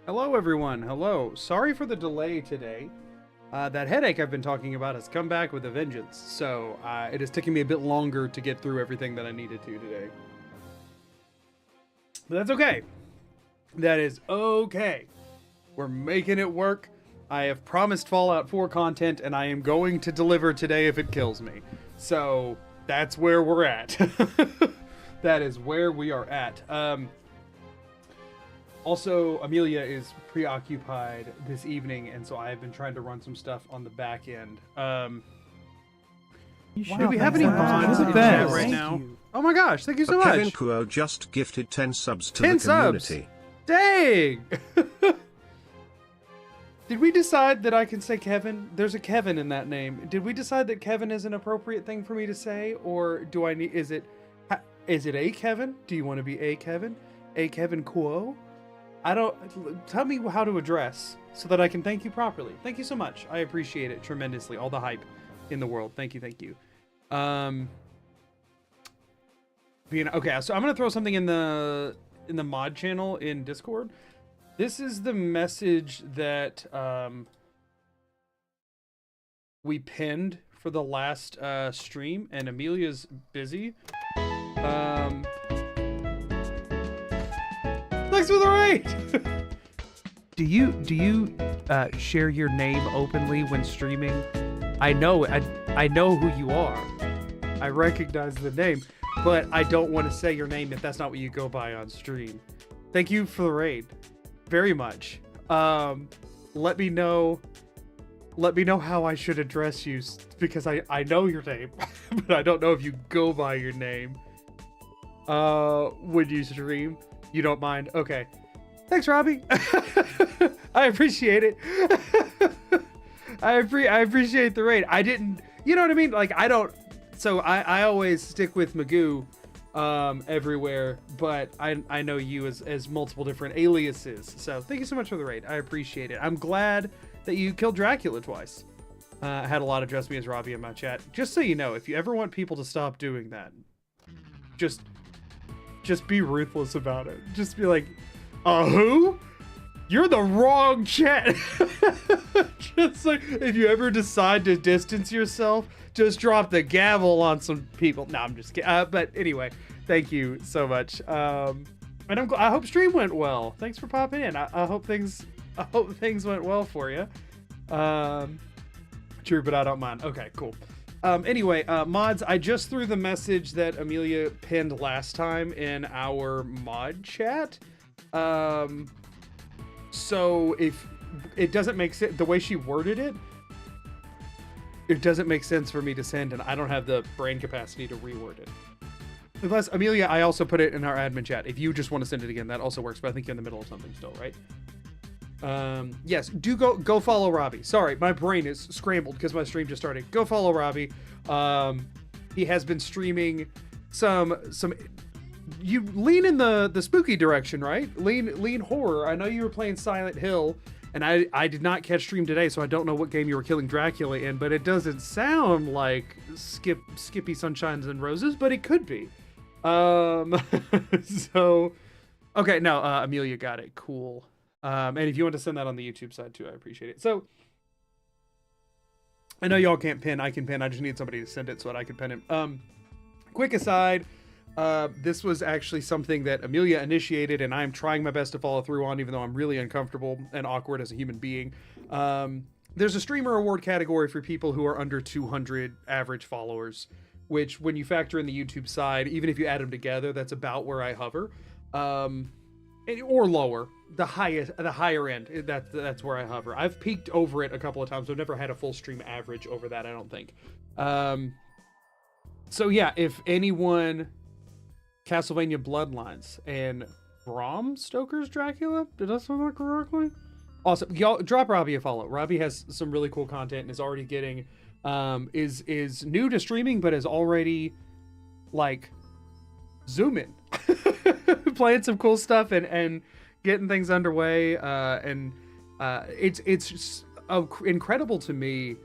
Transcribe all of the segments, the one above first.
Hello, everyone. Hello. Sorry for the delay today. That headache I've been talking about has come back with a vengeance, so it is taking me a bit longer to get through everything that I needed to today. But that's okay. That is okay. We're making it work. I have promised Fallout 4 content, and I am going to deliver today if it kills me. So that's where we're at. That is where we are at. Also, Amelia is preoccupied this evening, and so I have been trying to run some stuff on the back end. Do we have any mods in chat right now? Oh my gosh, thank you so much! Kevin Kuo just gifted 10 subs to 10 the community. Subs. Dang! Did we decide that I can say Kevin? There's a Kevin in that name. Did we decide that Kevin is an appropriate thing for me to say? Or do I need... Is it a Kevin? Do you want to be a Kevin? A Kevin Kuo? I don't... Tell me how to address so that I can thank you properly. Thank you so much. I appreciate it tremendously. All the hype in the world. Thank you, thank you. Okay, so I'm going to throw something in the mod channel in Discord. This is the message that we pinned for the last stream, and Amelia's busy. Thanks for the raid! Do you share your name openly when streaming? I know who you are. I recognize the name, but I don't want to say your name if that's not what you go by on stream. Thank you for the raid. Very much. Let me know how I should address you, because I know your name, but I don't know if you go by your name when you stream. You don't mind? Okay. Thanks, Robbie. I appreciate it. I appreciate the raid. I didn't, you know what I mean? Like, I don't, so I always stick with Magoo everywhere, but I know you as multiple different aliases. So thank you so much for the raid. I appreciate it. I'm glad that you killed Dracula twice. I had a lot of Dress Me as Robbie in my chat. Just so you know, if you ever want people to stop doing that, just be ruthless about it. Just be like, who? You're the wrong chat. Just like, if you ever decide to distance yourself, just drop the gavel on some people. No, I'm just kidding. But anyway, thank you so much. And I hope stream went well. Thanks for popping in. I hope things went well for you. True, but I don't mind. Okay, cool. Anyway, mods, I just threw the message that Amelia pinned last time in our mod chat. So if it doesn't make sense, the way she worded it, it doesn't make sense for me to send, and I don't have the brain capacity to reword it. Unless, Amelia, I also put it in our admin chat. If you just want to send it again, that also works, but I think you're in the middle of something still, right? Yes, do go follow Robbie. Sorry, my brain is scrambled because my stream just started. Go follow Robbie. He has been streaming some you lean in the spooky direction, right? Lean horror. I know you were playing Silent Hill, and I did not catch stream today, so I don't know what game you were killing Dracula in, but it doesn't sound like Skippy Sunshines and Roses, but it could be. So okay, no, Amelia got it. Cool. And if you want to send that on the YouTube side too, I appreciate it. So I know y'all can't pin. I can pin. I just need somebody to send it so that I can pin it. Quick aside, this was actually something that Amelia initiated, and I'm trying my best to follow through on, even though I'm really uncomfortable and awkward as a human being. There's a streamer award category for people who are under 200 average followers, which when you factor in the YouTube side, even if you add them together, that's about where I hover. Or lower, the higher end, that's where I hover. I've peaked over it a couple of times. I've never had a full stream average over that, I don't think. So yeah, if anyone, Castlevania Bloodlines and Bram Stoker's Dracula, did I say that correctly? Awesome. Y'all drop Robbie a follow. Robbie has some really cool content and is already getting is new to streaming, but is already like zooming. Playing some cool stuff and getting things underway, it's just incredible to me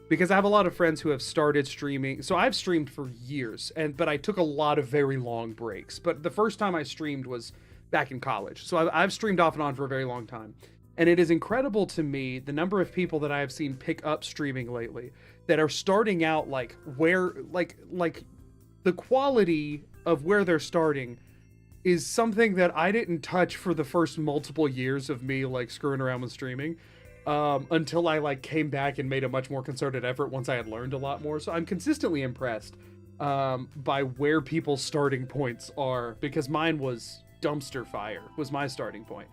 because I have a lot of friends who have started streaming. So I've streamed for years, but I took a lot of very long breaks. But the first time I streamed was back in college. So I've streamed off and on for a very long time. And it is incredible to me the number of people that I have seen pick up streaming lately that are starting out like the quality of where they're starting is something that I didn't touch for the first multiple years of me like screwing around with streaming, until I like came back and made a much more concerted effort once I had learned a lot more. So I'm consistently impressed by where people's starting points are, because mine was dumpster fire was my starting point.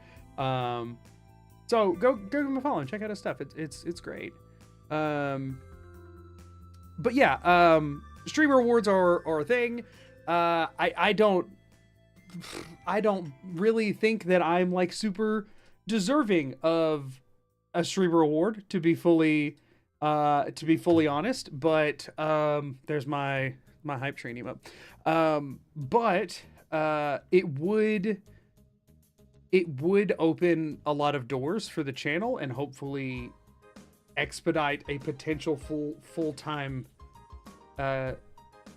So go give him a follow and check out his stuff. It's great. But yeah, streamer awards are a thing. I don't really think that I'm like super deserving of a streamer award, to be fully honest. But there's my hype train emote. But it would open a lot of doors for the channel and hopefully expedite a potential full-time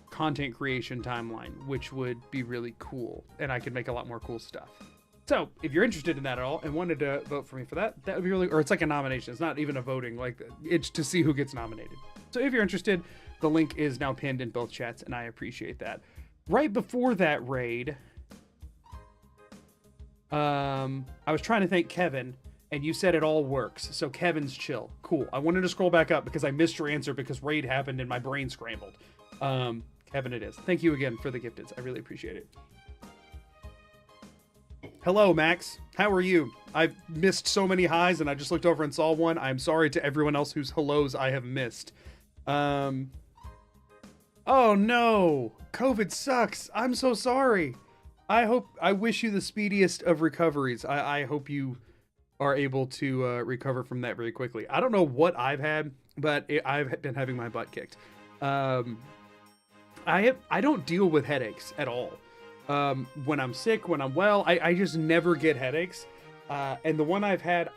content creation timeline, which would be really cool, and I could make a lot more cool stuff. So if you're interested in that at all and wanted to vote for me for that, that would be really, or it's like a nomination. It's not even a voting, like it's to see who gets nominated. So if you're interested, the link is now pinned in both chats, and I appreciate that. Right before that raid, I was trying to thank Kevin, and you said it all works. So Kevin's chill. Cool. I wanted to scroll back up because I missed your answer because raid happened and my brain scrambled. Kevin it is. Thank you again for the gifteds. I really appreciate it. Hello, Max. How are you? I've missed so many highs and I just looked over and saw one. I'm sorry to everyone else whose hellos I have missed. Oh no. COVID sucks. I'm so sorry. I wish you the speediest of recoveries. I hope you are able to recover from that very quickly. I don't know what I've had, but I've been having my butt kicked. I don't deal with headaches at all. When I'm sick, when I'm well, I just never get headaches. And the one I've had,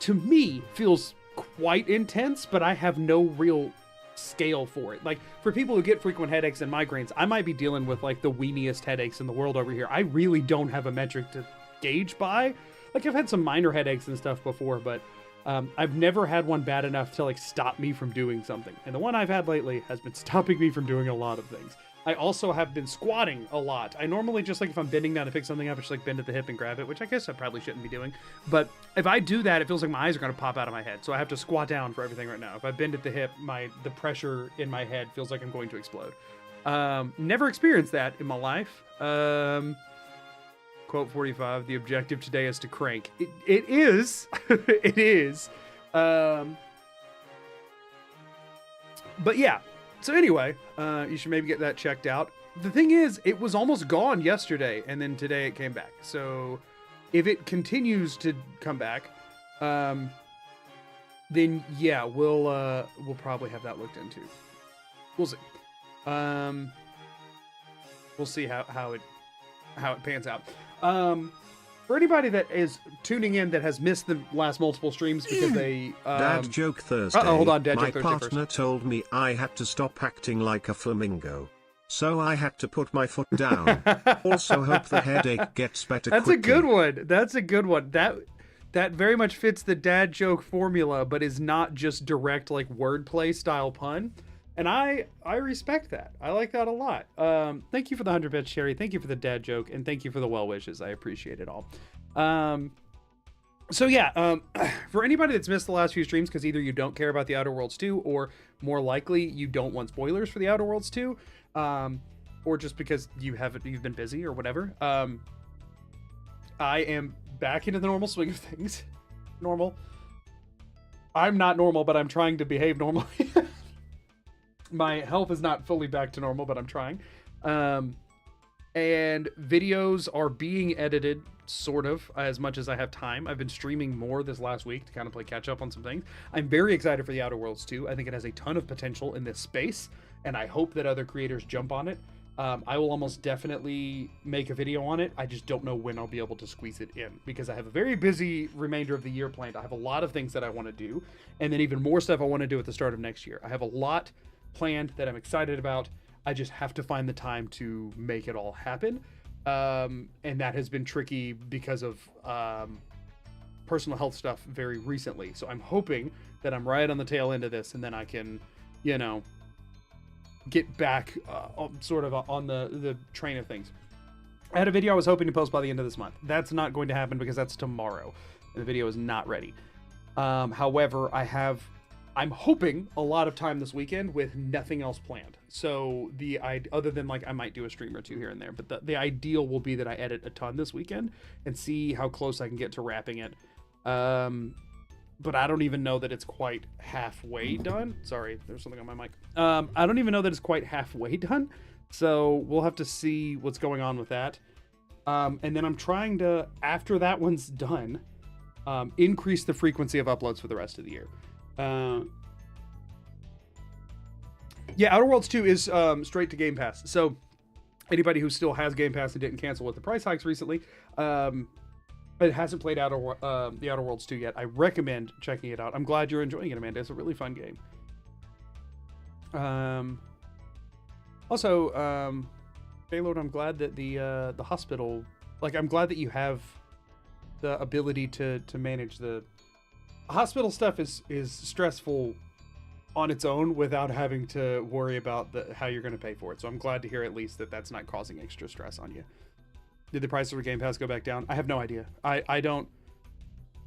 to me, feels quite intense, but I have no real scale for it. Like, for people who get frequent headaches and migraines, I might be dealing with like the weeniest headaches in the world over here. I really don't have a metric to gauge by. Like, I've had some minor headaches and stuff before, but I've never had one bad enough to like stop me from doing something. And the one I've had lately has been stopping me from doing a lot of things. I also have been squatting a lot. I normally just, like, if I'm bending down to pick something up, I just like bend at the hip and grab it, which I guess I probably shouldn't be doing. But if I do that, it feels like my eyes are going to pop out of my head. So I have to squat down for everything right now. If I bend at the hip, the pressure in my head feels like I'm going to explode. Never experienced that in my life. Quote 45, the objective today is to crank. It is. It is. But yeah. So anyway, you should maybe get that checked out. The thing is, it was almost gone yesterday, and then today it came back. So if it continues to come back, then yeah, we'll probably have that looked into. We'll see. We'll see how it pans out. For anybody that is tuning in that has missed the last multiple streams because they... Dad joke Thursday. Hold on, Dad My joke Thursday partner told me I had to stop acting like a flamingo. So I had to put my foot down. Also hope the headache gets better That's quickly. a good one. That's a good one. That very much fits the dad joke formula, but is not just direct like wordplay style pun. And I respect that. I like that a lot. Thank you for the 100 bits, Sherry. Thank you for the dad joke, and thank you for the well wishes. I appreciate it all. So yeah, for anybody that's missed the last few streams, because either you don't care about the Outer Worlds 2, or more likely you don't want spoilers for the Outer Worlds 2, or just because you've been busy or whatever. I am back into the normal swing of things. Normal. I'm not normal, but I'm trying to behave normally. My health is not fully back to normal, but I'm trying. And videos are being edited, sort of, as much as I have time. I've been streaming more this last week to kind of play catch up on some things. I'm very excited for the Outer Worlds 2. I think it has a ton of potential in this space, and I hope that other creators jump on it. I will almost definitely make a video on it. I just don't know when I'll be able to squeeze it in, because I have a very busy remainder of the year planned. I have a lot of things that I want to do, and then even more stuff I want to do at the start of next year. I have a lot planned that I'm excited about. I just have to find the time to make it all happen. And that has been tricky because of personal health stuff very recently. So I'm hoping that I'm right on the tail end of this, and then I can, you know, get back sort of on the train of things. I had a video I was hoping to post by the end of this month. That's not going to happen because that's tomorrow, and the video is not ready. However, I'm hoping a lot of time this weekend with nothing else planned. So other than like I might do a stream or two here and there, but the ideal will be that I edit a ton this weekend and see how close I can get to wrapping it. But I don't even know that it's quite halfway done. Sorry, there's something on my mic. I don't even know that it's quite halfway done. So we'll have to see what's going on with that. And then I'm trying to, after that one's done, increase the frequency of uploads for the rest of the year. Yeah, Outer Worlds 2 is straight to Game Pass. So anybody who still has Game Pass and didn't cancel with the price hikes recently, but hasn't played the Outer Worlds 2 yet, I recommend checking it out. I'm glad you're enjoying it, Amanda. It's a really fun game. Also, Baylord, I'm glad that the hospital, like, I'm glad that you have the ability to manage the hospital stuff is stressful on its own without having to worry about how you're going to pay for it. So I'm glad to hear at least that that's not causing extra stress on you. Did the price of Game Pass go back down? I have no idea. I don't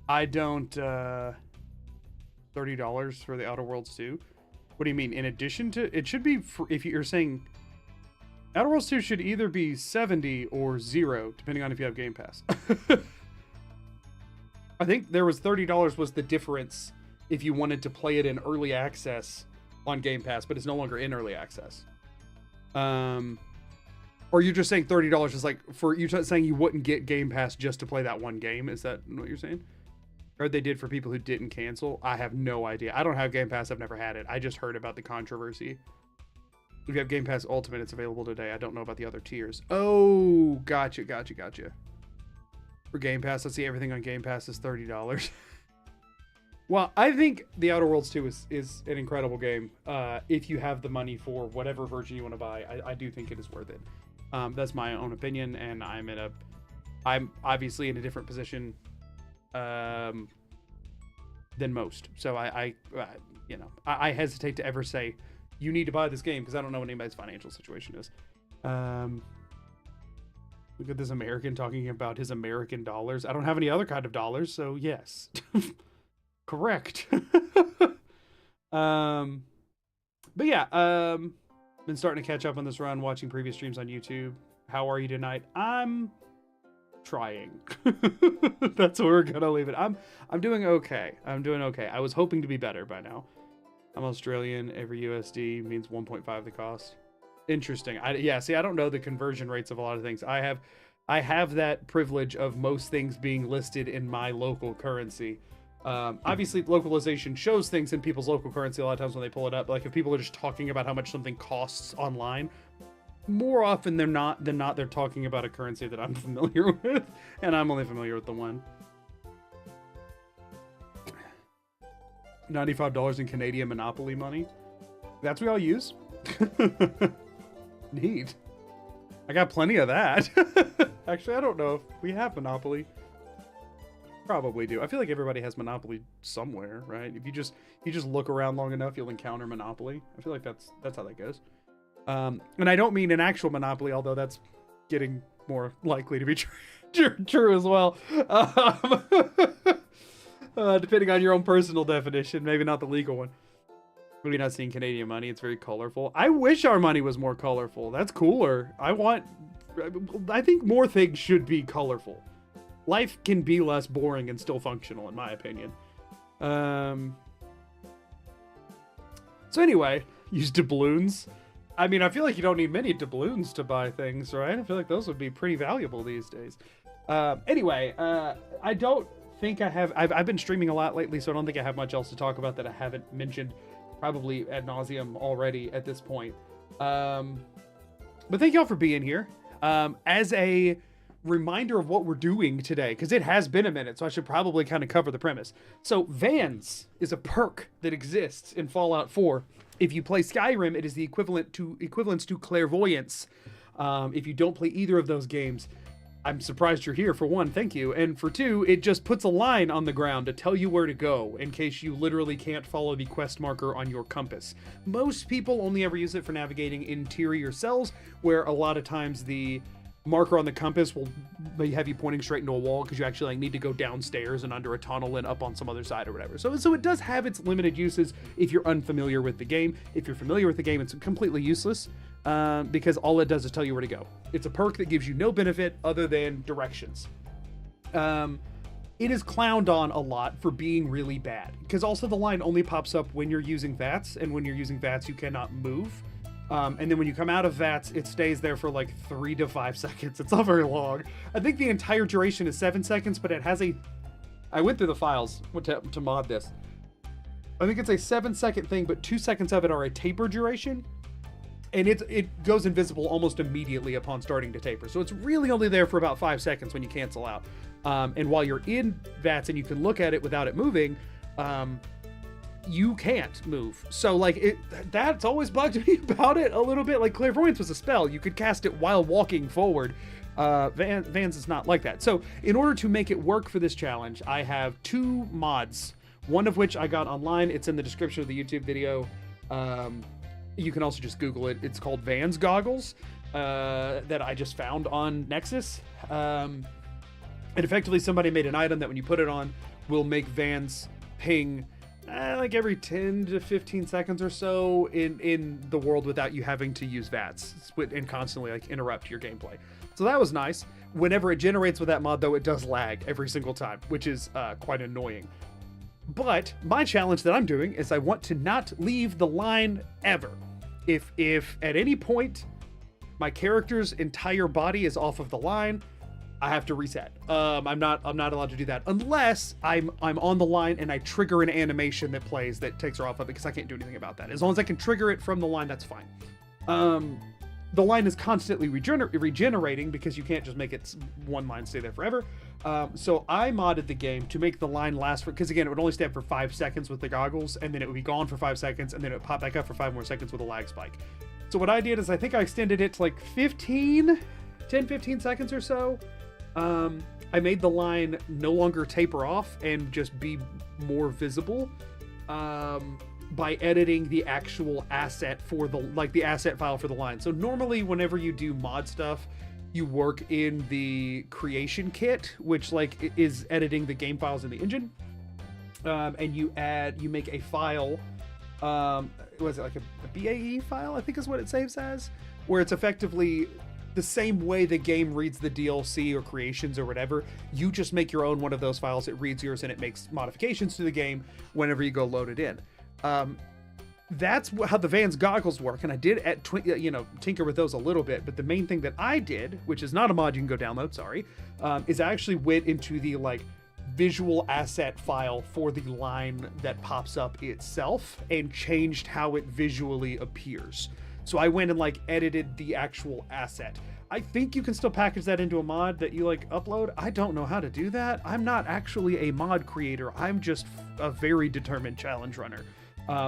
$30 for the Outer Worlds 2. What do you mean? In addition to, it should be if you're saying Outer Worlds 2 should either be 70 or 0 depending on if you have Game Pass. I think there was $30 was the difference if you wanted to play it in early access on Game Pass, but it's no longer in early access. Or you're just saying $30 is like you're saying you wouldn't get Game Pass just to play that one game. Is that what you're saying? Or they did for people who didn't cancel? I have no idea. I don't have Game Pass. I've never had it. I just heard about the controversy. If you have Game Pass Ultimate, it's available today. I don't know about the other tiers. Oh, gotcha. For Game Pass, let's see, everything on Game Pass is $30. Well, I think The Outer Worlds 2 is an incredible game. If you have the money for whatever version you want to buy, I do think it is worth it. That's my own opinion, and I'm obviously in a different position than most. So I hesitate to ever say you need to buy this game because I don't know what anybody's financial situation is. Look at this American talking about his American dollars. I don't have any other kind of dollars, so yes. Correct. But yeah, been starting to catch up on this run, watching previous streams on YouTube. How are you tonight? I'm trying. That's where we're gonna leave it. I'm doing okay. I was hoping to be better by now. I'm Australian. Every USD means 1.5 the cost. Interesting. I don't know the conversion rates of a lot of things. I have that privilege of most things being listed in my local currency. Obviously, localization shows things in people's local currency a lot of times when they pull it up. Like if people are just talking about how much something costs online, more often than not, they're talking about a currency that I'm familiar with, and I'm only familiar with the one. $95 in Canadian Monopoly money. That's what I'll use. Neat. I got plenty of that. Actually, I don't know if we have Monopoly. Probably do. I feel like everybody has Monopoly somewhere, right? If you just look around long enough, you'll encounter Monopoly. I feel like that's how that goes. And I don't mean an actual Monopoly, although that's getting more likely to be true as well. Depending on your own personal definition, maybe not the legal one. Maybe not seeing Canadian money. It's very colorful. I wish our money was more colorful. That's cooler. I think more things should be colorful. Life can be less boring and still functional, in my opinion. So anyway, use doubloons. I mean, I feel like you don't need many doubloons to buy things, right? I feel like those would be pretty valuable these days. Anyway, I don't think I have... I've been streaming a lot lately, so I don't think I have much else to talk about that I haven't mentioned probably ad nauseum already at this point. But thank y'all for being here. As a reminder of what we're doing today, because it has been a minute, so I should probably kind of cover the premise. So VANS is a perk that exists in Fallout 4. If you play Skyrim, it is the equivalence to clairvoyance. If you don't play either of those games, I'm surprised you're here, for one, thank you. And for two, it just puts a line on the ground to tell you where to go in case you literally can't follow the quest marker on your compass. Most people only ever use it for navigating interior cells, where a lot of times the marker on the compass will have you pointing straight into a wall because you actually like need to go downstairs and under a tunnel and up on some other side or whatever. So it does have its limited uses if you're unfamiliar with the game. If you're familiar with the game, it's completely useless because all it does is tell you where to go. It's a perk that gives you no benefit other than directions. It is clowned on a lot for being really bad because also the line only pops up when you're using VATS, and when you're using VATS you cannot move. And then when you come out of VATS, it stays there for like 3 to 5 seconds. It's not very long. I think the entire duration is 7 seconds, but it has I went through the files to mod this. I think it's a 7-second thing, but 2 seconds of it are a taper duration. And it goes invisible almost immediately upon starting to taper. So it's really only there for about 5 seconds when you cancel out. And while you're in VATS and you can look at it without it moving, you can't move. So like that's always bugged me about it a little bit. Like Clairvoyance was a spell. You could cast it while walking forward. VANS is not like that. So in order to make it work for this challenge, I have 2 mods, one of which I got online. It's in the description of the YouTube video. You can also just Google it. It's called VANS goggles that I just found on Nexus. And effectively somebody made an item that when you put it on will make VANS ping like every 10 to 15 seconds or so in the world without you having to use VATS and constantly like interrupt your gameplay. So that was nice. Whenever it generates with that mod though, it does lag every single time, which is quite annoying. But my challenge that I'm doing is I want to not leave the line ever. If at any point my character's entire body is off of the line, I have to reset. I'm not allowed to do that unless I'm on the line and I trigger an animation that plays that takes her off of it, because I can't do anything about that. As long as I can trigger it from the line, that's fine. The line is constantly regenerating because you can't just make it one line stay there forever. So I modded the game to make the line last for, because again, it would only stay up for 5 seconds with the goggles, and then it would be gone for 5 seconds, and then it would pop back up for 5 more seconds with a lag spike. So what I did is I think I extended it to like 10, 15 seconds or so. I made the line no longer taper off and just be more visible by editing the actual asset for the asset file for the line. So normally whenever you do mod stuff, you work in the creation kit, which like is editing the game files in the engine. And you make a file, was it like a BAE file, I think is what it saves as, where it's effectively the same way the game reads the DLC or creations or whatever. You just make your own one of those files. It reads yours and it makes modifications to the game whenever you go load it in. That's how the VANS goggles work, and I did tinker with those a little bit, but the main thing that I did, which is not a mod you can go download, sorry, is I actually went into the like visual asset file for the line that pops up itself and changed how it visually appears. So I went and like edited the actual asset. I think you can still package that into a mod that you like upload. I don't know how to do that. I'm not actually a mod creator. I'm just a very determined challenge runner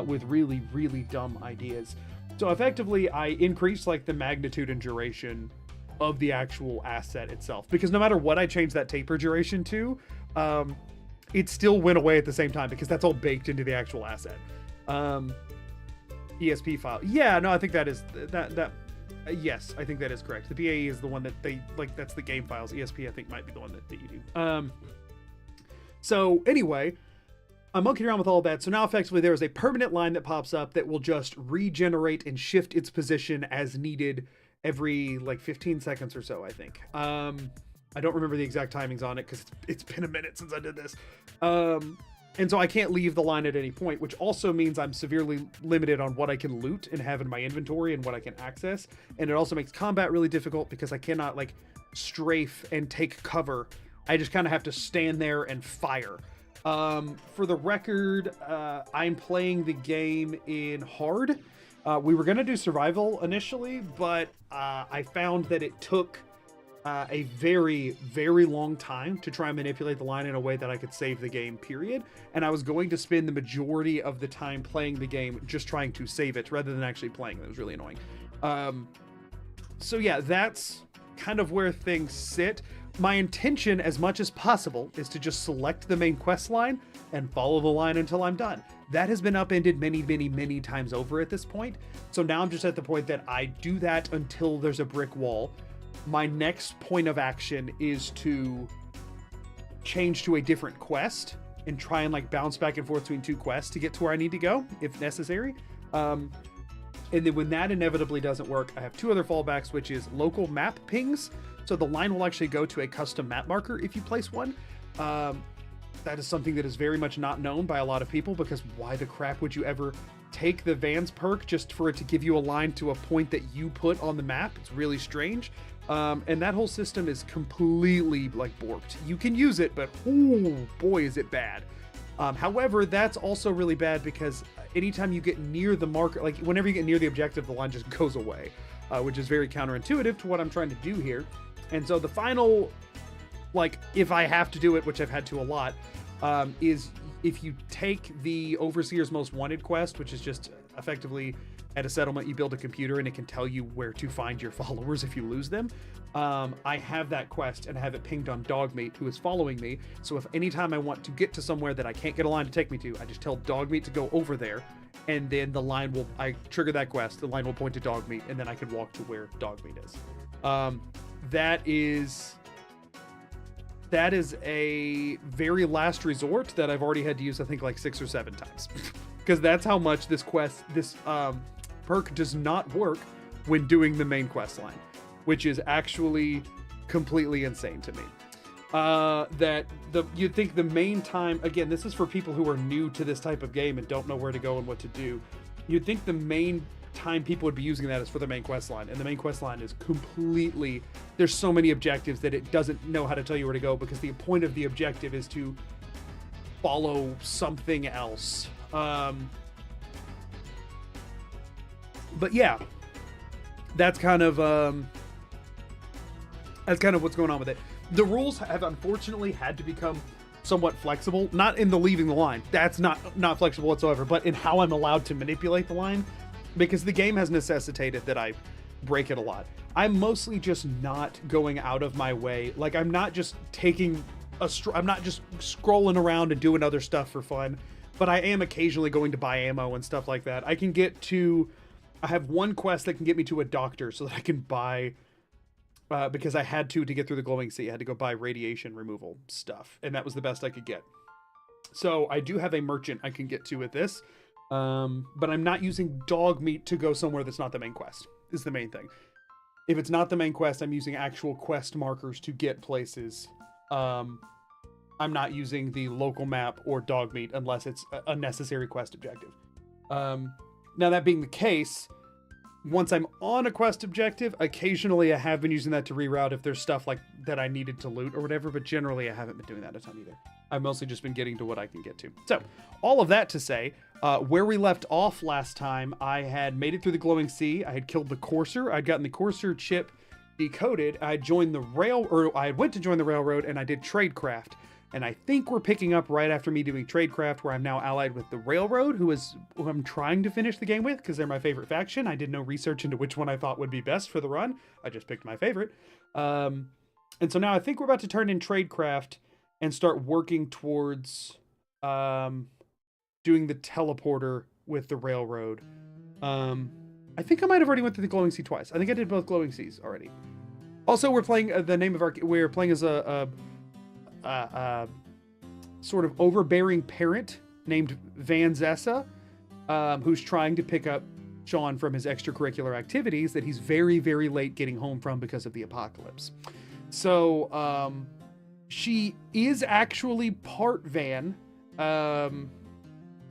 with really, really dumb ideas. So effectively I increased like the magnitude and duration of the actual asset itself, because no matter what I changed that taper duration to, it still went away at the same time because that's all baked into the actual asset. ESP file. Yeah, no, I think that is yes, I think that is correct. The BAE is the one that they like, that's the game files. ESP I think might be the one that you do. So anyway, I'm monkeying around with all of that. So now effectively there is a permanent line that pops up that will just regenerate and shift its position as needed every like 15 seconds or so, I think. I don't remember the exact timings on it because it's been a minute since I did this. And so I can't leave the line at any point, which also means I'm severely limited on what I can loot and have in my inventory and what I can access. And it also makes combat really difficult because I cannot like strafe and take cover. I just kind of have to stand there and fire. For the record, I'm playing the game in hard. We were going to do survival initially, but I found that it took a very, very long time to try and manipulate the line in a way that I could save the game, period. And I was going to spend the majority of the time playing the game just trying to save it rather than actually playing it. It was really annoying. So yeah, that's kind of where things sit. my intention, as much as possible, is to just select the main quest line and follow the line until I'm done. That has been upended many, many, many times over at this point. So now I'm just at the point that I do that until there's a brick wall. My next point of action is to change to a different quest and try and like bounce back and forth between two quests to get to where I need to go, if necessary. And then when that inevitably doesn't work, I have two other fallbacks, which is local map pings. So the line will actually go to a custom map marker if you place one. That is something that is very much not known by a lot of people, because why the crap would you ever take the VANS perk just for it to give you a line to a point that you put on the map? It's really strange. And that whole system is completely like borked. You can use it, but oh boy, is it bad. However, that's also really bad because anytime you get near the marker, like whenever you get near the objective, the line just goes away, which is very counterintuitive to what I'm trying to do here. And so the final, like, if I have to do it, which I've had to a lot, is if you take the Overseer's Most Wanted quest, which is just effectively at a settlement, you build a computer and it can tell you where to find your followers if you lose them. I have that quest and I have it pinged on Dogmeat, who is following me. So if anytime I want to get to somewhere that I can't get a line to take me to, I just tell Dogmeat to go over there, and then the line will, I trigger that quest, the line will point to Dogmeat, and then I can walk to where Dogmeat is. That is a very last resort that I've already had to use, I think, like 6 or 7 times. Because that's how much this quest, this perk does not work when doing the main quest line, which is actually completely insane to me. You'd think the main time, again, this is for people who are new to this type of game and don't know where to go and what to do. You'd think the main time people would be using that is for the main quest line, and the main quest line is completely, there's so many objectives that it doesn't know how to tell you where to go, because the point of the objective is to follow something else. But yeah, that's kind of what's going on with it. The rules have unfortunately had to become somewhat flexible, not in the leaving the line, that's not flexible whatsoever, but in how I'm allowed to manipulate the line, because the game has necessitated that I break it a lot. I'm mostly just not going out of my way. Like, I'm not just I'm not just scrolling around and doing other stuff for fun, but I am occasionally going to buy ammo and stuff like that. I have one quest that can get me to a doctor so that I can buy, because I had to get through the glowing sea, I had to go buy radiation removal stuff, and that was the best I could get. So I do have a merchant I can get to with this, but I'm not using Dogmeat to go somewhere that's not the main quest, is the main thing. If it's not the main quest, I'm using actual quest markers to get places. I'm not using the local map or Dogmeat unless it's a necessary quest objective. Now, that being the case, once I'm on a quest objective, occasionally I have been using that to reroute if there's stuff like that I needed to loot or whatever, but generally I haven't been doing that a ton either. I've mostly just been getting to what I can get to. So, all of that to say, where we left off last time, I had made it through the glowing sea, I had killed the courser, I'd gotten the courser chip decoded, I joined the I went to join the railroad, and I did tradecraft. And I think we're picking up right after me doing tradecraft, where I'm now allied with the railroad, who I'm trying to finish the game with, because they're my favorite faction. I did no research into which one I thought would be best for the run. I just picked my favorite. And so now I think we're about to turn in tradecraft and start working towards doing the teleporter with the railroad. I think I might have already went through the glowing sea twice. I think I did both glowing seas already. Also, we're playing we're playing as a sort of overbearing parent named Vansessa, who's trying to pick up Sean from his extracurricular activities that he's very, very late getting home from because of the apocalypse. So she is actually part Van,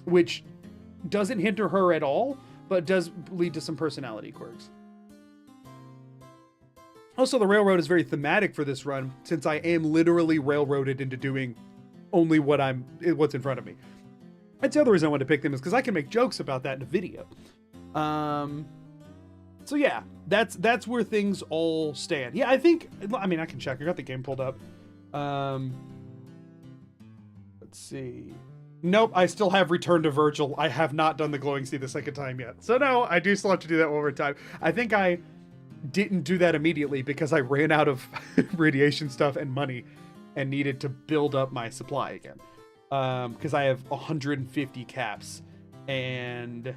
which doesn't hinder her at all, but does lead to some personality quirks. Also, the railroad is very thematic for this run, since I am literally railroaded into doing only what's in front of me. That's the other reason I wanted to pick them, is because I can make jokes about that in a video. So yeah, that's where things all stand. Yeah, I can check. I got the game pulled up. Let's see. Nope, I still have Return to Virgil. I have not done the glowing sea the second time yet. So no, I do still have to do that one more time. I think didn't do that immediately because I ran out of radiation stuff and money and needed to build up my supply again. Because I have 150 caps and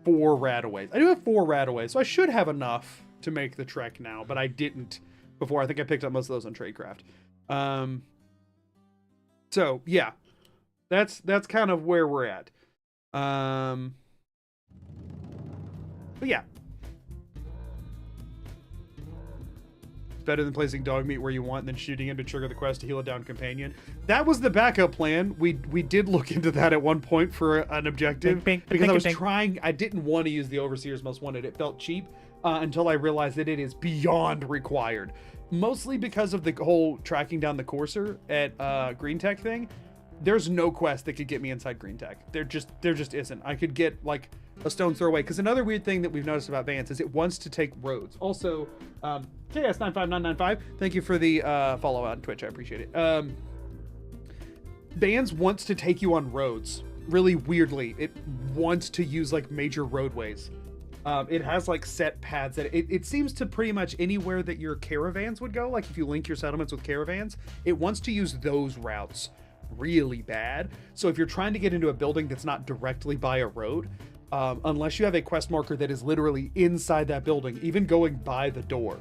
4 rataways. I do have 4 rataways, so I should have enough to make the trek now, but I didn't before. I think I picked up most of those on Tradecraft. So yeah, that's kind of where we're at. But yeah, it's better than placing dog meat where you want and then shooting him to trigger the quest to heal a down companion. That was the backup plan. We did look into that at one point for an objective because I was trying. I didn't want to use the Overseer's Most Wanted. It felt cheap until I realized that it is beyond required. Mostly because of the whole tracking down the courser at Green Tech thing. There's no quest that could get me inside Green Tech. There just isn't. I could get like a stone's throw away. Because another weird thing that we've noticed about VANS is it wants to take roads. Also, KS95995, thank you for the follow on Twitch. I appreciate it. VANS wants to take you on roads. Really weirdly, it wants to use like major roadways. It has like set paths that it seems to pretty much anywhere that your caravans would go. Like if you link your settlements with caravans, it wants to use those routes really bad. So if you're trying to get into a building that's not directly by a road, unless you have a quest marker that is literally inside that building, even going by the door,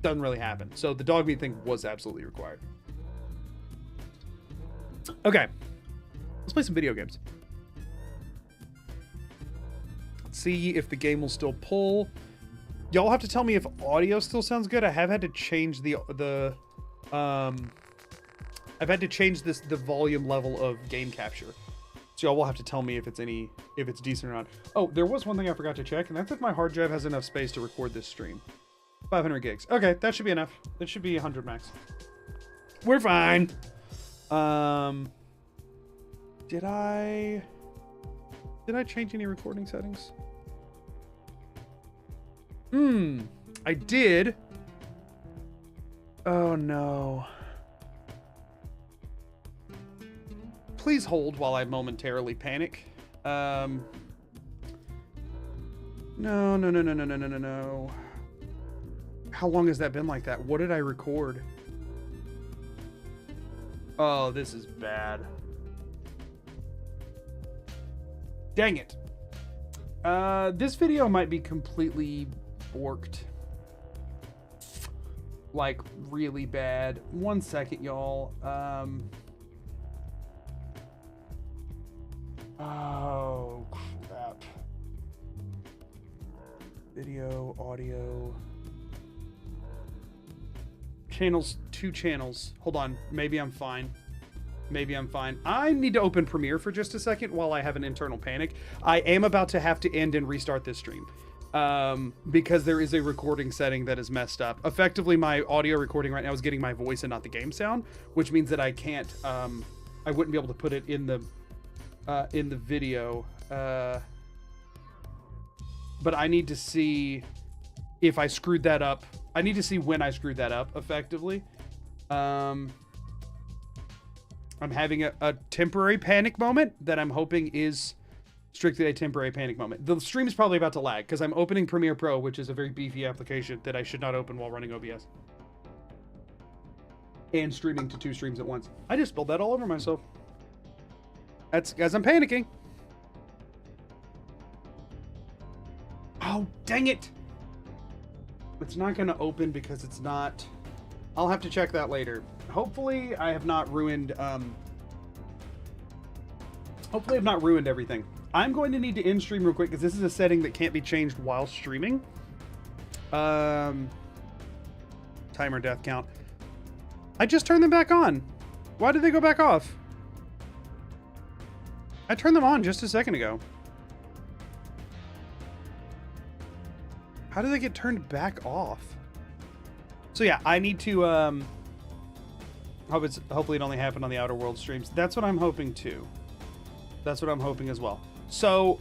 doesn't really happen. So the dog meat thing was absolutely required. Okay, let's play some video games. See if the game will still pull. Y'all have to tell me if audio still sounds good. I have had to change the volume level of game capture. So y'all will have to tell me if it's decent or not. Oh, there was one thing I forgot to check, and that's if my hard drive has enough space to record this stream. 500 gigs. Okay, that should be enough. That should be 100 max. We're fine. Did I change any recording settings? I did. Oh no. Please hold while I momentarily panic. No. How long has that been like that? What did I record? Oh, this is bad. Dang it. This video might be completely borked. Like, really bad. 1 second, y'all. Oh, crap. Video, audio. Channels, 2 channels. Hold on. Maybe I'm fine. Maybe I'm fine. I need to open Premiere for just a second while I have an internal panic. I am about to have to end and restart this stream. Because there is a recording setting that is messed up. Effectively, my audio recording right now is getting my voice and not the game sound, which means that I can't, I wouldn't be able to put it in the video. But I need to see if I screwed that up. I need to see when I screwed that up, effectively. I'm having a temporary panic moment that I'm hoping is strictly a temporary panic moment. The stream is probably about to lag because I'm opening Premiere Pro, which is a very beefy application that I should not open while running OBS. And streaming to 2 streams at once. I just spilled that all over myself. That's as I'm panicking. Oh, dang it. It's not going to open because it's not... I'll have to check that later. Hopefully I have not ruined... Hopefully I've not ruined everything. I'm going to need to end stream real quick because this is a setting that can't be changed while streaming. Timer death count. I just turned them back on. Why did they go back off? I turned them on just a second ago. How did they get turned back off? So yeah, I need to hopefully it only happened on the Outer World streams. That's what I'm hoping too. That's what I'm hoping as well. So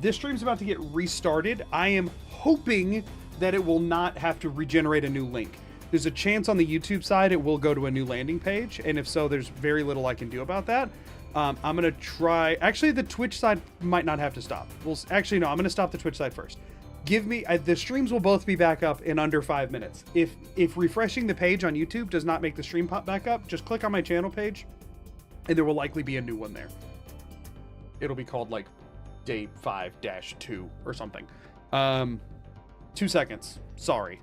this stream's about to get restarted. I am hoping that it will not have to regenerate a new link. There's a chance on the YouTube side it will go to a new landing page, and if so, there's very little I can do about that. I'm gonna try. Actually, the Twitch side might not have to stop. Well, actually, no. I'm gonna stop the Twitch side first. Give me the streams will both be back up in under 5 minutes. If refreshing the page on YouTube does not make the stream pop back up, just click on my channel page, and there will likely be a new one there. It'll be called like day 5-2 or something. 2 seconds. Sorry.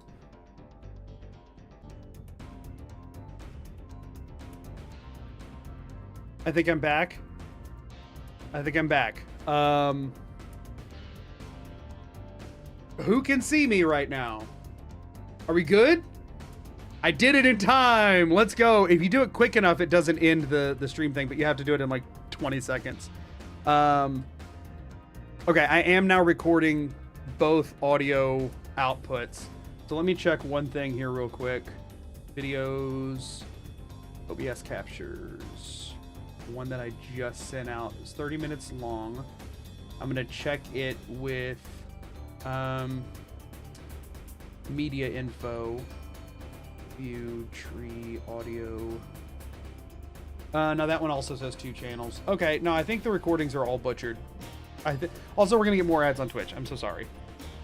I think I'm back. Who can see me right now? Are we good? I did it in time. Let's go. If you do it quick enough, it doesn't end the stream thing, but you have to do it in like 20 seconds. Okay, I am now recording both audio outputs. So let me check one thing here real quick. Videos, OBS captures. The one that I just sent out is 30 minutes long. I'm gonna check it with media info, view, tree, audio. No, that one also says 2 channels. Okay, no, I think the recordings are all butchered. Also, we're gonna get more ads on Twitch. I'm so sorry.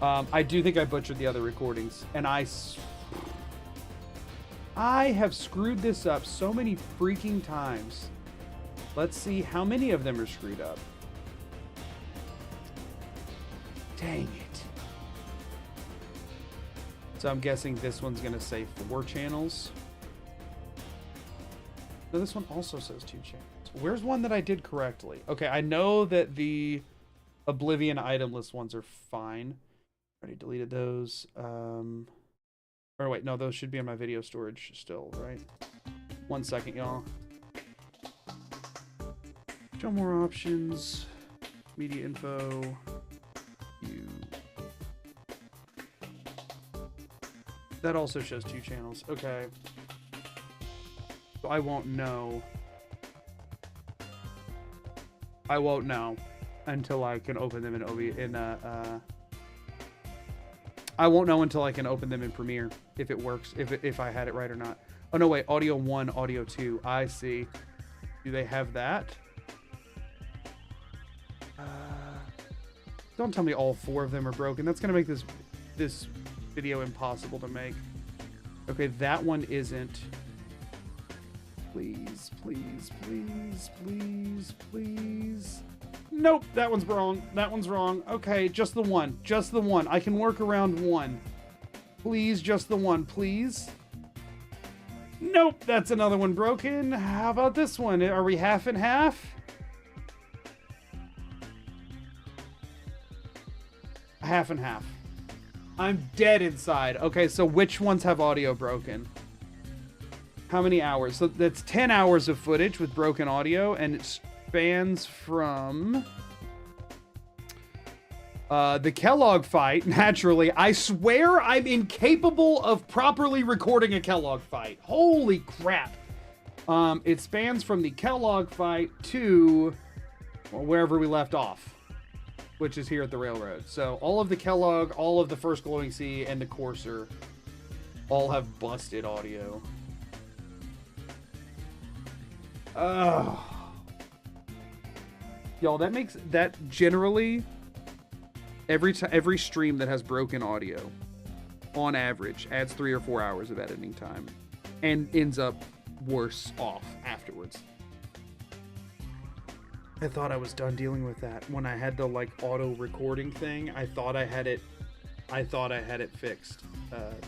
I do think I butchered the other recordings, and I have screwed this up so many freaking times. Let's see how many of them are screwed up. Dang it. So I'm guessing this one's gonna say 4 channels. No, this one also says 2 channels. Where's one that I did correctly? Okay, I know that the Oblivion item list ones are fine. Already deleted those. Or wait, no, those should be in my video storage still, right? 1 second, y'all. Show more options. Media info. That also shows 2 channels. Okay. So I won't know. I won't know until I can open them I won't know until I can open them in Premiere if it works, if I had it right or not. Oh no, wait, audio 1, audio 2. I see. Do they have that? Don't tell me all 4 of them are broken. That's gonna make this video impossible to make. Okay, that one isn't. Please, please, please, please, please. Nope, that one's wrong. That one's wrong. Okay, just the one. Just the one. I can work around one. Please, just the one, please. Nope, that's another one broken. How about this one? Are we half and half? Half and half. I'm dead inside. Okay, so which ones have audio broken? How many hours? So that's 10 hours of footage with broken audio, and it spans from the Kellogg fight. Naturally, I swear I'm incapable of properly recording a Kellogg fight. Holy crap. It spans from the Kellogg fight to, well, wherever we left off, which is here at the railroad. So all of the Kellogg, all of the First Glowing Sea, and the Courser all have busted audio. Y'all, that makes that generally every stream that has broken audio on average adds 3 or 4 hours of editing time and ends up worse off afterwards. I thought I was done dealing with that when I had the like auto recording thing. I thought I had it fixed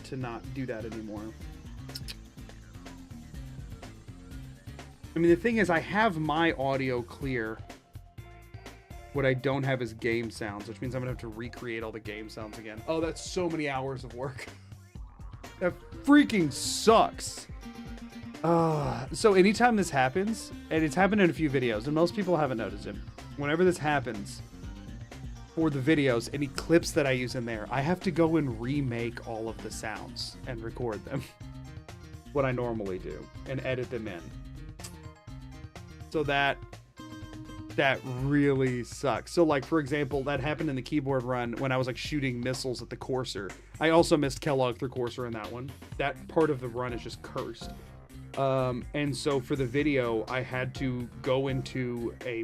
to not do that anymore. I mean, the thing is, I have my audio clear. What I don't have is game sounds, which means I'm gonna have to recreate all the game sounds again. Oh, that's so many hours of work. That freaking sucks. So anytime this happens, and it's happened in a few videos, and most people haven't noticed it, whenever this happens for the videos, any clips that I use in there, I have to go and remake all of the sounds and record them. What I normally do, and edit them in. So that really sucks. So like, for example, that happened in the keyboard run when I was like shooting missiles at the Courser. I also missed Kellogg through Courser in that one. That part of the run is just cursed. And so for the video, I had to go into a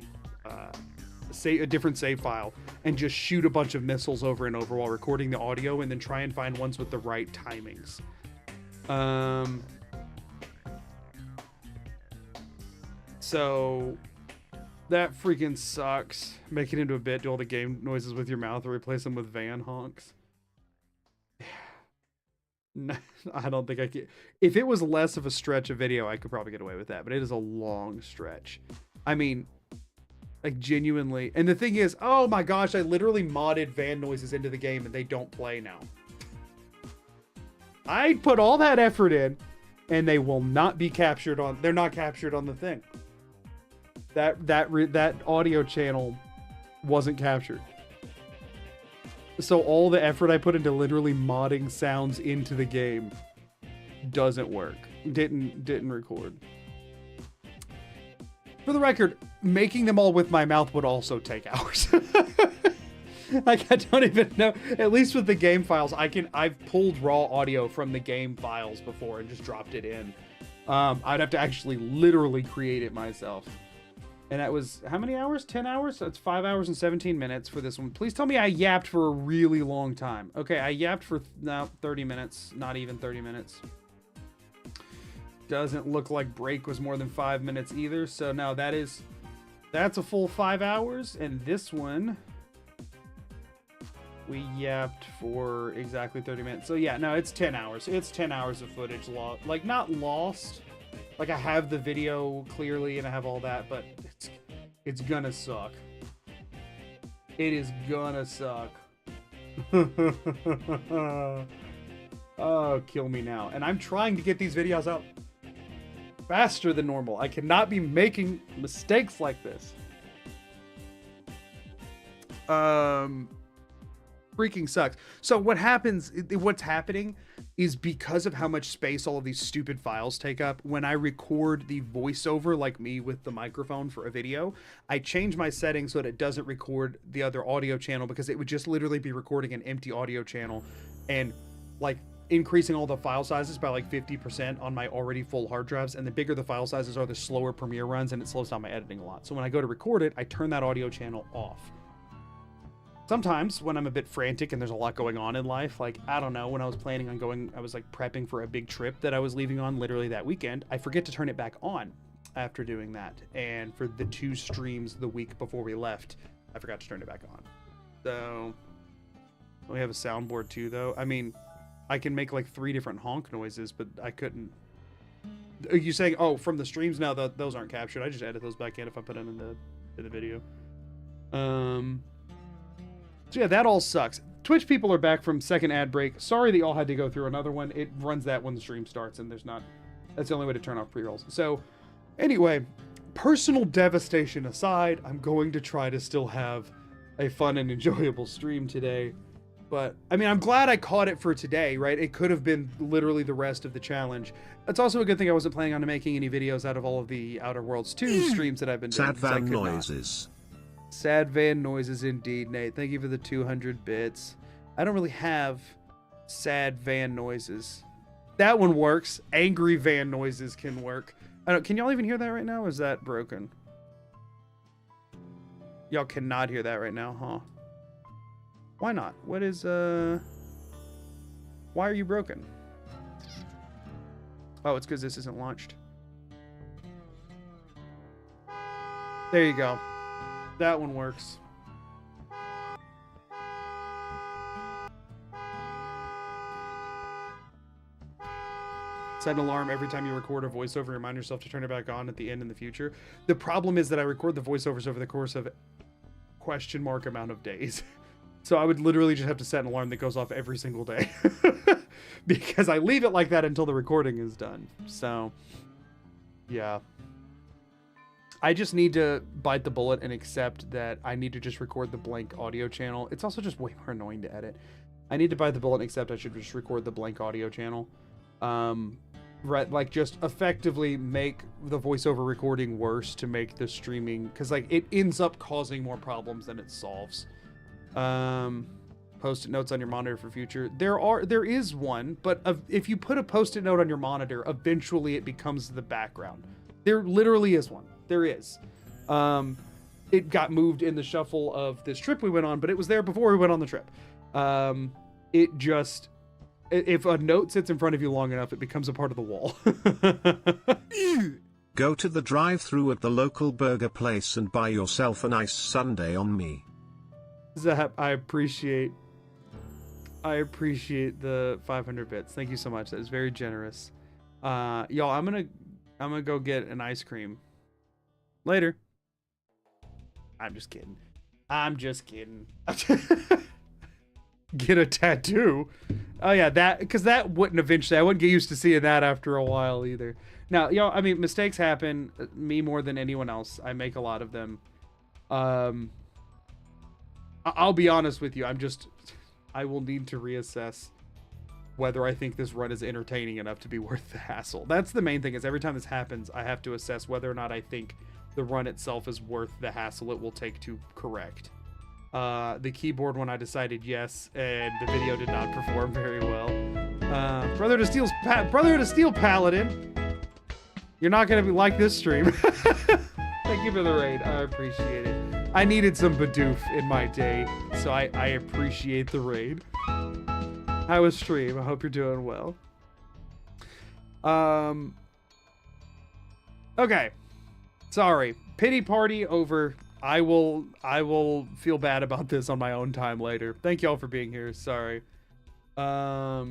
say a different save file and just shoot a bunch of missiles over and over while recording the audio, and then try and find ones with the right timings. So that freaking sucks. Make it into a bit, do all the game noises with your mouth, or replace them with van honks. No, I don't think I could. If it was less of a stretch of video, I could probably get away with that, but it is a long stretch. I mean, like, genuinely. And the thing is, oh my gosh, I literally modded van noises into the game and they don't play now. I put all that effort in and they will not be captured on, they're not captured on the thing. That audio channel wasn't captured. So all the effort I put into literally modding sounds into the game doesn't work. Didn't record. For the record, making them all with my mouth would also take hours. Like, I don't even know. At least with the game files, I've pulled raw audio from the game files before and just dropped it in. I'd have to actually literally create it myself. And that was, how many hours? 10 hours? So it's 5 hours and 17 minutes for this one. Please tell me I yapped for a really long time. Okay, I yapped for now 30 minutes. Not even 30 minutes. Doesn't look like break was more than 5 minutes either. So now that's a full 5 hours. And this one, we yapped for exactly 30 minutes. So yeah, no, it's 10 hours. It's 10 hours of footage lost. Like, not lost. Like, I have the video clearly and I have all that, but it's gonna suck. It is gonna suck. Oh, kill me now. And I'm trying to get these videos out faster than normal. I cannot be making mistakes like this. Freaking sucks. So what's happening is, because of how much space all of these stupid files take up, when I record the voiceover, like me with the microphone for a video, I change my settings so that it doesn't record the other audio channel, because it would just literally be recording an empty audio channel and like increasing all the file sizes by like 50% on my already full hard drives. And the bigger the file sizes are, the slower Premiere runs, and it slows down my editing a lot. So when I go to record it, I turn that audio channel off. Sometimes when I'm a bit frantic and there's a lot going on in life, like, I don't know, when I was planning on going, I was like prepping for a big trip that I was leaving on literally that weekend, I forget to turn it back on after doing that. And for the 2 streams the week before we left, I forgot to turn it back on. So we have a soundboard too, though. I mean, I can make like 3 different honk noises, but I couldn't. Are you saying, oh, from the streams? No, those aren't captured. I just edit those back in if I put them in the video. So yeah, that all sucks. Twitch people are back from second ad break. Sorry that y'all had to go through another one. It runs that when the stream starts, and that's the only way to turn off pre-rolls. So anyway, personal devastation aside, I'm going to try to still have a fun and enjoyable stream today. But I mean, I'm glad I caught it for today, right? It could have been literally the rest of the challenge. It's also a good thing I wasn't planning on making any videos out of all of the Outer Worlds 2 streams that I've been doing. Sad van noises. Sad van noises indeed, Nate. Thank you for the 200 bits. I don't really have sad van noises. That one works. Angry van noises can work. Can y'all even hear that right now? Or is that broken? Y'all cannot hear that right now, huh? Why not? What is, why are you broken? Oh, it's because this isn't launched. There you go. That one works. Set an alarm every time you record a voiceover. Remind yourself to turn it back on at the end in the future. The problem is that I record the voiceovers over the course of question mark amount of days. So I would literally just have to set an alarm that goes off every single day. Because I leave it like that until the recording is done. So, yeah. I just need to bite the bullet and accept that I need to just record the blank audio channel. It's also just way more annoying to edit. I need to bite the bullet and accept I should just record the blank audio channel. Right, like, just effectively make the voiceover recording worse to make the streaming, because like it ends up causing more problems than it solves. Post-it notes on your monitor for future. There is one, but if you put a post-it note on your monitor, eventually it becomes the background. There literally is one. There is. it got moved in the shuffle of this trip we went on, but it was there before we went on the trip. It just, if a note sits in front of you long enough, it becomes a part of the wall. Go to the drive-thru at the local burger place and buy yourself a nice sundae on me. Zap, I appreciate the 500 bits. Thank you so much. That is very generous. Y'all, I'm gonna go get an ice cream later. I'm just kidding. Get a tattoo. Oh yeah, because that wouldn't eventually. I wouldn't get used to seeing that after a while either. Now, y'all, I mean, mistakes happen. Me more than anyone else. I make a lot of them. I'll be honest with you. I will need to reassess whether I think this run is entertaining enough to be worth the hassle. That's the main thing, is every time this happens, I have to assess whether or not I think the run itself is worth the hassle it will take to correct. The keyboard one, I decided yes, and the video did not perform very well. Brother to Steel Paladin, you're not gonna be like this stream. Thank you for the raid. I appreciate it. I needed some Bidoof in my day, so I appreciate the raid. How was stream? I hope you're doing well. Okay. Sorry. Pity party over. I will feel bad about this on my own time later. Thank y'all for being here. Sorry. But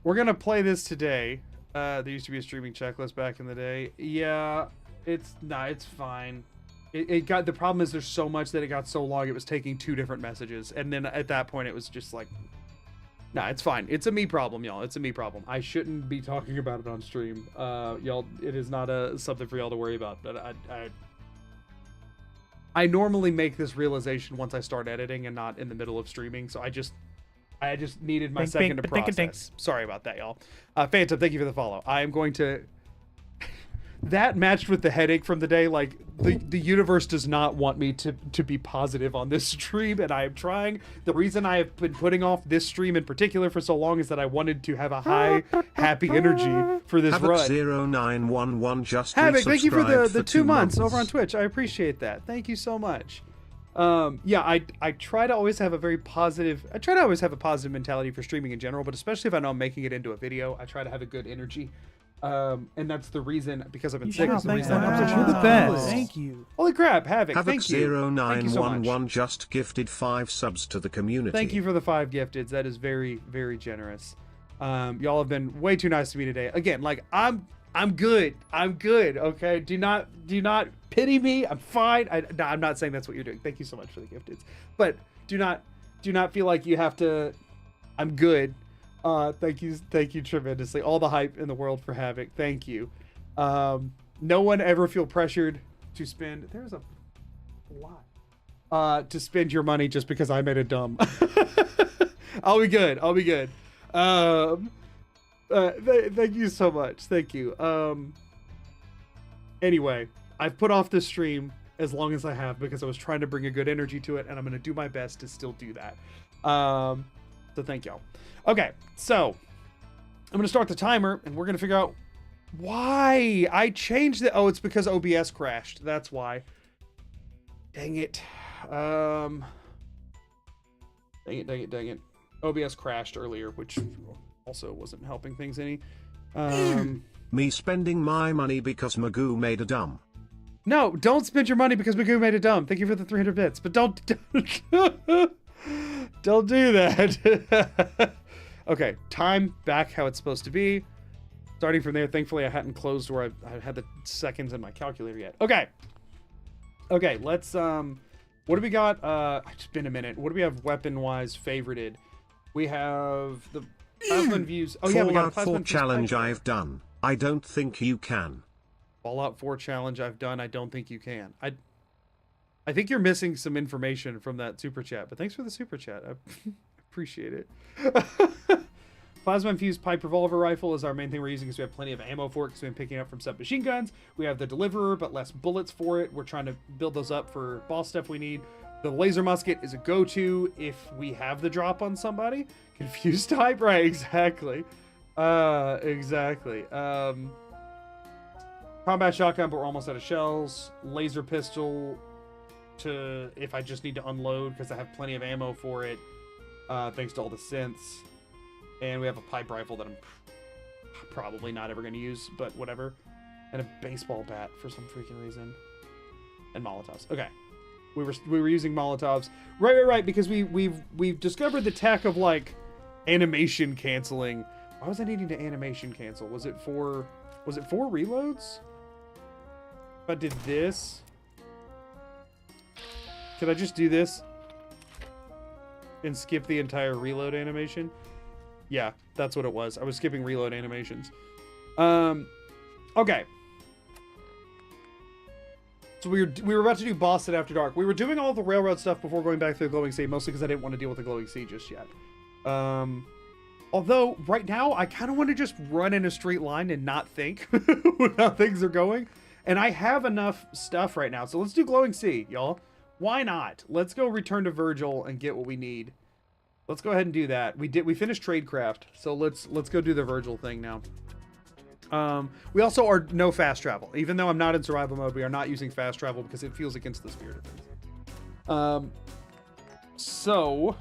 we're gonna play this today. There used to be a streaming checklist back in the day. Yeah, it's fine. It got, the problem is there's so much that it got so long it was taking 2 different messages, and then at that point it was just like, nah, it's fine. It's a me problem, y'all. It's a me problem. I shouldn't be talking about it on stream. Y'all, it is not something for y'all to worry about. But I normally make this realization once I start editing and not in the middle of streaming, so I just needed my second to process. Sorry about that, y'all. Phantom, thank you for the follow. I am going to... That matched with the headache from the day. Like, the universe does not want me to be positive on this stream, and I am trying. The reason I have been putting off this stream in particular for so long is that I wanted to have a high, happy energy for this run. 0911 just Havoc, thank you for the 2 months over on Twitch. I appreciate that. Thank you so much. Yeah, I try to always have a very positive... I try to always have a positive mentality for streaming in general, but especially if I know I'm making it into a video, I try to have a good energy. And that's the reason, because I've been sick. That's the reason You're the best. Thank you. Holy crap, Havoc, thank you. 0911 just gifted 5 subs to the community. Thank you for the 5 gifteds. That is very, very generous. Y'all have been way too nice to me today. Again, like, I'm good. I'm good, okay? Do not pity me. I'm fine. No, I'm not saying that's what you're doing. Thank you so much for the gifteds. But do not feel like you have to... I'm good. Thank you tremendously. All the hype in the world for Havoc. Thank you. No one ever feel pressured to spend... There's a lot. To spend your money just because I made a dumb. I'll be good. I'll be good. Thank you so much. Thank you. Anyway, I've put off this stream as long as I have because I was trying to bring a good energy to it, and I'm going to do my best to still do that. So thank y'all. Okay, so I'm going to start the timer, and we're going to figure out why I changed it. Oh, it's because OBS crashed. That's why. Dang it. Dang it. OBS crashed earlier, which also wasn't helping things any. Me spending my money because Magoo made a dumb. No, don't spend your money because Magoo made a dumb. Thank you for the 300 bits, but don't do that. Okay, time back how it's supposed to be. Starting from there, thankfully I hadn't closed where I had the seconds in my calculator yet. Okay, let's what do we got? It's been a minute. What do we have weapon-wise favorited? We have the plasma views. Oh yeah, we got a plasma 4 challenge I've done. I don't think you can. Fallout 4 challenge I've done. I don't think you can. I think you're missing some information from that super chat, but thanks for the super chat. I appreciate it. Plasma infused pipe revolver rifle is our main thing we're using because we have plenty of ammo for it because we've been picking up from submachine guns. We have the deliverer, but less bullets for it. We're trying to build those up for boss stuff we need. The laser musket is a go-to if we have the drop on somebody. Confused type, right? Exactly. Exactly. Combat shotgun, but we're almost out of shells. Laser pistol to if I just need to unload because I have plenty of ammo for it. Thanks to all the synths. And we have a pipe rifle that I'm probably not ever going to use, but whatever. And a baseball bat for some freaking reason. And Molotovs. Okay. We were using Molotovs. Right, because we've discovered the tech of like animation canceling. Why was I needing to animation cancel? Was it for reloads? If I did this, could I just do this and skip the entire reload animation? Yeah, that's what it was. I was skipping reload animations. Okay. So we were about to do Boston After Dark. We were doing all the railroad stuff before going back to the glowing sea, mostly because I didn't want to deal with the glowing sea just yet. Although right now I kind of want to just run in a straight line and not think how things are going. And I have enough stuff right now. So let's do glowing sea, y'all. Why not? Let's go return to Virgil and get what we need. Let's go ahead and do that. We finished Tradecraft. So let's go do the Virgil thing now. We also are no fast travel. Even though I'm not in survival mode, we are not using fast travel because it feels against the spirit of things. So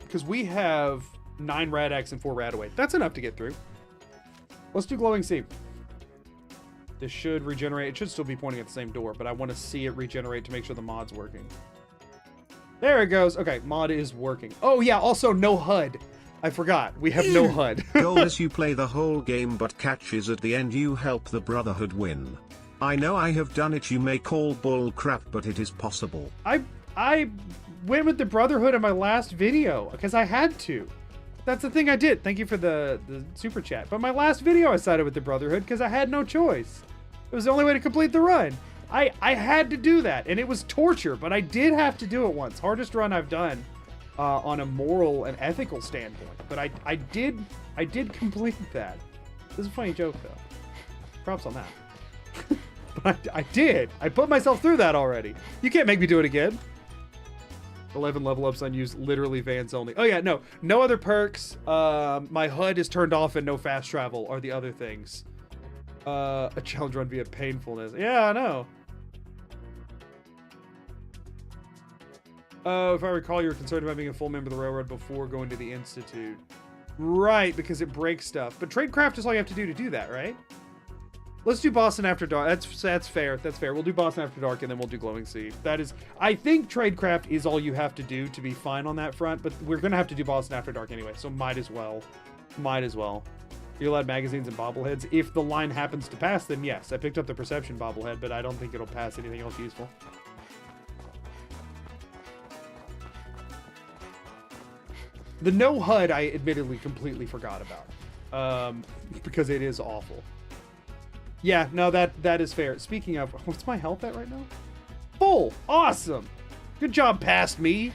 because we have 9 Rad-X and 4 Radaway. That's enough to get through. Let's do glowing sea. This should regenerate. It should still be pointing at the same door, but I want to see it regenerate to make sure the mod's working. There it goes. Okay, mod is working. Oh yeah, also no HUD. I forgot. We have no HUD. Goal is you play the whole game but catches at the end you help the Brotherhood win. I know I have done it, you may call bull crap, but it is possible. I went with the Brotherhood in my last video because I had to. That's the thing I did. Thank you for the super chat. But my last video I sided with the Brotherhood because I had no choice. It was the only way to complete the run. I had to do that, and it was torture, but I did have to do it once. Hardest run I've done on a moral and ethical standpoint. But I did complete that. This is a funny joke though. Props on that. But I did. I put myself through that already. You can't make me do it again. 11 level ups unused, literally Vans only. Oh yeah, no other perks. My HUD is turned off and no fast travel are the other things. A challenge run via painfulness. Yeah, I know. If I recall, you were concerned about being a full member of the railroad before going to the Institute. Right, because it breaks stuff. But Tradecraft is all you have to do that, right? Let's do Boston After Dark. That's fair. That's fair. We'll do Boston After Dark, and then we'll do Glowing Sea. That is... I think Tradecraft is all you have to do to be fine on that front, but we're going to have to do Boston After Dark anyway, so might as well. Might as well. You're allowed magazines and bobbleheads. If the line happens to pass, then yes. I picked up the Perception bobblehead, but I don't think it'll pass anything else useful. The no HUD, I admittedly completely forgot about. Because it is awful. Yeah, no, that is fair. Speaking of, what's my health at right now? Full! Awesome! Good job, past me!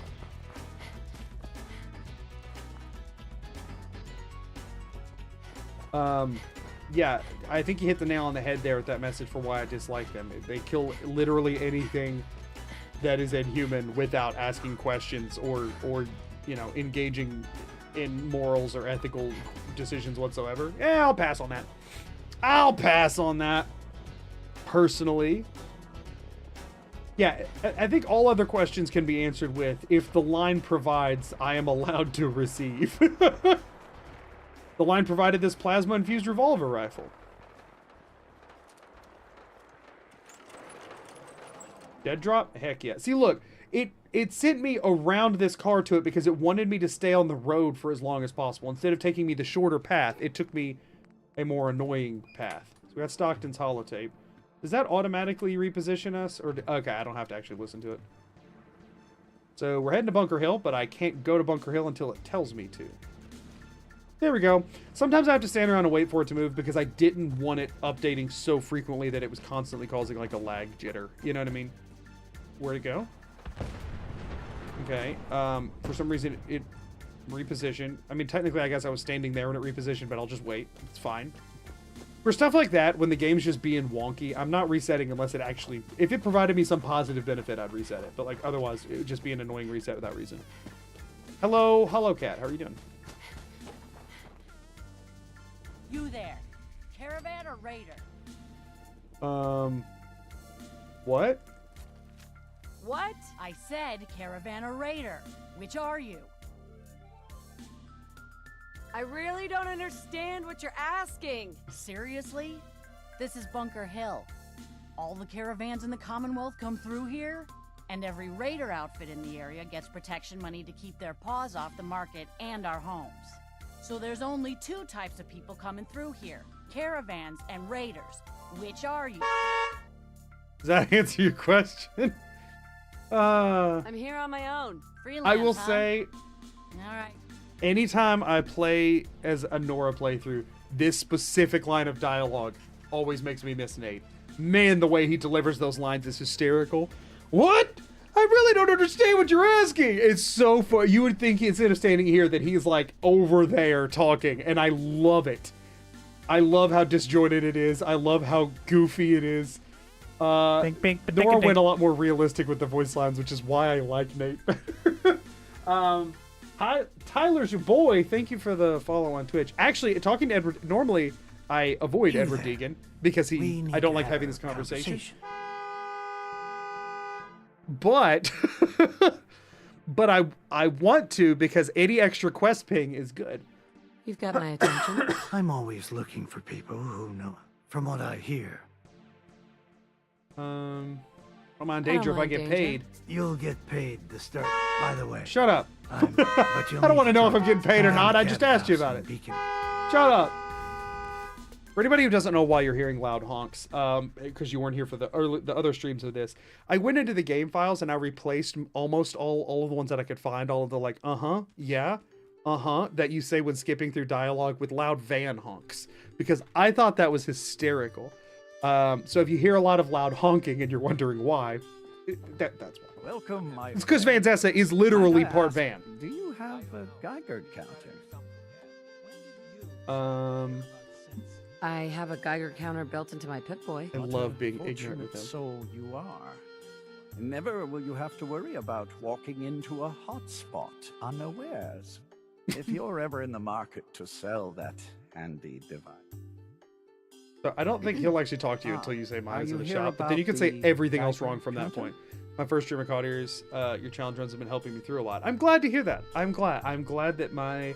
Yeah, I think you hit the nail on the head there with that message for why I dislike them. They kill literally anything that is inhuman without asking questions or you know, engaging in morals or ethical decisions whatsoever. Yeah, I'll pass on that. I'll pass on that. Personally. Yeah, I think all other questions can be answered with, if the line provides, I am allowed to receive. The line provided this plasma-infused revolver rifle. Dead drop? Heck yeah. See, look, it sent me around this car to it because it wanted me to stay on the road for as long as possible. Instead of taking me the shorter path, it took me a more annoying path. So we got Stockton's holotape. Does that automatically reposition us? Or okay, I don't have to actually listen to it. So we're heading to Bunker Hill, but I can't go to Bunker Hill until it tells me to. There we go. Sometimes I have to stand around and wait for it to move because I didn't want it updating so frequently that it was constantly causing like a lag jitter. You know what I mean? Where'd it go? Okay. For some reason it repositioned. I mean, technically I guess I was standing there when it repositioned, but I'll just wait. It's fine. For stuff like that, when the game's just being wonky, I'm not resetting unless it actually... If it provided me some positive benefit, I'd reset it. But like otherwise, it would just be an annoying reset without reason. Hello, Cat. How are you doing? You there. caravan or raider? What? What? I said caravan or raider. Which are you? I really don't understand what you're asking. Seriously? This is Bunker Hill. All the caravans in the Commonwealth come through here, and every raider outfit in the area gets protection money to keep their paws off the market and our homes. So there's only two types of people coming through here, caravans and raiders. Which are you? Does that answer your question? I'm here on my own. Freelance, I will huh? say, All right. anytime I play as a Nora playthrough, this specific line of dialogue always makes me miss Nate. Man, the way he delivers those lines is hysterical. What? I really don't understand what you're asking. It's so fun. You would think instead of standing here that he's like over there talking, and I love it. I love how disjointed it is. I love how goofy it is. Bink, bink, Nora went a lot more realistic with the voice lines, which is why I like Nate. Hi, Tyler's your boy. Thank you for the follow on Twitch. Actually, talking to Edward, normally I avoid Edward Deegan because I don't like having this conversation. But but I want to because any extra quest ping is good. You've got my attention. I'm always looking for people who know, from what I hear. I'm on danger if I mind get danger. paid. You'll get paid to start, by the way. Shut up. But I don't want to know if I'm getting paid or not. I just asked you about it. Shut up. For anybody who doesn't know why you're hearing loud honks, because you weren't here for the other streams of this, I went into the game files and I replaced almost all of the ones that I could find, all of the like, yeah, that you say when skipping through dialogue with loud van honks, because I thought that was hysterical. So if you hear a lot of loud honking and you're wondering why, that's why. Welcome, my It's because friend. Vanzessa is literally Might I part ask, van. Do you have a Geiger counter? I have a Geiger counter built into my Pip-Boy. I What love a being ignorant with fortunate them. soul you are. Never will you have to worry about walking into a hot spot unawares. If you're ever in the market to sell that handy device. So I don't think he'll actually talk to you until you say Are mine's you in the here shop, but then you about can say the everything else Geiger wrong from that counter? point. My first stream of Caudiers, your challenge runs have been helping me through a lot. I'm glad to hear that. I'm glad that my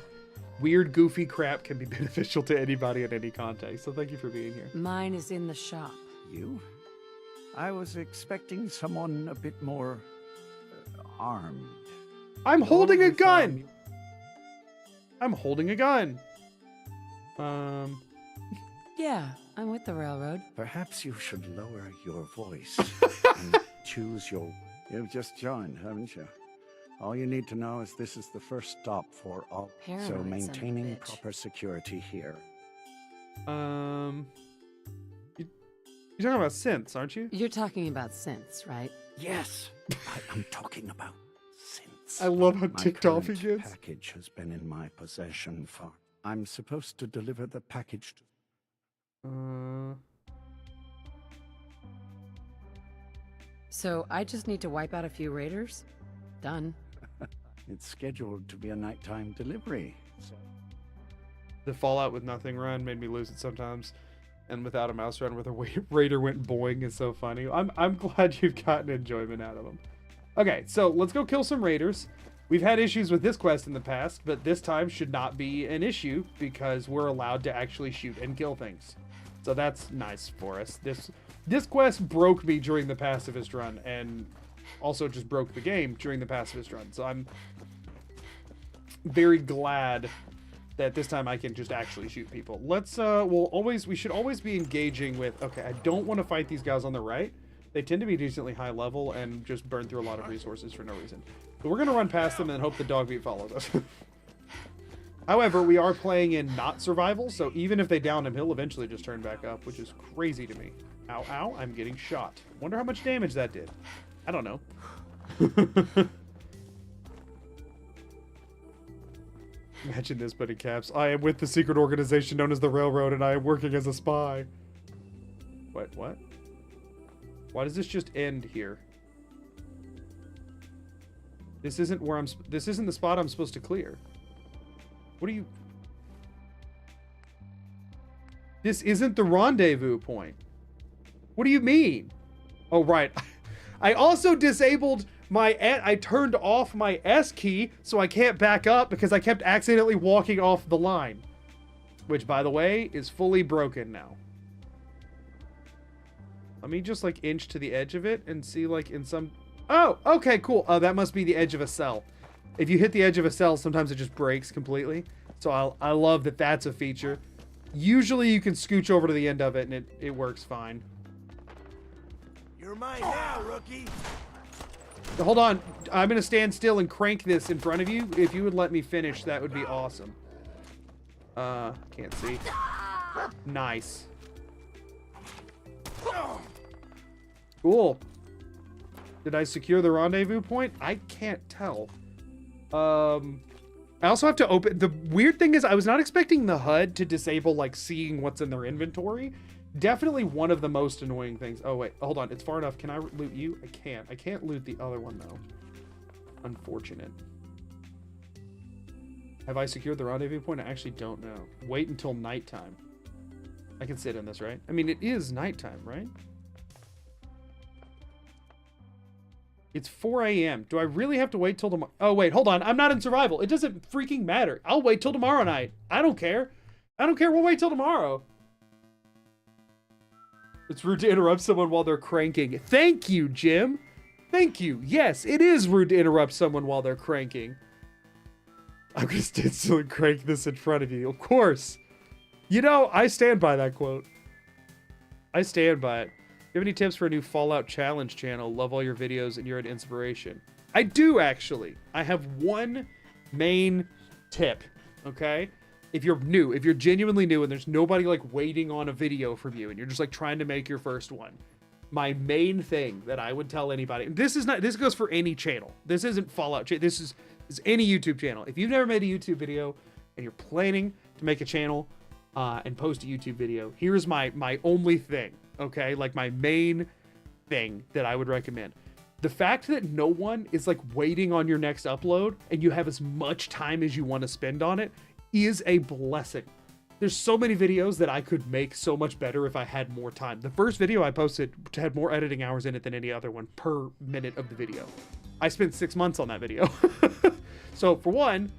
weird, goofy crap can be beneficial to anybody in any context. So thank you for being here. Mine is in the shop. You? I was expecting someone a bit more armed. I'm holding a Only farm gun. I'm holding a gun. Yeah, I'm with the railroad. Perhaps you should lower your voice and choose your... You've just joined, haven't you? All you need to know is this is the first stop for all. Paranoid So son of a maintaining bitch. proper security here. You're talking about synths, aren't you? You're talking about synths, right? Yes, I'm talking about since. I love how My ticked off he current gets. package has been in my possession for... I'm supposed to deliver the package to... So I just need to wipe out a few raiders? Done. It's scheduled to be a nighttime delivery. So The Fallout with nothing run made me lose it sometimes, and without a mouse run where the raider went boing is so funny. I'm glad you've gotten enjoyment out of them. Okay, so let's go kill some raiders. We've had issues with this quest in the past, but this time should not be an issue because we're allowed to actually shoot and kill things. So that's nice for us. This quest broke me during the pacifist run and also just broke the game during the pacifist run. So I'm very glad that this time I can just actually shoot people. Let's we should always be engaging with, okay, I don't want to fight these guys on the right. They tend to be decently high level and just burn through a lot of resources for no reason. So we're gonna run past them and hope the dog meat follows us. However, we are playing in not survival, so even if they down him, he'll eventually just turn back up, which is crazy to me. Ow, ow, I'm getting shot. Wonder how much damage that did. I don't know. Imagine this, but in caps. I am with the secret organization known as the Railroad, and I am working as a spy. What? Why does this just end here? This isn't where this isn't the spot I'm supposed to clear. What are you... This isn't the rendezvous point. What do you mean? Oh, right. I also disabled I turned off my S key so I can't back up because I kept accidentally walking off the line. Which, by the way, is fully broken now. Let me just, like, inch to the edge of it and see, like, in some... Oh, okay, cool. That must be the edge of a cell. If you hit the edge of a cell, sometimes it just breaks completely. So I love that that's a feature. Usually you can scooch over to the end of it and it works fine. You're mine now, rookie. Hold on. I'm going to stand still and crank this in front of you. If you would let me finish, that would be awesome. Can't see. Nice. Cool. Did I secure the rendezvous point? I can't tell. I also have to open... The weird thing is I was not expecting the HUD to disable, like, seeing what's in their inventory. Definitely one of the most annoying things. Oh, wait. Hold on. It's far enough. Can I loot you? I can't. I can't loot the other one, though. Unfortunate. Have I secured the rendezvous point? I actually don't know. Wait until nighttime. I can sit in this, right? I mean, it is nighttime, right? It's 4 a.m. Do I really have to wait till tomorrow? Oh, wait. Hold on. I'm not in survival. It doesn't freaking matter. I'll wait till tomorrow night. I don't care. I don't care. We'll wait till tomorrow. It's rude to interrupt someone while they're cranking. Thank you, Jim. Thank you. Yes, it is rude to interrupt someone while they're cranking. I'm gonna stand still and crank this in front of you. Of course. You know, I stand by that quote. I stand by it. You have any tips for a new Fallout Challenge channel? Love all your videos and you're an inspiration. I do, actually. I have one main tip, okay? If you're new, if you're genuinely new and there's nobody like waiting on a video from you and you're just like trying to make your first one, my main thing that I would tell anybody, and this goes for any channel. This isn't Fallout. This is any YouTube channel. If you've never made a YouTube video and you're planning to make a channel and post a YouTube video, here's my only thing, okay? Like my main thing that I would recommend. The fact that no one is like waiting on your next upload and you have as much time as you want to spend on it is a blessing. There's so many videos that I could make so much better if I had more time. The first video I posted had more editing hours in it than any other one per minute of the video. I spent 6 months on that video. So for one,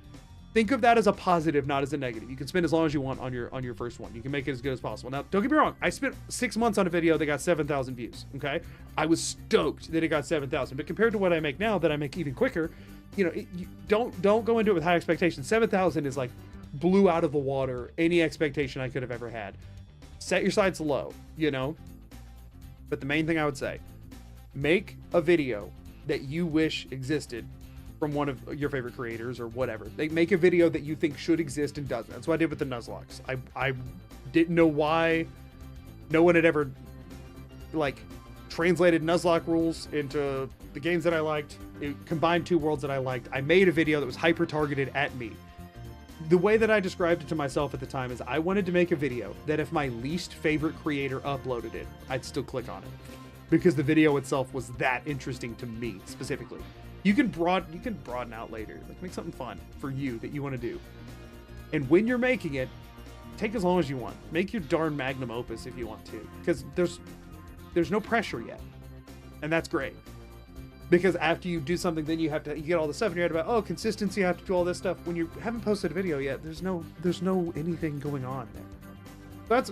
think of that as a positive, not as a negative. You can spend as long as you want on your first one. You can make it as good as possible. Now, don't get me wrong. I spent 6 months on a video that got 7,000 views, okay? I was stoked that it got 7,000, but compared to what I make now that I make even quicker, you know, don't go into it with high expectations. 7,000 is like blew out of the water any expectation I could have ever had. Set your sights low, you know? But the main thing I would say, make a video that you wish existed from one of your favorite creators or whatever. They make a video that you think should exist and doesn't. That's what I did with the Nuzlocks. I didn't know why no one had ever like translated Nuzlocke rules into the games that I liked. It combined two worlds that I liked. I made a video that was hyper targeted at me. The way that I described it to myself at the time is I wanted to make a video that if my least favorite creator uploaded it, I'd still click on it because the video itself was that interesting to me specifically. You can broaden out later, like make something fun for you that you want to do. And when you're making it, take as long as you want. Make your darn magnum opus if you want to, because there's no pressure yet. And that's great. Because after you do something, then you get all the stuff in your head about, oh, consistency, I have to do all this stuff. When you haven't posted a video yet, there's no anything going on there.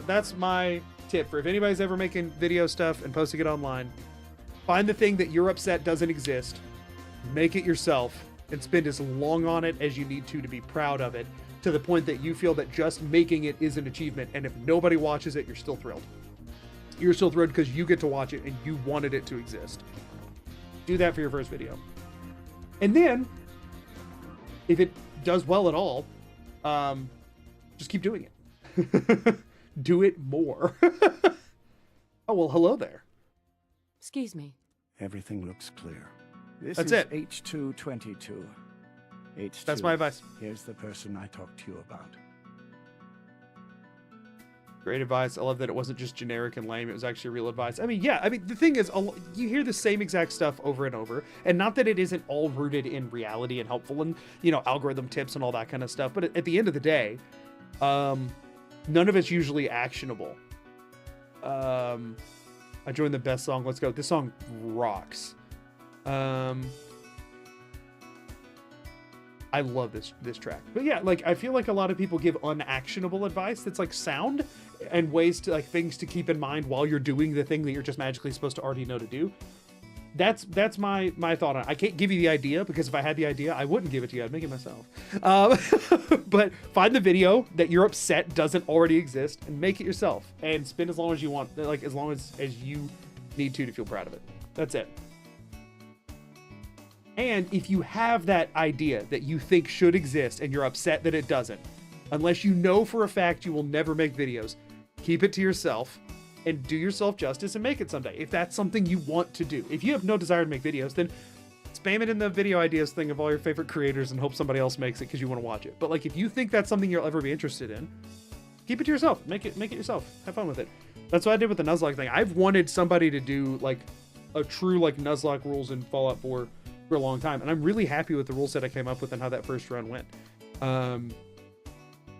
That's my tip for if anybody's ever making video stuff and posting it online. Find the thing that you're upset doesn't exist, make it yourself, and spend as long on it as you need to be proud of it, to the point that you feel that just making it is an achievement. And if nobody watches it, you're still thrilled. You're still thrilled because you get to watch it and you wanted it to exist. Do that for your first video. And then, if it does well at all, just keep doing it. Do it more. Oh, well, hello there. Excuse me. Everything looks clear. This That's is it. H222. H2. That's my advice. Here's the person I talked to you about. Great advice. I love that it wasn't just generic and lame. It was actually real advice. I mean, yeah. I mean, the thing is, you hear the same exact stuff over and over, and not that it isn't all rooted in reality and helpful and, you know, algorithm tips and all that kind of stuff. But at the end of the day, none of it's usually actionable. I joined the best song. Let's go. This song rocks. I love this track. But yeah, like I feel like a lot of people give unactionable advice that's like sound and ways to like things to keep in mind while you're doing the thing that you're just magically supposed to already know to do. That's my thought on it. I can't give you the idea because if I had the idea, I wouldn't give it to you. I'd make it myself. But find the video that you're upset doesn't already exist and make it yourself and spin as long as you want, like as long as you need to feel proud of it. That's it. And if you have that idea that you think should exist and you're upset that it doesn't, unless you know for a fact you will never make videos, keep it to yourself and do yourself justice and make it someday. If that's something you want to do. If you have no desire to make videos, then spam it in the video ideas thing of all your favorite creators and hope somebody else makes it because you want to watch it. But like if you think that's something you'll ever be interested in, keep it to yourself. Make it yourself. Have fun with it. That's what I did with the Nuzlocke thing. I've wanted somebody to do like a true like Nuzlocke rules in Fallout 4 for a long time, and I'm really happy with the rule set I came up with and how that first run went. And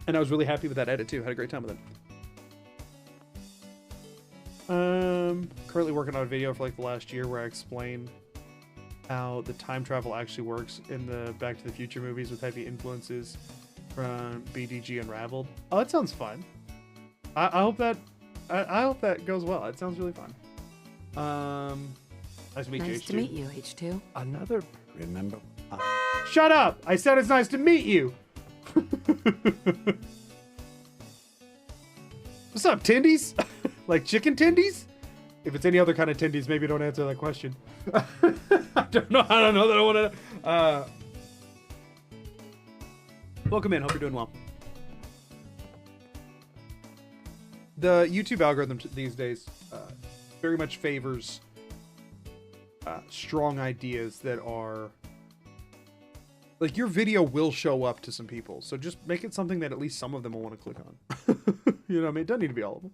I was really happy with that edit too. Had a great time with it. Currently working on a video for like the last year where I explain how the time travel actually works in the Back to the Future movies with heavy influences from BDG Unraveled. Oh, that sounds fun. I hope that goes well. It sounds really fun. Nice to meet you, Nice to meet you, H2. Another, remember? Shut up! I said it's nice to meet you! What's up, tendies? Like chicken tendies? If it's any other kind of tendies, maybe don't answer that question. I don't know that I want to... Welcome in. Hope you're doing well. The YouTube algorithm these days very much favors strong ideas that are... Like, your video will show up to some people, so just make it something that at least some of them will want to click on. You know what I mean? It doesn't need to be all of them.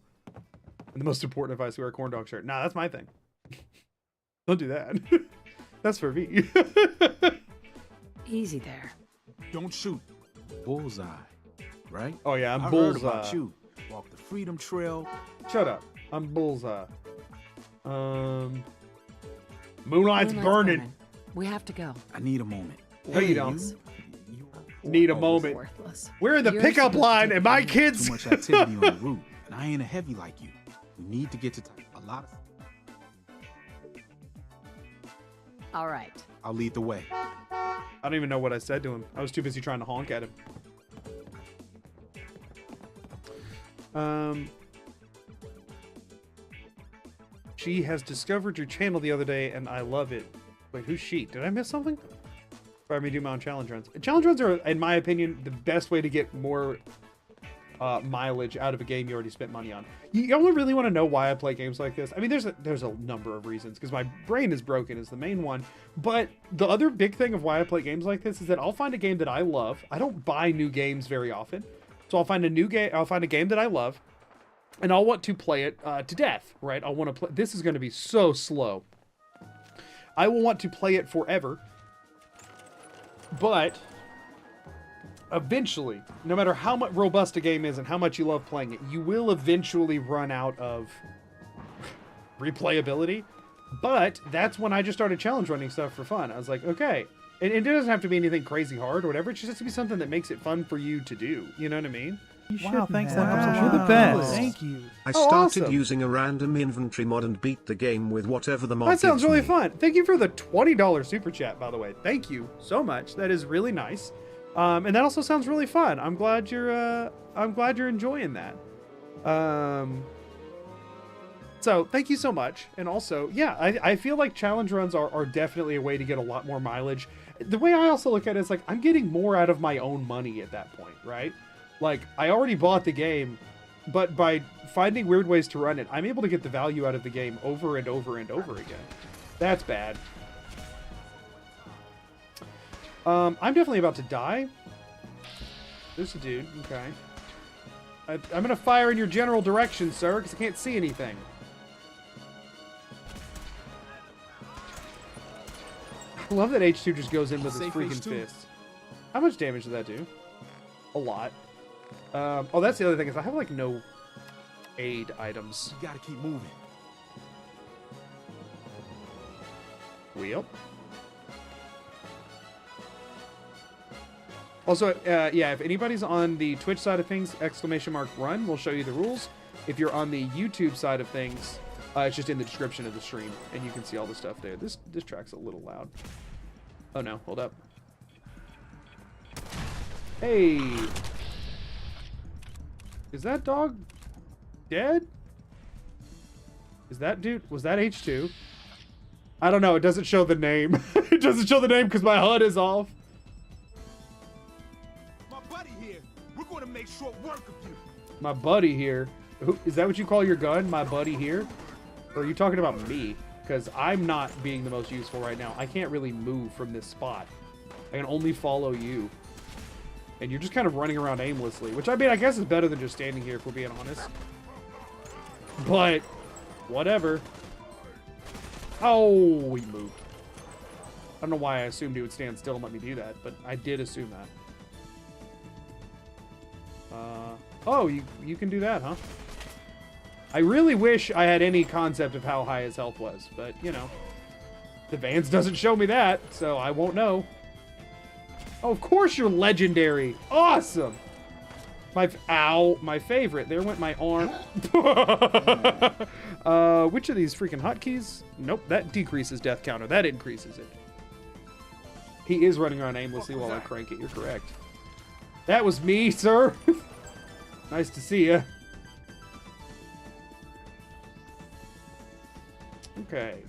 And the most important advice, wear a corn dog shirt. Nah, that's my thing. Don't do that. That's for me. Easy there. Don't shoot. Bullseye, right? Oh yeah, I'm I Bullseye. heard about you. Walk the Freedom Trail. Shut up. I'm Bullseye. Moonlight's Moonlight's burning. We have to go. I need a moment. No, you don't. You Need a moment. Worthless. We're in the You're pickup supposed line, to and my take kids. too much activity on the route, and I ain't a heavy like you. We need to get to a lot of. All right. I'll lead the way. I don't even know what I said to him. I was too busy trying to honk at him. She has discovered your channel the other day, and I love it. Wait, who's she? Did I miss something? Or me do my own challenge runs. Challenge runs are, in my opinion, the best way to get more mileage out of a game you already spent money on. You only really want to know why I play games like this. I mean, there's a number of reasons, because my brain is broken is the main one. But the other big thing of why I play games like this is that I'll find a game that I love. I don't buy new games very often, so I'll find a new game. I'll find a game that I love, and I'll want to play it to death. Right? I'll want to play. This is going to be so slow. I will want to play it forever, but eventually, no matter how much robust a game is and how much you love playing it, you will eventually run out of replayability. But that's when I just started challenge running stuff for fun. I was like, okay, and it doesn't have to be anything crazy hard or whatever. It just has to be something that makes it fun for you to do. You know what I mean? Wow, thanks. That helps a lot. You're the best. Cool. Thank you. I Oh, started awesome. using a random inventory mod and beat the game with whatever the mod That sounds gives really me. fun. Thank you for the $20 super chat, by the way. Thank you so much. That is really nice. And that also sounds really fun. I'm glad you're enjoying that. So thank you so much. And also, yeah, I feel like challenge runs are definitely a way to get a lot more mileage. The way I also look at it is like, I'm getting more out of my own money at that point, right? Like, I already bought the game, but by finding weird ways to run it, I'm able to get the value out of the game over and over and over again. That's bad. I'm definitely about to die. There's a dude. Okay. I'm going to fire in your general direction, sir, because I can't see anything. I love that H2 just goes in with his Safe freaking H2. fists. How much damage did that do? A lot. Oh, that's the other thing is I have like no aid items. You gotta keep moving. Wheel. Also, yeah, if anybody's on the Twitch side of things, !run will show you the rules. If you're on the YouTube side of things, it's just in the description of the stream, and you can see all the stuff there. This track's a little loud. Oh no, hold up. Hey! Is that dog dead? Is that dude, was that H2? I don't know, it doesn't show the name. It doesn't show the name because my HUD is off. My buddy here. We're gonna make short work of you. My buddy here. Who, is that what you call your gun? My buddy here? Or are you talking about me? Because I'm not being the most useful right now. I can't really move from this spot. I can only follow you. And you're just kind of running around aimlessly. Which, I mean, I guess is better than just standing here, if we're being honest. But, whatever. Oh, he moved. I don't know why I assumed he would stand still and let me do that, but I did assume that. Oh, you can do that, huh? I really wish I had any concept of how high his health was, but, you know. The VANS doesn't show me that, so I won't know. Oh, of course you're legendary. Awesome. Ow, my favorite. There went my arm. Which of these freaking hotkeys? Nope, that decreases death counter. That increases it. He is running around aimlessly while I crank it. You're correct. That was me, sir. Nice to see ya. Okay.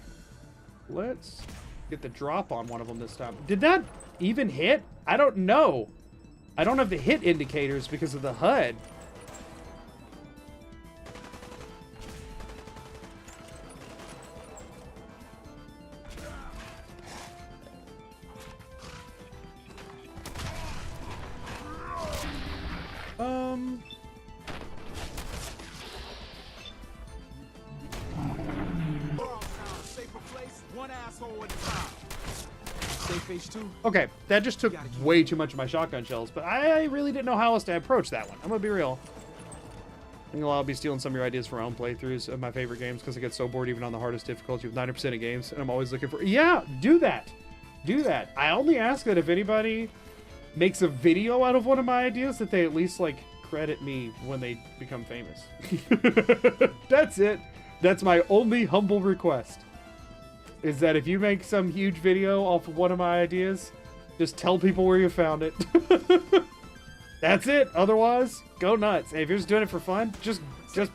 Let's get the drop on one of them this time. Did that even hit? I don't know. I don't have the hit indicators because of the HUD. Okay, that just took way too much of my shotgun shells, but I really didn't know how else to approach that one. I'm gonna be real. I think I'll be stealing some of your ideas for my own playthroughs of my favorite games because I get so bored even on the hardest difficulty with 90% of games, and I'm always looking for... Yeah, do that. Do that. I only ask that if anybody makes a video out of one of my ideas, that they at least, like, credit me when they become famous. That's it. That's my only humble request. Is that if you make some huge video off of one of my ideas, just tell people where you found it. That's it. Otherwise, go nuts. Hey, if you're just doing it for fun, just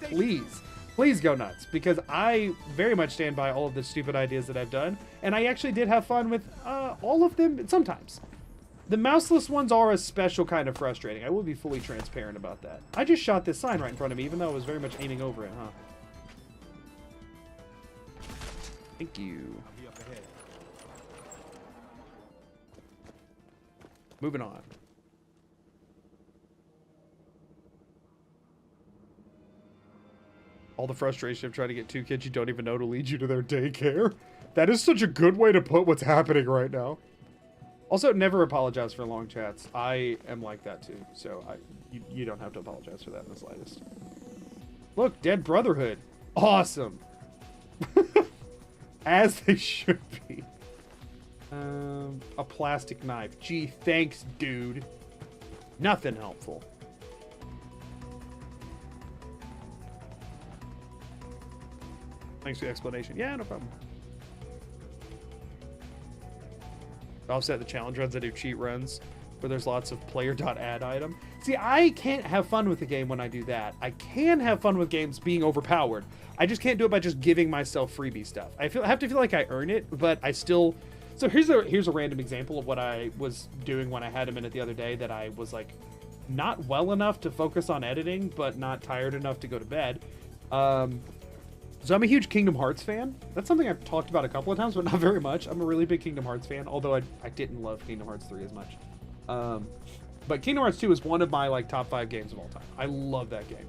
please go nuts. Because I very much stand by all of the stupid ideas that I've done. And I actually did have fun with all of them sometimes. The mouseless ones are a special kind of frustrating. I will be fully transparent about that. I just shot this sign right in front of me, even though I was very much aiming over it, huh? Thank you. I'll be up ahead. Moving on. All the frustration of trying to get two kids you don't even know to lead you to their daycare. That is such a good way to put what's happening right now. Also, never apologize for long chats. I am like that too, so you don't have to apologize for that in the slightest. Look, Dead Brotherhood. Awesome. As they should be. A plastic knife. Gee, thanks, dude. Nothing helpful. Thanks for the explanation. Yeah, no problem. Offset the challenge runs. I do cheat runs where there's lots of player.add item. See, I can't have fun with the game when I do that. I can have fun with games being overpowered. I just can't do it by just giving myself freebie stuff. I have to feel like I earn it, but I still... So here's a random example of what I was doing when I had a minute the other day that I was like not well enough to focus on editing, but not tired enough to go to bed. So I'm a huge Kingdom Hearts fan. That's something I've talked about a couple of times, but not very much. I'm a really big Kingdom Hearts fan, although I didn't love Kingdom Hearts 3 as much. But Kingdom Hearts 2 is one of my like top 5 games of all time. I love that game.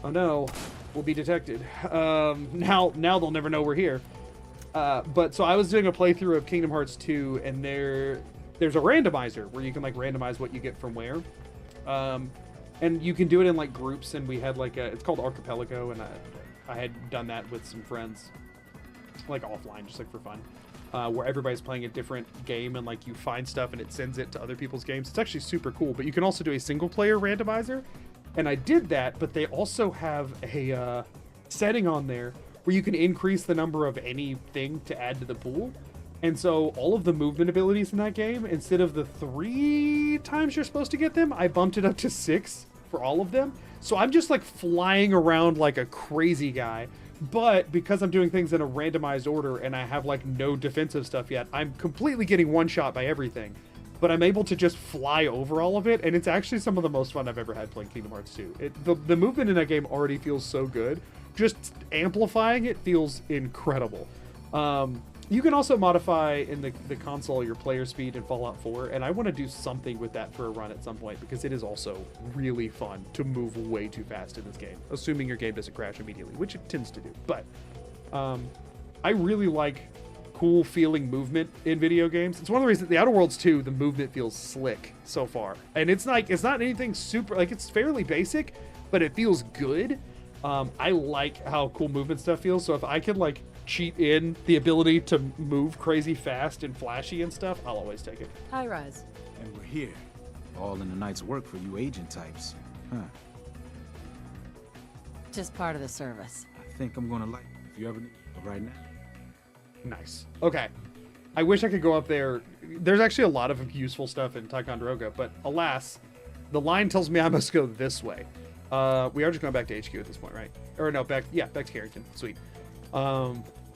Oh no, we'll be detected. Now they'll never know we're here. But so I was doing a playthrough of Kingdom Hearts 2, and there's a randomizer where you can like randomize what you get from where. And you can do it in like groups, and we had like it's called Archipelago, and I had done that with some friends, like offline, just like for fun, where everybody's playing a different game, and like you find stuff and it sends it to other people's games. It's actually super cool. But you can also do a single player randomizer, and I did that. But they also have a setting on there where you can increase the number of anything to add to the pool. And so all of the movement abilities in that game, instead of the 3 times you're supposed to get them, I bumped it up to 6 for all of them. So I'm just like flying around like a crazy guy. But because I'm doing things in a randomized order and I have like no defensive stuff yet, I'm completely getting one shot by everything. But I'm able to just fly over all of it, and it's actually some of the most fun I've ever had playing Kingdom Hearts 2. The movement in that game already feels so good. Just amplifying it feels incredible. You can also modify in the console your player speed in Fallout 4, and I want to do something with that for a run at some point, because it is also really fun to move way too fast in this game, assuming your game doesn't crash immediately, which it tends to do. But I really like cool feeling movement in video games. It's one of the reasons The Outer Worlds 2, the movement feels slick so far, and it's not anything super, like, it's fairly basic, but it feels good. I like how cool movement stuff feels, so if I could like cheat in the ability to move crazy fast and flashy and stuff, I'll always take it. Hi, Rise. And we're here. All in the night's work for you agent types. Huh. Just part of the service. I think I'm gonna like it if you ever need it right now. Nice. Okay. I wish I could go up there. There's actually a lot of useful stuff in Ticonderoga, but alas, the line tells me I must go this way. We are just going back to HQ at this point, right? Or no, back to Carrington. Sweet.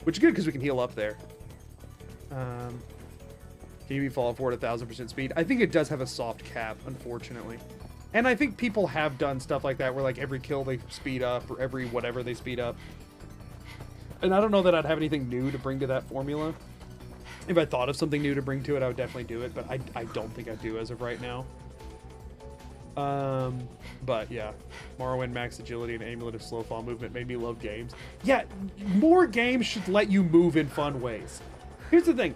Which is good because we can heal up there. Can you be falling forward at 1000% speed? I think it does have a soft cap, unfortunately. And I think people have done stuff like that where like every kill they speed up, or every whatever they speed up. And I don't know that I'd have anything new to bring to that formula. If I thought of something new to bring to it, I would definitely do it, but I don't think I do as of right now. But yeah, Morrowind max agility and amulet slow fall movement made me love games. Yeah, more games should let you move in fun ways. Here's the thing.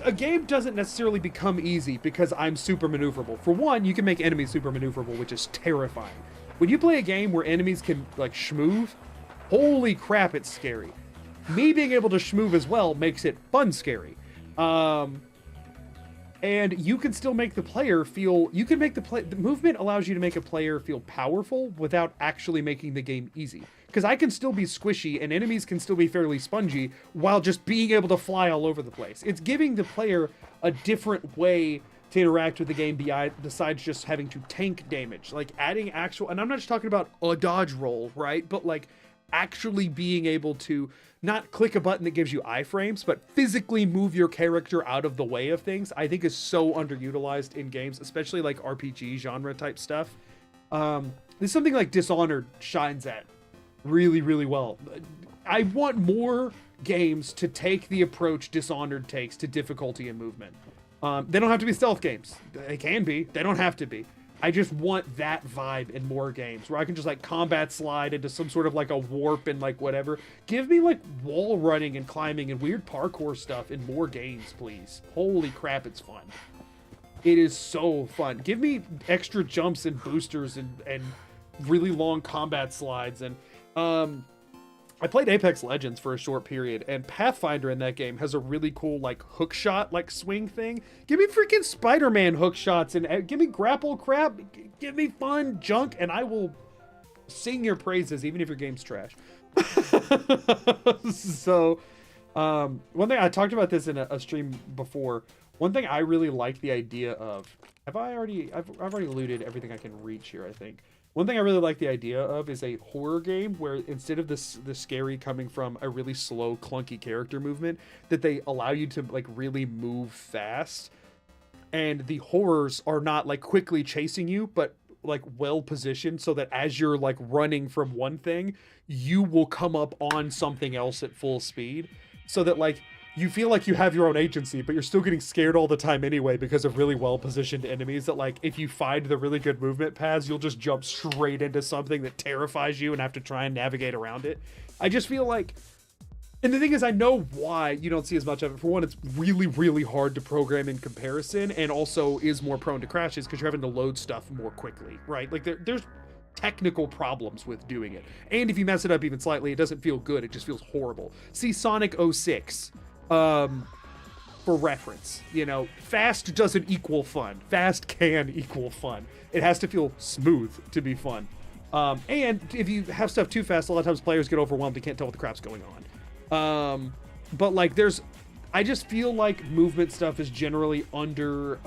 A game doesn't necessarily become easy because I'm super maneuverable. For one, you can make enemies super maneuverable, which is terrifying. When you play a game where enemies can like schmoove, holy crap, it's scary. Me being able to schmoove as well makes it fun scary. And you can still make the player feel, the movement allows you to make a player feel powerful without actually making the game easy. Because I can still be squishy and enemies can still be fairly spongy while just being able to fly all over the place. It's giving the player a different way to interact with the game besides just having to tank damage. Like adding actual, and I'm not just talking about a dodge roll, right? But like actually being able to not click a button that gives you iframes, but physically move your character out of the way of things, I think is so underutilized in games, especially like RPG genre type stuff. This is something like Dishonored shines at really, really well. I want more games to take the approach Dishonored takes to difficulty and movement. They don't have to be stealth games. They can be. They don't have to be. I just want that vibe in more games where I can just like combat slide into some sort of like a warp and like whatever. Give me like wall running and climbing and weird parkour stuff in more games, please. Holy crap, it's fun. It is so fun. Give me extra jumps and boosters and really long combat slides. And I played Apex Legends for a short period, and Pathfinder in that game has a really cool like hook shot, like swing thing. Give me freaking Spider-Man hook shots and give me grapple crap. Give me fun junk, and I will sing your praises even if your game's trash. So, one thing I talked about this in a stream before. One thing I really like the idea of. I've already looted everything I can reach here, I think. One thing I really like the idea of is a horror game where instead of the scary coming from a really slow, clunky character movement, that they allow you to like really move fast, and the horrors are not like quickly chasing you, but like well positioned so that as you're like running from one thing, you will come up on something else at full speed, so that like you feel like you have your own agency, but you're still getting scared all the time anyway because of really well-positioned enemies that, like, if you find the really good movement paths, you'll just jump straight into something that terrifies you and have to try and navigate around it. I just feel like And the thing is, I know why you don't see as much of it. For one, it's really, really hard to program in comparison, and also is more prone to crashes because you're having to load stuff more quickly, right? Like there's technical problems with doing it. And if you mess it up even slightly, it doesn't feel good. It just feels horrible. See Sonic 06 for reference. You know, fast doesn't equal fun. Fast can equal fun. It has to feel smooth to be fun. And if you have stuff too fast, a lot of times players get overwhelmed. They can't tell what the crap's going on. But like I just feel like movement stuff is generally under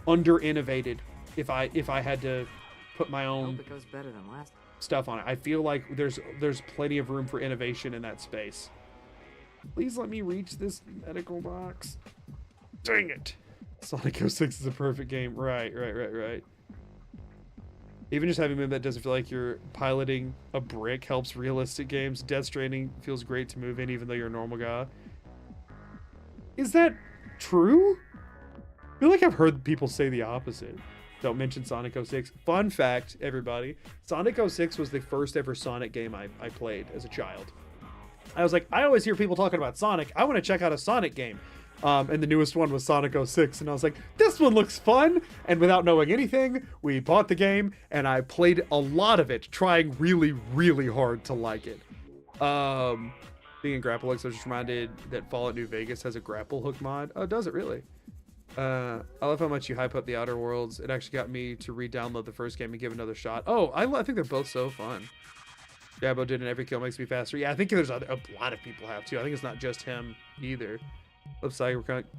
innovated. If I had to put my own It goes better than last. stuff on it, I feel like there's plenty of room for innovation in that space. Please let me reach this medical box. Dang it! Sonic 06 is a perfect game. Right. Even just having a move that doesn't feel like you're piloting a brick helps realistic games. Death Stranding feels great to move in even though you're a normal guy. Is that true? I feel like I've heard people say the opposite. Don't mention Sonic 06. Fun fact, everybody. Sonic 06 was the first ever Sonic game I played as a child. I was like, I always hear people talking about Sonic. I want to check out a Sonic game. And the newest one was Sonic 06. And I was like, this one looks fun. And without knowing anything, we bought the game. And I played a lot of it, trying really, really hard to like it. Being in grapple hooks, I was just reminded that Fallout New Vegas has a grapple hook mod. Oh, does it really? I love how much you hype up the Outer Worlds. It actually got me to re-download the first game and give it another shot. Oh, I think they're both so fun. Jabbo did, and every kill makes me faster. Yeah, I think there's a lot of people have too. I think it's not just him either. Love Cyberpunk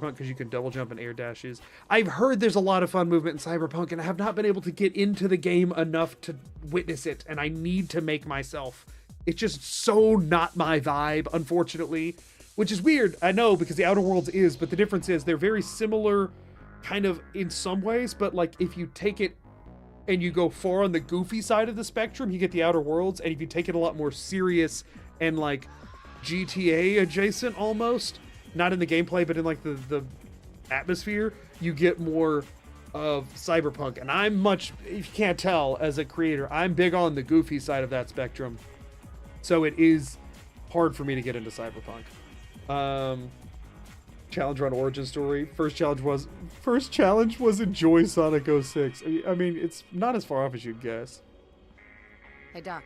because you can double jump and air dashes. I've heard there's a lot of fun movement in Cyberpunk, and I have not been able to get into the game enough to witness it, and I need to make myself. It's just so not my vibe, unfortunately. Which is weird, I know, because the Outer Worlds is, but the difference is they're very similar kind of in some ways, but like if you take it and you go far on the goofy side of the spectrum, you get the Outer Worlds, and if you take it a lot more serious and like GTA adjacent almost, not in the gameplay, but in like the atmosphere, you get more of Cyberpunk. And I'm much, if you can't tell as a creator, I'm big on the goofy side of that spectrum. So it is hard for me to get into Cyberpunk. Challenge run origin story. First challenge was enjoy Sonic 06. I mean, it's not as far off as you'd guess. Hey, Doc.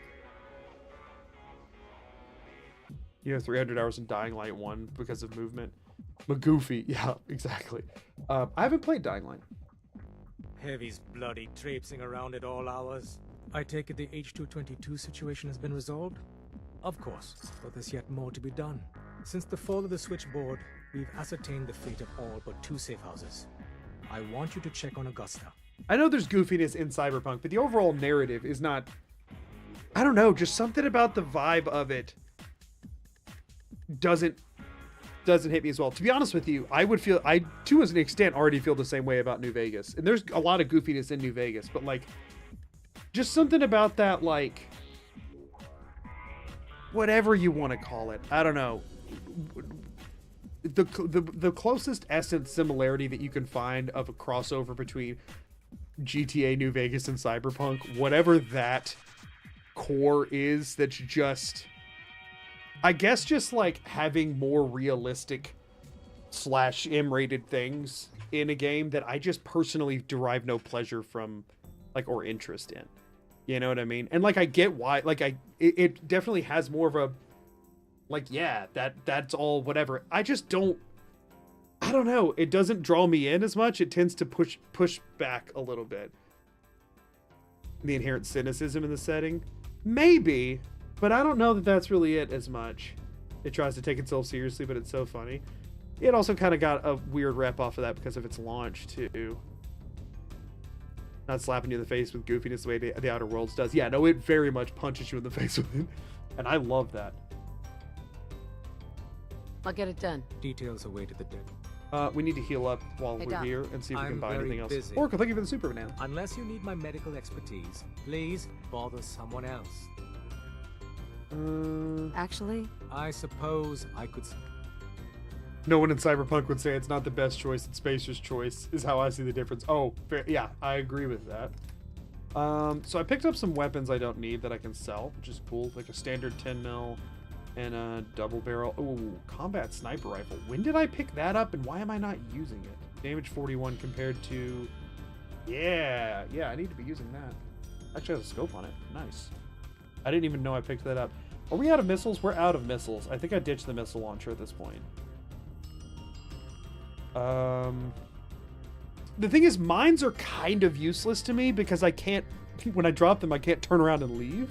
You have 300 hours in Dying Light 1 because of movement. Magoofy. Yeah, exactly. I haven't played Dying Light. Heavy's bloody traipsing around at all hours. I take it the H222 situation has been resolved? Of course, but there's yet more to be done. Since the fall of the switchboard, we've ascertained the fate of all but 2 safe houses. I want you to check on Augusta. I know there's goofiness in Cyberpunk, but the overall narrative is not... I don't know, just something about the vibe of it doesn't hit me as well. To be honest with you, I to an extent already feel the same way about New Vegas. And there's a lot of goofiness in New Vegas, but like just something about that, like whatever you want to call it. I don't know. The closest essence similarity that you can find of a crossover between GTA New Vegas and Cyberpunk, whatever that core is, that's just, I guess, just like having more realistic / M-rated things in a game that I just personally derive no pleasure from, like, or interest in. You know what I mean? And like I get why, like it definitely has more of a, like, yeah, that's all whatever. I just don't, I don't know. It doesn't draw me in as much. It tends to push back a little bit. The inherent cynicism in the setting, maybe, but I don't know that that's really it as much. It tries to take itself seriously, but it's so funny. It also kind of got a weird rep off of that because of its launch too. Not slapping you in the face with goofiness the way the Outer Worlds does. Yeah, no, it very much punches you in the face with it. And I love that. I'll get it done. Details await at the deck. We need to heal up while Hey, we're Doc. here and see if we can I'm buy very anything else. busy. Oracle, thank you for the super banana. Unless you need my medical expertise, please bother someone else. Actually, I suppose I could... No one in Cyberpunk would say it's not the best choice, it's Spacer's choice, is how I see the difference. Oh, fair. Yeah, I agree with that. So I picked up some weapons I don't need that I can sell, which is cool. Like a standard 10 mil and a double barrel. Ooh, combat sniper rifle. When did I pick that up and why am I not using it? Damage 41 compared to... Yeah, I need to be using that. Actually has a scope on it. Nice. I didn't even know I picked that up. Are we out of missiles? We're out of missiles. I think I ditched the missile launcher at this point. The thing is, mines are kind of useless to me because I can't, when I drop them, I can't turn around and leave.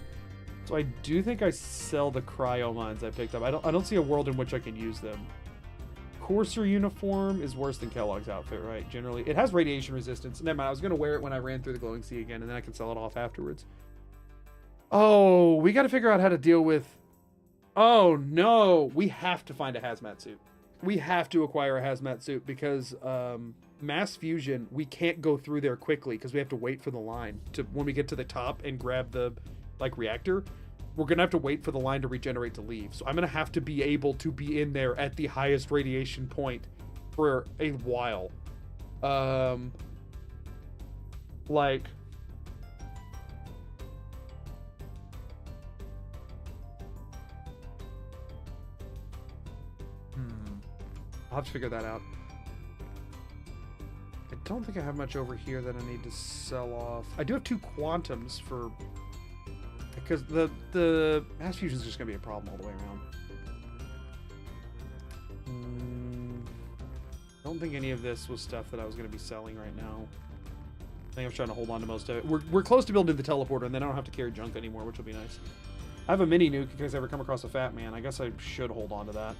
So I do think I sell the cryo mines I picked up. I don't see a world in which I can use them. Courser uniform is worse than Kellogg's outfit, right? Generally, it has radiation resistance. Never mind, I was gonna wear it when I ran through the glowing sea again, and then I can sell it off afterwards. Oh, we got to figure out how to deal with. Oh no, we have to find a hazmat suit. We have to acquire a hazmat suit because mass fusion, we can't go through there quickly because we have to wait for the line to when we get to the top and grab the like reactor. We're gonna have to wait for the line to regenerate to leave. So I'm gonna have to be able to be in there at the highest radiation point for a while. Like I'll have to figure that out. I don't think I have much over here that I need to sell off. I do have 2 quantums for... Because the mass fusion is just going to be a problem all the way around. Don't think any of this was stuff that I was going to be selling right now. I think I was trying to hold on to most of it. We're close to building the teleporter, and then I don't have to carry junk anymore, which will be nice. I have a mini nuke in case I ever come across a fat man. I guess I should hold on to that.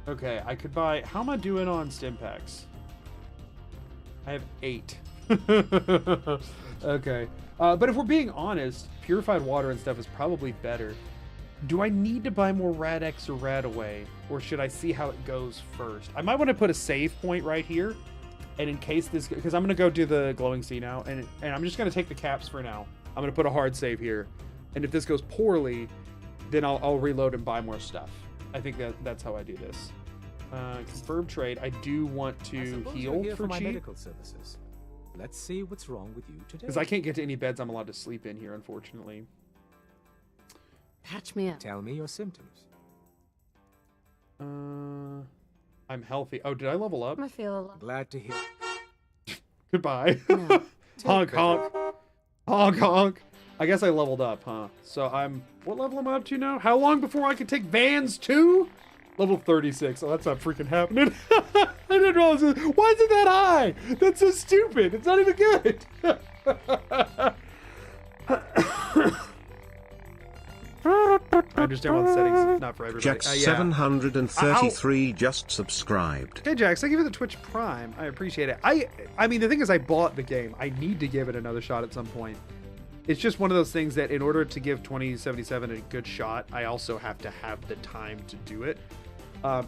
Okay, I could buy... How am I doing on stim packs? I have 8. Okay. But if we're being honest, purified water and stuff is probably better. Do I need to buy more Rad-X or Rad-Away? Or should I see how it goes first? I might want to put a save point right here. And in case this... Because I'm going to go do the glowing sea now. And I'm just going to take the caps for now. I'm going to put a hard save here. And if this goes poorly, then I'll reload and buy more stuff. I think that's how I do this. Confirm trade. I do want to heal for my cheap. medical services. Let's see what's wrong with you today. Because I can't get to any beds I'm allowed to sleep in here, unfortunately. Patch me up. Tell me your symptoms. I'm healthy. Oh, did I level up? I feel a lot. Glad to hear. Goodbye. No. Honk, honk. Honk, honk. I guess I leveled up, huh? So I'm... What level am I up to now? How long before I can take VANS 2? Level 36. Oh, that's not freaking happening. I didn't realize it. Why is it that high? That's so stupid. It's not even good. I understand why the settings are not for everybody. Jax Yeah. 733 just subscribed. Hey Jax, thank you for the Twitch Prime. I appreciate it. I mean, the thing is, I bought the game. I need to give it another shot at some point. It's just one of those things that in order to give 2077 a good shot, I also have to have the time to do it.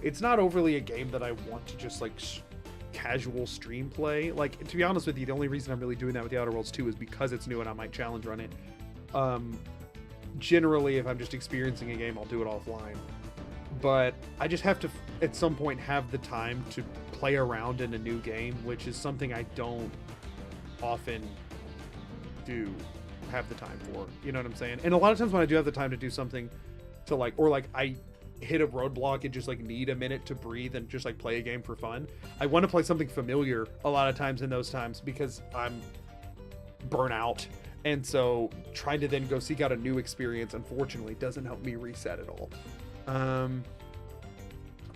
It's not overly a game that I want to just like casual stream play. Like, to be honest with you, the only reason I'm really doing that with the Outer Worlds 2 is because it's new and I might challenge run it. Generally, if I'm just experiencing a game, I'll do it offline. But I just have to, at some point, have the time to play around in a new game, which is something I don't often do have the time for. You know what I'm saying? And a lot of times when I do have the time to do something to like, or like I hit a roadblock and just like need a minute to breathe and just like play a game for fun, I want to play something familiar a lot of times in those times because I'm burnout. And so trying to then go seek out a new experience, unfortunately, doesn't help me reset at all.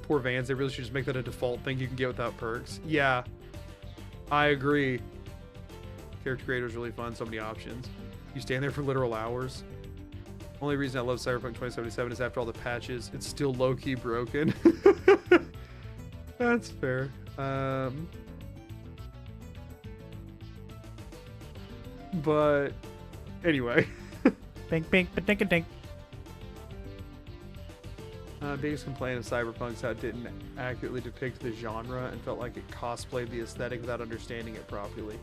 Poor Vans, they really should just make that a default thing you can get without perks. Yeah, I agree. Character creator is really fun, so many options. You stand there for literal hours. Only reason I love Cyberpunk 2077 is after all the patches, it's still low-key broken. That's fair. But anyway. Bink, bink, ba dink, a dink. Biggest complaint of Cyberpunk is how it didn't accurately depict the genre and felt like it cosplayed the aesthetic without understanding it properly.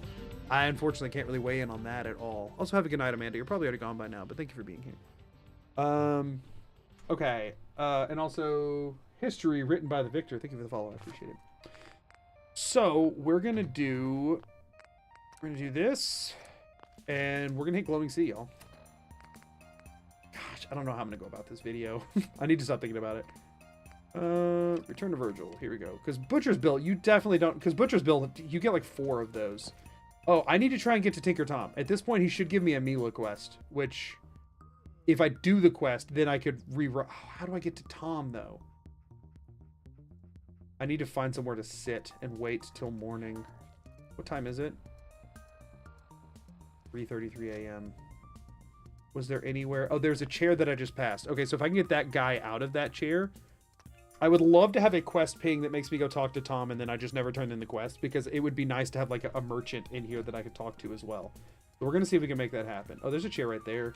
I unfortunately can't really weigh in on that at all. Also, have a good night, Amanda. You're probably already gone by now, but thank you for being here. Okay. And also, history written by the victor. Thank you for the follow. I appreciate it. So, we're going to do We're gonna do this, and we're gonna hit glowing sea, y'all. Gosh, I don't know how I'm gonna go about this video. I need to stop thinking about it. Return to Virgil. Here we go. Because Butcher's Bill, you definitely don't. Because Butcher's Bill, you get like 4 of those. Oh, I need to try and get to Tinker Tom. At this point, he should give me a Mila quest, which, if I do the quest, then I could rewrite. Oh, how do I get to Tom though? I need to find somewhere to sit and wait till morning. What time is it? 3:33 a.m. Was there anywhere? Oh, there's a chair that I just passed. Okay, so if I can get that guy out of that chair, I would love to have a quest ping that makes me go talk to Tom, and then I just never turn in the quest, because it would be nice to have like a merchant in here that I could talk to as well. So we're gonna see if we can make that happen. Oh, there's a chair right there.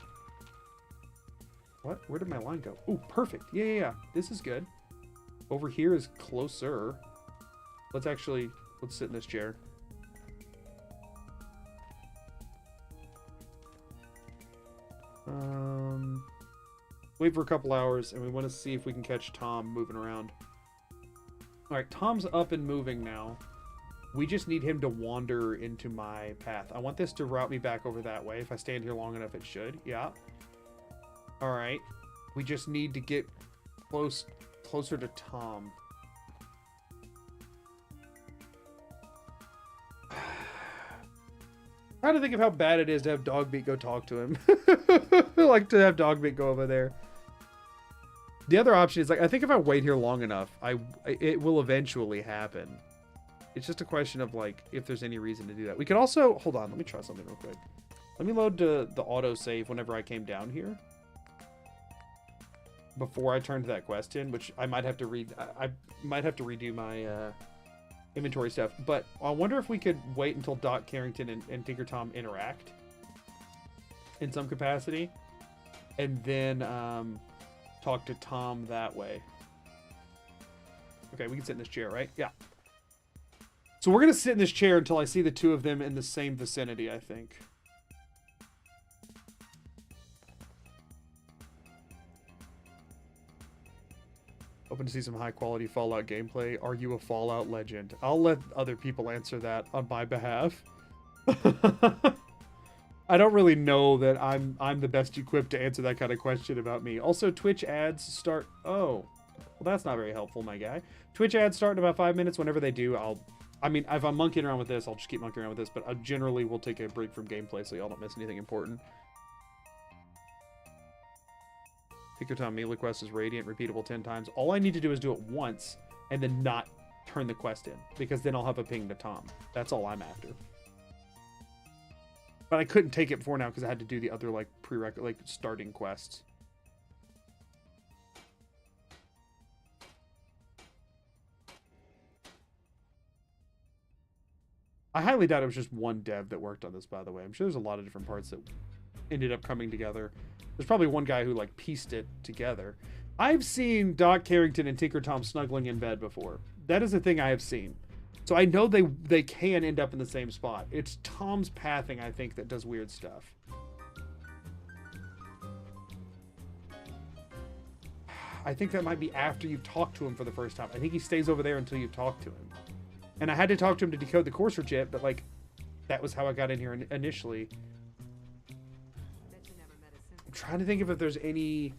What? Where did my line go? Oh, perfect. Yeah. This is good. Over here is closer. Let's sit in this chair. Wait for a couple hours, and we want to see if we can catch Tom moving around. Alright, Tom's up and moving now. We just need him to wander into my path. I want this to route me back over that way. If I stand here long enough, it should. Yeah. Alright. We just need to get closer to Tom. Trying to think of how bad it is to have Dogmeat go talk to him. I like to have Dogmeat go over there. The other option is, like, I think if I wait here long enough, it will eventually happen. It's just a question of, like, if there's any reason to do that. We could also, hold on, let me try something real quick. Let me load the auto save whenever I came down here, before I turned that quest in, which I might have to I might have to redo my inventory stuff. But I wonder if we could wait until Doc Carrington and Tinker Tom interact in some capacity, and then talk to Tom that way. Okay, we can sit in this chair, right? Yeah. So we're gonna sit in this chair until I see the two of them in the same vicinity, I think. Hoping to see some high quality Fallout gameplay. Are you a Fallout legend? I'll let other people answer that on my behalf. I don't really know that I'm the best equipped to answer that kind of question about me. Also, Twitch ads start... Oh. Well, that's not very helpful, my guy. Twitch ads start in about 5 minutes. Whenever they do, I mean, if I'm monkeying around with this, I'll just keep monkeying around with this, but I generally will take a break from gameplay so y'all don't miss anything important. Tinker Tom Mila quest is radiant, repeatable 10 times. All I need to do is do it once, and then not turn the quest in, because then I'll have a ping to Tom. That's all I'm after. But I couldn't take it before now because I had to do the other, like, prerequisite, like, starting quests. I highly doubt it was just one dev that worked on this, by the way. I'm sure there's a lot of different parts that ended up coming together. There's probably one guy who, like, pieced it together. I've seen Doc Carrington and Tinker Tom snuggling in bed before. That is a thing I have seen. So I know they can end up in the same spot. It's Tom's pathing, I think, that does weird stuff. I think that might be after you've talked to him for the first time. I think he stays over there until you've talked to him. And I had to talk to him to decode the courser chip, but, like, that was how I got in here initially. I'm trying to think if there's any...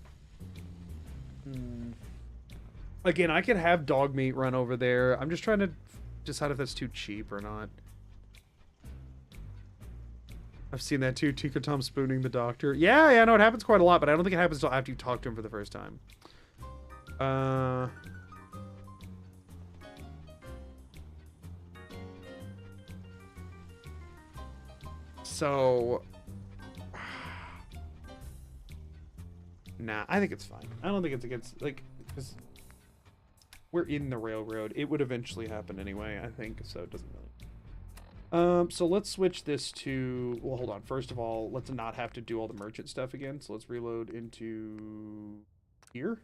Again, I could have Dogmeat run over there. I'm just trying to decide if that's too cheap or not. I've seen that too. Tinker Tom spooning the doctor. Yeah, no, it happens quite a lot, but I don't think it happens until after you talk to him for the first time. So... Nah, I think it's fine. I don't think it's against, like, because we're in the railroad. It would eventually happen anyway, I think, so it doesn't really. So let's switch this to, well, hold on. First of all, let's not have to do all the merchant stuff again. So let's reload into here.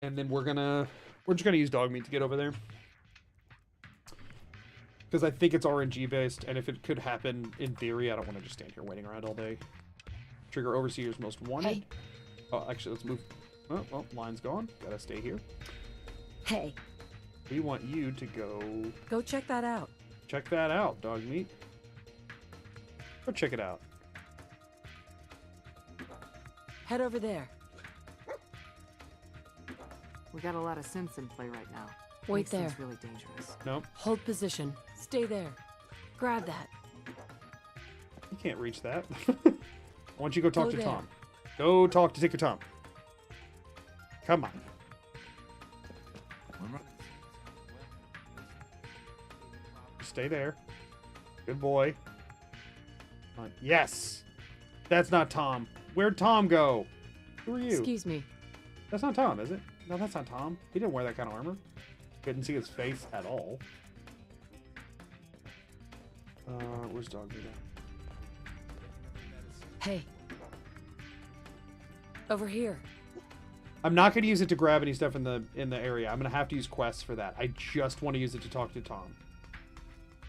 And then we're just gonna use Dogmeat to get over there. Because I think it's RNG based, and if it could happen in theory, I don't want to just stand here waiting around all day. Trigger Overseer's Most Wanted. Hey. Oh, actually, let's move. Oh, well, line's gone. Gotta stay here. Hey. We want you to go... Go check that out. Check that out, Dogmeat. Go check it out. Head over there. We got a lot of sense in play right now. Wait Makes there. things really dangerous. Nope. Hold position. Stay there. Grab that. You can't reach that. I want you to go talk Go to there. Tom. Go talk to Tinker Tom. Come on. Stay there. Good boy. Come on. Yes. That's not Tom. Where'd Tom go? Who are you? Excuse me. That's not Tom, is it? No, that's not Tom. He didn't wear that kind of armor. Couldn't see his face at all. Where's Dog Meat? Hey. Over here. I'm not going to use it to grab any stuff in the area. I'm going to have to use quests for that. I just want to use it to talk to Tom.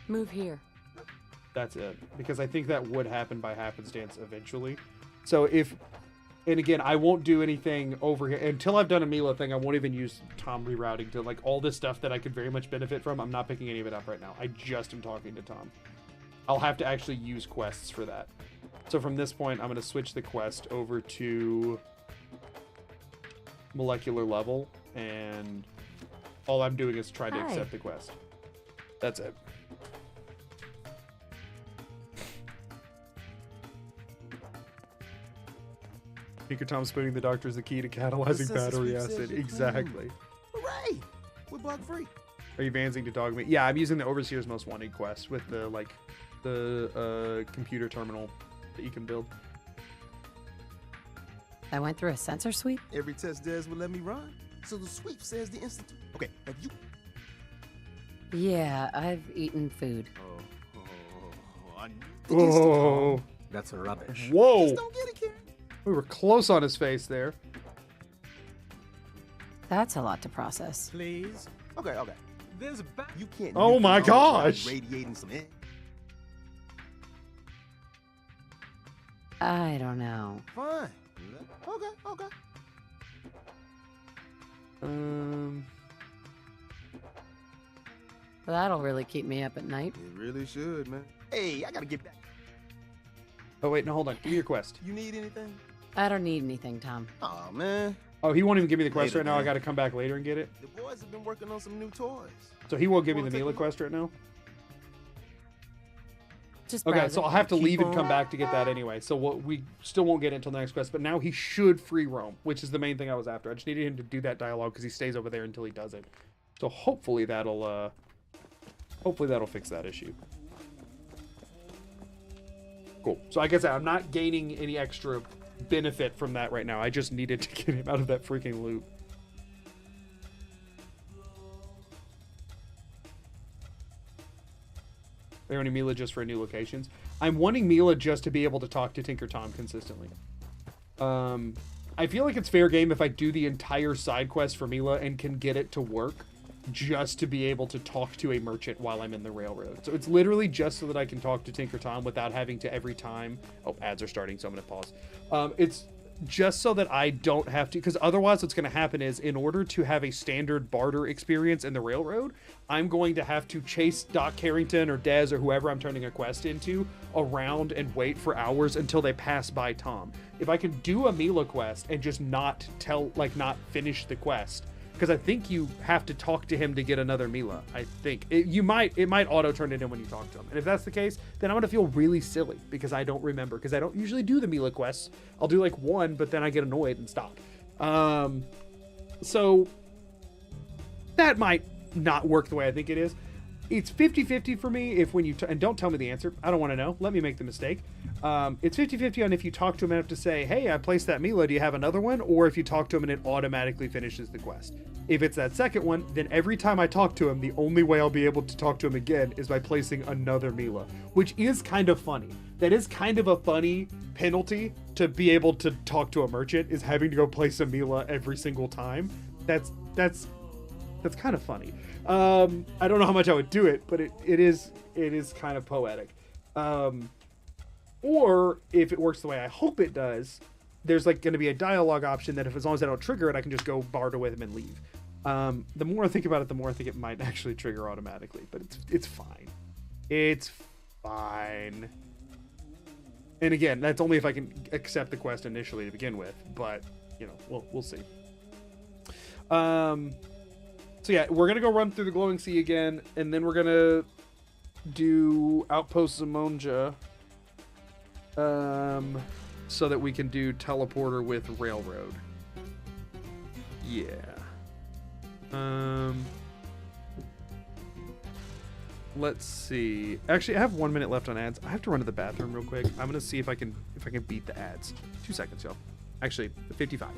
Move here. That's it. Because I think that would happen by happenstance eventually. So if... And again, I won't do anything over here. Until I've done a Mila thing, I won't even use Tom rerouting to, like, all this stuff that I could very much benefit from. I'm not picking any of it up right now. I just am talking to Tom. I'll have to actually use quests for that. So from this point, I'm going to switch the quest over to molecular level. And all I'm doing is try to accept the quest. That's it. Tinker Tom spooning the doctor is the key to catalyzing battery acid. Exactly. Hooray! We're bug free. Are you vansing to dog meat? Yeah, I'm using the Overseer's Most Wanted quest with the computer terminal that you can build. I went through a sensor sweep? Every test Des will let me run. So the sweep says the institute. Okay, have you? Yeah, I've eaten food. I knew Oh, That's rubbish. whoa! Just don't get it, Karen. We were close on his face there. That's a lot to process. Please. Okay. There's a back. You can't. Oh nuke my it all by gosh. Radiating some air. I don't know. Fine. Okay. That'll really keep me up at night. It really should, man. Hey, I gotta get back. Oh wait, no, hold on. Give me your quest. You need anything? I don't need anything, Tom. Oh man, Oh, he won't even give me the quest Later, right now. I man. got to come back later and get it. the boys have been working on some new toys. So he won't give me Wanna the take a Mila look? quest right now. Just Okay, browse so it. I'll have to Keep leave and on. come back to get that anyway. So we still won't get it until the next quest. But now he should free roam, which is the main thing I was after. I just needed him to do that dialogue because he stays over there until he does it. So hopefully that'll fix that issue. Cool. So I guess I'm not gaining any extra benefit from that right now. I just needed to get him out of that freaking loop. Are you wanting Mila just for new locations? I'm wanting Mila just to be able to talk to Tinker Tom consistently. I feel like it's fair game if I do the entire side quest for Mila and can get it to work just to be able to talk to a merchant while I'm in the railroad. So it's literally just so that I can talk to Tinker Tom without having to every time... Oh, ads are starting, so I'm going to pause. It's just so that I don't have to... Because otherwise what's going to happen is in order to have a standard barter experience in the railroad, I'm going to have to chase Doc Carrington or Dez or whoever I'm turning a quest into around and wait for hours until they pass by Tom. If I can do a Mila quest and just not finish the quest... Because I think you have to talk to him to get another Mila. I think it might auto turn it in when you talk to him. And if that's the case, then I'm gonna feel really silly because I don't remember. Because I don't usually do the Mila quests. I'll do like one, but then I get annoyed and stop. So that might not work the way I think it is. It's 50-50 for me if when you and don't tell me the answer. I don't want to know. Let me make the mistake. It's 50-50 on if you talk to him enough to say, hey, I placed that Mila, do you have another one? Or if you talk to him and it automatically finishes the quest. If it's that second one, then every time I talk to him, the only way I'll be able to talk to him again is by placing another Mila, which is kind of funny. That is kind of a funny penalty to be able to talk to a merchant, is having to go place a Mila every single time. That's kind of funny. I don't know how much I would do it, but it is kind of poetic. Or if it works the way I hope it does, there's like going to be a dialogue option that if as long as I don't trigger it, I can just go barter with him and leave. The more I think about it, the more I think it might actually trigger automatically, but it's fine. It's fine. And again, that's only if I can accept the quest initially to begin with. But you know, we'll see. So yeah, we're gonna go run through the glowing sea again, and then we're gonna do Outpost Zamonja, so that we can do teleporter with railroad. Yeah. Let's see. Actually, I have 1 minute left on ads. I have to run to the bathroom real quick. I'm gonna see if I can beat the ads. 2 seconds, y'all. Actually, 55.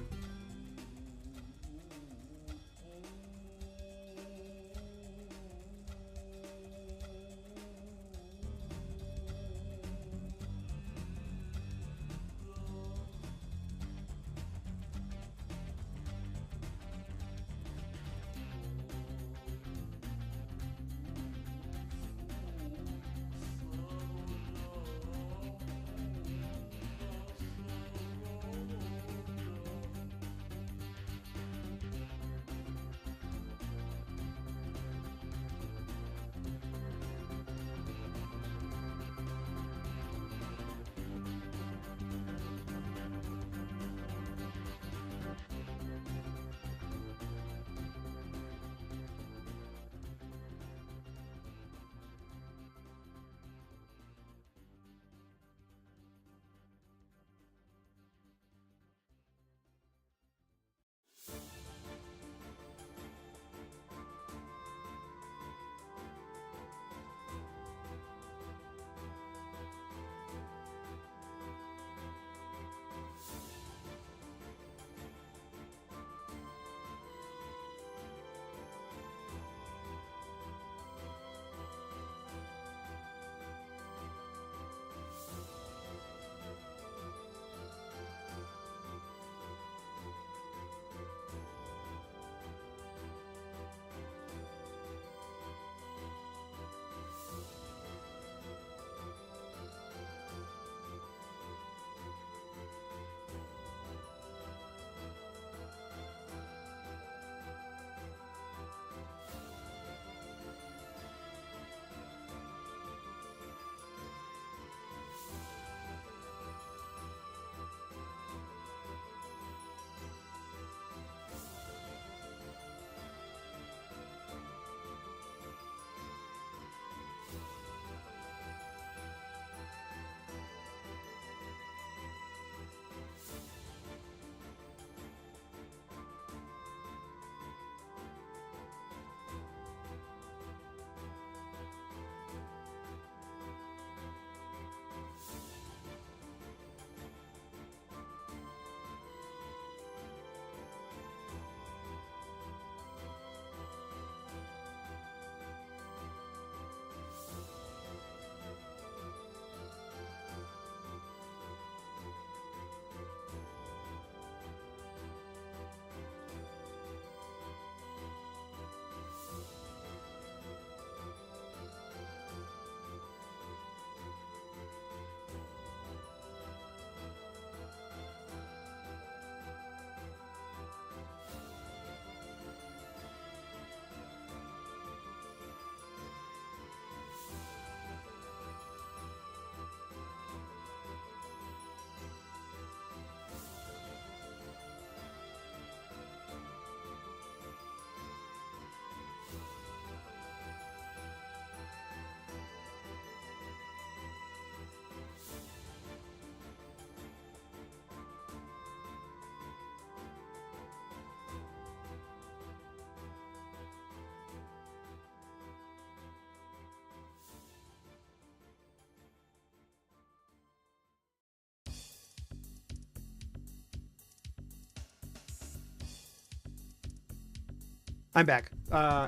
I'm back.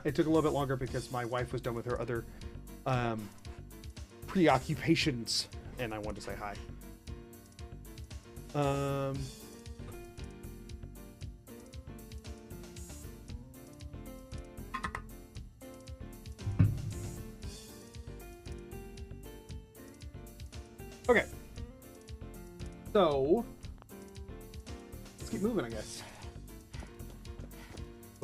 It took a little bit longer because my wife was done with her other preoccupations, and I wanted to say hi. Okay. So let's keep moving, I guess.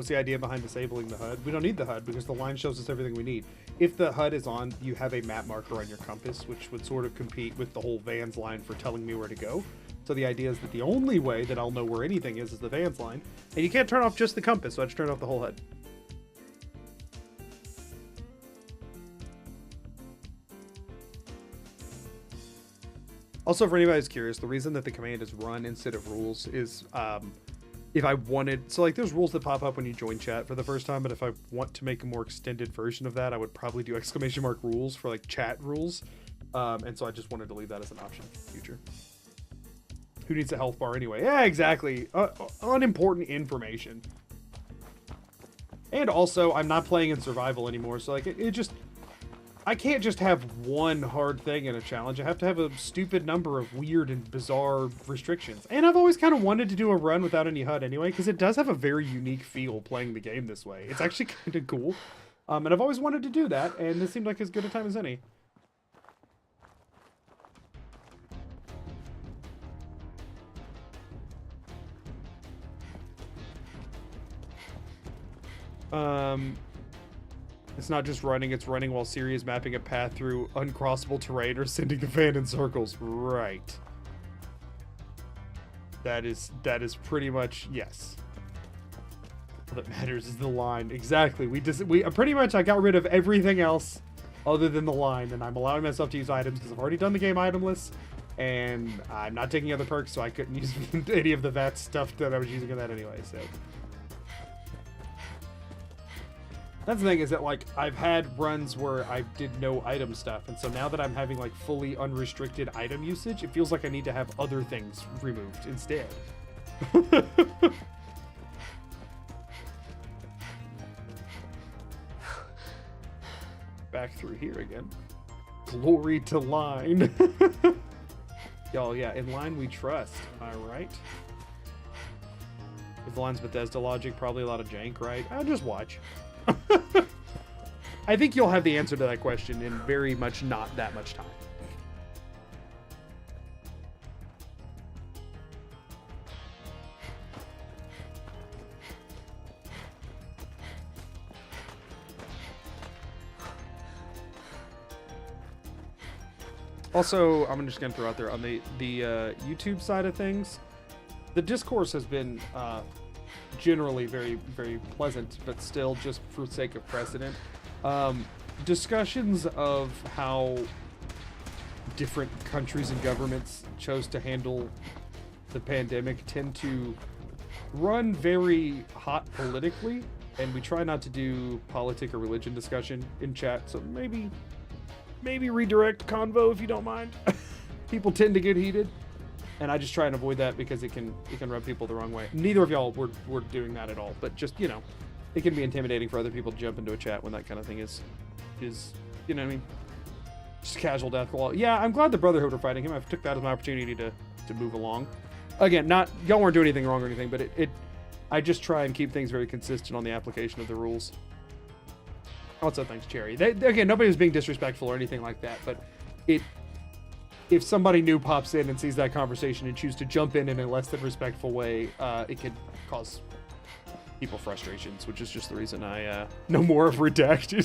What's the idea behind disabling the HUD? We don't need the HUD because the line shows us everything we need. If the HUD is on, you have a map marker on your compass, which would sort of compete with the whole VANS line for telling me where to go. So the idea is that the only way that I'll know where anything is the VANS line. And you can't turn off just the compass, so I just turned off the whole HUD. Also, for anybody who's curious, the reason that the command is run instead of rules is if I wanted... So, like, there's rules that pop up when you join chat for the first time, but if I want to make a more extended version of that, I would probably do !! rules for, like, chat rules. And so I just wanted to leave that as an option for the future. Who needs a health bar anyway? Yeah, exactly. Unimportant information. And also, I'm not playing in survival anymore, so, like, it just... I can't just have one hard thing in a challenge. I have to have a stupid number of weird and bizarre restrictions. And I've always kind of wanted to do a run without any HUD anyway, because it does have a very unique feel playing the game this way. It's actually kind of cool. And I've always wanted to do that, and this seemed like as good a time as any. It's not just running, it's running while Siri is mapping a path through uncrossable terrain or sending the van in circles. Right. That is pretty much, yes. All that matters is the line. Exactly. We pretty much, I got rid of everything else other than the line, and I'm allowing myself to use items because I've already done the game itemless, and I'm not taking other perks, so I couldn't use any of the VATS stuff that I was using in that anyway, so... That's the thing, is that, like, I've had runs where I did no item stuff, and so now that I'm having, like, fully unrestricted item usage, it feels like I need to have other things removed instead. Back through here again. Glory to line. Y'all, yeah, in line we trust, am I right? If the line's Bethesda logic, probably a lot of jank, right? I'll just watch. I think you'll have the answer to that question in very much not that much time. Also, I'm just gonna throw out there on the YouTube side of things, the discourse has been generally very, very pleasant, but still, just for sake of precedent, discussions of how different countries and governments chose to handle the pandemic tend to run very hot politically, and we try not to do politic or religion discussion in chat, so maybe redirect convo if you don't mind. People tend to get heated. And I just try and avoid that because it can rub people the wrong way. Neither of y'all were doing that at all, but just, you know, it can be intimidating for other people to jump into a chat when that kind of thing is you know what I mean? Just casual death claw. Yeah, I'm glad the Brotherhood are fighting him. I took that as an opportunity to move along. Again, y'all weren't doing anything wrong or anything, but I just try and keep things very consistent on the application of the rules. Also, thanks, Cherry. Again, nobody was being disrespectful or anything like that, but if somebody new pops in and sees that conversation and chooses to jump in a less than respectful way, it could cause people frustrations, which is just the reason I no more of redacted.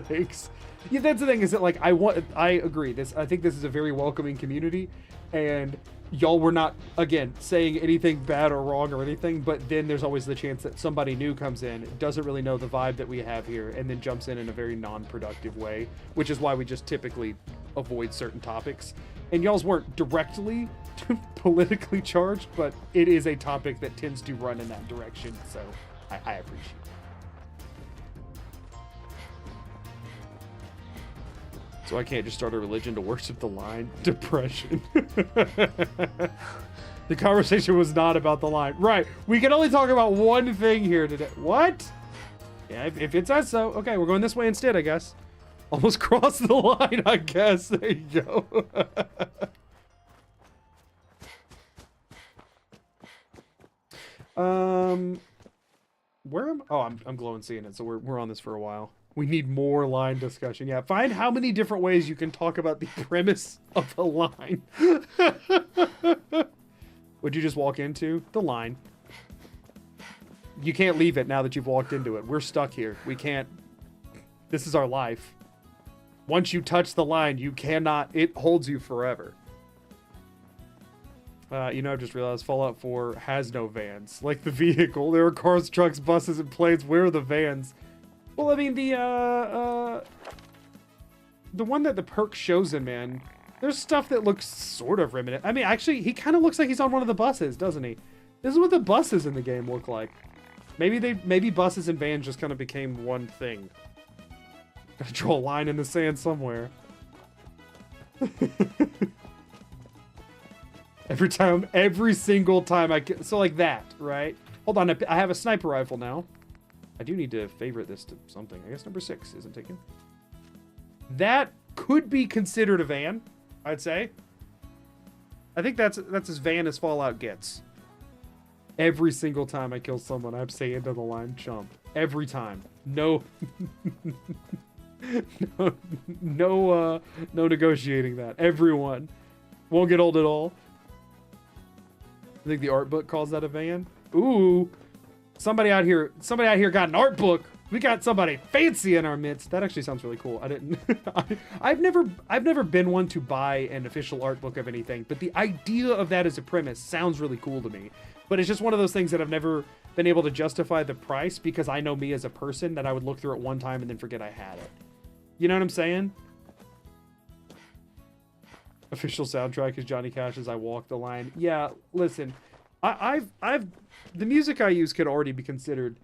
Thanks. Yeah, that's the thing, is that, like, I agree. I think this is a very welcoming community, and y'all were not, again, saying anything bad or wrong or anything, but then there's always the chance that somebody new comes in, doesn't really know the vibe that we have here, and then jumps in a very non-productive way, which is why we just typically avoid certain topics. And y'all's weren't directly politically charged, but it is a topic that tends to run in that direction, so I appreciate it. So I can't just start a religion to worship the line. Depression. The conversation was not about the line. Right. We can only talk about one thing here today. What? Yeah, if it says so. Okay, we're going this way instead, I guess. Almost crossed the line, I guess. There you go. Where am? Oh, I'm glowing seeing it. So we're on this for a while. We need more line discussion. Yeah, find how many different ways you can talk about the premise of a line. Would you just walk into the line? You can't leave it now that you've walked into it. We're stuck here. We can't. This is our life. Once you touch the line, you cannot. It holds you forever. You know, I just realized Fallout 4 has no vans. Like the vehicle. There are cars, trucks, buses, and planes. Where are the vans? Well, I mean, the one that the perk shows him in, there's stuff that looks sort of reminiscent. I mean, actually, he kind of looks like he's on one of the buses, doesn't he? This is what the buses in the game look like. Maybe buses and vans just kind of became one thing. Gotta draw a line in the sand somewhere. Every single time so like that, right? Hold on, I have a sniper rifle now. I do need to favorite this to something. I guess number 6 isn't taken. That could be considered a van, I'd say. I think that's as van as Fallout gets. Every single time I kill someone, I say into the line, chump. Every time. No, no negotiating that. Everyone. Won't get old at all. I think the art book calls that a van. Ooh. Somebody out here got an art book. We got somebody fancy in our midst. That actually sounds really cool. I didn't. I've never been one to buy an official art book of anything, but the idea of that as a premise sounds really cool to me. But it's just one of those things that I've never been able to justify the price because I know me as a person that I would look through it one time and then forget I had it. You know what I'm saying? Official soundtrack is Johnny Cash's "I Walk the Line." Yeah, listen, I've the music I use could already be considered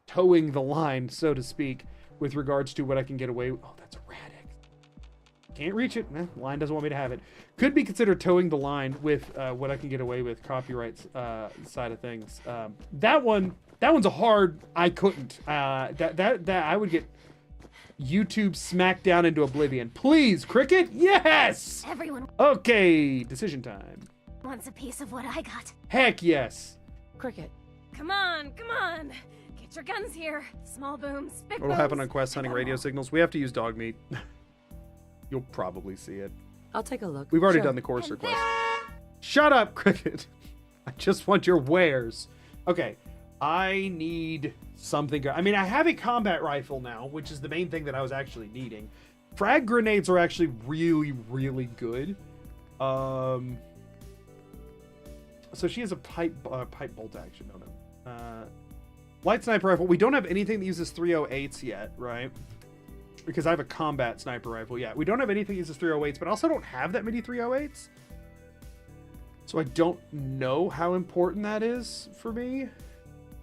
towing the line, so to speak, with regards to what I can get away with. Oh, that's a radic. Can't reach it. Line doesn't want me to have it. Could be considered towing the line with what I can get away with copyrights side of things. That one's a hard. I couldn't. That I would get YouTube smacked down into oblivion. Please, Cricket. Yes. Everyone. Okay, decision time. Wants a piece of what I got. Heck yes. Cricket. Come on, come on. Get your guns here. Small booms, big booms. What'll happen on quest hunting radio signals? We have to use dog meat. You'll probably see it. I'll take a look. We've already done the courser quest. Shut up, Cricket. I just want your wares. Okay, I need something. I mean, I have a combat rifle now, which is the main thing that I was actually needing. Frag grenades are actually really, really good. So she has a pipe bolt action. No. Light sniper rifle. We don't have anything that uses 308s yet, right? Because I have a combat sniper rifle. Yeah, we don't have anything that uses 308s, but I also don't have that many 308s. So I don't know how important that is for me.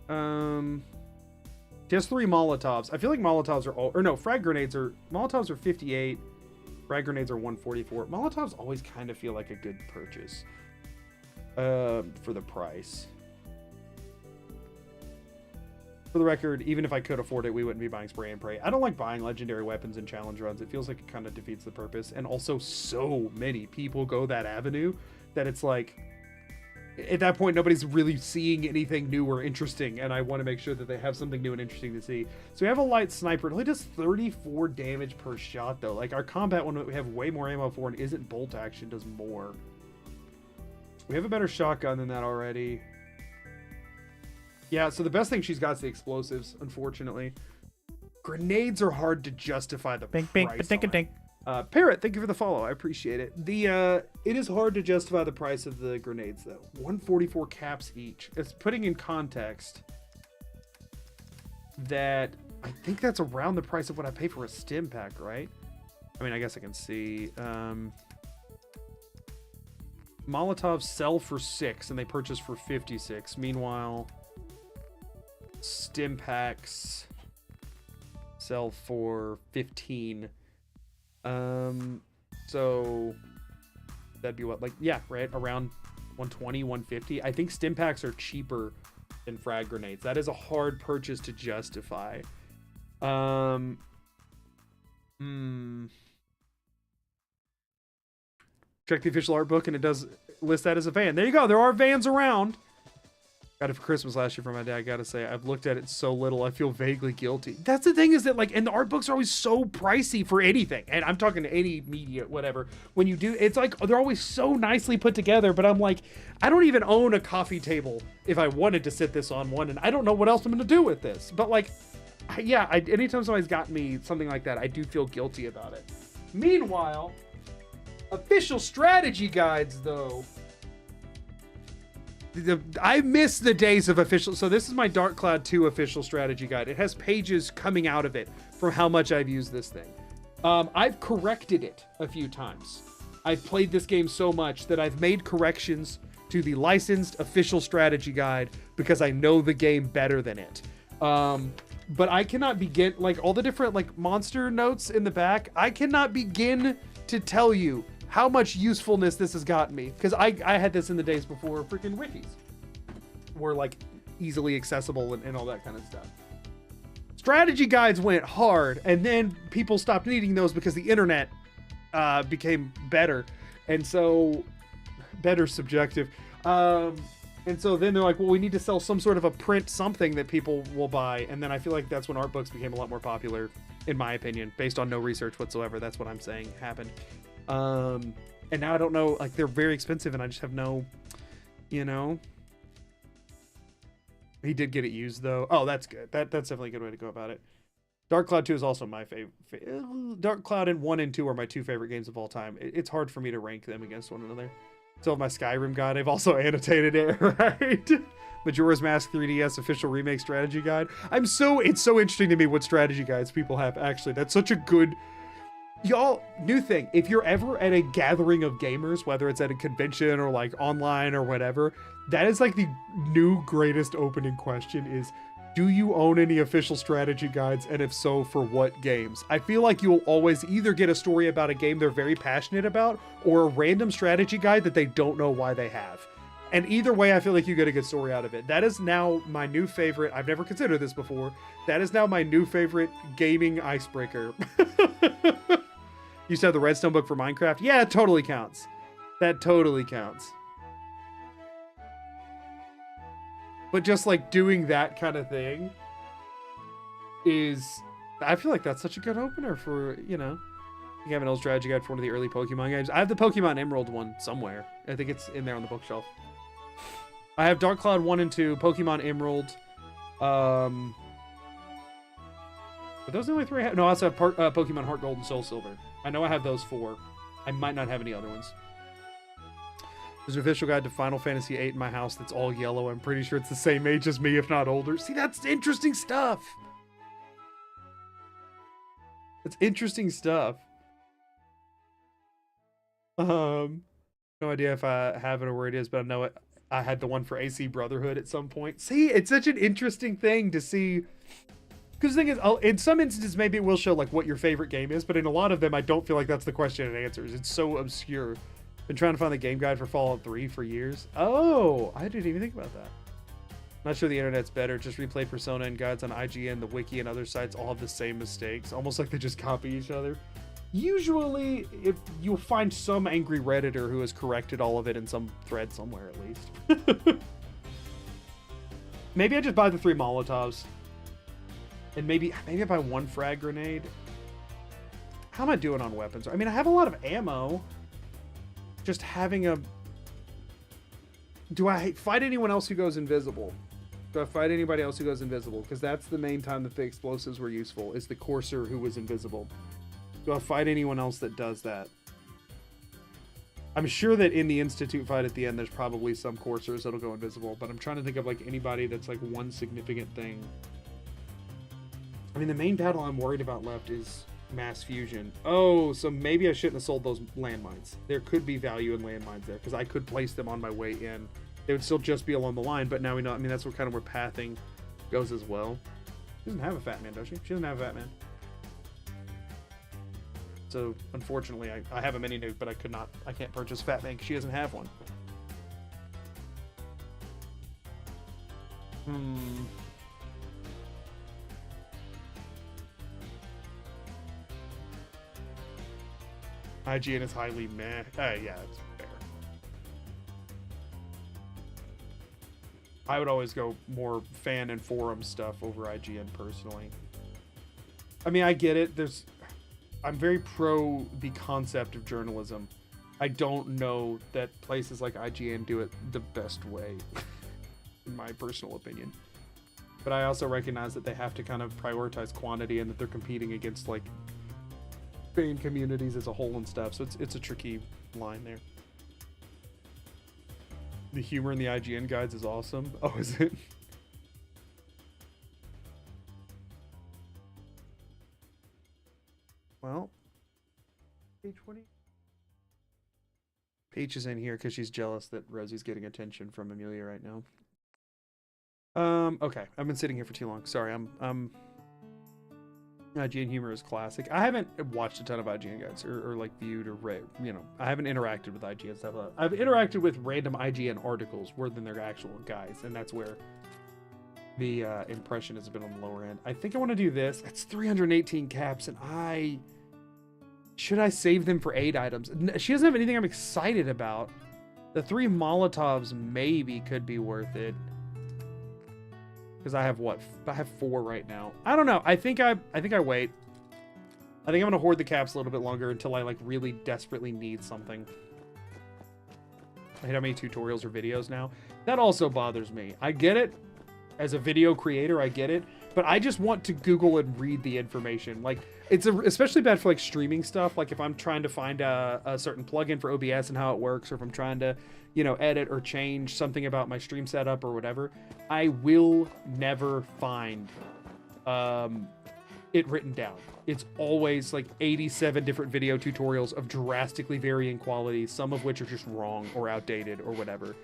She has 3 Molotovs. I feel like Molotovs are all... Or no, frag grenades are... Molotovs are 58. Frag grenades are 144. Molotovs always kind of feel like a good purchase. For the price. For the record, even if I could afford it, we wouldn't be buying spray and pray. I don't like buying legendary weapons in challenge runs. It feels like it kind of defeats the purpose. And also, so many people go that avenue that it's like, at that point, nobody's really seeing anything new or interesting. And I want to make sure that they have something new and interesting to see. So we have a light sniper. It only does 34 damage per shot, though. Like, our combat one, we have way more ammo for and isn't bolt action, does more. We have a better shotgun than that already. Yeah, so the best thing she's got is the explosives, unfortunately. Grenades are hard to justify the price on. Parrot, thank you for the follow. I appreciate it. It is hard to justify the price of the grenades, though. 144 caps each. It's putting in context that I think that's around the price of what I pay for a stim pack, right? I mean, I guess I can see. Molotovs sell for 6 and they purchase for 56. Meanwhile, stim packs sell for 15. So that'd be what, like, yeah, right, around 120, 150. I think stim packs are cheaper than frag grenades. That is a hard purchase to justify. Check the official art book and it does list that as a van. There you go. There are vans around. Got it for Christmas last year from my dad. I gotta say, I've looked at it so little, I feel vaguely guilty. That's the thing, is that like, and the art books are always so pricey for anything. And I'm talking to any media, whatever. When you do, it's like, they're always so nicely put together, but I'm like, I don't even own a coffee table if I wanted to sit this on one, and I don't know what else I'm gonna do with this. But like, yeah, anytime somebody's got me something like that, I do feel guilty about it. Meanwhile, official strategy guides though. I miss the days of official. So this is my Dark Cloud 2 official strategy guide. It has pages coming out of it from how much I've used this thing. I've corrected it a few times. I've played this game so much that I've made corrections to the licensed official strategy guide because I know the game better than it. But I cannot begin, like all the different like monster notes in the back, I cannot begin to tell you how much usefulness this has gotten me, because I had this in the days before freaking wikis were like easily accessible and all that kind of stuff. Strategy guides went hard, and then people stopped needing those because the internet became better, and so better subjective. And so then they're like, well, we need to sell some sort of a print something that people will buy, and then I feel like that's when art books became a lot more popular, in my opinion, based on no research whatsoever. That's what I'm saying happened. And now I don't know, like they're very expensive and I just have no, you know. He did get it used though. Oh, that's good. That's definitely a good way to go about it. Dark Cloud 2 is also my favorite. Dark Cloud and 1 and 2 are my 2 favorite games of all time. It's hard for me to rank them against one another. So my Skyrim guide, I've also annotated it, right? Majora's Mask 3DS official remake strategy guide. It's so interesting to me what strategy guides people have. Actually, that's such a good. Y'all, new thing, if you're ever at a gathering of gamers, whether it's at a convention or like online or whatever, that is like the new greatest opening question is, do you own any official strategy guides? And if so, for what games? I feel like you'll always either get a story about a game they're very passionate about or a random strategy guide that they don't know why they have. And either way, I feel like you get a good story out of it. That is now my new favorite. I've never considered this before. That is now my new favorite gaming icebreaker. Used to have the Redstone book for Minecraft. Yeah, it totally counts. That totally counts. But just like doing that kind of thing is, I feel like that's such a good opener for, you know, you have an old strategy guide for one of the early Pokemon games. I have the Pokemon Emerald one somewhere. I think it's in there on the bookshelf. I have Dark Cloud 1 and 2, Pokemon Emerald. But those are the only 3 I have. No, I also have Pokemon Heart Gold and Soul Silver. I know I have those 4. I might not have any other ones. There's an official guide to Final Fantasy VIII in my house that's all yellow. I'm pretty sure it's the same age as me, if not older. See, that's interesting stuff. That's interesting stuff. No idea if I have it or where it is, but I know it. I had the one for AC Brotherhood at some point. See, it's such an interesting thing to see. Because the thing is, in some instances, maybe it will show like what your favorite game is, but in a lot of them, I don't feel like that's the question and answers. It's so obscure. Been trying to find the game guide for Fallout 3 for years. Oh, I didn't even think about that. Not sure the internet's better. Just replay Persona and guides on IGN, the wiki, and other sites all have the same mistakes. Almost like they just copy each other. Usually, if you'll find some angry Redditor who has corrected all of it in some thread somewhere at least. Maybe I just buy the 3 Molotovs. And maybe I buy 1 frag grenade. How am I doing on weapons? I mean, I have a lot of ammo. Just having a... Do I fight anyone else who goes invisible? Do I fight anybody else who goes invisible? Because that's the main time that the explosives were useful, is the Courser who was invisible. Do I fight anyone else that does that? I'm sure that in the Institute fight at the end, there's probably some Coursers that'll go invisible, but I'm trying to think of like anybody that's like one significant thing. I mean, the main battle I'm worried about left is mass fusion. Oh, so maybe I shouldn't have sold those landmines. There could be value in landmines there, because I could place them on my way in. They would still just be along the line, but now we know, I mean, that's what kind of where pathing goes as well. She doesn't have a Fat Man, does she? She doesn't have a Fat Man. So, unfortunately, I have a mini nuke, but I can't purchase Fat Man because she doesn't have one. IGN is highly meh. Yeah, it's fair. I would always go more fan and forum stuff over IGN personally. I mean, I get it. I'm very pro the concept of journalism. I don't know that places like IGN do it the best way, in my personal opinion. But I also recognize that they have to kind of prioritize quantity and that they're competing against like fan communities as a whole and stuff. So it's a tricky line there. The humor in the IGN guides is awesome. Oh, is it? Well, page 20. Peach is in here because she's jealous that Rosie's getting attention from Amelia right now. Okay, I've been sitting here for too long. Sorry, I'm IGN humor is classic. I haven't watched a ton of IGN guides or like viewed or read, you know, I haven't interacted with IGN stuff. I've interacted with random IGN articles more than their actual guides, and that's where the impression has been on the lower end. I think I want to do this. It's 318 caps, and should I save them for 8 items? She doesn't have anything I'm excited about. The 3 Molotovs maybe could be worth it. Because I have what? I have 4 right now. I don't know. I think I wait. I think I'm gonna hoard the caps a little bit longer until I like really desperately need something. I hate how many tutorials or videos now. That also bothers me. I get it. As a video creator, I get it. But I just want to Google and read the information. Like, it's especially bad for like streaming stuff. Like if I'm trying to find a certain plugin for OBS and how it works, or if I'm trying to, you know, edit or change something about my stream setup or whatever, I will never find it written down. It's always like 87 different video tutorials of drastically varying quality, some of which are just wrong or outdated or whatever,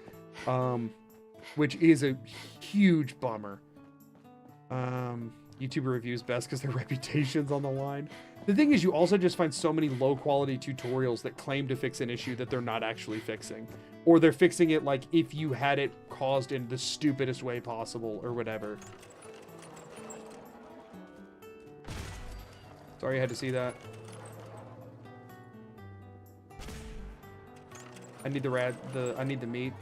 which is a huge bummer. YouTuber reviews best because their reputation's on the line. The thing is, you also just find so many low quality tutorials that claim to fix an issue that they're not actually fixing, or they're fixing it like if you had it caused in the stupidest way possible or whatever. Sorry I had to see that. I need I need the meat.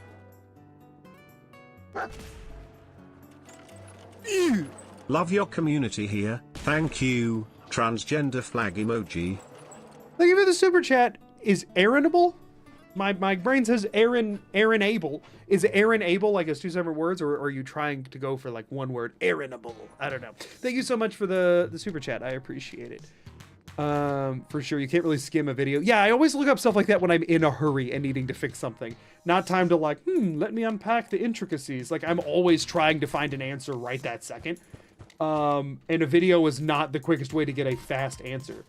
Love your community here. Thank you. Transgender flag emoji. Thank you for the super chat. Is Aaronable? My brain says Aaron Able. Is Aaron Able like as 2 separate words, or are you trying to go for like one word? Aaronable. I don't know. Thank you so much for the super chat. I appreciate it. For sure. You can't really skim a video. Yeah, I always look up stuff like that when I'm in a hurry and needing to fix something. Not time to like, let me unpack the intricacies. Like I'm always trying to find an answer right that second. And a video is not the quickest way to get a fast answer.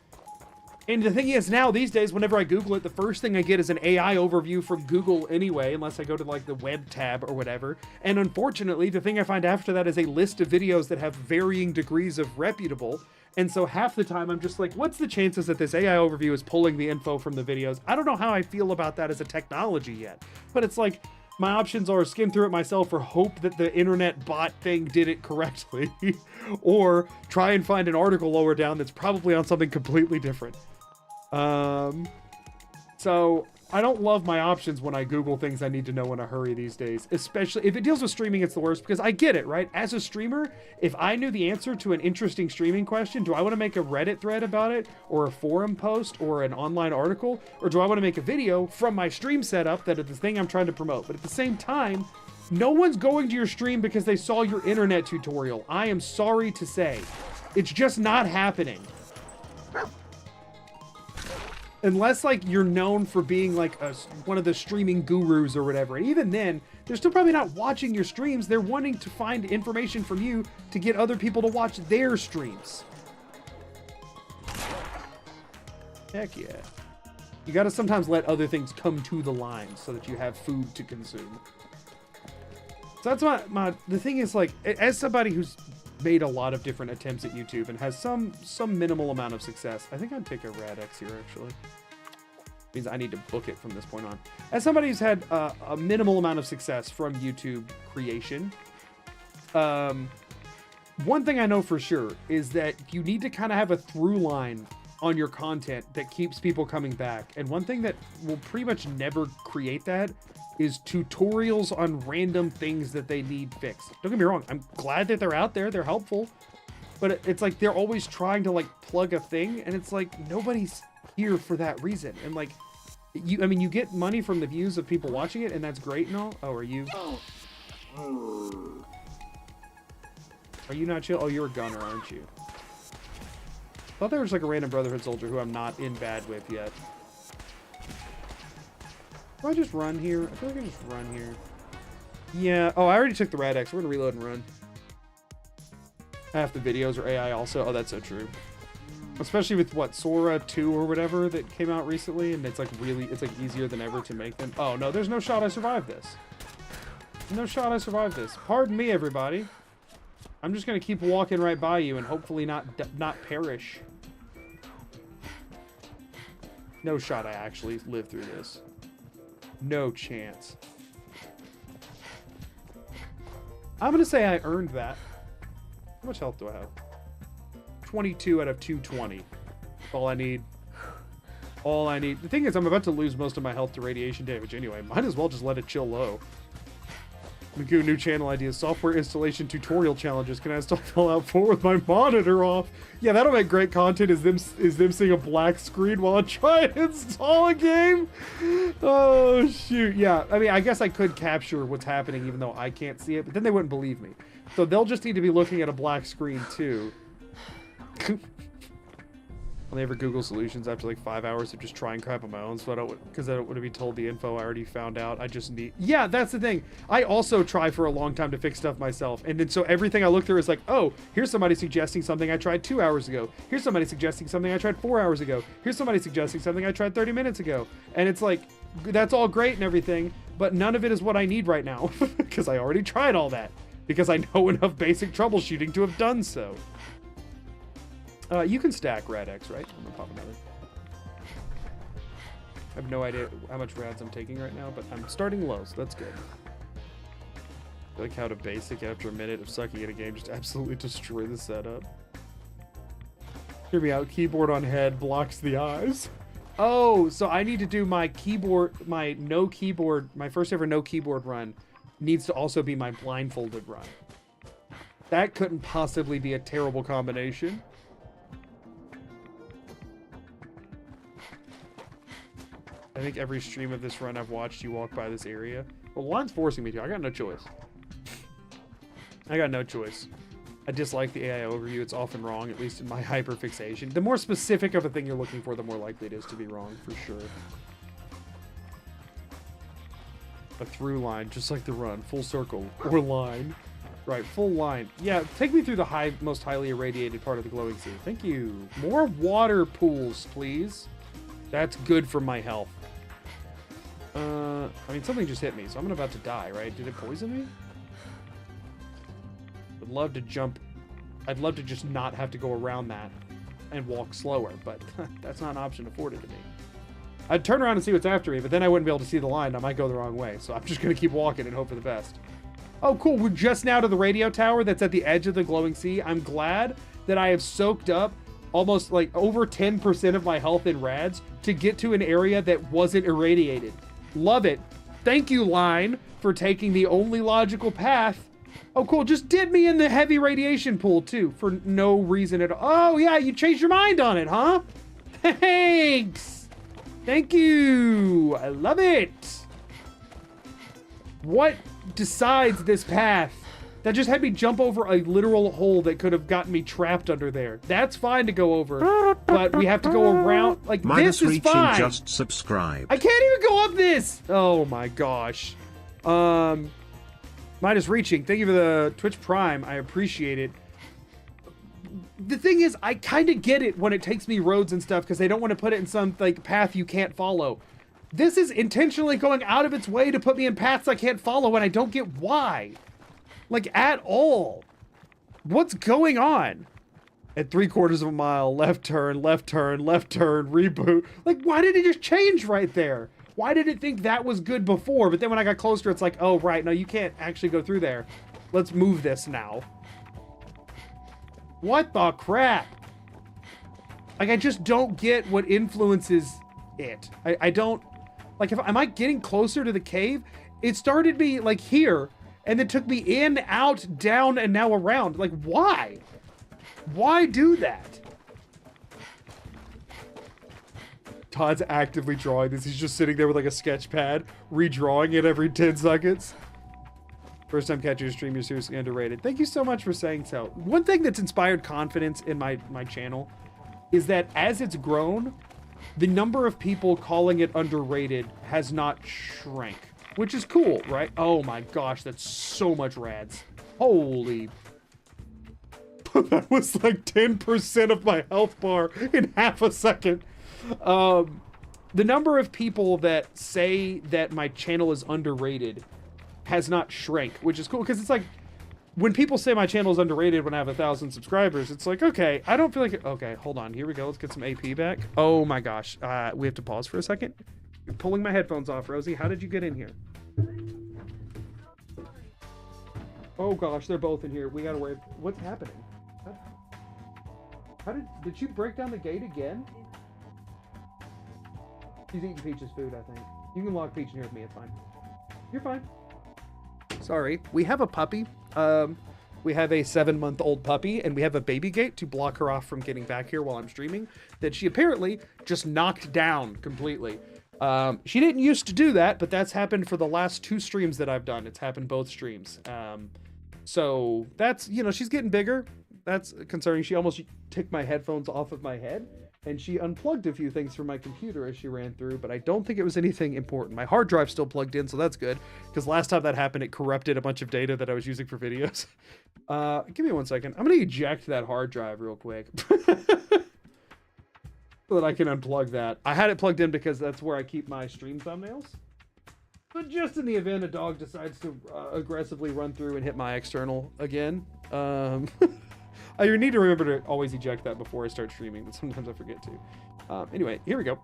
And the thing is, now these days, whenever I Google it, the first thing I get is an AI overview from Google anyway, unless I go to like the web tab or whatever. And unfortunately, the thing I find after that is a list of videos that have varying degrees of reputable. And so half the time I'm just like, what's the chances that this AI overview is pulling the info from the videos? I don't know how I feel about that as a technology yet, but it's like, my options are skim through it myself or hope that the internet bot thing did it correctly, or try and find an article lower down that's probably on something completely different. So I don't love my options when I Google things I need to know in a hurry these days, especially if it deals with streaming. It's the worst because I get it, right? As a streamer, if I knew the answer to an interesting streaming question, do I want to make a Reddit thread about it, or a forum post, or an online article, or do I want to make a video from my stream setup that is the thing I'm trying to promote? But at the same time, no one's going to your stream because they saw your internet tutorial. I am sorry to say. It's just not happening. Unless like you're known for being like one of the streaming gurus or whatever. And even then, they're still probably not watching your streams. They're wanting to find information from you to get other people to watch their streams. Heck yeah. You gotta sometimes let other things come to the line so that you have food to consume. So that's the thing is, like, as somebody who's made a lot of different attempts at YouTube and has some minimal amount of success. I think I'd take a Rad X here, actually. Means I need to book it from this point on. As somebody who's had a minimal amount of success from YouTube creation, one thing I know for sure is that you need to kind of have a through line on your content that keeps people coming back. And one thing that will pretty much never create that is tutorials on random things that they need fixed. Don't get me wrong, I'm glad that they're out there, they're helpful, but it's like they're always trying to like plug a thing, and it's like nobody's here for that reason. And like I mean, you get money from the views of people watching it, and that's great and all. Oh, are you not chill? Oh, you're a gunner, aren't you? I thought there was like a random Brotherhood soldier who I'm not in bad with yet. Do I just run here? I feel like I just run here. Yeah. Oh, I already took the Rad X. We're gonna reload and run. Half the videos are AI also. Oh, that's so true. Especially with what, Sora 2 or whatever that came out recently, and it's like really, it's like easier than ever to make them. Oh no, there's no shot I survived this. No shot I survived this. Pardon me, everybody. I'm just gonna keep walking right by you and hopefully not perish. No shot I actually live through this. No chance. I'm gonna say I earned that. How much health do I have? 22 out of 220. All I need. All I need. The thing is, I'm about to lose most of my health to radiation damage anyway. Might as well just let it chill low. Magoo, new channel ideas. Software installation tutorial challenges. Can I install Fallout 4 with my monitor off? Yeah, that'll make great content. Is them seeing a black screen while I try to install a game? Oh shoot. Yeah, I mean, I guess I could capture what's happening even though I can't see it, but then they wouldn't believe me. So they'll just need to be looking at a black screen too. I'll never Google solutions after like 5 hours of just trying crap on my own, so I don't, because I don't want to be told the info I already found out. I just need, yeah, that's the thing. I also try for a long time to fix stuff myself, and then so everything I look through is like, oh, here's somebody suggesting something I tried 2 hours ago. Here's somebody suggesting something I tried 4 hours ago. Here's somebody suggesting something I tried 30 minutes ago. And it's like, that's all great and everything, but none of it is what I need right now, because I already tried all that, because I know enough basic troubleshooting to have done so. You can stack Rad-X, right? I'm gonna pop another. I have no idea how much Rads I'm taking right now, but I'm starting low, so that's good. I like how to basic after a minute of sucking at a game just absolutely destroy the setup. Hear me out, keyboard on head blocks the eyes. Oh, so I need to do my keyboard, my first ever no keyboard run needs to also be my blindfolded run. That couldn't possibly be a terrible combination. I think every stream of this run I've watched, you walk by this area. Well, the line's forcing me to. I got no choice. I got no choice. I dislike the AI overview. It's often wrong, at least in my hyperfixation. The more specific of a thing you're looking for, the more likely it is to be wrong, for sure. A through line, just like the run. Full circle. Or line. Right, full line. Yeah, take me through the most highly irradiated part of the glowing sea. Thank you. More water pools, please. That's good for my health. I mean, something just hit me, so I'm about to die, right? Did it poison me? I'd love to jump. I'd love to just not have to go around that and walk slower, but that's not an option afforded to me. I'd turn around and see what's after me, but then I wouldn't be able to see the line. I might go the wrong way, so I'm just going to keep walking and hope for the best. Oh, cool. We're just now to the radio tower that's at the edge of the glowing sea. I'm glad that I have soaked up almost like over 10% of my health in rads to get to an area that wasn't irradiated. Love it. Thank you, line, for taking the only logical path. Oh, cool. Just dip me in the heavy radiation pool, too, for no reason at all. Oh, yeah, you changed your mind on it, huh? Thanks. Thank you. I love it. What decides this path? That just had me jump over a literal hole that could have gotten me trapped under there. That's fine to go over, but we have to go around. Like, Minus this is reaching fine. Just subscribe. I can't even go up this. Oh my gosh. Minus reaching. Thank you for the Twitch Prime. I appreciate it. The thing is, I kind of get it when it takes me roads and stuff because they don't want to put it in some like path you can't follow. This is intentionally going out of its way to put me in paths I can't follow, and I don't get why. Like, at all. What's going on? At 3/4 of a mile, left turn, reboot. Like, why did it just change right there? Why did it think that was good before? But then when I got closer, it's like, oh, right, no, you can't actually go through there. Let's move this now. What the crap? Like, I just don't get what influences it. I don't, like, am I getting closer to the cave? It started me, like, here, and then took me in, out, down, and now around. Like, why? Why do that? Todd's actively drawing this. He's just sitting there with, like, a sketch pad, redrawing it every 10 seconds. First time catching your stream, you're seriously underrated. Thank you so much for saying so. One thing that's inspired confidence in my channel is that as it's grown, the number of people calling it underrated has not shrank, which is cool, right? Oh my gosh, that's so much rads. Holy. That was like 10% of my health bar in half a second. The number of people that say that my channel is underrated has not shrank, which is cool, because it's like, when people say my channel is underrated when I have 1,000 subscribers, it's like, okay, I don't feel like it. Okay, hold on. Here we go. Let's get some AP back. Oh my gosh. We have to pause for a second. You're pulling my headphones off, Rosie. How did you get in here? Oh gosh, they're both in here. We gotta wait. What's happening? How did you break down the gate again? She's eating Peach's food, I think. You can lock Peach in here with me. It's fine. You're fine. Sorry. We have a puppy. We have a 7-month-old puppy, and we have a baby gate to block her off from getting back here while I'm streaming that she apparently just knocked down completely. She didn't used to do that, but that's happened for the last 2 streams that I've done. It's happened both streams. So that's, you know, she's getting bigger. That's concerning. She almost took my headphones off of my head, and she unplugged a few things from my computer as she ran through, but I don't think it was anything important. My hard drive's still plugged in, so that's good, because last time that happened, it corrupted a bunch of data that I was using for videos. Give me 1 second. I'm going to eject that hard drive real quick so that I can unplug that. I had it plugged in because that's where I keep my stream thumbnails. But just in the event a dog decides to aggressively run through and hit my external again, I need to remember to always eject that before I start streaming, but sometimes I forget to. Anyway, here we go.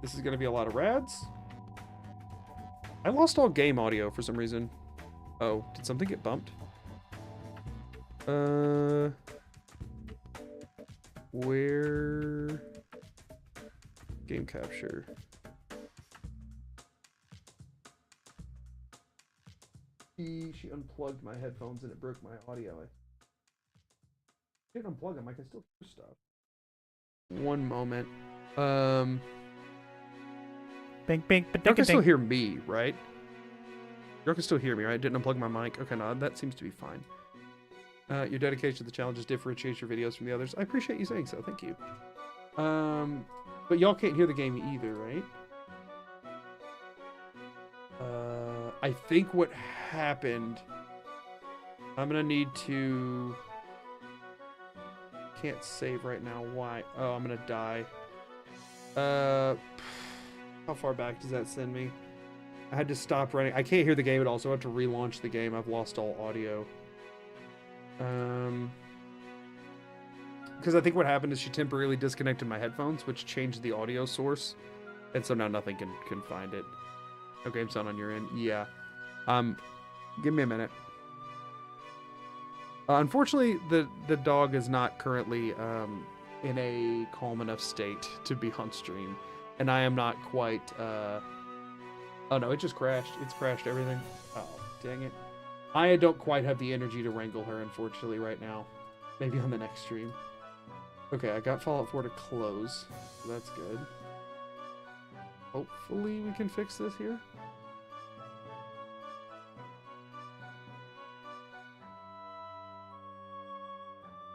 This is going to be a lot of rads. I lost all game audio for some reason. Oh, did something get bumped? Where? Game capture. She unplugged my headphones and it broke my audio. I didn't unplug them. I can still hear stuff. One moment. Bink, bink, but you can still hear me, right? You can still hear me, right? Didn't unplug my mic. Okay, no, that seems to be fine. Your dedication to the challenges differentiates your videos from the others. I appreciate you saying so. Thank you. But y'all can't hear the game either, right? I think what happened... I'm gonna need to... Can't save right now. Why? Oh, I'm gonna die. How far back does that send me? I had to stop running. I can't hear the game at all, so I have to relaunch the game. I've lost all audio. Because I think what happened is she temporarily disconnected my headphones, which changed the audio source, and so now nothing can find it. No game sound on your end. Yeah. Give me a minute. Unfortunately, the dog is not currently in a calm enough state to be on stream, and I am not quite. Oh no, it just crashed. It's crashed everything. Oh, dang it. I don't quite have the energy to wrangle her, unfortunately, right now. Maybe on the next stream. Okay, I got Fallout 4 to close, so that's good. Hopefully we can fix this here.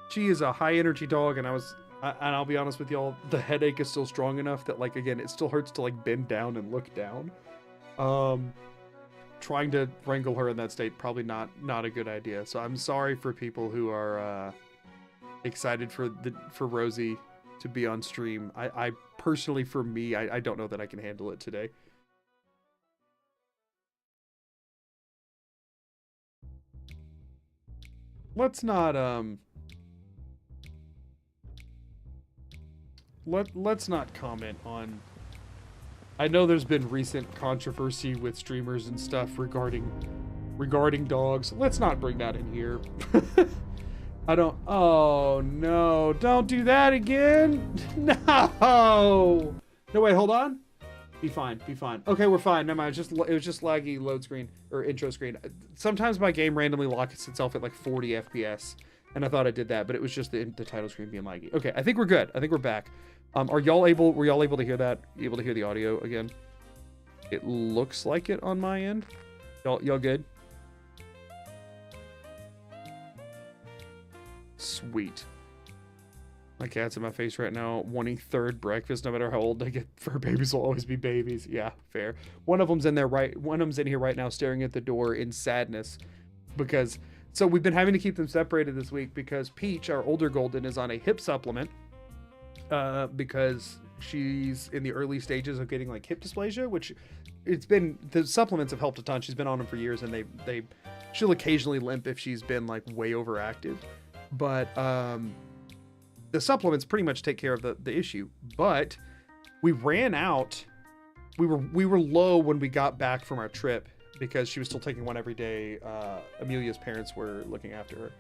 She is a high energy dog, and I'll be honest with y'all, the headache is still strong enough that, like, again, it still hurts to, like, bend down and look down. Trying to wrangle her in that state, probably not a good idea. So I'm sorry for people who are excited for Rosie to be on stream. I personally, for me, I don't know that I can handle it today. Let's not let's not comment on... I know there's been recent controversy with streamers and stuff regarding dogs. Let's not bring that in here. I don't. Oh no! Don't do that again. No. No, wait. Hold on. Be fine. Be fine. Okay, we're fine. Never mind. It was just laggy load screen or intro screen. Sometimes my game randomly locks itself at like 40 FPS, and I thought I did that, but it was just the title screen being laggy. Okay, I think we're good. I think we're back. Were y'all able to hear that? Able to hear the audio again? It looks like it on my end. Y'all good? Sweet. My cat's in my face right now, wanting third breakfast. No matter how old they get, fur babies will always be babies. Yeah, fair. One of them's in there one of them's in here right now, staring at the door in sadness, because so we've been having to keep them separated this week because Peach, our older golden, is on a hip supplement, because she's in the early stages of getting like hip dysplasia, which the supplements have helped a ton. She's been on them for years, and she'll occasionally limp if she's been like way overactive, but the supplements pretty much take care of the issue. But we ran out. We were low when we got back from our trip because she was still taking one every day. Amelia's parents were looking after her,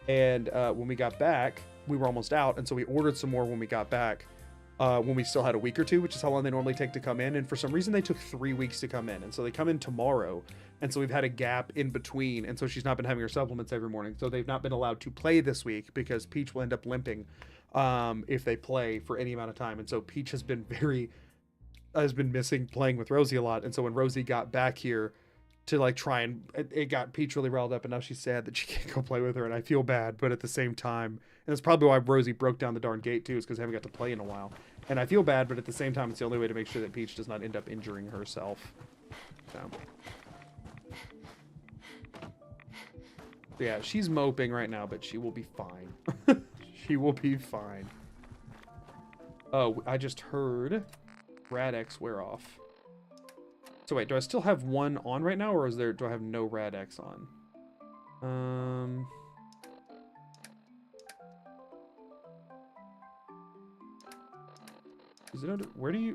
and when we got back, we were almost out, and so we ordered some more when we got back. When we still had a week or two, which is how long they normally take to come in. And for some reason, they took 3 weeks to come in. And so they come in tomorrow. And so we've had a gap in between. And so she's not been having her supplements every morning. So they've not been allowed to play this week because Peach will end up limping if they play for any amount of time. And so Peach has been missing playing with Rosie a lot. And so when Rosie got back here to like try and it got Peach really riled up, and now she's sad that she can't go play with her. And I feel bad, but at the same time, and that's probably why Rosie broke down the darn gate too, is because I haven't got to play in a while. And I feel bad, but at the same time, it's the only way to make sure that Peach does not end up injuring herself. So yeah, she's moping right now, but she will be fine. She will be fine. Oh, I just heard Rad-X wear off. So wait, do I still have one on right now, or do I have no Rad-X on? Is it under,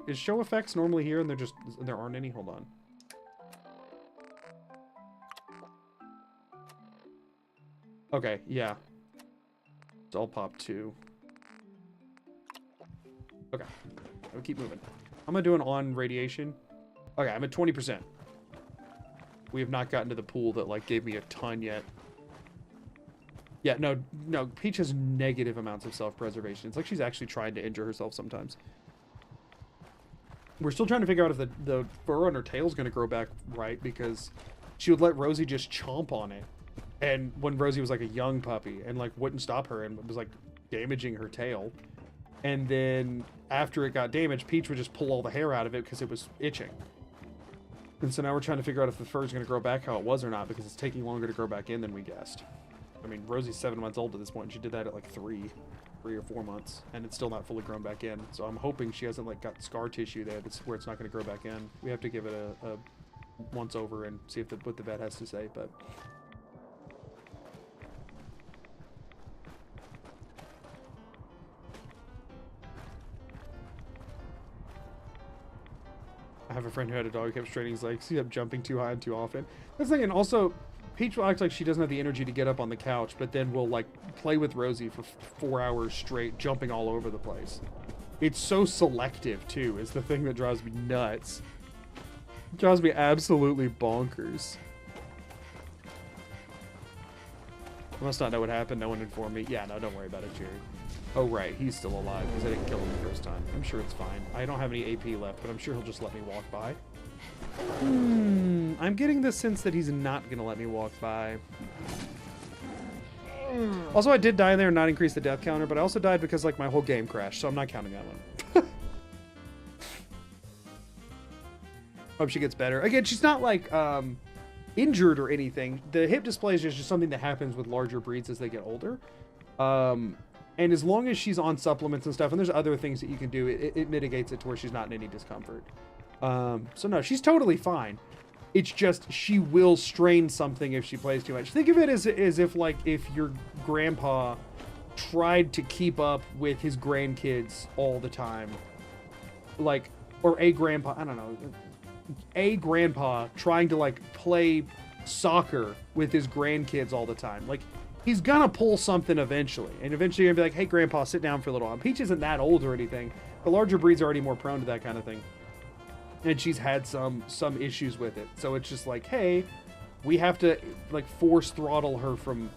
is show effects normally here and there aren't any? Hold on. Okay, yeah. It's all pop 2. Okay. I'll keep moving. I'm gonna do an on radiation. Okay, I'm at 20%. We have not gotten to the pool that like gave me a ton yet. Yeah, no, Peach has negative amounts of self-preservation. It's like she's actually trying to injure herself sometimes. We're still trying to figure out if the fur on her tail is going to grow back right, because she would let Rosie just chomp on it. And when Rosie was like a young puppy and like wouldn't stop her and was like damaging her tail. And then after it got damaged, Peach would just pull all the hair out of it because it was itching. And so now we're trying to figure out if the fur is going to grow back how it was or not, because it's taking longer to grow back in than we guessed. I mean, Rosie's 7 months old at this point, and she did that at like 3 or 4 months, and it's still not fully grown back in. So I'm hoping she hasn't like got scar tissue there that's where it's not going to grow back in. We have to give it a once over and see if what the vet has to say, but I have a friend who had a dog who kept straining his legs. He kept jumping too high and too often. That's the thing, and also Peach will act like she doesn't have the energy to get up on the couch, but then will like play with Rosie for 4 hours straight, jumping all over the place. It's so selective too, is the thing that drives me nuts. It drives me absolutely bonkers. I must not know what happened. No one informed me. Yeah, no, don't worry about it, Jerry. Oh, right. He's still alive because I didn't kill him the first time. I'm sure it's fine. I don't have any AP left, but I'm sure he'll just let me walk by. I'm getting the sense that he's not going to let me walk by. Also, I did die in there and not increase the death counter, but I also died because like my whole game crashed, so I'm not counting that one. Hope she gets better. Again, she's not like injured or anything. The hip dysplasia is just something that happens with larger breeds as they get older. And as long as she's on supplements and stuff, and there's other things that you can do, it mitigates it to where she's not in any discomfort. So no, she's totally fine. It's just she will strain something if she plays too much. Think of it as if like if your grandpa tried to keep up with his grandkids all the time, like, or a grandpa, I don't know, a grandpa trying to like play soccer with his grandkids all the time. Like, he's gonna pull something eventually. And eventually you're gonna be like, hey, Grandpa, sit down for a little while. Peach isn't that old or anything. The larger breeds are already more prone to that kind of thing. And she's had some issues with it. So it's just like, hey, we have to like force throttle her from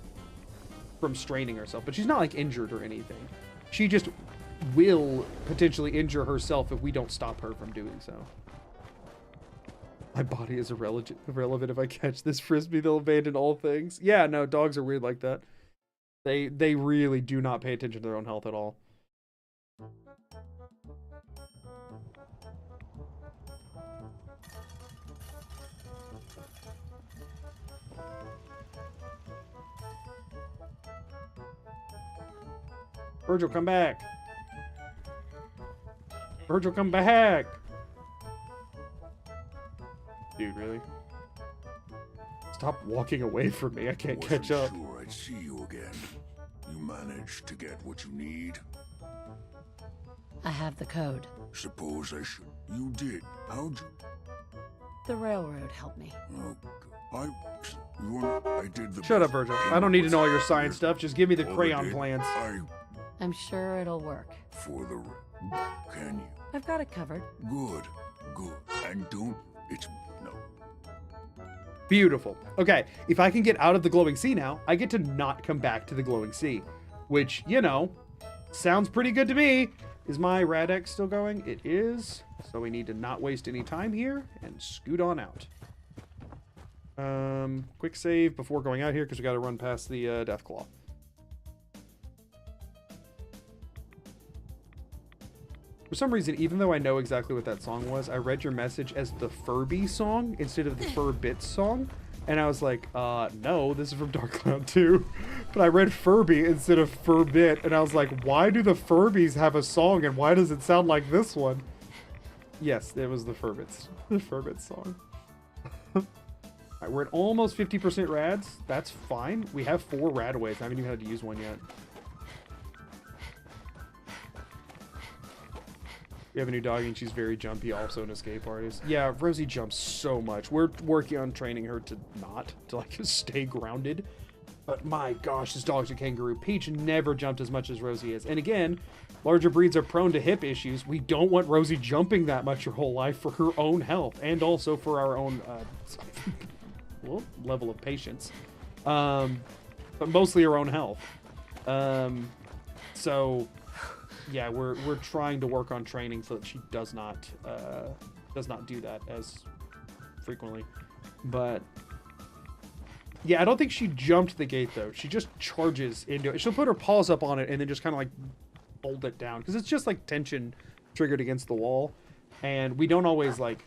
straining herself. But she's not like injured or anything. She just will potentially injure herself if we don't stop her from doing so. My body is irrelevant if I catch this frisbee, they'll abandon all things. Yeah, no, dogs are weird like that. They really do not pay attention to their own health at all. Virgil, come back. Virgil, come back. Dude, really? Stop walking away from me. I can't catch up. Sure, I'd see you again. You managed to get what you need? I have the code. Suppose I should. You did. How'd you? The railroad helped me. Oh, I did the. Shut up, Virgil. I don't need to know all your science stuff. Just give me the crayon plans. I'm sure it'll work. For the. Can you? I've got it covered. Good. And don't. It's no. Beautiful. Okay, if I can get out of the glowing sea now, I get to not come back to the glowing sea, which, you know, sounds pretty good to me. Is my Radex still going? It is. So we need to not waste any time here and scoot on out. Quick save before going out here because we got to run past the Deathclaw. For some reason, even though I know exactly what that song was, I read your message as the Furby song instead of the Furbits song. And I was like, no, this is from Dark Cloud 2. But I read Furby instead of Furbit. And I was like, why do the Furbies have a song? And why does it sound like this one? Yes, it was the Furbits. The Furbits song. Alright, we're at almost 50% rads. That's fine. We have 4 radaways. I haven't even had to use one yet. We have a new doggy and she's very jumpy, also an escape artist. Yeah, Rosie jumps so much. We're working on training her to not, to like just stay grounded. But my gosh, this dog's a kangaroo. Peach never jumped as much as Rosie is. And again, larger breeds are prone to hip issues. We don't want Rosie jumping that much her whole life for her own health and also for our own well, level of patience. But mostly her own health. So yeah, we're trying to work on training so that she does not do that as frequently. But yeah, I don't think she jumped the gate though. She just charges into it. She'll put her paws up on it and then just kind of like hold it down because it's just like tension triggered against the wall, and we don't always like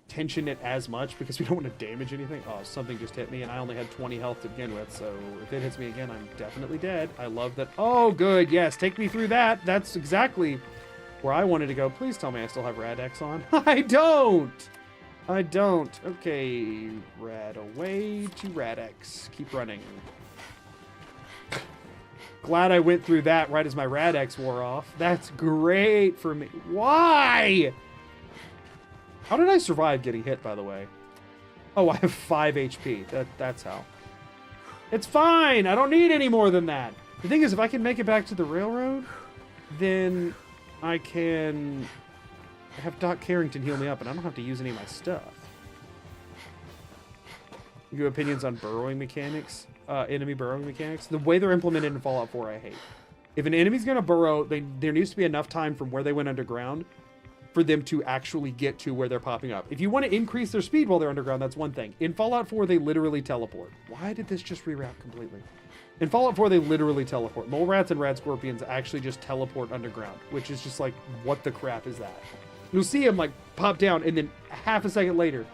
tension it as much because we don't want to damage anything. Oh, something just hit me and I only had 20 health to begin with, so if it hits me again, I'm definitely dead. I love that. Oh, good. Yes, take me through that. That's exactly where I wanted to go. Please tell me I still have Radex on. I don't. Okay, rad away to Radex. Keep running. Glad I went through that right as my Radex wore off. That's great for me. Why? How did I survive getting hit, by the way? Oh, I have 5 HP. That's how. It's fine. I don't need any more than that. The thing is, if I can make it back to the railroad, then I can have Doc Carrington heal me up, and I don't have to use any of my stuff. You have opinions on burrowing mechanics? Enemy burrowing mechanics? The way they're implemented in Fallout 4, I hate. If an enemy's going to burrow, there needs to be enough time from where they went underground for them to actually get to where they're popping up. If you want to increase their speed while they're underground, that's one thing. In Fallout 4, they literally teleport. Why did this just reroute completely? In Fallout 4, they literally teleport. Mole rats and rad scorpions actually just teleport underground, which is just like, what the crap is that? You'll see them like pop down, and then half a second later,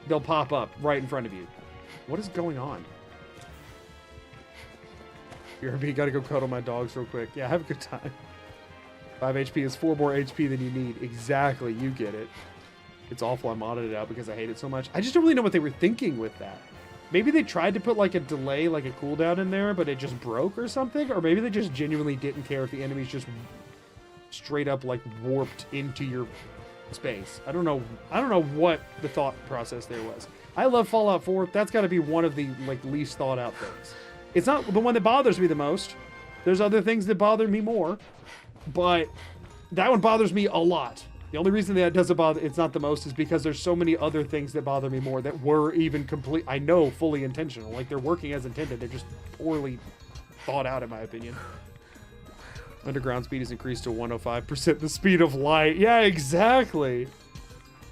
they'll pop up right in front of you. What is going on? You gotta go cuddle my dogs real quick. Yeah, have a good time. 5 HP is 4 more HP than you need. Exactly, you get it. It's awful I modded it out because I hate it so much. I just don't really know what they were thinking with that. Maybe they tried to put like a delay, like a cooldown in there, but it just broke or something? Or maybe they just genuinely didn't care if the enemies just straight up like warped into your space. I don't know what the thought process there was. I love Fallout 4. That's got to be one of the like least thought out things. It's not the one that bothers me the most. There's other things that bother me more, but that one bothers me a lot. The only reason that doesn't bother, it's not the most, is because there's so many other things that bother me more that were even I know, fully intentional. Like, they're working as intended. They're just poorly thought out, in my opinion. Underground speed is increased to 105% the speed of light. Yeah, exactly.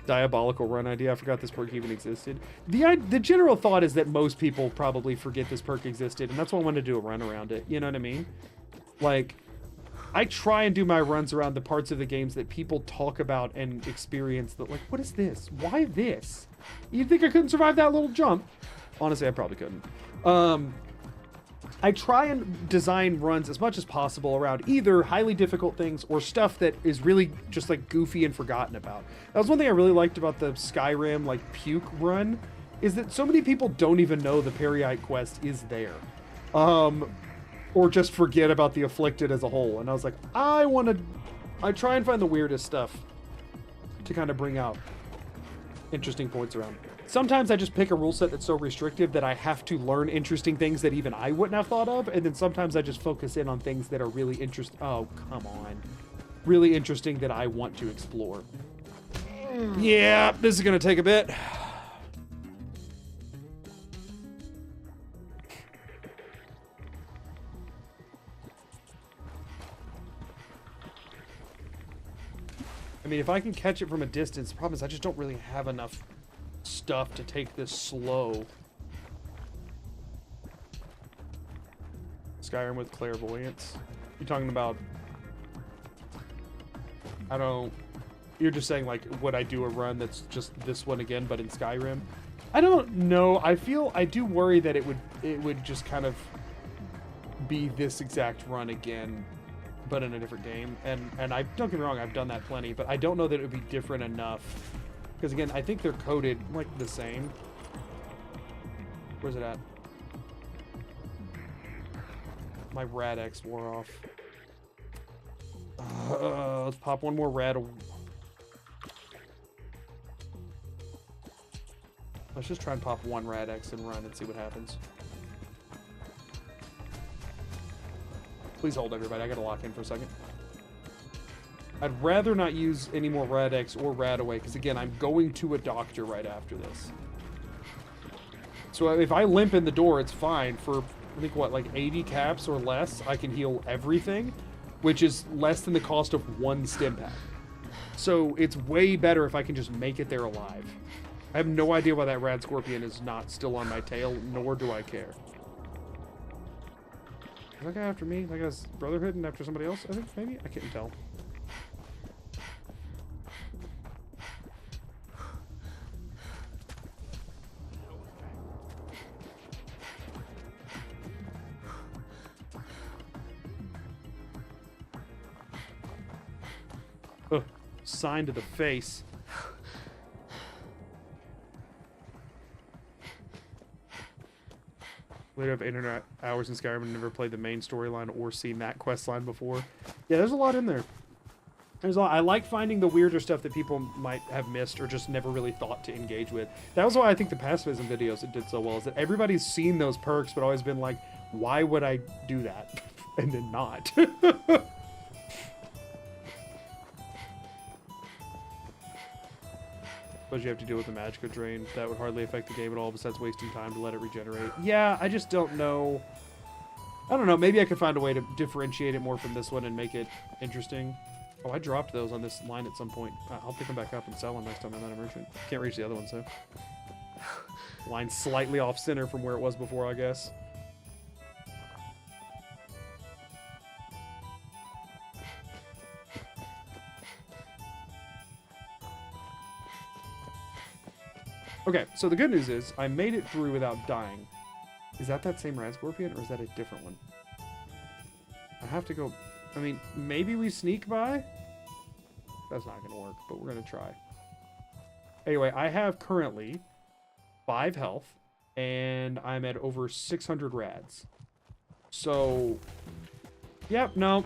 Diabolical run idea. I forgot this perk even existed. The general thought is that most people probably forget this perk existed, and that's why I wanted to do a run around it. You know what I mean? Like, I try and do my runs around the parts of the games that people talk about and experience that, like, what is this? Why this? You think I couldn't survive that little jump? Honestly, I probably couldn't. I try and design runs as much as possible around either highly difficult things or stuff that is really just like goofy and forgotten about. That was one thing I really liked about the Skyrim like puke run, is that so many people don't even know the Periite quest is there. Or just forget about the Afflicted as a whole. And I was like, I try and find the weirdest stuff to kind of bring out interesting points around. Sometimes I just pick a rule set that's so restrictive that I have to learn interesting things that even I wouldn't have thought of. And then sometimes I just focus in on things that are really interesting. Oh, come on. Really interesting that I want to explore. Yeah, this is going to take a bit. I mean, if I can catch it from a distance, the problem is I just don't really have enough stuff to take this slow. Skyrim with clairvoyance. You're talking about... You're just saying, like, would I do a run that's just this one again, but in Skyrim? I don't know. I do worry that it would just kind of be this exact run again, but in a different game. And I don't get me wrong, I've done that plenty, but I don't know that it would be different enough. Because again, I think they're coded like the same. Where's it at? My Rad-X wore off. Let's pop one more Rad. Let's just try and pop one Rad-X and run and see what happens. Please hold, everybody. I gotta lock in for a second. I'd rather not use any more Rad-X or Rad-Away, because again, I'm going to a doctor right after this. So if I limp in the door, it's fine. For, I think, what, like 80 caps or less, I can heal everything, which is less than the cost of one stim pack. So it's way better if I can just make it there alive. I have no idea why that Rad Scorpion is not still on my tail, nor do I care. Is that guy after me? That guy's Brotherhood and after somebody else, I think, maybe? I can't tell. Ugh, sign to the face. We have 800 hours in Skyrim and never played the main storyline or seen that quest line before. Yeah, there's a lot in there. There's a lot. I like finding the weirder stuff that people might have missed or just never really thought to engage with. That was why I think the pacifism videos it did so well, is that everybody's seen those perks but always been like, why would I do that? And then not. Suppose you have to deal with the magicka drain. That would hardly affect the game at all besides wasting time to let it regenerate. Yeah, I just don't know. I don't know. Maybe I could find a way to differentiate it more from this one and make it interesting. Oh, I dropped those on this line at some point. I'll pick them back up and sell them next time I'm at a merchant. Can't reach the other ones, though. Line slightly off center from where it was before, I guess. Okay, so the good news is I made it through without dying. Is that same Rad Scorpion, or is that a different one? I have to go... I mean, maybe we sneak by? That's not going to work, but we're going to try. Anyway, I have currently 5 health, and I'm at over 600 rads. So... Yep, no.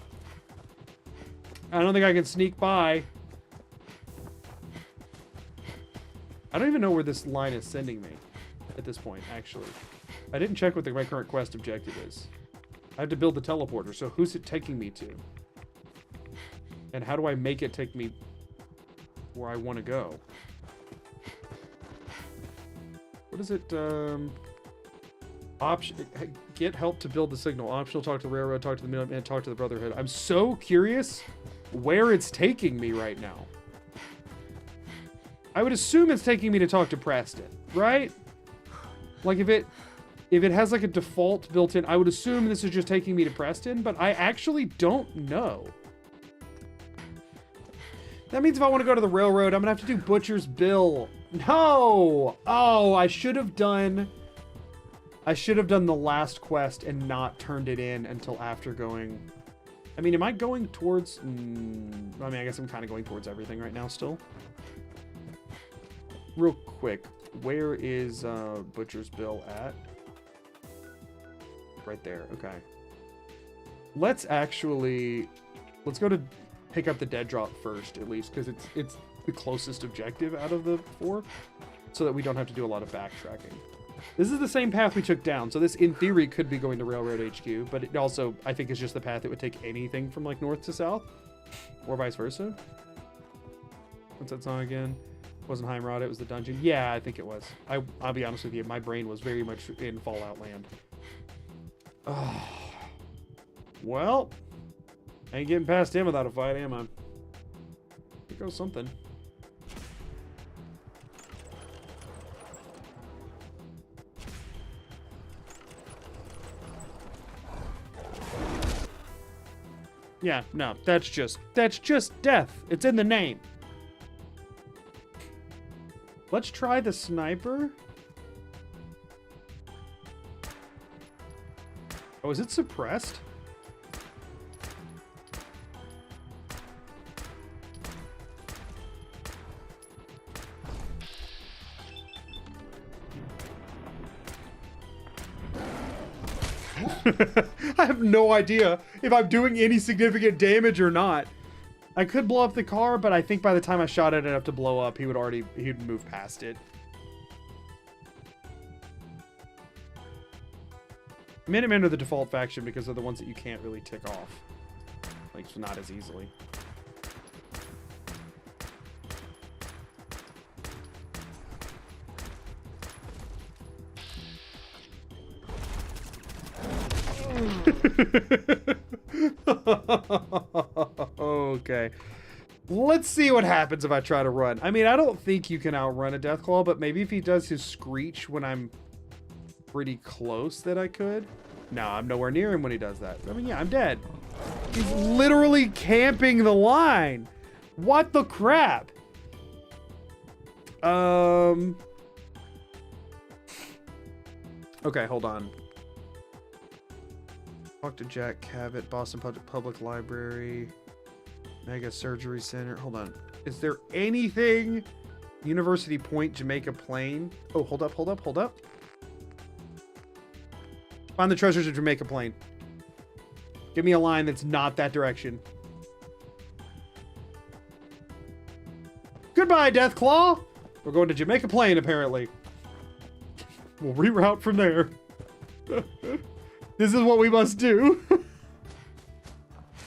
I don't think I can sneak by. I don't even know where this line is sending me. this point, actually. I didn't check what my current quest objective is. I have to build the teleporter, so who's it taking me to? And how do I make it take me where I want to go? What is it? Get help to build the signal. Optional, talk to the railroad, talk to the Minuteman, talk to the Brotherhood. I'm so curious where it's taking me right now. I would assume it's taking me to talk to Preston, right? Like if it has like a default built in, I would assume this is just taking me to Preston, but I actually don't know. That means if I want to go to the railroad, I'm gonna have to do Butcher's Bill. No! Oh, I should have done the last quest and not turned it in until after going. I mean, am I going towards? I mean, I guess I'm kind of going towards everything right now still. Real quick, where is Butcher's Bill at? Right there. Okay. Let's go to pick up the dead drop first, at least, because it's the closest objective out of the 4, so that we don't have to do a lot of backtracking. This is the same path we took down, so this in theory could be going to Railroad HQ, but it also I think is just the path that would take anything from like north to south, or vice versa. What's that song again? Wasn't Heimrad, it was the dungeon. Yeah, I think it was. I'll be honest with you, my brain was very much in Fallout land. Oh. Well, I ain't getting past him without a fight, am I? Here goes something. Yeah, no, that's just death. It's in the name. Let's try the sniper. Oh, is it suppressed? I have no idea if I'm doing any significant damage or not. I could blow up the car, but I think by the time I shot it enough to blow up, he'd move past it. Minutemen are the default faction because they're the ones that you can't really tick off. Like, not as easily. Okay. Let's see what happens if I try to run. I mean, I don't think you can outrun a Deathclaw, but maybe if he does his screech when I'm pretty close that I could. No, I'm nowhere near him when he does that. I mean, yeah, I'm dead. He's literally camping the line. What the crap? Okay, hold on. Talk to Jack Cavett, Boston Public Library, Mega Surgery Center. Hold on. Is there anything? University Point, Jamaica Plain. Oh, hold up. Find the treasures of Jamaica Plain. Give me a line that's not that direction. Goodbye, Deathclaw. We're going to Jamaica Plain, apparently. We'll reroute from there. This is what we must do.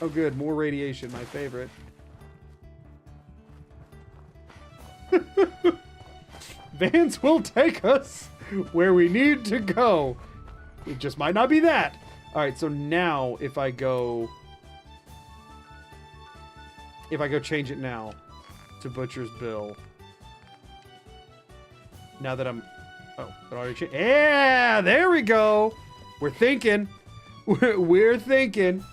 Oh, good. More radiation, my favorite. Vans will take us where we need to go. It just might not be that. All right, so now if I go change it now to Butcher's Bill. Now that I'm... Oh, it already changed. Yeah, there we go. We're thinking. We're thinking.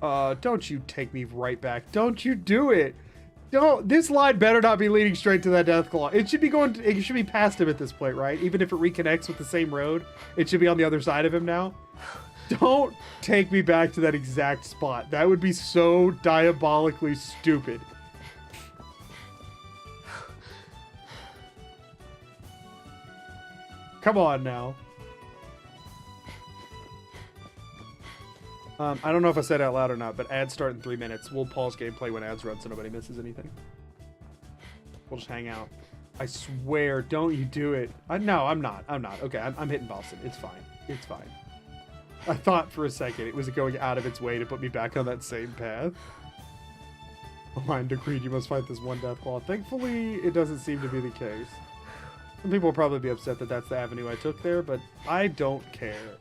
Don't you take me right back. Don't you do it. Don't. This line better not be leading straight to that Deathclaw. It should be going. It should be past him at this point, right? Even if it reconnects with the same road, it should be on the other side of him now. Don't take me back to that exact spot. That would be so diabolically stupid. Come on now. I don't know if I said it out loud or not, but ads start in 3 minutes. We'll pause gameplay when ads run so nobody misses anything. We'll just hang out. I swear, don't you do it. No, I'm not. Okay, I'm hitting Boston. It's fine. It's fine. I thought for a second it was going out of its way to put me back on that same path. Aligned agreed, you must fight this one death claw. Thankfully, it doesn't seem to be the case. Some people will probably be upset that that's the avenue I took there, but I don't care.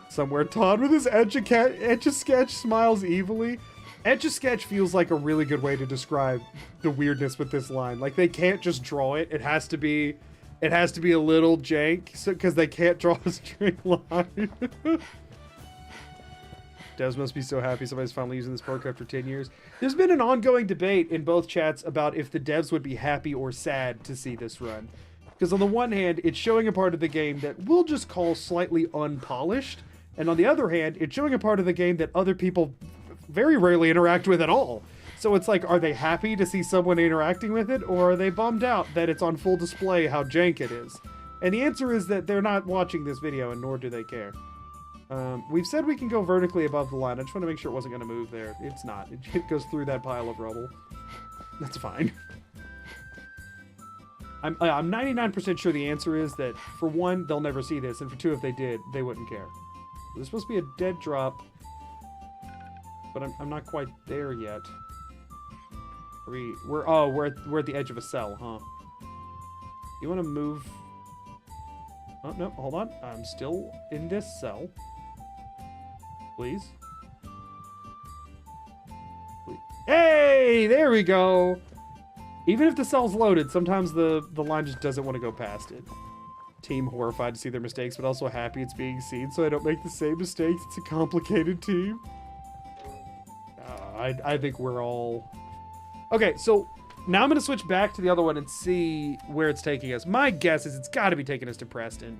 Somewhere Todd with his Etch-a-Sketch smiles evilly. Etch-a-Sketch feels like a really good way to describe the weirdness with this line. Like, they can't just draw it. It has to be a little jank, because they can't draw a straight line. Devs must be so happy somebody's finally using this perk after 10 years. There's been an ongoing debate in both chats about if the devs would be happy or sad to see this run. Because on the one hand, it's showing a part of the game that we'll just call slightly unpolished. And on the other hand, it's showing a part of the game that other people very rarely interact with at all. So it's like, are they happy to see someone interacting with it? Or are they bummed out that it's on full display how jank it is? And the answer is that they're not watching this video, and nor do they care. We've said we can go vertically above the line. I just want to make sure it wasn't going to move there. It's not. It goes through that pile of rubble. That's fine. I'm 99% sure the answer is that, for one, they'll never see this, and for two, if they did, they wouldn't care. There's supposed to be a dead drop, but I'm not quite there yet. We're at the edge of a cell, huh? You want to move? Oh, no, hold on. I'm still in this cell. Please. Hey, there we go. Even if the cell's loaded, sometimes the line just doesn't want to go past it. Team horrified to see their mistakes, but also happy it's being seen so I don't make the same mistakes. It's a complicated team. I think we're all... Okay, so now I'm going to switch back to the other one and see where it's taking us. My guess is it's got to be taking us to Preston.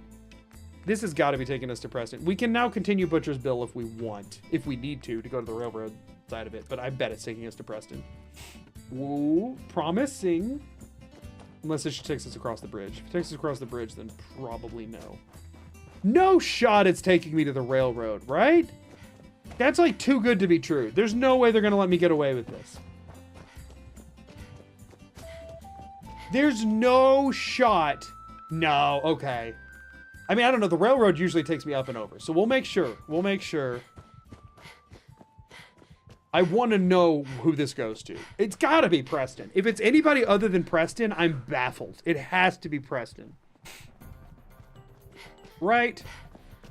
This has got to be taking us to Preston. We can now continue Butcher's Bill if we want, if we need to go to the railroad side of it, but I bet it's taking us to Preston. Whoa, promising. Unless it takes us across the bridge. If it takes us across the bridge, then probably no. No shot it's taking me to the railroad, right? That's like too good to be true. There's no way they're going to let me get away with this. There's no shot. No, okay. I mean, I don't know. The railroad usually takes me up and over. So we'll make sure. We'll make sure. I want to know who this goes to. It's got to be Preston. If it's anybody other than Preston, I'm baffled. It has to be Preston. Right?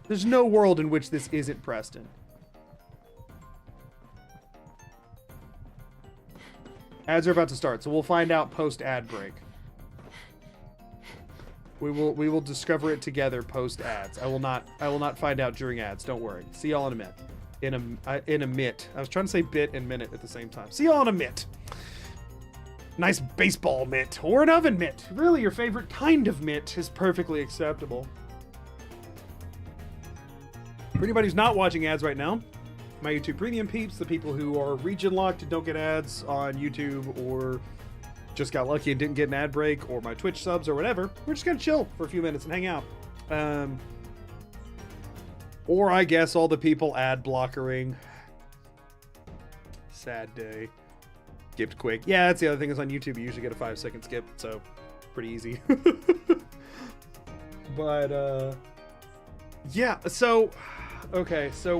There's no world in which this isn't Preston. Ads are about to start, so we'll find out post-ad break. We will discover it together post ads. I will not find out during ads. Don't worry. See y'all in a minute. In a mitt. I was trying to say bit and minute at the same time. See y'all in a mitt. Nice baseball mitt or an oven mitt. Really, your favorite kind of mitt is perfectly acceptable. For anybody who's not watching ads right now, my YouTube Premium peeps, the people who are region locked and don't get ads on YouTube or just got lucky and didn't get an ad break, or my Twitch subs or whatever, we're just gonna chill for a few minutes and hang out. Or I guess all the people ad blockering. Sad day. Skipped quick. Yeah, that's the other thing is on YouTube you usually get a 5-second skip, so pretty easy. But yeah, so okay, so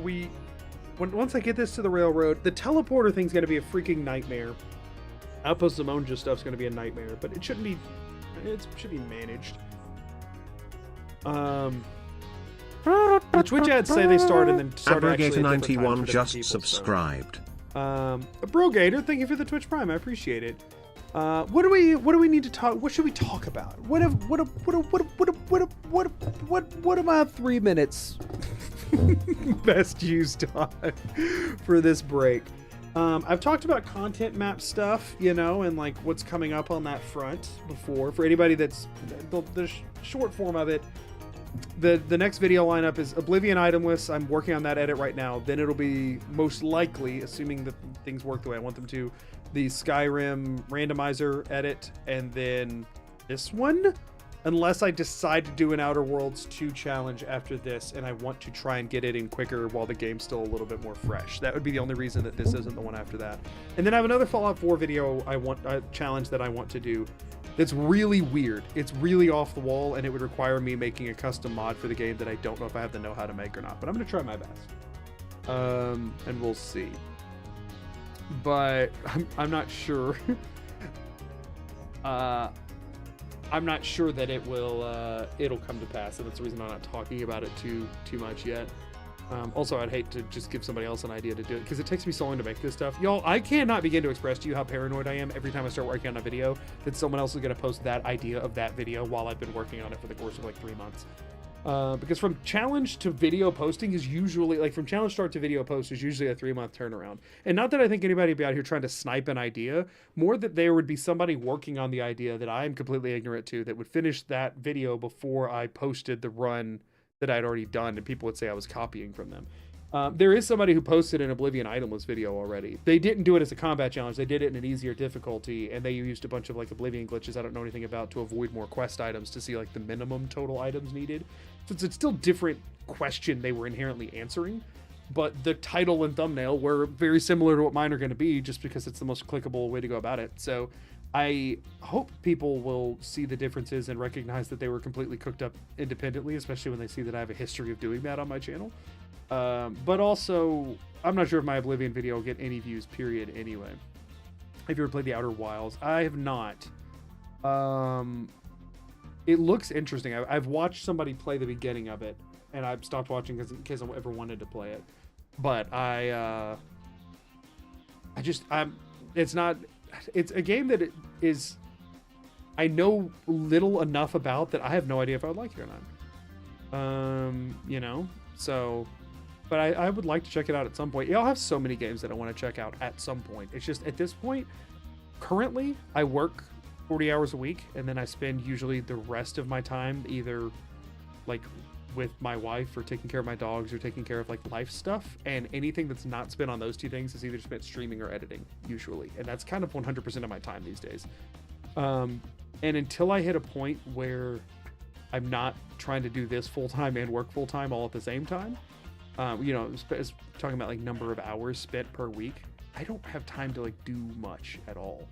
once I get this to the railroad, the teleporter thing's gonna be a freaking nightmare. Outpost Zamonja stuff's going to be a nightmare, but it should be managed. The Twitch ads say they start and then start actually at different times for different just people, subscribed. So. Brogator, thank you for the Twitch Prime. I appreciate it. What do we need to talk? What should we talk about? What are my 3 minutes best used on for this break? I've talked about content map stuff, you know, and like what's coming up on that front before. For anybody that's the short form of it, the next video lineup is Oblivion item lists. I'm working on that edit right now. Then it'll be most likely, assuming that things work the way I want them to, the Skyrim randomizer edit, and then this one. unless I decide to do an Outer Worlds 2 challenge after this, and I want to try and get it in quicker while the game's still a little bit more fresh. That would be the only reason that this isn't the one after that. And then I have another Fallout 4 video challenge that I want to do. It's really weird. It's really off the wall, and it would require me making a custom mod for the game that I don't know if I have the know-how to make or not. But I'm gonna try my best. And we'll see. But I'm not sure. I'm not sure that it will it'll come to pass, and that's the reason I'm not talking about it too much yet. Also, I'd hate to just give somebody else an idea to do it, because it takes me so long to make this stuff. Y'all, I cannot begin to express to you how paranoid I am every time I start working on a video that someone else is going to post that idea of that video while I've been working on it for the course of like 3 months. Because from challenge to video posting is usually, like, from challenge start to video post is usually a 3-month turnaround. And not that I think anybody would be out here trying to snipe an idea, more that there would be somebody working on the idea that I am completely ignorant to that would finish that video before I posted the run that I'd already done, and people would say I was copying from them. There is somebody who posted an Oblivion itemless video already. They didn't do it as a combat challenge. They did it in an easier difficulty, and they used a bunch of like Oblivion glitches I don't know anything about to avoid more quest items to see like the minimum total items needed. So it's still different question they were inherently answering, but the title and thumbnail were very similar to what mine are going to be, just because it's the most clickable way to go about it. So I hope people will see the differences and recognize that they were completely cooked up independently, especially when they see that I have a history of doing that on my channel. But also, I'm not sure if my Oblivion video will get any views, period, anyway. Have you ever played the Outer Wilds? I have not. It looks interesting. I've watched somebody play the beginning of it, and I've stopped watching in case I ever wanted to play it. But it's a game that I know little enough about that I have no idea if I would like it or not. You know, so, but I would like to check it out at some point. I'll have so many games that I want to check out at some point. It's just, at this point, currently, I work 40 hours a week, and then I spend usually the rest of my time either like with my wife or taking care of my dogs or taking care of like life stuff, and anything that's not spent on those two things is either spent streaming or editing usually, and that's kind of 100% of my time these days. And until I hit a point where I'm not trying to do this full-time and work full-time all at the same time, you know, talking about like number of hours spent per week, I don't have time to like do much at all.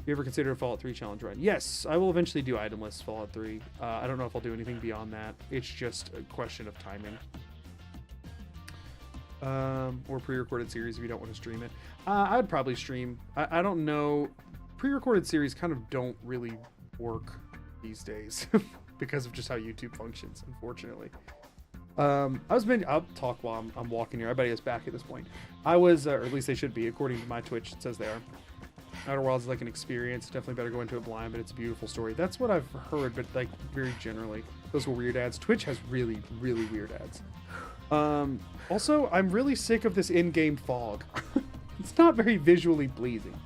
You ever consider a Fallout 3 challenge run? Yes, I will eventually do itemless Fallout 3. I don't know if I'll do anything beyond that. It's just a question of timing. Or pre-recorded series if you don't want to stream it. I would probably stream. I don't know. Pre-recorded series kind of don't really work these days because of just how YouTube functions, unfortunately. I'll talk while I'm walking here. Everybody is back at this point. I was, or at least they should be, according to my Twitch, it says they are. Outer Wilds is like an experience. Definitely better go into it blind, but it's a beautiful story. That's what I've heard, but like very generally. Those were weird ads. Twitch has really, really weird ads. Also, I'm really sick of this in-game fog. It's not very visually pleasing.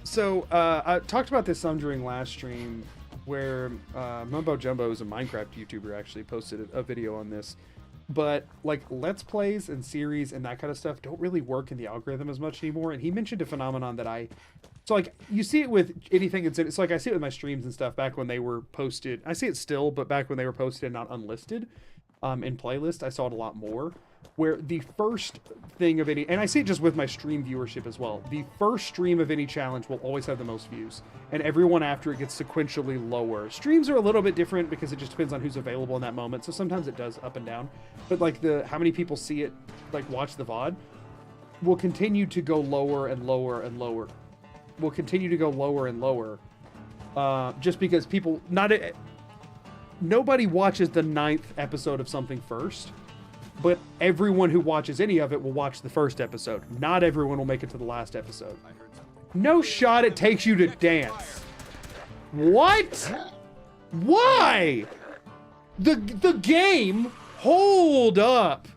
So I talked about this some during last stream where Mumbo Jumbo is a Minecraft YouTuber actually posted a video on this. But like Let's Plays and series and that kind of stuff don't really work in the algorithm as much anymore. And he mentioned a phenomenon that so like you see it with anything. It's like I see it with my streams and stuff back when they were posted. I see it still, but back when they were posted and not unlisted in playlist, I saw it a lot more. Where the first thing of any, and I see it just with my stream viewership as well, the first stream of any challenge will always have the most views, and everyone after it gets sequentially lower. Streams are a little bit different because it just depends on who's available in that moment, so sometimes it does up and down, but like how many people see it, like watch the VOD, will continue to go lower and lower and lower. Will continue to go lower and lower, just because people, nobody watches the 9th episode of something first. But everyone who watches any of it will watch the first episode. Not everyone will make it to the last episode. No shot it takes you to dance. What? Why? The game? Hold up.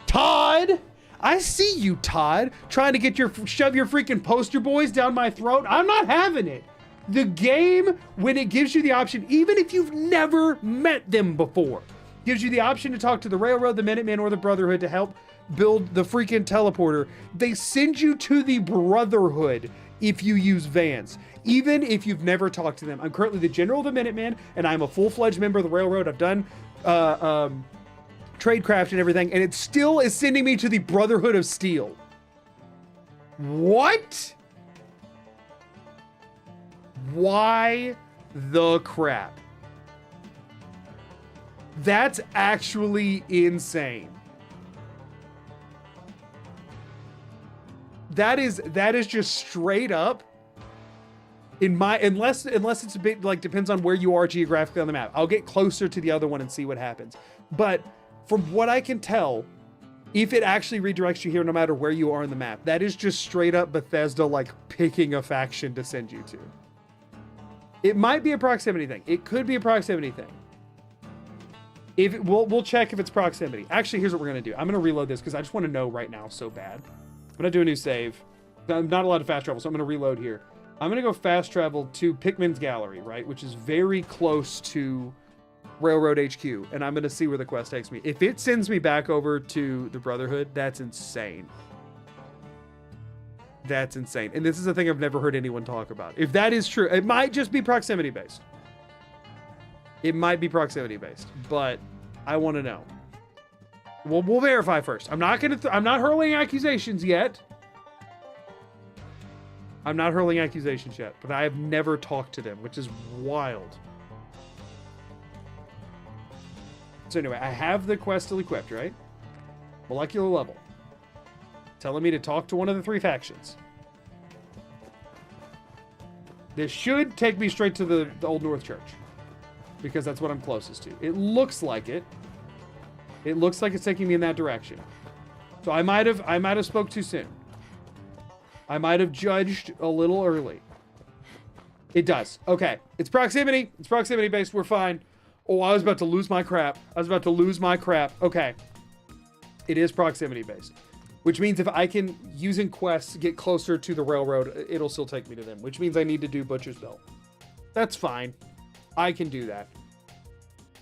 Todd? I see you, Todd, trying to shove your freaking poster boys down my throat. I'm not having it. The game, when it gives you the option, even if you've never met them before, gives you the option to talk to the Railroad, the Minutemen, or the Brotherhood to help build the freaking teleporter. They send you to the Brotherhood if you use VANS. Even if you've never talked to them. I'm currently the General of the Minutemen, and I'm a full-fledged member of the Railroad. I've done tradecraft and everything, and it still is sending me to the Brotherhood of Steel. What? Why the crap? That's actually insane. That is just straight up in my, unless it's a bit like, depends on where you are geographically on the map. I'll get closer to the other one and see what happens. But from what I can tell, if it actually redirects you here, no matter where you are on the map, that is just straight up Bethesda, like picking a faction to send you to. It might be a proximity thing. It could be a proximity thing. If it, we'll check if it's proximity. Actually, here's what we're gonna do. I'm gonna reload this because I just want to know right now so bad. I'm gonna do a new save. I'm not allowed to fast travel, so I'm gonna reload here. I'm gonna go fast travel to Pikmin's Gallery, right, which is very close to Railroad HQ, and I'm gonna see where the quest takes me. If it sends me back over to the Brotherhood, that's insane. That's insane. And this is a thing I've never heard anyone talk about. If that is true, it might just be proximity based. It might be proximity based, but I want to know. We'll verify first. I'm not hurling accusations yet. I'm not hurling accusations yet, but I have never talked to them, which is wild. So anyway, I have the quest still equipped, right? Molecular level. Telling me to talk to one of the 3 factions. This should take me straight to the Old North Church, because that's what I'm closest to. It looks like it. It looks like it's taking me in that direction. So I might have spoke too soon. I might have judged a little early. It does. Okay. It's proximity. It's proximity based. We're fine. Oh, I was about to lose my crap. Okay. It is proximity based. Which means if I can, using quests, get closer to the railroad, it'll still take me to them. Which means I need to do Butcher's Bill. That's fine. I can do that.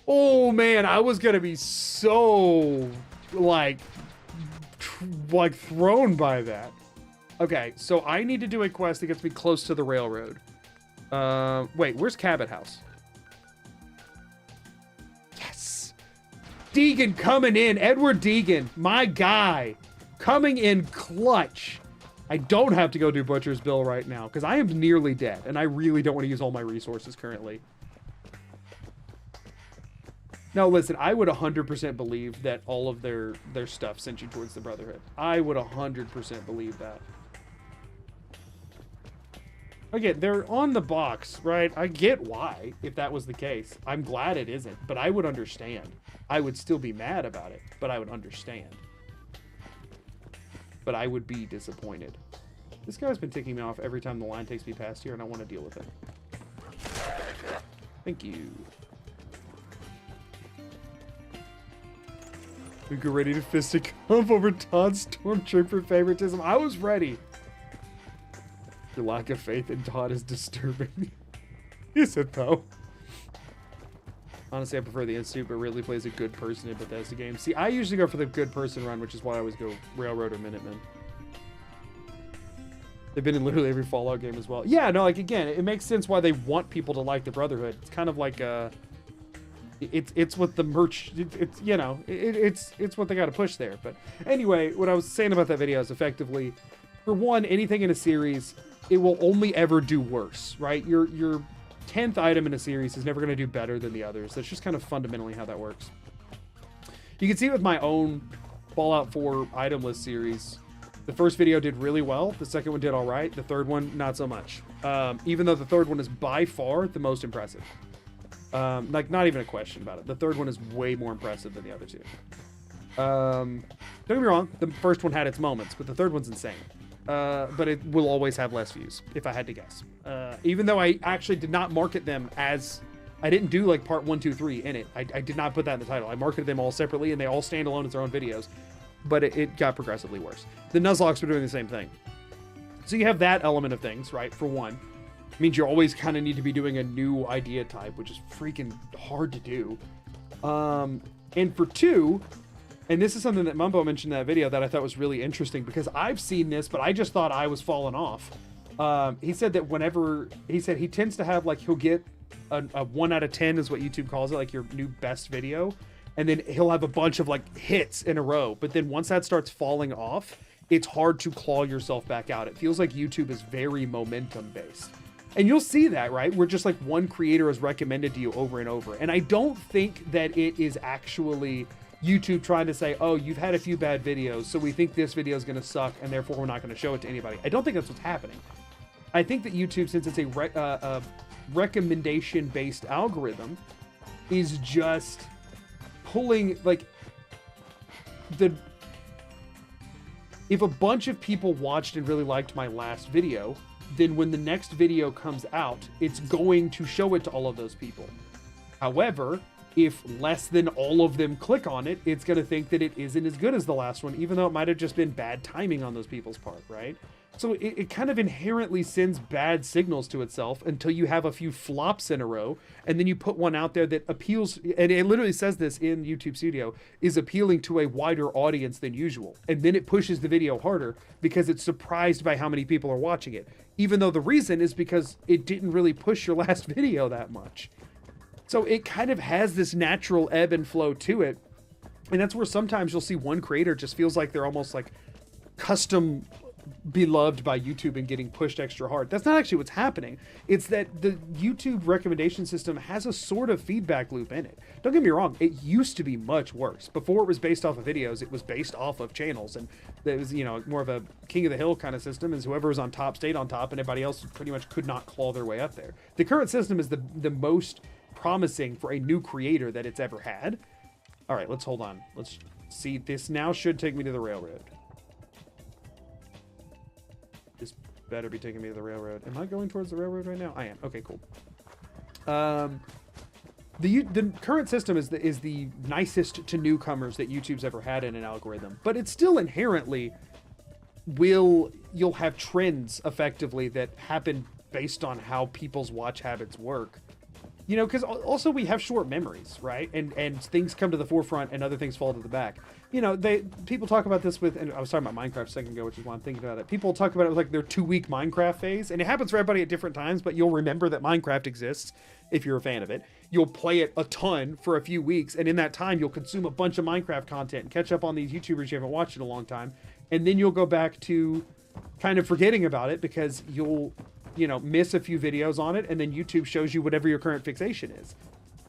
Oh, man. I was going to be so, like thrown by that. Okay, so I need to do a quest that gets me close to the railroad. Wait, where's Cabot House? Yes! Deegan coming in. Edward Deegan, my guy. Coming in clutch. I don't have to go do Butcher's Bill right now, because I am nearly dead, and I really don't want to use all my resources currently. No, listen, I would 100% believe that all of their stuff sent you towards the Brotherhood. I would 100% believe that. Again, they're on the box, right? I get why, if that was the case. I'm glad it isn't, but I would understand. I would still be mad about it, but I would understand. But I would be disappointed. This guy's been ticking me off every time the line takes me past here, and I want to deal with it. Thank you. We get ready to fisticuff over Todd's stormtrooper favoritism. I was ready. Your lack of faith in Todd is disturbing. Is it though? Honestly, I prefer the Institute, but Ridley plays a good person in Bethesda games. See, I usually go for the good person run, which is why I always go Railroad or Minutemen. They've been in literally every Fallout game as well. Yeah, no, like again, it makes sense why they want people to like the Brotherhood. It's kind of like it's what the merch. It's you know, it's what they got to push there. But anyway, what I was saying about that video is effectively, for one, anything in a series, it will only ever do worse, right? Your 10th item in a series is never going to do better than the others. That's just kind of fundamentally how that works. You can see it with my own Fallout 4 item list series. The first video did really well. The second one did all right. The third one, not so much. Even though the third one is by far the most impressive. Like, not even a question about it. The third one is way more impressive than the other two. Don't get me wrong. The first one had its moments, but the third one's insane. But it will always have less views, if I had to guess. Even though I actually did not market them as... I didn't do like part 1, 2, 3 in it. I did not put that in the title. I marketed them all separately, and they all stand alone as their own videos. But it got progressively worse. The Nuzlockes were doing the same thing. So you have that element of things, right? For one. It means you always kind of need to be doing a new idea type, which is freaking hard to do. And for two... And this is something that Mumbo mentioned in that video that I thought was really interesting, because I've seen this, but I just thought I was falling off. He said that he tends to have like, he'll get a 1 out of 10 is what YouTube calls it, like your new best video. And then he'll have a bunch of like hits in a row. But then once that starts falling off, it's hard to claw yourself back out. It feels like YouTube is very momentum based. And you'll see that, right? Where just like one creator is recommended to you over and over. And I don't think that it is actually YouTube trying to say, oh, you've had a few bad videos, so we think this video is going to suck, and therefore we're not going to show it to anybody. I don't think that's what's happening. I think that YouTube, since it's a recommendation-based algorithm, is just pulling, like, if a bunch of people watched and really liked my last video, then when the next video comes out, it's going to show it to all of those people. However, if less than all of them click on it, it's going to think that it isn't as good as the last one, even though it might have just been bad timing on those people's part, right? So it kind of inherently sends bad signals to itself until you have a few flops in a row, and then you put one out there that appeals, and it literally says this in YouTube Studio, is appealing to a wider audience than usual. And then it pushes the video harder because it's surprised by how many people are watching it, even though the reason is because it didn't really push your last video that much. So it kind of has this natural ebb and flow to it. And that's where sometimes you'll see one creator just feels like they're almost like custom beloved by YouTube and getting pushed extra hard. That's not actually what's happening. It's that the YouTube recommendation system has a sort of feedback loop in it. Don't get me wrong, it used to be much worse. Before it was based off of videos, it was based off of channels, and it was, you know, more of a king of the hill kind of system, as whoever was on top stayed on top and everybody else pretty much could not claw their way up there. The current system is the most promising for a new creator that it's ever had. All right, let's hold on. Let's see. This now should take me to the railroad. This better be taking me to the railroad. Am I going towards the railroad right now? I am. Okay, cool. The current system is the nicest to newcomers that YouTube's ever had in an algorithm, but it's still inherently you'll have trends effectively that happen based on how people's watch habits work. You know, because also we have short memories, right? And things come to the forefront and other things fall to the back. You know, people talk about this with, and I was talking about Minecraft a second ago, which is why I'm thinking about it. People talk about it with like their 2-week Minecraft phase, and it happens for everybody at different times, but you'll remember that Minecraft exists if you're a fan of it. You'll play it a ton for a few weeks, and in that time, you'll consume a bunch of Minecraft content and catch up on these YouTubers you haven't watched in a long time, and then you'll go back to kind of forgetting about it because you'll, you know, miss a few videos on it, and then YouTube shows you whatever your current fixation is,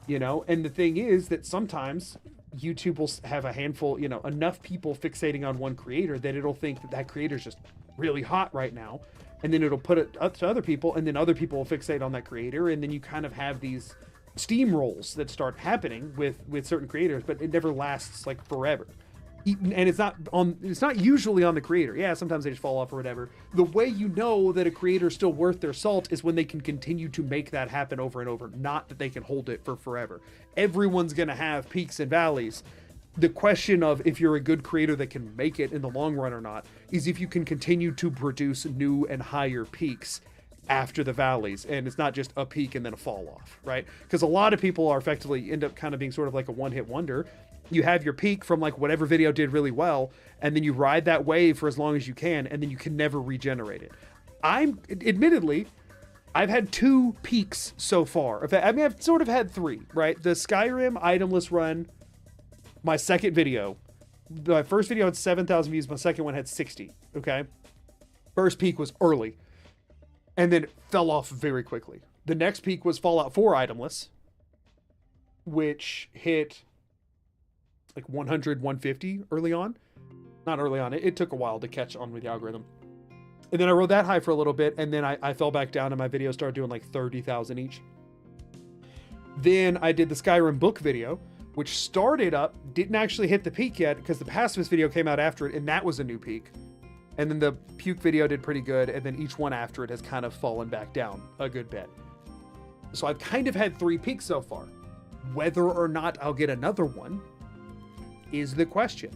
you know. And the thing is that sometimes YouTube will have a handful, you know, enough people fixating on one creator that it'll think that creator's just really hot right now, and then it'll put it up to other people, and then other people will fixate on that creator, and then you kind of have these steamrolls that start happening with certain creators, but it never lasts like forever. And it's not usually on the creator. Yeah, sometimes they just fall off or whatever. The way you know that a creator is still worth their salt is when they can continue to make that happen over and over, not that they can hold it for forever. Everyone's going to have peaks and valleys. The question of if you're a good creator that can make it in the long run or not is if you can continue to produce new and higher peaks after the valleys, and it's not just a peak and then a fall off, right? Because a lot of people are effectively end up kind of being sort of like a one-hit wonder. You have your peak from like whatever video did really well, and then you ride that wave for as long as you can, and then you can never regenerate it. Admittedly, I've had 2 peaks so far. I mean, I've sort of had 3, right? The Skyrim itemless run, my second video. My first video had 7,000 views. My second one had 60, okay? First peak was early, and then it fell off very quickly. The next peak was Fallout 4 itemless, which hit like 100, 150 early on. Not early on. It took a while to catch on with the algorithm. And then I rode that high for a little bit, and then I fell back down, and my videos started doing like 30,000 each. Then I did the Skyrim book video, which started up, didn't actually hit the peak yet because the pacifist video came out after it, and that was a new peak. And then the puke video did pretty good, and then each one after it has kind of fallen back down a good bit. So I've kind of had 3 peaks so far. Whether or not I'll get another one is the question.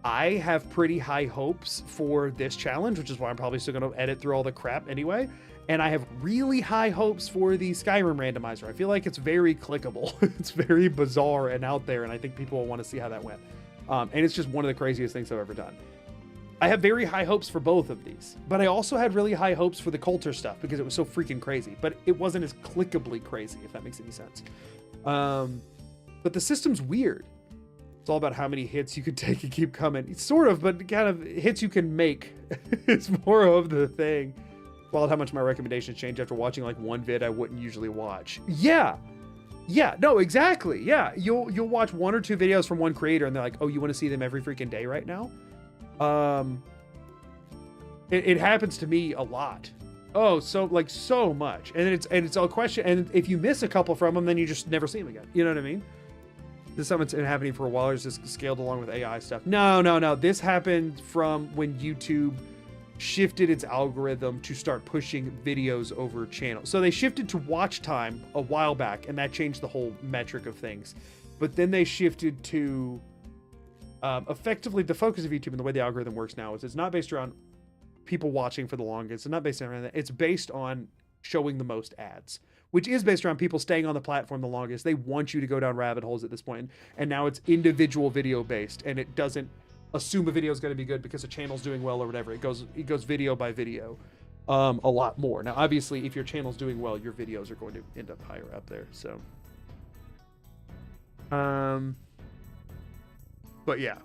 I have pretty high hopes for this challenge, which is why I'm probably still going to edit through all the crap anyway. And I have really high hopes for the Skyrim randomizer. I feel like it's very clickable. It's very bizarre and out there, and I think people will want to see how that went. And it's just one of the craziest things I've ever done. I have very high hopes for both of these, but I also had really high hopes for the Coulter stuff because it was so freaking crazy, but it wasn't as clickably crazy, if that makes any sense. But the system's weird. It's all about how many hits you can take and keep coming. It's sort of, but kind of hits you can make. It's more of the thing. Wild how much my recommendations change after watching like one vid I wouldn't usually watch. Yeah, no, exactly. Yeah, you'll watch 1 or 2 videos from one creator and they're like, oh, you want to see them every freaking day right now? It happens to me a lot. Oh, so much. And it's a question. And if you miss a couple from them, then you just never see them again. You know what I mean? This is something that's been happening for a while. It's just scaled along with AI stuff. No. This happened from when YouTube shifted its algorithm to start pushing videos over channels. So they shifted to watch time a while back, and that changed the whole metric of things. But then they shifted to effectively the focus of YouTube and the way the algorithm works now is it's not based around people watching for the longest. It's not based around that. It's based on showing the most ads, which is based around people staying on the platform the longest. They want you to go down rabbit holes at this point. And now it's individual video based, and it doesn't assume a video is going to be good because a channel's doing well or whatever. It goes video by video a lot more. Now, obviously, if your channel's doing well, your videos are going to end up higher up there. So, but yeah.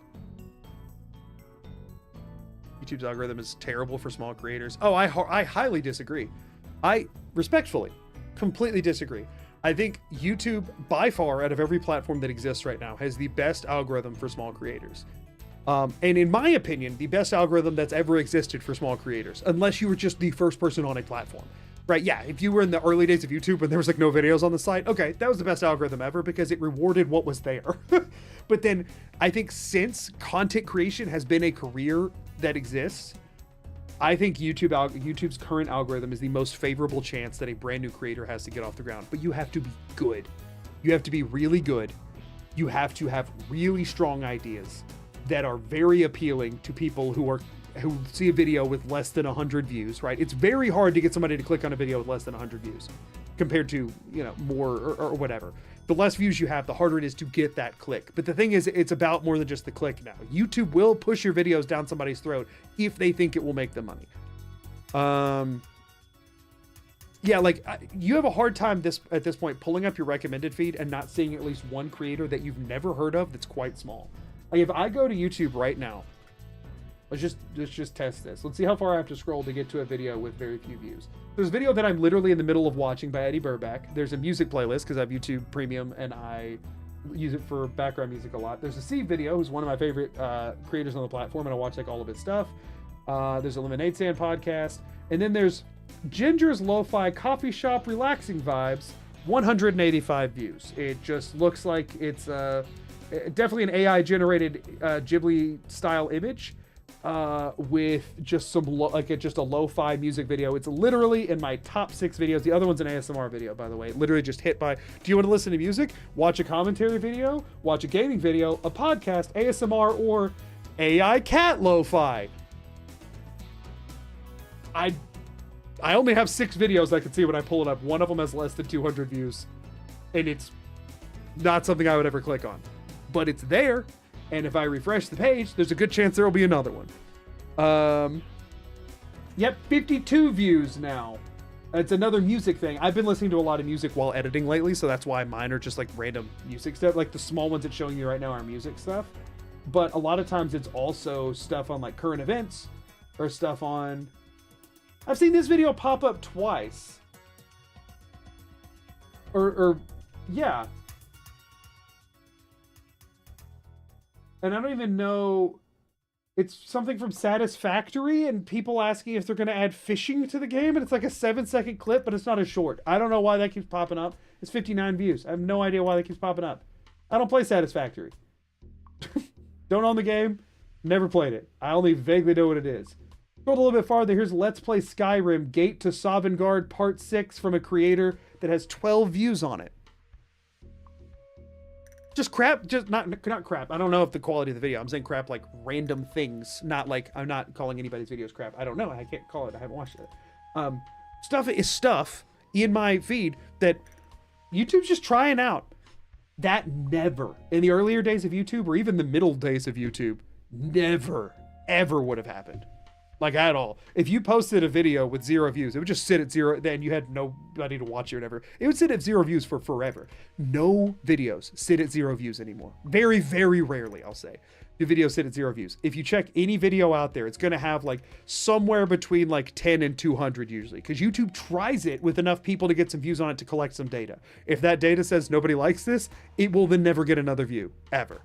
YouTube's algorithm is terrible for small creators. Oh, I highly disagree. I respectfully, completely disagree. I think YouTube, by far, out of every platform that exists right now, has the best algorithm for small creators. And in my opinion, the best algorithm that's ever existed for small creators, unless you were just the first person on a platform. Right, yeah, if you were in the early days of YouTube when there was like no videos on the site, okay, that was the best algorithm ever because it rewarded what was there. But then I think since content creation has been a career that exists, I think YouTube's current algorithm is the most favorable chance that a brand new creator has to get off the ground. But you have to be good. You have to be really good. You have to have really strong ideas that are very appealing to people who see a video with less than 100 views, right? It's very hard to get somebody to click on a video with less than 100 views compared to, more or whatever. The less views you have, the harder it is to get that click. But the thing is, it's about more than just the click now. YouTube will push your videos down somebody's throat if they think it will make them money. Yeah, like you have a hard time at this point pulling up your recommended feed and not seeing at least one creator that you've never heard of that's quite small. Like if I go to YouTube right now, let's just test this. Let's see how far I have to scroll to get to a video with very few views. There's a video that I'm literally in the middle of watching by Eddie Burback. There's a music playlist because I have YouTube Premium and I use it for background music a lot. There's a Steve video, who's one of my favorite creators on the platform, and I watch like all of his stuff. There's a Lemonade Stand podcast, and then there's Ginger's Lo-Fi Coffee Shop Relaxing Vibes, 185 views. It just looks like it's definitely an AI generated Ghibli style image. With just just a lo-fi music video. It's literally in my top 6 videos. The other one's an ASMR video, by the way. Literally just hit by, do you want to listen to music? Watch a commentary video, watch a gaming video, a podcast, ASMR, or AI cat lo-fi. I only have 6 videos I can see when I pull it up. One of them has less than 200 views. And it's not something I would ever click on. But it's there. And if I refresh the page, there's a good chance there will be another one. Yep, 52 views now. It's another music thing. I've been listening to a lot of music while editing lately, so that's why mine are just like random music stuff. Like the small ones it's showing you right now are music stuff. But a lot of times it's also stuff on like current events or stuff on... I've seen this video pop up twice. Yeah. And I don't even know, it's something from Satisfactory and people asking if they're going to add fishing to the game. And it's like a 7-second clip, but it's not a short. I don't know why that keeps popping up. It's 59 views. I have no idea why that keeps popping up. I don't play Satisfactory. Don't own the game. Never played it. I only vaguely know what it is. Scroll a little bit farther. Here's Let's Play Skyrim Gate to Sovngarde Part 6 from a creator that has 12 views on it. Just crap, just not crap. I don't know if the quality of the video, I'm saying crap like random things, not like, I'm not calling anybody's videos crap. I don't know, I can't call it, I haven't watched it. Stuff is stuff in my feed that YouTube's just trying out. That never, in the earlier days of YouTube, or even the middle days of YouTube, never ever would have happened. Like at all. If you posted a video with 0 views, it would just sit at 0. Then you had nobody to watch it or whatever. It would sit at 0 views for forever. No videos sit at 0 views anymore. Very, very rarely, I'll say, do videos sit at 0 views. If you check any video out there, it's going to have like somewhere between like 10 and 200 usually, because YouTube tries it with enough people to get some views on it to collect some data. If that data says nobody likes this, it will then never get another view ever,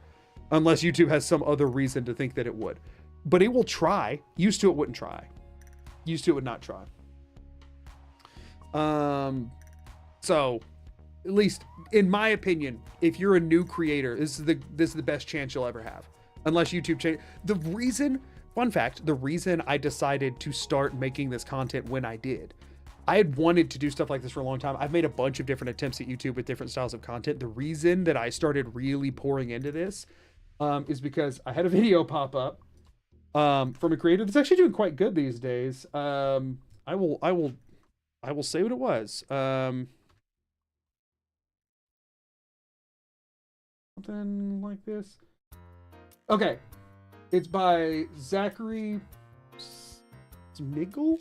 unless YouTube has some other reason to think that it would. But it will try. Used to it wouldn't try. Used to it would not try. So at least in my opinion, if you're a new creator, this is the best chance you'll ever have. Unless YouTube change. Fun fact, the reason I decided to start making this content when I did, I had wanted to do stuff like this for a long time. I've made a bunch of different attempts at YouTube with different styles of content. The reason that I started really pouring into this is because I had a video pop up from a creator that's actually doing quite good these days. I will say what it was. Something like this. Okay, it's by Zachary Smigel?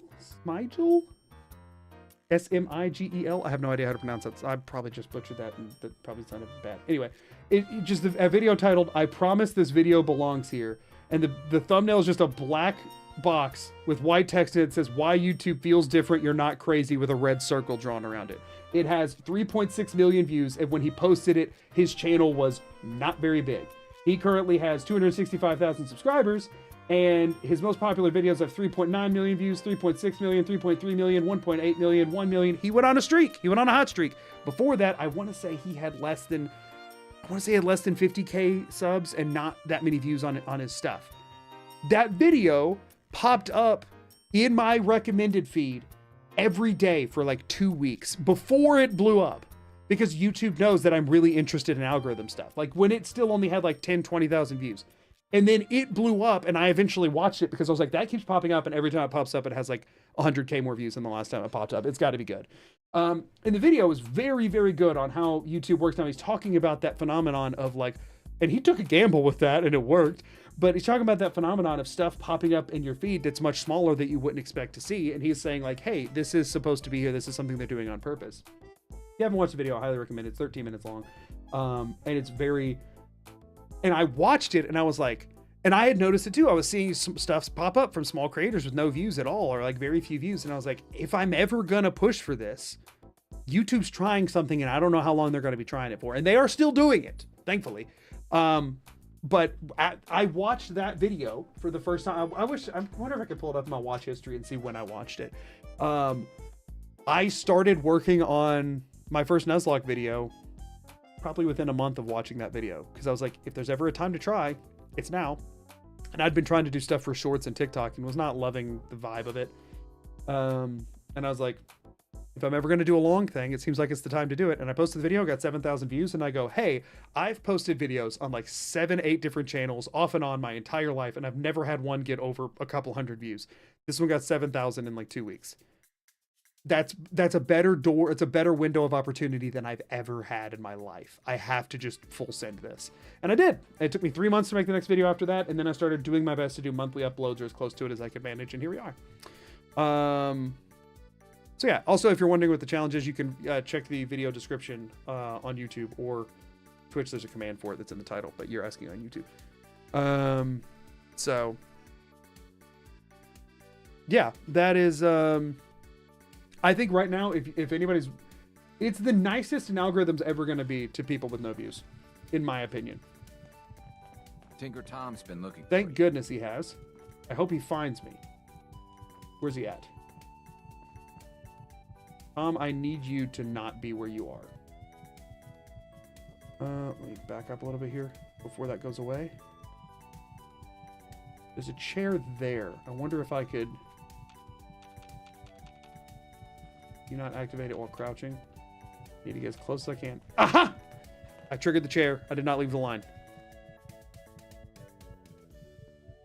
S-M-I-G-E-L. I have no idea how to pronounce that. I probably just butchered that, and that probably sounded bad. Anyway, it just a video titled "I Promise This Video Belongs Here," and the thumbnail is just a black box with white text in it that says "Why YouTube feels different. You're not crazy," with a red circle drawn around it. It has 3.6 million views, and when he posted it, his channel was not very big. He currently has 265,000 subscribers, and his most popular videos have 3.9 million views, 3.6 million, 3.3 million, 1.8 million, 1 million. He went on a streak. He went on a hot streak. Before that, I want to say he had less than 50K subs and not that many views on his stuff. That video popped up in my recommended feed every day for like 2 weeks before it blew up, because YouTube knows that I'm really interested in algorithm stuff. Like when it still only had like 10, 20,000 views. And then it blew up, and I eventually watched it because I was like, that keeps popping up, and every time it pops up, it has like 100K more views than the last time it popped up. It's got to be good. And the video is very, very good on how YouTube works now. He's talking about that phenomenon of like, and he took a gamble with that, and it worked, but he's talking about that phenomenon of stuff popping up in your feed that's much smaller that you wouldn't expect to see. And he's saying like, hey, this is supposed to be here. This is something they're doing on purpose. If you haven't watched the video, I highly recommend it. It's 13 minutes long. And it's very, and I watched it and I was like, and I had noticed it too. I was seeing some stuff pop up from small creators with no views at all, or like very few views. And I was like, if I'm ever gonna push for this, YouTube's trying something and I don't know how long they're gonna be trying it for. And they are still doing it, thankfully. But I watched that video for the first time. I wonder if I could pull it up in my watch history and see when I watched it. I started working on my first Nuzlocke video probably within a month of watching that video, because I was like, if there's ever a time to try, it's now. And I'd been trying to do stuff for shorts and TikTok and was not loving the vibe of it. And I was like, if I'm ever going to do a long thing, it seems like it's the time to do it. And I posted the video, got 7,000 views, and I go, hey, I've posted videos on like 7, 8 different channels off and on my entire life, and I've never had one get over a couple hundred views. This one got 7,000 in like 2 weeks. That's a better door. It's a better window of opportunity than I've ever had in my life. I have to just full send this. And I did. It took me 3 months to make the next video after that. And then I started doing my best to do monthly uploads or as close to it as I could manage. And here we are. So yeah, also, if you're wondering what the challenge is, you can check the video description on YouTube, or Twitch. There's a command for it that's in the title, but you're asking on YouTube. So yeah, that is, I think right now, if anybody's, it's the nicest an algorithm's ever going to be to people with no views, in my opinion. Tinker Tom's been looking. Thank goodness he has. I hope he finds me. Where's he at? Tom, I need you to not be where you are. Let me back up a little bit here before that goes away. There's a chair there. I wonder if I could... Do not activate it while crouching. Need to get as close as I can. Aha! I triggered the chair. I did not leave the line.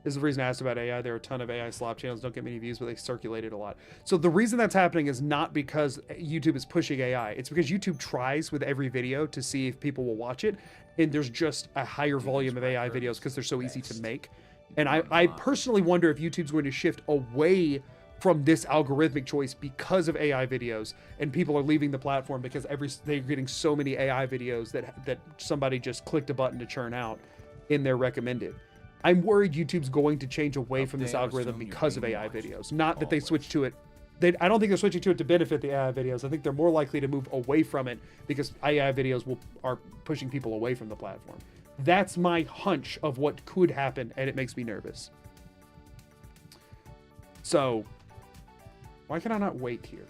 This is the reason I asked about AI. There are a ton of AI slop channels. Don't get many views, but they circulate it a lot. So the reason that's happening is not because YouTube is pushing AI. It's because YouTube tries with every video to see if people will watch it. And there's just a higher volume of AI videos because they're so easy to make. And I personally wonder if YouTube's going to shift away from this algorithmic choice because of AI videos, and people are leaving the platform because they're getting so many AI videos that somebody just clicked a button to churn out in their recommended. I'm worried YouTube's going to change away from this algorithm because of AI videos. Not that they switch to it. I don't think they're switching to it to benefit the AI videos. I think they're more likely to move away from it because AI videos are pushing people away from the platform. That's my hunch of what could happen, and it makes me nervous. So, why can I not wait here?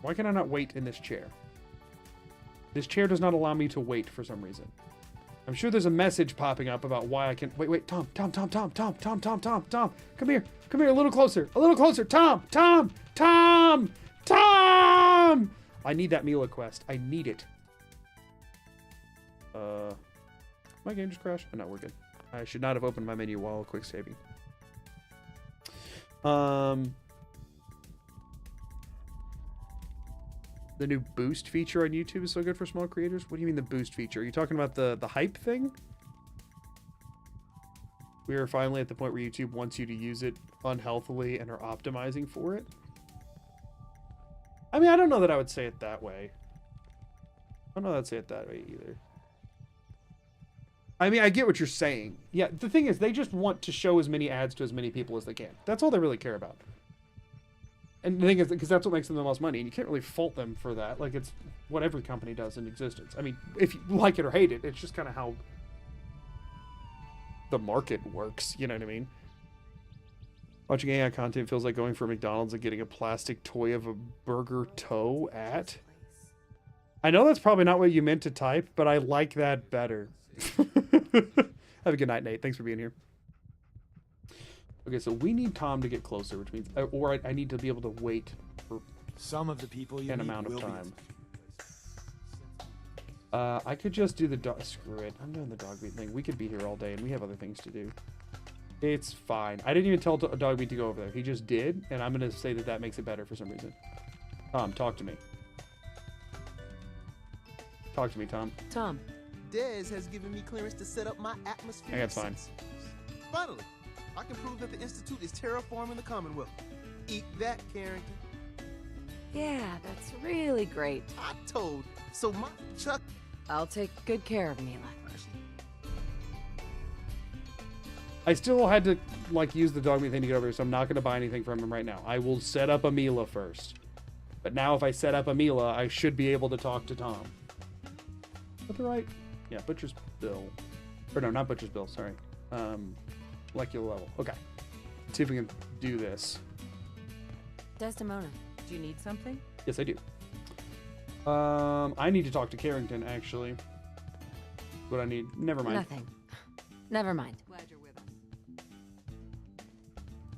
Why can I not wait in this chair? This chair does not allow me to wait for some reason. I'm sure there's a message popping up about why I can... Wait, Tom, come here, a little closer, Tom! I need that Mila quest, I need it. My game just crashed? Oh, no, we're good. I should not have opened my menu while quick saving. The new boost feature on YouTube is so good for small creators? What do you mean the boost feature? Are you talking about the hype thing? We are finally at the point where YouTube wants you to use it unhealthily and are optimizing for it? I mean, I don't know that I would say it that way. I don't know that I'd say it that way either. I mean, I get what you're saying. Yeah, the thing is, they just want to show as many ads to as many people as they can. That's all they really care about. And the thing is, because that's what makes them the most money, and you can't really fault them for that. Like, it's what every company does in existence. I mean, if you like it or hate it, it's just kind of how the market works. You know what I mean? Watching AI content feels like going for McDonald's and getting a plastic toy of a burger toe at. I know that's probably not what you meant to type, but I like that better. Have a good night, Nate. Thanks for being here. Okay, so we need Tom to get closer, which means, or I need to be able to wait for some of the people an amount of time. I could just do the dog. Screw it. I'm doing the dog meat thing. We could be here all day, and we have other things to do. It's fine. I didn't even tell dog meat to go over there. He just did, and I'm gonna say that makes it better for some reason. Tom, talk to me. Talk to me, Tom. Tom. Dez has given me clearance to set up my atmosphere. Hey, that's fine. Finally, I can prove that the Institute is terraforming the Commonwealth. Eat that, Carrington. Yeah, that's really great. I told. So my Chuck... I'll take good care of Mila. I still had to, like, use the dog meat thing to get over here, so I'm not going to buy anything from him right now. I will set up a Mila first. But now if I set up a Mila, I should be able to talk to Tom. Is that right? Yeah, Butcher's Bill. Or no, not Butcher's Bill, sorry. Molecular level. Okay. Let's see if we can do this. Desdemona, do you need something? Yes, I do. I need to talk to Carrington, actually. What I need. Never mind. Nothing. Never mind. Glad you're with us.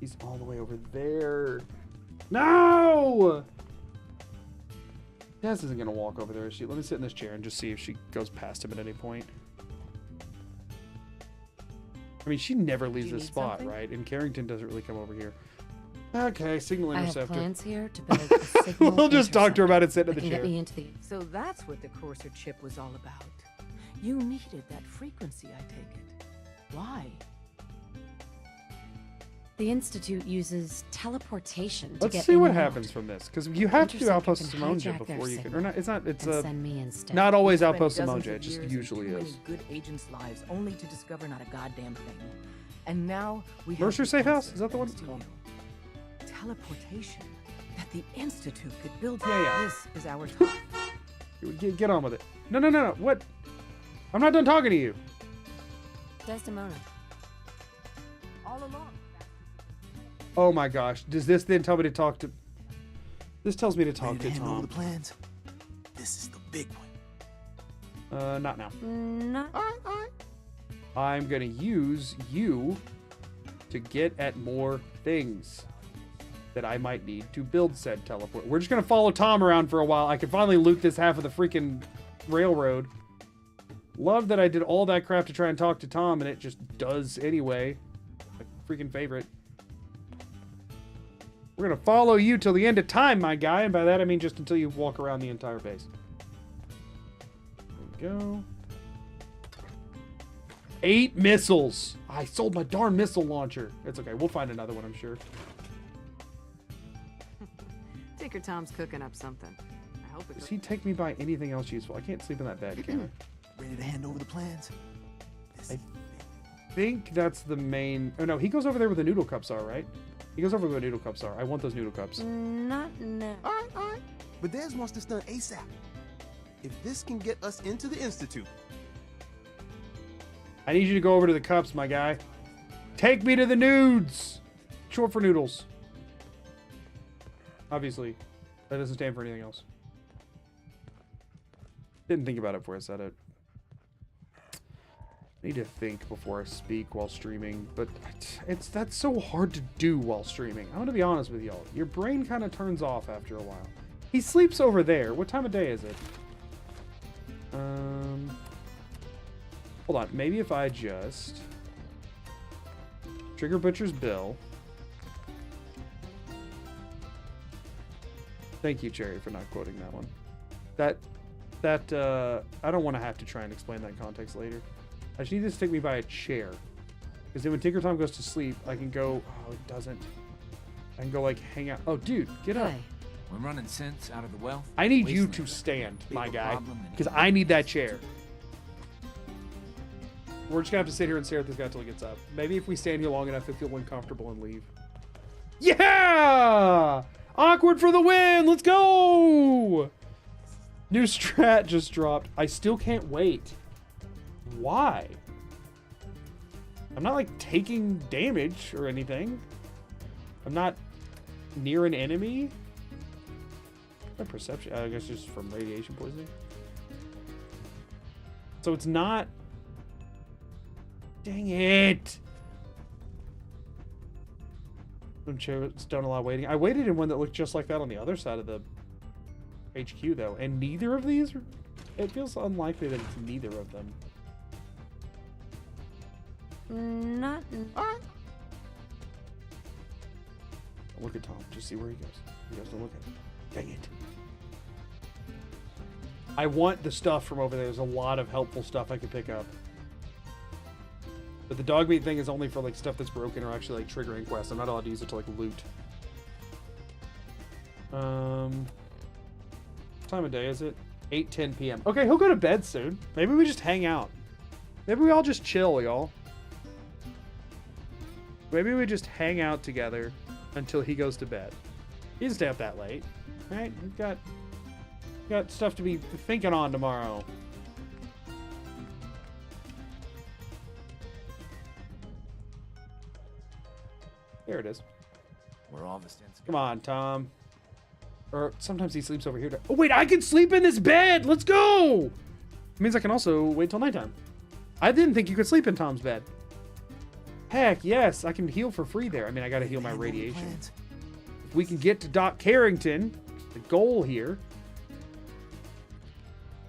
He's all the way over there. No! Des isn't gonna walk over there, is she? Let me sit in this chair and just see if she goes past him at any point. I mean, she never leaves this spot, right? And Carrington doesn't really come over here. Okay, signal interceptor. I have plans here to build a signal We'll just talk to her about it sitting in the chair. Get me into the... So that's what the courser chip was all about. You needed that frequency, I take it. Why? The Institute uses teleportation to Let's get see in what and out. happens from this, because you have to do Outpost Simonja before you can, or not. It's not. It's not always Outpost Simonja. It just usually is. Good agents' lives only to discover not a goddamn thing. And now we have Mercer Safe House? Is that the one it's called? Teleportation that the Institute could build. Yeah. This is our time. Get on with it. No. What? I'm not done talking to you. Desdemona. All along. Oh my gosh. Does this then tell me to talk to... This tells me to talk to Tom. The plans? This is the big one. Not now. No. All right. I'm gonna use you to get at more things that I might need to build said teleport. We're just gonna follow Tom around for a while. I can finally loot this half of the freaking railroad. Love that I did all that crap to try and talk to Tom and it just does anyway. My freaking favorite. We're gonna follow you till the end of time, my guy, and by that I mean just until you walk around the entire base. There we go. 8 missiles. I sold my darn missile launcher. It's okay. We'll find another one, I'm sure. Tinker Tom's cooking up something. I hope Does he take me by anything else useful? I can't sleep in that bed, can I? Ready to hand over the plans? I think that's the main... Oh, no. He goes over there where the noodle cups are, right? He goes over where the noodle cups are. I want those noodle cups. Not now. All right. But Dez wants this done ASAP. If this can get us into the Institute. I need you to go over to the cups, my guy. Take me to the nudes. Short for noodles. Obviously. That doesn't stand for anything else. Didn't think about it before I said it. I need to think before I speak while streaming, but that's so hard to do while streaming. I'm gonna be honest with y'all. Your brain kind of turns off after a while. He sleeps over there. What time of day is it? Hold on. Maybe if I just trigger Butcher's bill. Thank you, Cherry, for not quoting that one. I don't want to have to try and explain that context later. I just need this to take me by a chair. Because then when Tinker Tom goes to sleep, I can go... Oh, it doesn't. I can go, like, hang out. Oh, dude, get up. We're running sense out of the wealth. I need you to stand, my guy. Because I need that chair. We're just going to have to sit here and stare at this guy until he gets up. Maybe if we stand here long enough, he'll feel uncomfortable and leave. Yeah! Awkward for the win! Let's go! New strat just dropped. I still can't wait. Why? I'm not like taking damage or anything. I'm not near an enemy. My perception, I guess, just from radiation poisoning. So it's not. Dang it! It's done a lot of waiting. I waited in one that looked just like that on the other side of the HQ though, and neither of these. It feels unlikely that it's neither of them. Not. Look at Tom. Just see where he goes. He goes to look at him. Dang it. I want the stuff from over there. There's a lot of helpful stuff I could pick up. But the dog meat thing is only for like stuff that's broken or actually like triggering quests. I'm not allowed to use it to like loot. What time of day is it? 8:10 p.m. Okay, he'll go to bed soon. Maybe we just hang out. Maybe we all just chill, y'all. Maybe we just hang out together until he goes to bed. He doesn't stay up that late, right? We've got stuff to be thinking on tomorrow. There it is. We're all the sense. Come on, Tom. Or sometimes he sleeps over here. Oh, wait, I can sleep in this bed. Let's go. It means I can also wait till nighttime. I didn't think you could sleep in Tom's bed. Heck, yes. I can heal for free there. I mean, I got to heal my radiation. If we can get to Doc Carrington, the goal here.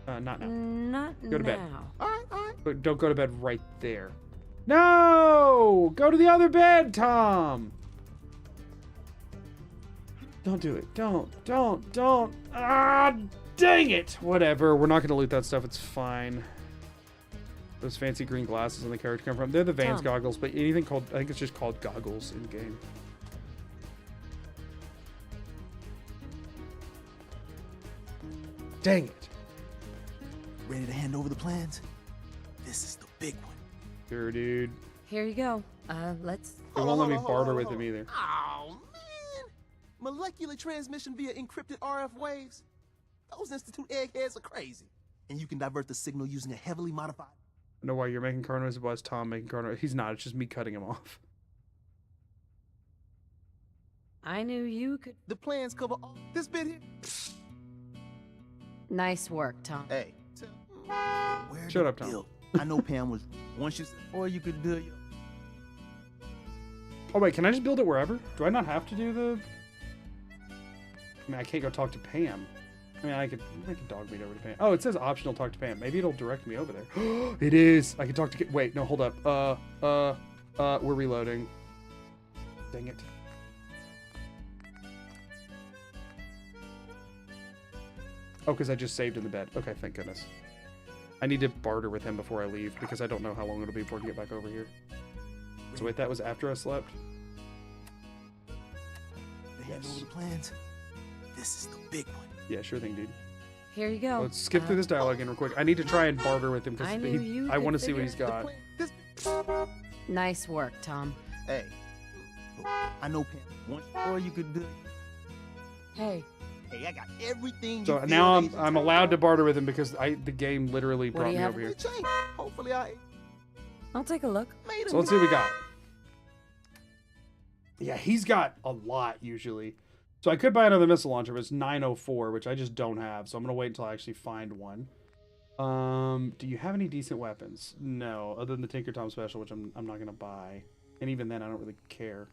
Not now. Not go to bed. now. All right. But don't go to bed right there. No! Go to the other bed, Tom! Don't do it. Don't. Ah, dang it! Whatever. We're not going to loot that stuff. It's fine. Those fancy green glasses on the character come from. They're the VANS goggles, but anything called... I think it's just called goggles in game. Dang it. Ready to hand over the plans? This is the big one. Sure, dude. Here you go. Let's... They won't let me barter with him either. Oh, man. Molecular transmission via encrypted RF waves? Those Institute eggheads are crazy. And you can divert the signal using a heavily modified... I know why you're making car noise. It was Tom making car noise. He's not. It's just me cutting him off. I knew you could... The plans cover all this bit here. Nice work, Tom. Hey. Shut up, Tom. I know Pam was... Once you... Or you could do it... Oh, wait. Can I just build it wherever? Do I not have to do the... I mean, I can't go talk to Pam. I mean, I could dog meat over to Pam. Oh, it says optional talk to Pam. Maybe it'll direct me over there. It is. I can talk to... Wait, no, hold up. We're reloading. Dang it. Oh, because I just saved in the bed. Okay, thank goodness. I need to barter with him before I leave because I don't know how long it'll be before I can get back over here. So wait, that was after I slept? They hand over the plans. This is the big one. Yeah, sure thing, dude. Here you go. Let's skip through this dialogue again real quick. I need to try and barter with him because I want to see what he's got. Nice work, Tom. Hey, look, I know Pam. One or you could do. Hey. Hey, I got everything. So now I'm allowed to barter with him because the game literally brought me over here. Hopefully I'll take a look. So let's see what we got. Yeah, he's got a lot usually. So I could buy another missile launcher, but it's 904, which I just don't have. So I'm going to wait until I actually find one. Do you have any decent weapons? No, other than the Tinker Tom Special, which I'm not going to buy. And even then, I don't really care.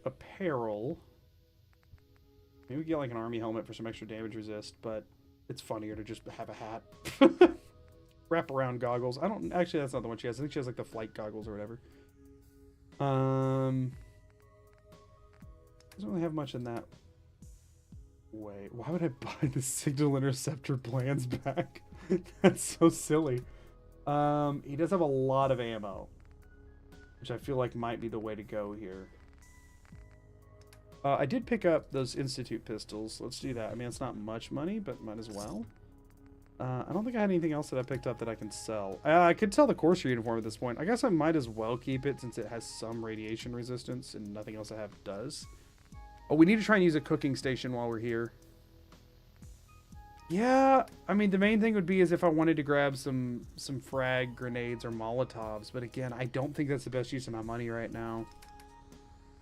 Apparel. Maybe we get like an army helmet for some extra damage resist, but it's funnier to just have a hat. Wrap around goggles. Actually, that's not the one she has. I think she has like the flight goggles or whatever. Doesn't really have much in that way. Why would I buy the signal interceptor plans back? That's so silly. He does have a lot of ammo, which I feel like might be the way to go here. I did pick up those Institute pistols. Let's do that. I mean, it's not much money, but might as well. I don't think I had anything else that I picked up that I can sell. I could sell the Courser uniform at this point. I guess I might as well keep it since it has some radiation resistance and nothing else I have does. Oh, we need to try and use a cooking station while we're here. Yeah, I mean, the main thing would be is if I wanted to grab some frag grenades or Molotovs. But again, I don't think that's the best use of my money right now.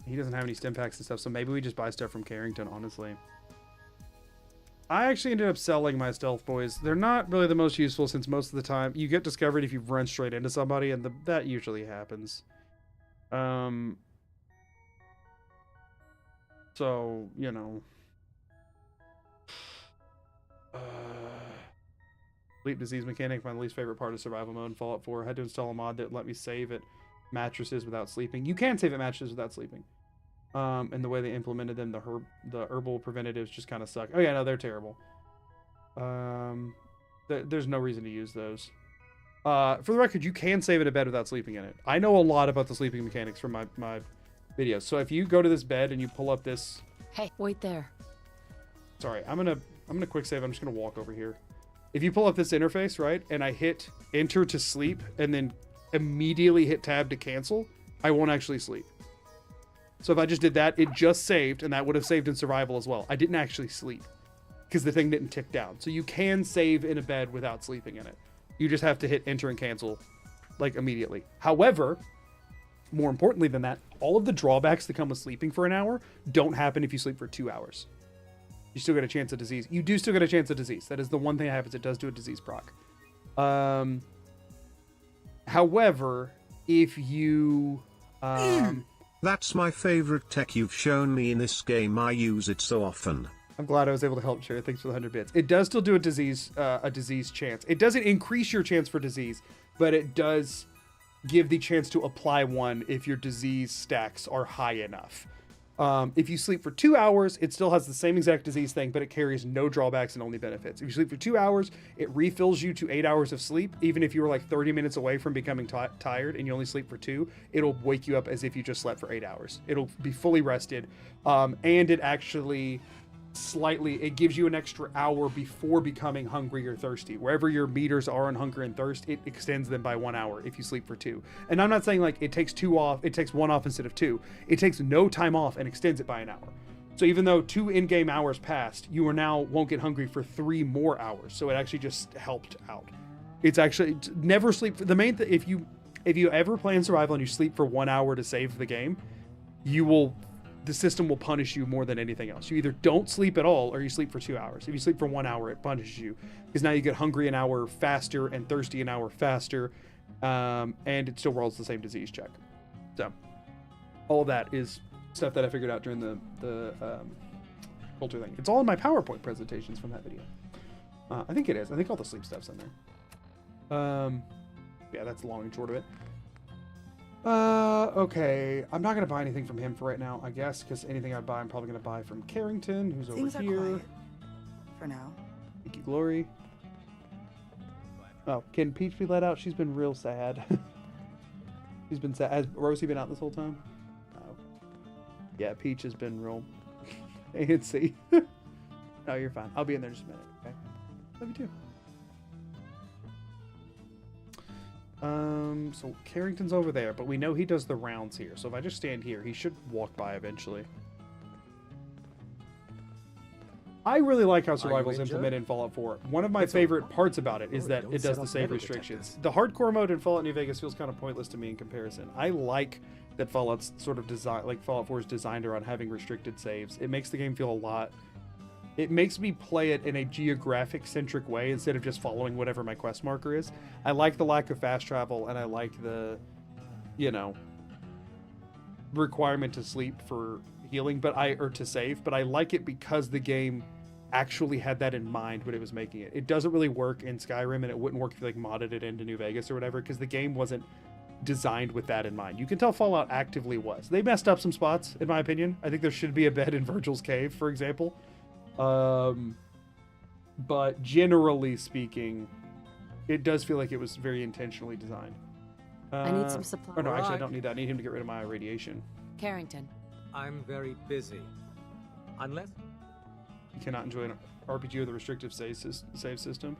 He doesn't have any stim packs and stuff, so maybe we just buy stuff from Carrington, honestly. I actually ended up selling my stealth boys. They're not really the most useful since most of the time you get discovered if you run straight into somebody, and that usually happens. So, you know. Sleep disease mechanic, my least favorite part of survival mode in Fallout 4. I had to install a mod that let me save at mattresses without sleeping. You can save at mattresses without sleeping. And the way they implemented them, the herbal preventatives just kind of suck. Oh yeah, no, they're terrible. There's no reason to use those. For the record, you can save it in bed without sleeping in it. I know a lot about the sleeping mechanics from my videos. So if you go to this bed and you pull up this... Hey, wait there. Sorry, I'm gonna quick save. I'm just gonna walk over here. If you pull up this interface, right, and I hit enter to sleep and then immediately hit tab to cancel, I won't actually sleep. So if I just did that, it just saved, and that would have saved in survival as well. I didn't actually sleep because the thing didn't tick down. So you can save in a bed without sleeping in it. You just have to hit enter and cancel like immediately. However, more importantly than that, all of the drawbacks that come with sleeping for an hour don't happen if you sleep for 2 hours. You still get a chance of disease. You do still get a chance of disease. That is the one thing that happens. It does do a disease proc. However, if you... That's my favorite tech you've shown me in this game. I use it so often. I'm glad I was able to help share. Thanks for the 100 bits. It does still do a disease chance. It doesn't increase your chance for disease, but it does give the chance to apply one if your disease stacks are high enough. If you sleep for 2 hours, it still has the same exact disease thing, but it carries no drawbacks and only benefits. If you sleep for 2 hours, it refills you to 8 hours of sleep. Even if you were like 30 minutes away from becoming tired and you only sleep for 2, it'll wake you up as if you just slept for 8 hours. It'll be fully rested. And it actually it gives you an extra hour before becoming hungry or thirsty. Wherever your meters are on hunger and thirst, it extends them by 1 hour if you sleep for 2. And I'm not saying like it takes 2 off, it takes 1 off instead of 2. It takes no time off and extends it by an hour. So even though 2 in-game hours passed, you are now won't get hungry for 3 more hours. So it actually just helped out. It's actually never sleep. The main thing, if you ever play in survival and you sleep for 1 hour to save the game, the system will punish you more than anything else. You either don't sleep at all or you sleep for 2 hours. If you sleep for 1 hour, it punishes you because now you get hungry an hour faster and thirsty an hour faster, and it still rolls the same disease check. So all of that is stuff that I figured out during the culture thing. It's all in my PowerPoint presentations from that video. I think it is. I think all the sleep stuff's in there. Yeah, that's the long and short of it. Okay. I'm not going to buy anything from him for right now, I guess, because anything I buy, I'm probably going to buy from Carrington, who's Things over here. are quiet for now. Thank you, Glory. Oh, can Peach be let out? She's been real sad. He's been sad. Has Rosie been out this whole time? Oh. Yeah, Peach has been real antsy. No, you're fine. I'll be in there in just a minute, okay? Love you too. So Carrington's over there, but we know he does the rounds here. So if I just stand here, he should walk by eventually. I really like how survival is implemented in Fallout 4. One of my favorite parts about it is that it does the save restrictions. The hardcore mode in Fallout New Vegas feels kind of pointless to me in comparison. I like that Fallout's sort of design, like Fallout 4 is designed around having restricted saves. It makes the game feel a lot. It makes me play it in a geographic-centric way instead of just following whatever my quest marker is. I like the lack of fast travel, and I like the, you know, requirement to sleep for healing, or to save, but I like it because the game actually had that in mind when it was making it. It doesn't really work in Skyrim, and it wouldn't work if you like modded it into New Vegas or whatever, because the game wasn't designed with that in mind. You can tell Fallout actively was. They messed up some spots, in my opinion. I think there should be a bed in Virgil's cave, for example. But generally speaking, it does feel like it was very intentionally designed. I need some supplies. Oh no, actually I don't need that. I need him to get rid of my radiation. Carrington. I'm very busy. Unless... You cannot enjoy an RPG with a restrictive save system.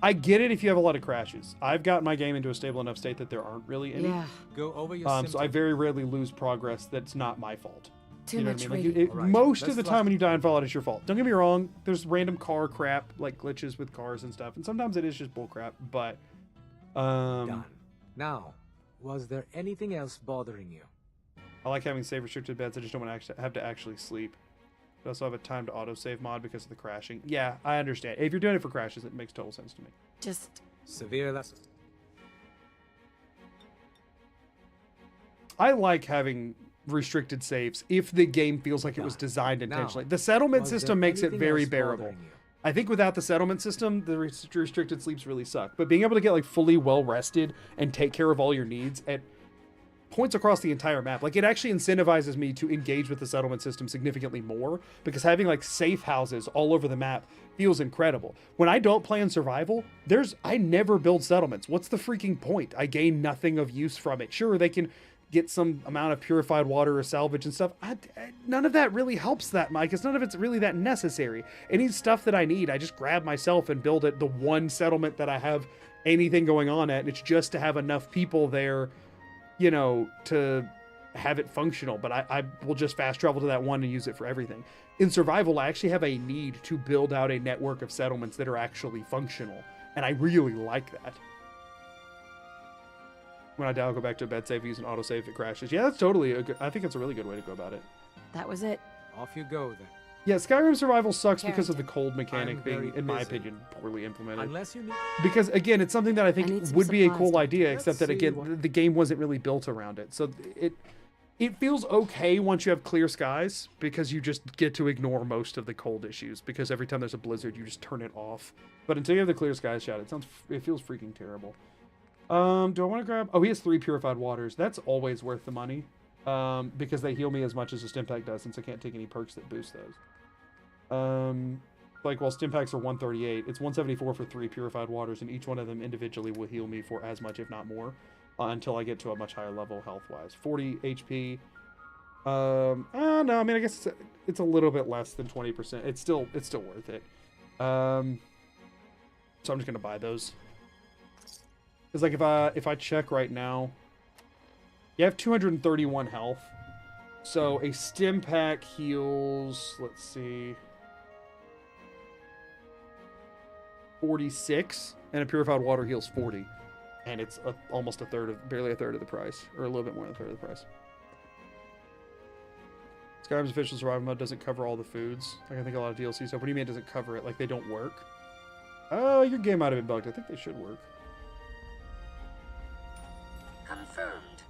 I get it if you have a lot of crashes. I've got my game into a stable enough state that there aren't really any. Yeah. Go over your so I very rarely lose progress that's not my fault. Too you know much what I mean? Like, most of the time when you die in Fallout, it's your fault. Don't get me wrong. There's random car crap, like glitches with cars and stuff, and sometimes it is just bull crap. But done. Now, was there anything else bothering you? I like having save restricted beds. I just don't want to have to actually sleep. I also have a time to autosave mod because of the crashing. Yeah, I understand. If you're doing it for crashes, it makes total sense to me. Just severe. I like having restricted saves if the game feels like it was designed intentionally. The settlement system makes it very bearable. I think without the settlement system, the restricted sleeps really suck. But being able to get like fully well rested and take care of all your needs at points across the entire map, like it actually incentivizes me to engage with the settlement system significantly more, because having like safe houses all over the map feels incredible. When I don't play in survival, I never build settlements. What's the freaking point? I gain nothing of use from it. Sure, they can get some amount of purified water or salvage and stuff. None of that really helps that much, because none of it's really that necessary. Any stuff that I need, I just grab myself and build it the one settlement that I have anything going on at, and it's just to have enough people there, you know, to have it functional. But I will just fast travel to that one and use it for everything. In survival, I actually have a need to build out a network of settlements that are actually functional, and I really like that. When I die, I'll go back to a bed save, use an autosave if it crashes. Yeah, that's totally a good... I think it's a really good way to go about it. That was it. Off you go, then. Yeah, Skyrim survival sucks because of the cold mechanic being, in my opinion, poorly implemented. Unless you need... Because, again, it's something that I think would be a cool idea, except that, again, the game wasn't really built around it. So it feels okay once you have clear skies, because you just get to ignore most of the cold issues, because every time there's a blizzard, you just turn it off. But until you have the clear skies shot, it feels freaking terrible. Do I want to grab... Oh, he has 3 purified waters. That's always worth the money. Because they heal me as much as a stim pack does, since I can't take any perks that boost those. Like, while stim packs are 138, it's 174 for 3 purified waters, and each one of them individually will heal me for as much, if not more, until I get to a much higher level health-wise. 40 HP. No, I mean, I guess it's a little bit less than 20%. It's still worth it. So I'm just gonna buy those. Because, like, if I check right now, you have 231 health. So a stim pack heals, let's see, 46, and a purified water heals 40. And it's almost barely a third of the price, or a little bit more than a third of the price. Skyrim's official survival mode doesn't cover all the foods. Like, I think a lot of DLC stuff. What do you mean it doesn't cover it? Like, they don't work? Oh, your game might have been bugged. I think they should work. Confirmed.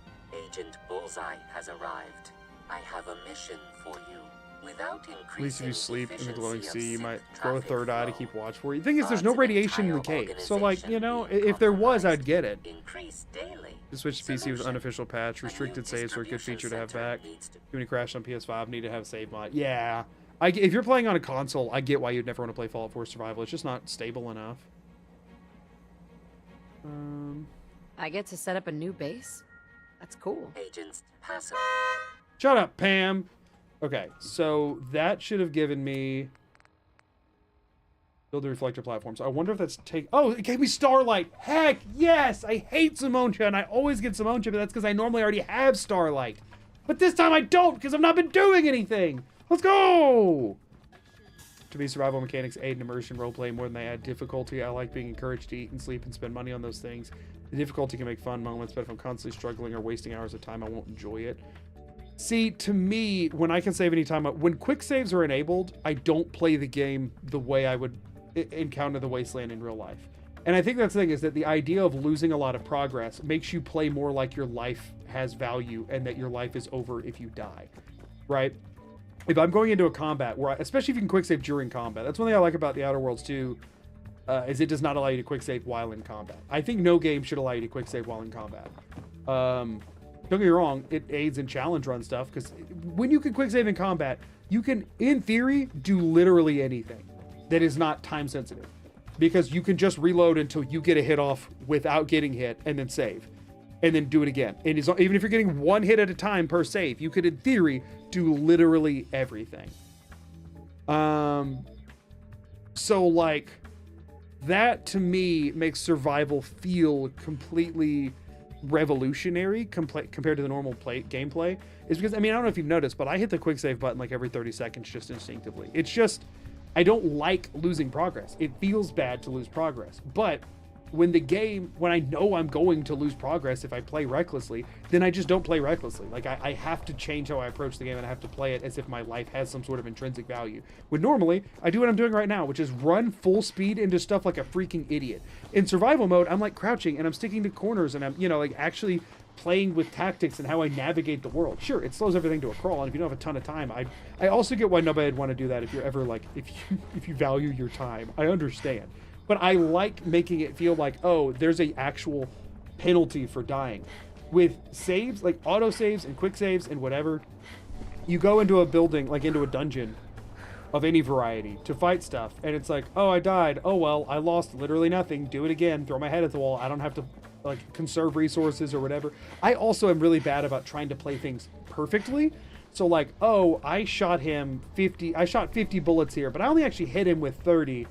Agent Bullseye has arrived. I have a mission for you. Without increasing At least if you sleep in the glowing efficiency sea, you of might sick grow a traffic third eye to flow, keep watch for you. The thing is, there's odds no of radiation in the entire cave. So, like, you know, if there was, I'd get it. increase daily. To switch to PC with unofficial patch. Restricted saves are a good feature to have back. When you crash on PS5, need to have save mod. Yeah. If you're playing on a console, I get why you'd never want to play Fallout 4 Survival. It's just not stable enough. I get to set up a new base? That's cool. Agents passive. Shut up, Pam. Okay, so that should have given me build the reflector platform. So I wonder if that's oh, it gave me Starlight. Heck yes! I hate Simoncha, and I always get Simoncha, but that's because I normally already have Starlight. But this time I don't, because I've not been doing anything. Let's go! To me, survival mechanics aid in immersion roleplay more than they add difficulty. I like being encouraged to eat and sleep and spend money on those things. The difficulty can make fun moments, but if I'm constantly struggling or wasting hours of time, I won't enjoy it. See, to me, when I can save any time, when quick saves are enabled, I don't play the game the way I would encounter the Wasteland in real life. And I think that's the thing, is that the idea of losing a lot of progress makes you play more like your life has value and that your life is over if you die, right? If I'm going into a combat where, especially if you can quick save during combat, that's one thing I like about the Outer Worlds 2, is it does not allow you to quick save while in combat. I think no game should allow you to quick save while in combat. Don't get me wrong, it aids in challenge run stuff, because when you can quick save in combat, you can, in theory, do literally anything that is not time sensitive, because you can just reload until you get a hit off without getting hit and then save and then do it again. And even if you're getting one hit at a time per save, you could, in theory, do literally everything. So like that to me makes survival feel completely revolutionary compared to the normal gameplay, is because, I mean, I don't know if you've noticed, but I hit the quick save button like every 30 seconds just instinctively. It's just, I don't like losing progress. It feels bad to lose progress, but when I know I'm going to lose progress if I play recklessly, then I just don't play recklessly. Like I have to change how I approach the game, and I have to play it as if my life has some sort of intrinsic value. When normally I do what I'm doing right now, which is run full speed into stuff like a freaking idiot. In survival mode, I'm like crouching and I'm sticking to corners and I'm, like actually playing with tactics and how I navigate the world. Sure, it slows everything to a crawl, and if you don't have a ton of time, I also get why nobody would want to do that if you're ever like, if you value your time. I understand. But I like making it feel like, oh, there's a actual penalty for dying. With saves, like auto saves and quick saves and whatever, you go into a building, like into a dungeon of any variety to fight stuff, and it's like, oh, I died. Oh, well, I lost literally nothing. Do it again. Throw my head at the wall. I don't have to like conserve resources or whatever. I also am really bad about trying to play things perfectly. So like, oh, I shot 50 bullets here, but I only actually hit him with 30.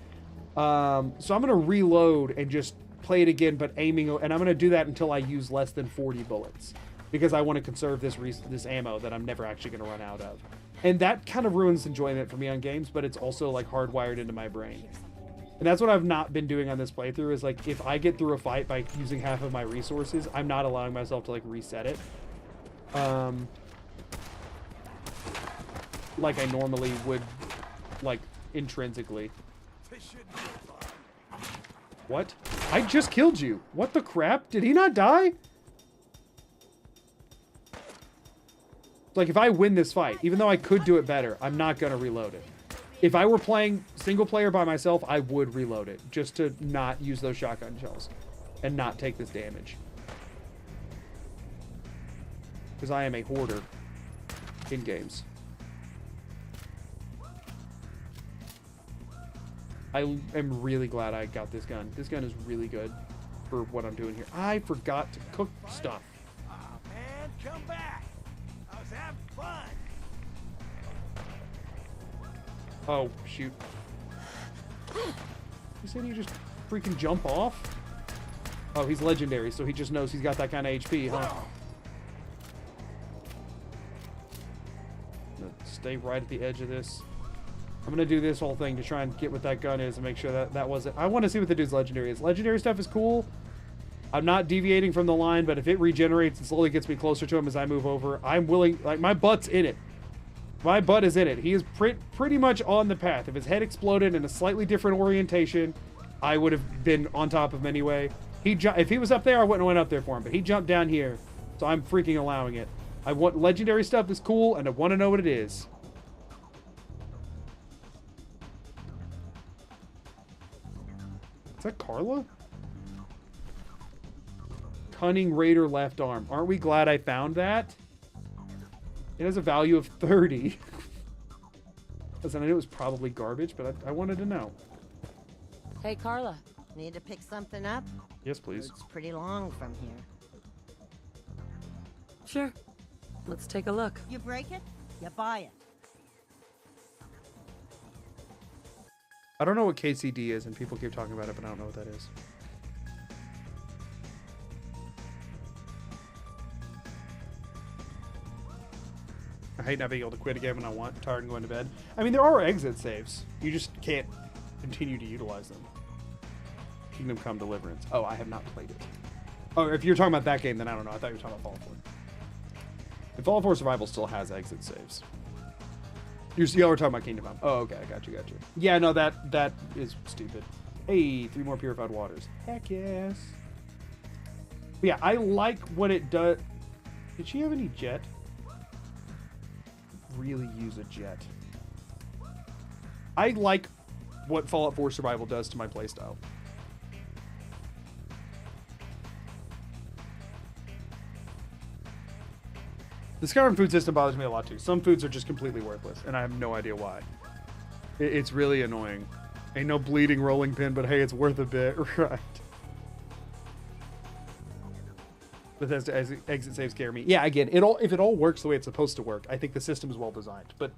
So I'm going to reload and just play it again, but aiming, and I'm going to do that until I use less than 40 bullets, because I want to conserve this ammo that I'm never actually going to run out of. And that kind of ruins enjoyment for me on games, but it's also like hardwired into my brain. And that's what I've not been doing on this playthrough, is like, if I get through a fight by using half of my resources, I'm not allowing myself to like reset it. Like I normally would, like intrinsically. What? I just killed you. What the crap? Did he not die? Like, if I win this fight, even though I could do it better, I'm not going to reload it. If I were playing single player by myself, I would reload it, just to not use those shotgun shells and not take this damage. Because I am a hoarder in games. I am really glad I got this gun. This gun is really good for what I'm doing here. I forgot to cook stuff. Oh, man, come back. I was having fun. Oh, shoot. You said you just freaking jump off? Oh, he's legendary, so he just knows he's got that kind of HP, huh? I'm gonna stay right at the edge of this. I'm going to do this whole thing to try and get what that gun is and make sure that wasn't... I want to see what the dude's legendary is. Legendary stuff is cool. I'm not deviating from the line, but if it regenerates and slowly gets me closer to him as I move over, I'm willing... Like, my butt's in it. My butt is in it. He is pretty much on the path. If his head exploded in a slightly different orientation, I would have been on top of him anyway. If he was up there, I wouldn't have went up there for him, but he jumped down here, so I'm freaking allowing it. I want... Legendary stuff is cool, and I want to know what it is. Is that Carla? Cunning Raider left arm. Aren't we glad I found that? It has a value of 30. Listen, I knew it was probably garbage, but I wanted to know. Hey, Carla. Need to pick something up? Yes, please. It's pretty long from here. Sure. Let's take a look. You break it, you buy it. I don't know what KCD is, and people keep talking about it, but I don't know what that is. I hate not being able to quit a game when I want, tired and going to bed. I mean, there are exit saves. You just can't continue to utilize them. Kingdom Come Deliverance. Oh, I have not played it. Oh, if you're talking about that game, then I don't know. I thought you were talking about Fallout 4. And Fallout 4 Survival still has exit saves. Y'all were talking about Kingdom Come. Oh, okay. I got you. Yeah, no, that is stupid. Hey, 3 more purified waters. Heck yes. But yeah, I like what it does. Did she have any jet? Really use a jet. I like what Fallout 4 Survival does to my playstyle. The Skyrim food system bothers me a lot too. Some foods are just completely worthless, and I have no idea why. It's really annoying. Ain't no bleeding rolling pin, but hey, it's worth a bit, right? Bethesda exit saves scare me. Yeah, again, if it all works the way it's supposed to work, I think the system is well designed. But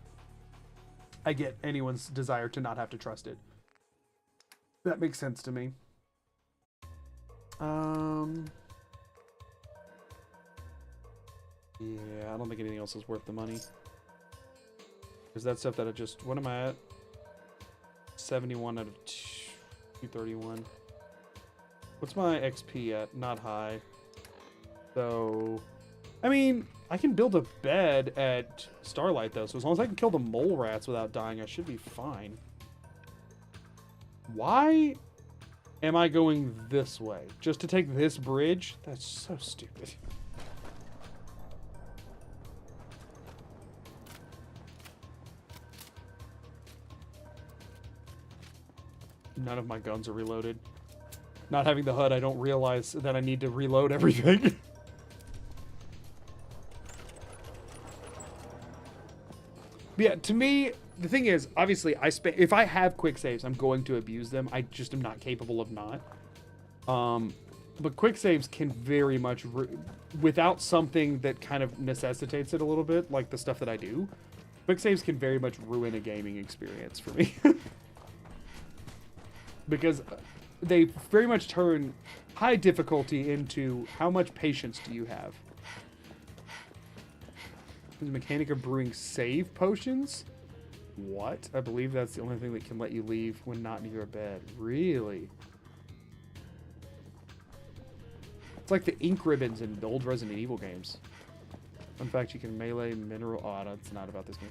I get anyone's desire to not have to trust it. That makes sense to me. Yeah, I don't think anything else is worth the money. Is that stuff that I just... What am I at? 71 out of 231. What's my XP at? Not high. So... I mean, I can build a bed at Starlight, though. So as long as I can kill the mole rats without dying, I should be fine. Why am I going this way? Just to take this bridge? That's so stupid. None of my guns are reloaded. Not having the HUD, I don't realize that I need to reload everything. But yeah, to me, the thing is, obviously, if I have quick saves, I'm going to abuse them. I just am not capable of not. But quick saves can very much, without something that kind of necessitates it a little bit, like the stuff that I do, quick saves can very much ruin a gaming experience for me. Because they very much turn high difficulty into how much patience do you have. The mechanic of brewing save potions? What? I believe that's the only thing that can let you leave when not near a bed. Really? It's like the ink ribbons in the old Resident Evil games. Fun fact, you can melee mineral... Oh, no, it's not about this game.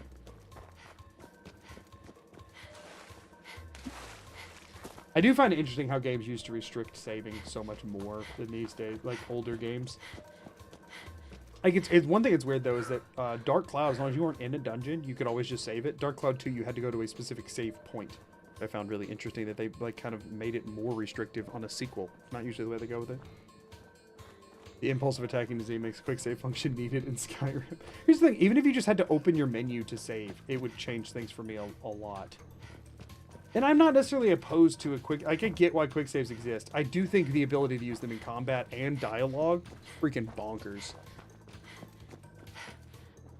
I do find it interesting how games used to restrict saving so much more than these days, like older games. Like it's one thing that's weird though is that Dark Cloud, as long as you weren't in a dungeon, you could always just save it. Dark Cloud 2, you had to go to a specific save point. I found really interesting that they like kind of made it more restrictive on a sequel. Not usually the way they go with it. The impulse of attacking disease makes a quick save function needed in Skyrim. Here's the thing, even if you just had to open your menu to save, it would change things for me a lot. And I'm not necessarily opposed to I can get why quick saves exist. I do think the ability to use them in combat and dialogue, freaking bonkers.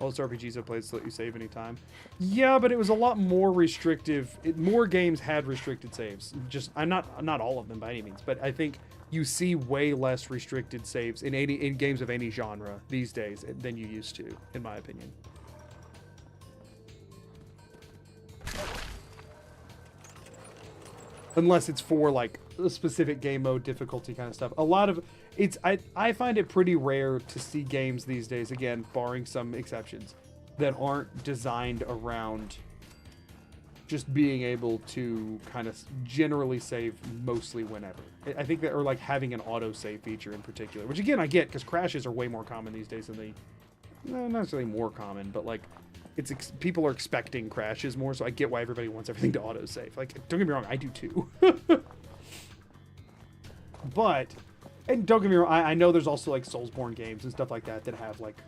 Most RPGs I've played let you save anytime. Yeah, but it was a lot more restrictive. More games had restricted saves. Just, not all of them by any means, but I think you see way less restricted saves in games of any genre these days than you used to, in my opinion. Unless it's for like a specific game mode difficulty kind of stuff. A lot of I find it pretty rare to see games these days, again, barring some exceptions, that aren't designed around just being able to kind of generally save mostly whenever. I think that, or like having an auto save feature in particular, which again I get because crashes are way more common these days than they, not necessarily more common, but like people are expecting crashes more, so I get why everybody wants everything to auto save. Like, don't get me wrong, I do too. But, and don't get me wrong, I know there's also like Soulsborne games and stuff like that that have like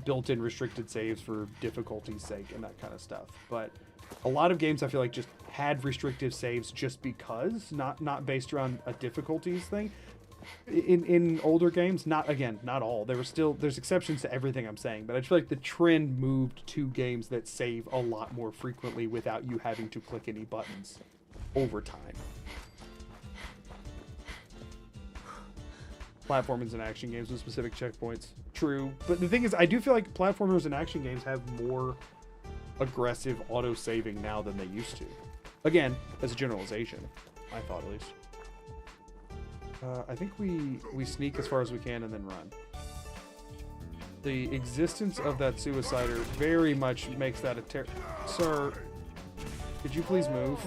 built-in restricted saves for difficulty's sake and that kind of stuff. But a lot of games I feel like just had restrictive saves just because, not based around a difficulties thing. in older games, not all. There's exceptions to everything I'm saying, but I feel like the trend moved to games that save a lot more frequently without you having to click any buttons over time. Platformers and action games with specific checkpoints. True. But the thing is, I do feel like platformers and action games have more aggressive auto-saving now than they used to. Again, as a generalization, I thought at least. I think we sneak as far as we can and then run. The existence of that suicider very much makes that a Sir, could you please move?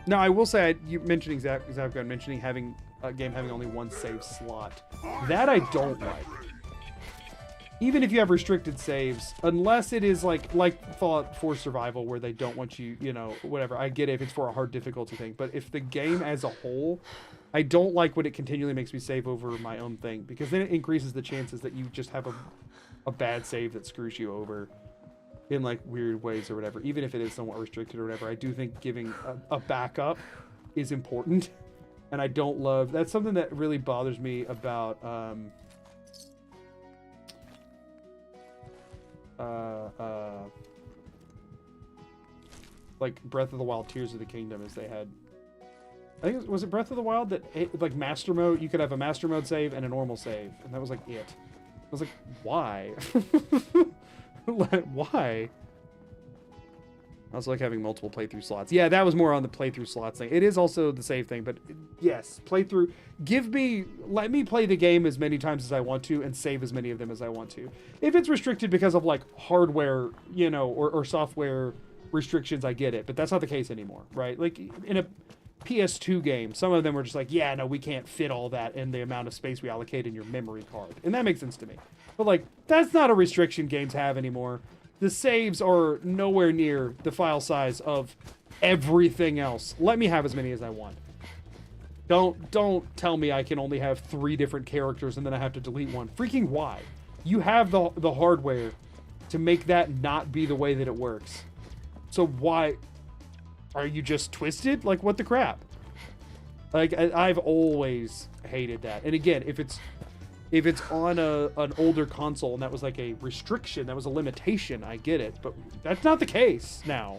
No, I will say, you mentioning Zapgun mentioning having a game having only one save slot. That I don't like. Even if you have restricted saves, unless it is like Fallout 4 Survival, where they don't want you, you know, whatever. I get it if it's for a hard difficulty thing, but if the game as a whole, I don't like when it continually makes me save over my own thing, because then it increases the chances that you just have a bad save that screws you over in like weird ways or whatever, even if it is somewhat restricted or whatever. I do think giving a backup is important, and I don't love, that's something that really bothers me about like Breath of the Wild Tears of the Kingdom, is they had, I think was it Breath of the Wild that like master mode, you could have a master mode save and a normal save, and that was like it. I was like, why? Why? I also like having multiple playthrough slots. Yeah, that was more on the playthrough slots thing. It is also the save thing, but yes, playthrough. Let me play the game as many times as I want to and save as many of them as I want to. If it's restricted because of like hardware, you know, or software restrictions, I get it, but that's not the case anymore, right? Like in a PS2 game, some of them were just like, yeah, no, we can't fit all that in the amount of space we allocate in your memory card. And that makes sense to me. But like, that's not a restriction games have anymore. The saves are nowhere near the file size of everything else. Let me have as many as I want. Don't tell me I can only have 3 different characters and then I have to delete one. Freaking why? You have the hardware to make that not be the way that it works. So why are you just twisted? Like, what the crap? Like, I've always hated that. And again, if it's on an older console and that was like a restriction, that was a limitation, I get it, but that's not the case now.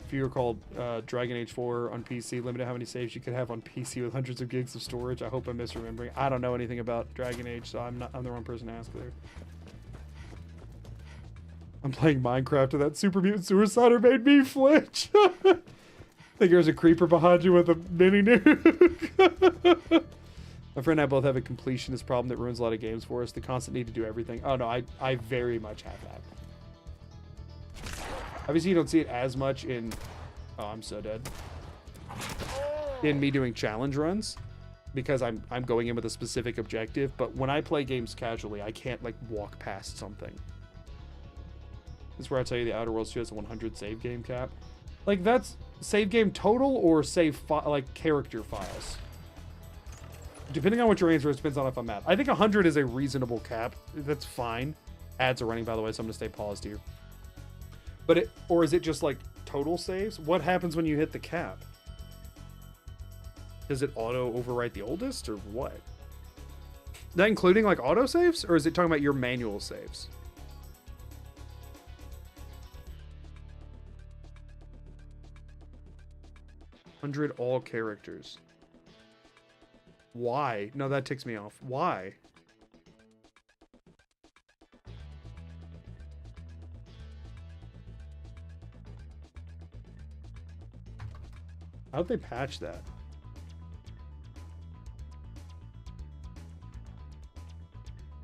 If you recall, Dragon Age 4 on PC limited how many saves you could have on PC with hundreds of gigs of storage. I hope I'm misremembering. I don't know anything about Dragon Age, so I'm the wrong person to ask there. I'm playing Minecraft and that Super Mutant Suicider made me flinch. I think there's a creeper behind you with a mini nuke. My friend and I both have a completionist problem that ruins a lot of games for us. The constant need to do everything. Oh no, I very much have that. Obviously you don't see it as much in, oh, I'm so dead. In me doing challenge runs, because I'm going in with a specific objective, but when I play games casually, I can't like walk past something. This is where I tell you the Outer Worlds 2 has a 100 save game cap. Like, that's save game total or save like character files? Depending on what your answer is, depends on if I'm at. I think 100 is a reasonable cap. That's fine. Ads are running, by the way, so I'm gonna stay paused here. But or is it just like total saves? What happens when you hit the cap? Does it auto overwrite the oldest or what? Is that including like auto saves, or is it talking about your manual saves? $100 all characters. Why? No, that ticks me off. Why? How'd they patch that?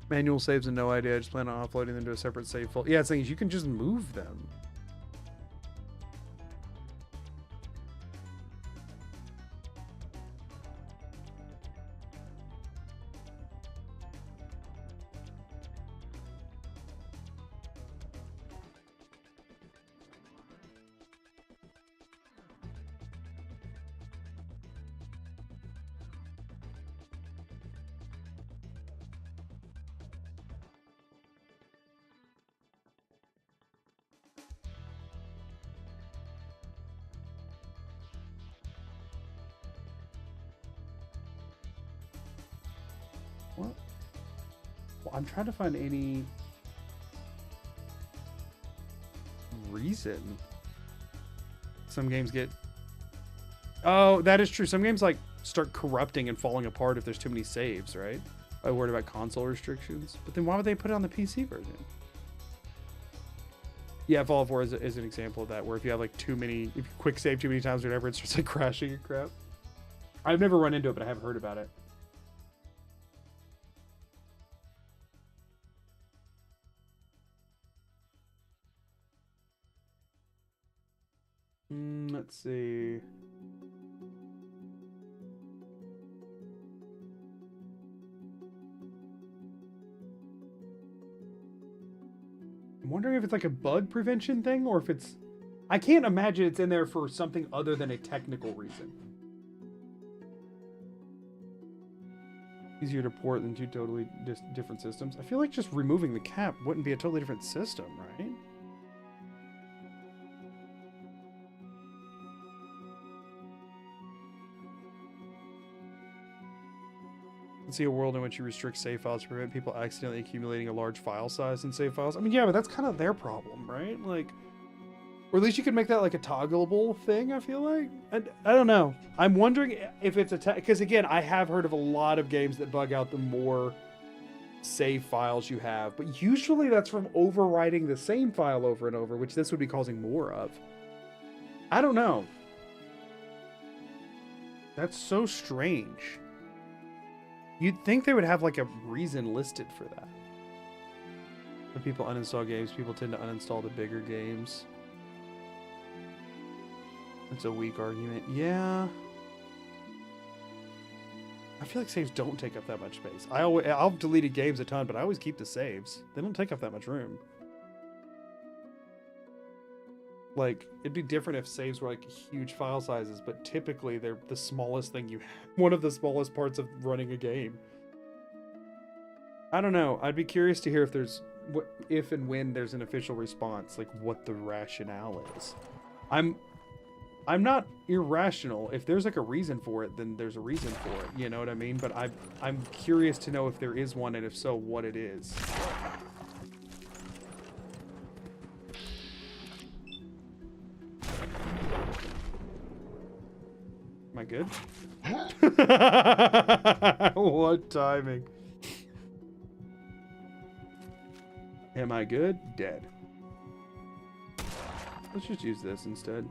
Manual saves and no idea. I just plan on offloading them to a separate save folder. Yeah, it's things you can just move them. Well, I'm trying to find any reason some games get... Oh, that is true. Some games like start corrupting and falling apart if there's too many saves, right? I'm worried about console restrictions. But then why would they put it on the PC version? Yeah, Fallout 4 is an example of that, where if you have like too many, if you quick save too many times or whatever, it starts like crashing and crap. I've never run into it, but I have heard about it. Let's see. I'm wondering if it's like a bug prevention thing or if it's... I can't imagine it's in there for something other than a technical reason. Easier to port than two totally different systems. I feel like just removing the cap wouldn't be a totally different system, right? See a world in which you restrict save files to prevent people accidentally accumulating a large file size in save files. I mean, yeah, but that's kind of their problem, right? Like, or at least you could make that like a toggleable thing, I feel like. I don't know. I'm wondering if it's a... Because again, I have heard of a lot of games that bug out the more save files you have. But usually that's from overwriting the same file over and over, which this would be causing more of. I don't know. That's so strange. You'd think they would have like a reason listed for that. When people uninstall games, people tend to uninstall the bigger games. It's a weak argument. Yeah. I feel like saves don't take up that much space. I've deleted games a ton, but I always keep the saves. They don't take up that much room. Like, it'd be different if saves were like huge file sizes, but typically they're the smallest thing you have. One of the smallest parts of running a game. I don't know. I'd be curious to hear if there's, if and when there's an official response, like what the rationale is. I'm not irrational. If there's like a reason for it, then there's a reason for it. You know what I mean? But I'm curious to know if there is one, and if so, what it is. Am I good? What timing? Am I good? Dead. Let's just use this instead.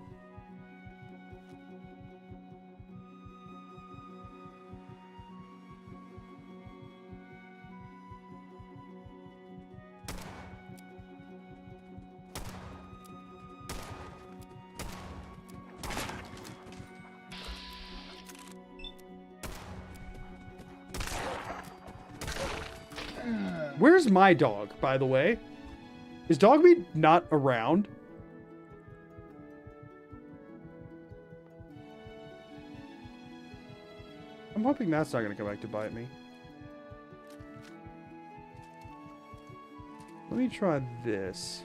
Where's my dog, by the way? Is Dogmeat not around? I'm hoping that's not going to come back to bite me. Let me try this.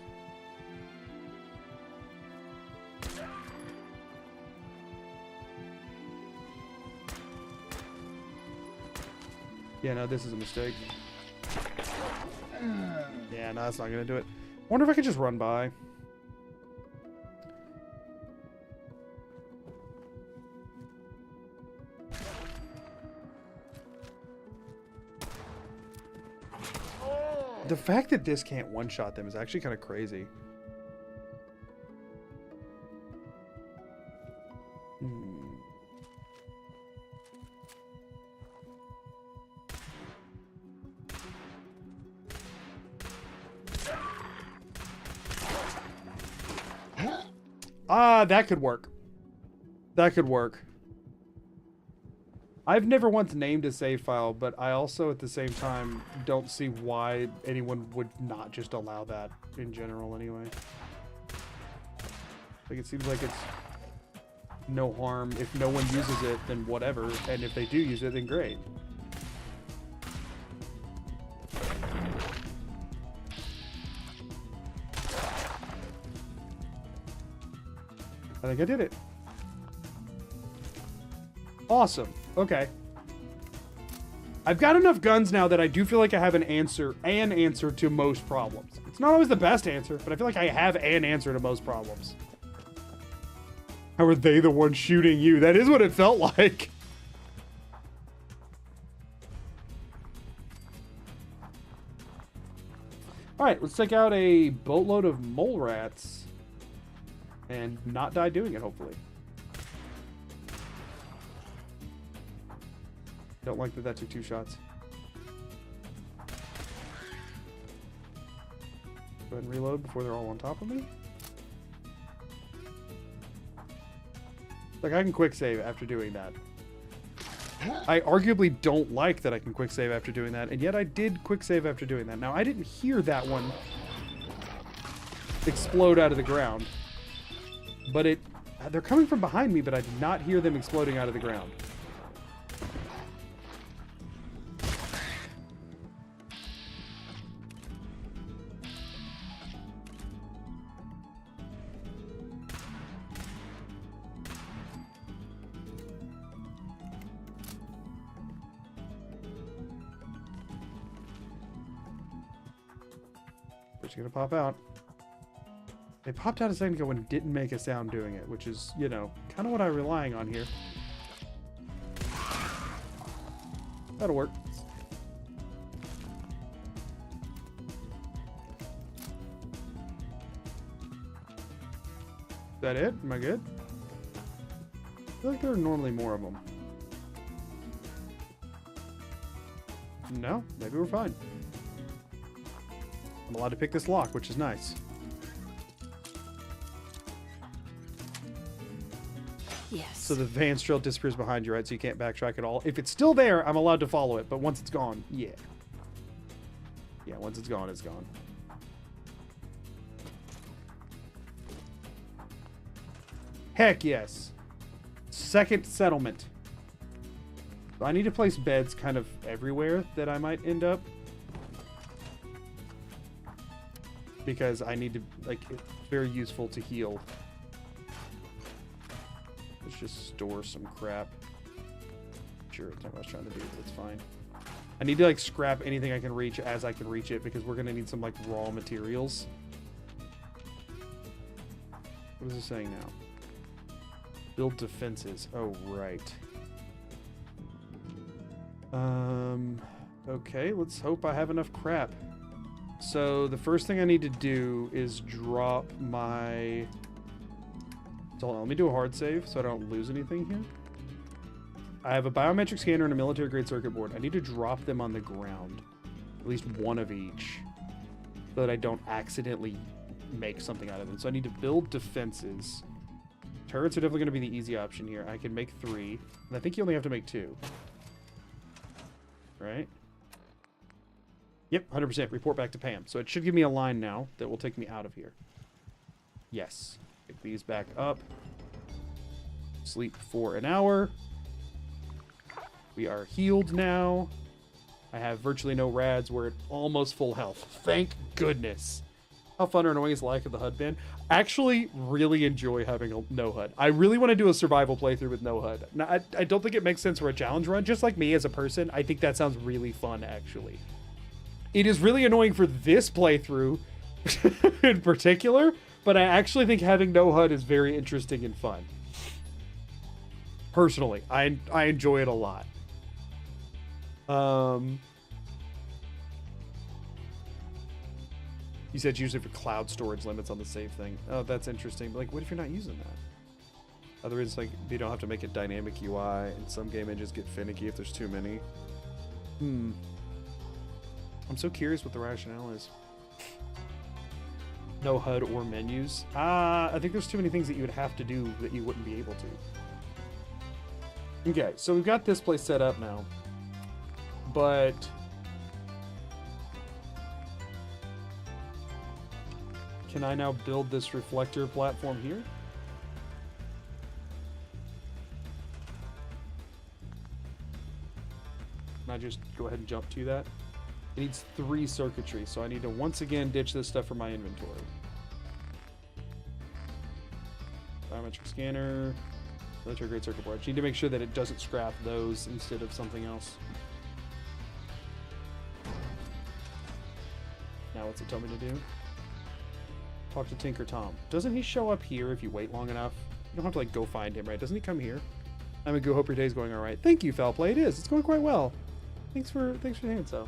Yeah, no, this is a mistake. Yeah, no, that's not gonna do it. I wonder if I could just run by. The fact that this can't one-shot them is actually kind of crazy. That could work. That could work. I've never once named a save file, but I also at the same time don't see why anyone would not just allow that in general anyway. Like, it seems like it's no harm. If no one uses it, then whatever. And if they do use it, then great. I think I did it. Awesome. Okay. I've got enough guns now that I do feel like I have an answer to most problems. It's not always the best answer, but I feel like I have an answer to most problems. How are they the ones shooting you? That is what it felt like. All right, let's take out a boatload of mole rats and not die doing it, hopefully. Don't like that took 2 shots. Go ahead and reload before they're all on top of me. Like, I can quick save after doing that. I arguably don't like that I can quick save after doing that, and yet I did quick save after doing that. Now, I didn't hear that one explode out of the ground, but they're coming from behind me, but I did not hear them exploding out of the ground. Gonna pop out. It popped out a second ago and didn't make a sound doing it, which is, you know, kind of what I'm relying on here. That'll work. Is that it? Am I good? I feel like there are normally more of them. No? Maybe we're fine. I'm allowed to pick this lock, which is nice. Yes. So the VANS trail disappears behind you, right? So you can't backtrack at all. If it's still there, I'm allowed to follow it. But once it's gone, yeah. Yeah, once it's gone, it's gone. Heck yes. Second settlement. So I need to place beds kind of everywhere that I might end up. Because I need to, like, it's very useful to heal. Let's just store some crap. Sure, it's not what I was trying to do, but it's fine. I need to, like, scrap anything I can reach as I can reach it, because we're going to need some, like, raw materials. What is it saying now? Build defenses. Oh, right. Okay, let's hope I have enough crap. So the first thing I need to do is drop my... So hold on, let me do a hard save so I don't lose anything here. I have a biometric scanner and a military grade circuit board. I need to drop them on the ground. At least one of each. So that I don't accidentally make something out of them. So I need to build defenses. Turrets are definitely going to be the easy option here. I can make 3. And I think you only have to make 2. Right? Yep, 100%. Report back to Pam. So it should give me a line now that will take me out of here. Yes. Pick these back up. Sleep for an hour. We are healed now. I have virtually no rads. We're at almost full health. Thank goodness. How fun or annoying is life of the HUD ban? Actually, really enjoy having a no HUD. I really want to do a survival playthrough with no HUD. Now, I don't think it makes sense for a challenge run. Just like me as a person, I think that sounds really fun, actually. It is really annoying for this playthrough in particular, but I actually think having no HUD is very interesting and fun. Personally, I enjoy it a lot. You said usually for cloud storage limits on the save thing. Oh, that's interesting. But, like, what if you're not using that? Other reasons, like, you don't have to make it dynamic UI, and some game engines get finicky if there's too many. I'm so curious what the rationale is. No HUD or menus. I think there's too many things that you would have to do that you wouldn't be able to. Okay, so we've got this place set up now. But... can I now build this reflector platform here? Can I just go ahead and jump to that? It needs 3 circuitry, so I need to once again ditch this stuff from my inventory. Biometric scanner, military grade circuit board. I need to make sure that it doesn't scrap those instead of something else. else would tell me to do. Talk to Tinker Tom. Doesn't he show up here if you wait long enough? You don't have to like go find him, right? Doesn't he come here? I'm a go. Hope your day's going all right. Thank you, Foul Play. It is. It's going quite well. Thanks for saying so.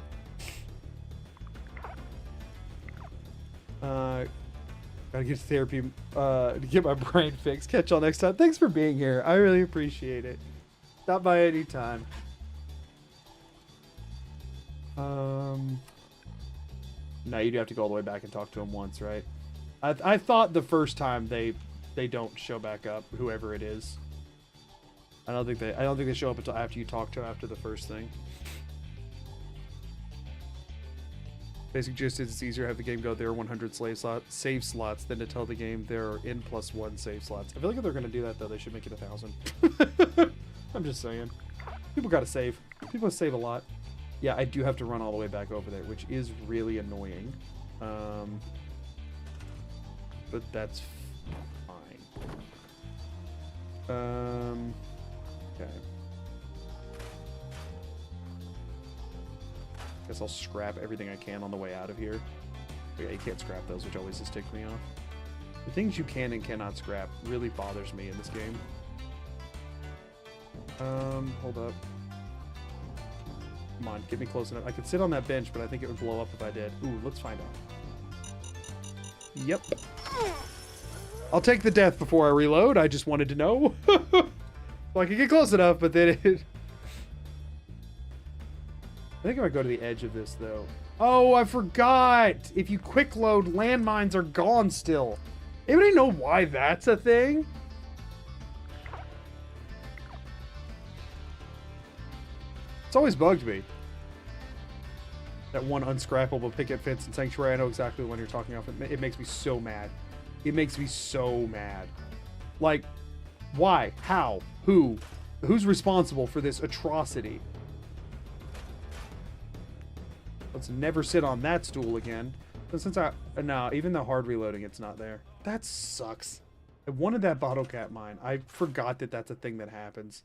Gotta get to therapy to get my brain fixed. Catch y'all next time. Thanks for being here. I really appreciate it. Stop by any time. No, you'd have to go all the way back and talk to him once, right? I thought the first time they don't show back up, whoever it is. I don't think they show up until after you talk to him after the first thing. Basic gist is it's easier to have the game go there are 100 save slots than to tell the game there are N+1 save slots. I feel like if they're going to do that, though, they should make it 1,000. I'm just saying. People got to save. People save a lot. Yeah, I do have to run all the way back over there, which is really annoying. But that's fine. Okay. Guess I'll scrap everything I can on the way out of here. But yeah, you can't scrap those, which always just ticks me off. The things you can and cannot scrap really bothers me in this game. Hold up. Come on, get me close enough. I could sit on that bench, but I think it would blow up if I did. Ooh, let's find out. Yep. I'll take the death before I reload. I just wanted to know. Well, I could get close enough, but then it... I think I might go to the edge of this, though. Oh, I forgot! If you quick load, landmines are gone still. Anybody know why that's a thing? It's always bugged me. That one unscrappable picket fence in Sanctuary, I know exactly the one you're talking about. It makes me so mad. It makes me so mad. Like, why? How? Who? Who's responsible for this atrocity? Let's never sit on that stool again. But since no, even the hard reloading, it's not there. That sucks. I wanted that bottle cap mine. I forgot that that's a thing that happens.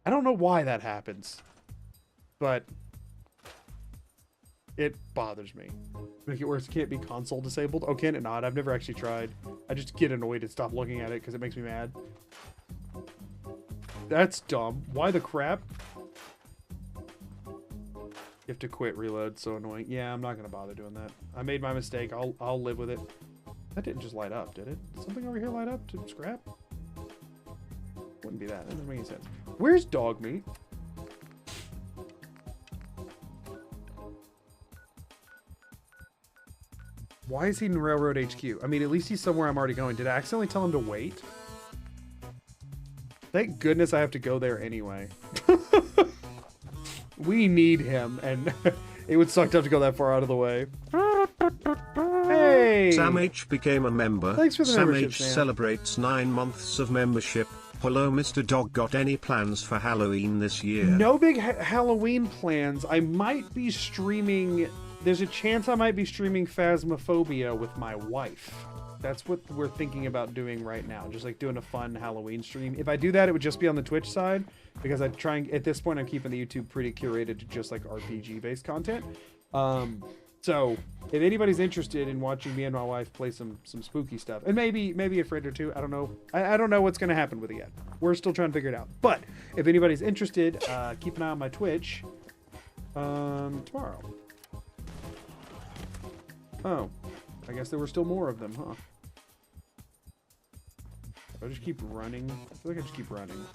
I don't know why that happens, but it bothers me. Make it worse, it can't be console disabled. Oh, can it not? I've never actually tried. I just get annoyed and stop looking at it because it makes me mad. That's dumb. Why the crap? You have to quit reload. So annoying. Yeah, I'm not gonna bother doing that. I made my mistake. I'll live with it. That didn't just light up, did it? Did something over here light up to scrap? Wouldn't be that. That doesn't make any sense. Where's dog meat? Why is he in Railroad HQ? I mean, at least he's somewhere I'm already going. Did I accidentally tell him to wait? Thank goodness I have to go there anyway. We need him, and it would suck to have to go that far out of the way. Hey! Sam H became a member. Thanks for the Sam membership, H Sam. celebrates 9 months of membership. Hello, Mr. Dog. Got any plans for Halloween this year? No big Halloween plans. I might be streaming... There's a chance I might be streaming Phasmophobia with my wife. That's what we're thinking about doing right now. Just like doing a fun Halloween stream. If I do that, it would just be on the Twitch side. Because I'm trying... At this point, I'm keeping the YouTube pretty curated to just like RPG-based content. So, if anybody's interested in watching me and my wife play some spooky stuff, and maybe a friend or two, I don't know. I don't know what's going to happen with it yet. We're still trying to figure it out. But if anybody's interested, keep an eye on my Twitch tomorrow. Oh, I guess there were still more of them, huh? Do I just keep running? I feel like I just keep running.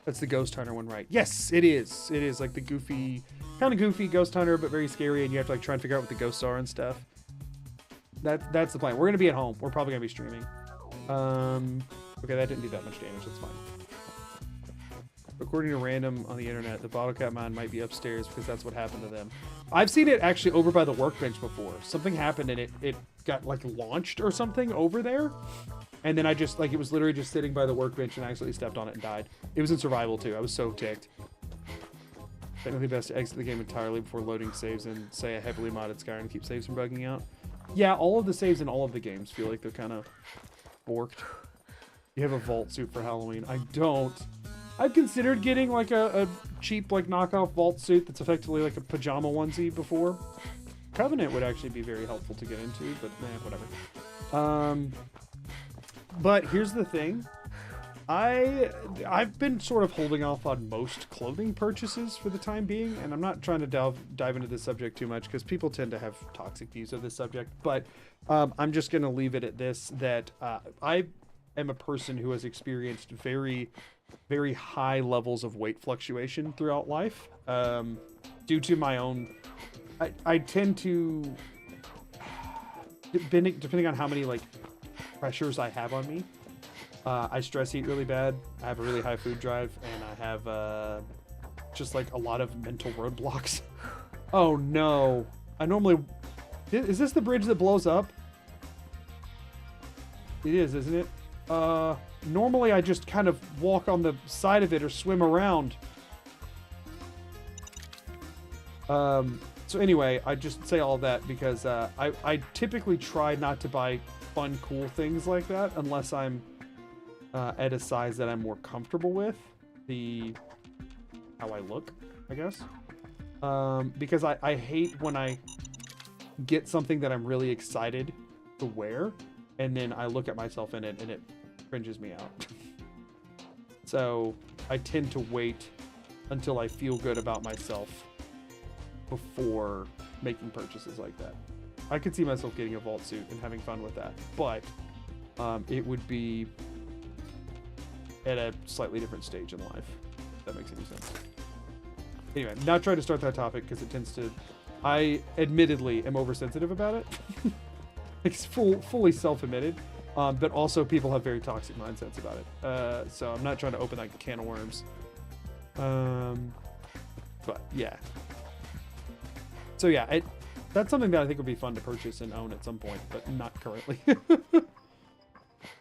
That's the Ghost Hunter one, right? Yes, it is. It is like the goofy, kind of goofy Ghost Hunter, but very scary, and you have to like try and figure out what the ghosts are and stuff. That's the plan. We're gonna be at home. We're probably gonna be streaming. Okay, that didn't do that much damage. That's fine. According to random on the internet, the bottle cap mine might be upstairs because that's what happened to them. I've seen it actually over by the workbench before. Something happened and it got like launched or something over there. And then I just, like, it was literally just sitting by the workbench and I accidentally stepped on it and died. It was in survival too. I was so ticked. Technically best to exit the game entirely before loading saves and say a heavily modded Skyrim to keep saves from bugging out. Yeah, all of the saves in all of the games feel like they're kind of borked. You have a vault suit for Halloween. I don't. I've considered getting like a cheap like knockoff vault suit that's effectively like a pajama onesie before. Covenant would actually be very helpful to get into, but whatever. But here's the thing. I've been sort of holding off on most clothing purchases for the time being, and I'm not trying to dive into this subject too much because people tend to have toxic views of this subject, but I'm just going to leave it at this, that I am a person who has experienced very, very high levels of weight fluctuation throughout life due to my own... I tend to, depending on how many like pressures I have on me, I stress eat really bad. I have a really high food drive, and I have just like a lot of mental roadblocks. Oh no! I normally, is this the bridge that blows up? It is, isn't it? Normally I just kind of walk on the side of it or swim around. So anyway, I just say all that because I typically try not to buy fun, cool things like that unless I'm at a size that I'm more comfortable with. How I look, I guess. Because I hate when I get something that I'm really excited to wear, and then I look at myself in it and it cringes me out. So I tend to wait until I feel good about myself before making purchases like that. I could see myself getting a vault suit and having fun with that, but it would be at a slightly different stage in life, if that makes any sense. Anyway, not trying to start that topic because it tends to... I admittedly am oversensitive about it. It's fully self-admitted, but also people have very toxic mindsets about it. So I'm not trying to open that can of worms. But yeah. So yeah, that's something that I think would be fun to purchase and own at some point, but not currently.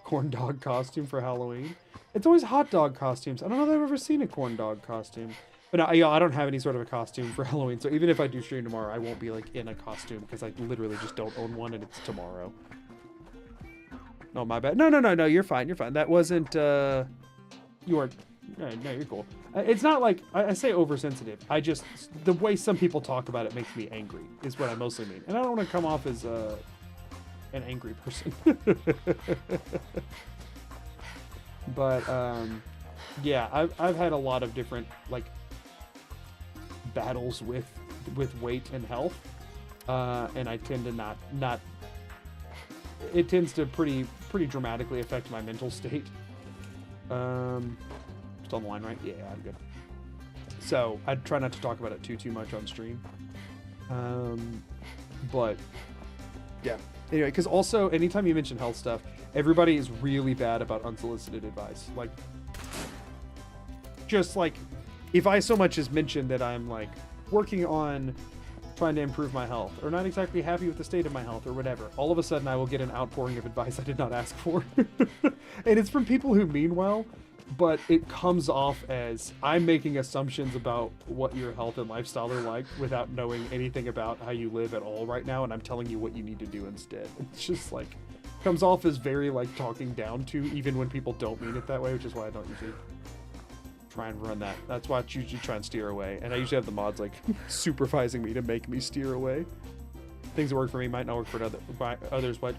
Corn dog costume for Halloween. It's always hot dog costumes. I don't know if I've ever seen a corn dog costume. But I don't have any sort of a costume for Halloween, so even if I do stream tomorrow, I won't be like in a costume because I literally just don't own one and it's tomorrow. No, my bad. No, you're fine. You're fine. That wasn't, you are, no, you're cool. It's not like, I say oversensitive. The way some people talk about it makes me angry, is what I mostly mean. And I don't want to come off as an angry person. But, yeah, I've had a lot of different, like, battles with weight and health. And I tend to not it tends to pretty dramatically affect my mental state. Still on the line, right? Yeah, I'm good. So I try not to talk about it too much on stream. But yeah. Anyway, because also anytime you mention health stuff, everybody is really bad about unsolicited advice. Like, just like, if I so much as mention that I'm like working on trying to improve my health, or not exactly happy with the state of my health, or whatever, all of a sudden I will get an outpouring of advice I did not ask for. And it's from people who mean well, but it comes off as I'm making assumptions about what your health and lifestyle are like without knowing anything about how you live at all right now, and I'm telling you what you need to do instead. It's just like, comes off as very like talking down to, even when people don't mean it that way, which is why I don't usually try and run that. That's why I usually try and steer away, and I usually have the mods like supervising me to make me steer away. Things that work for me might not work for others, but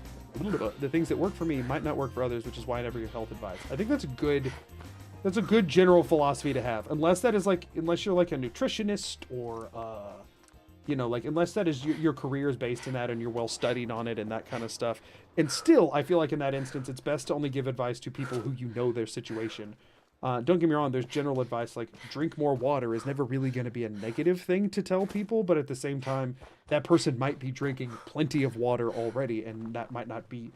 the things that work for me might not work for others, which is why I never give health advice. I think that's a good general philosophy to have, unless you're like a nutritionist, or you know, like, unless that is your career is based in that and you're well studied on it and that kind of stuff. And still, I feel like in that instance, it's best to only give advice to people who you know their situation. Don't get me wrong, there's general advice like drink more water is never really going to be a negative thing to tell people, but at the same time, that person might be drinking plenty of water already, and that might be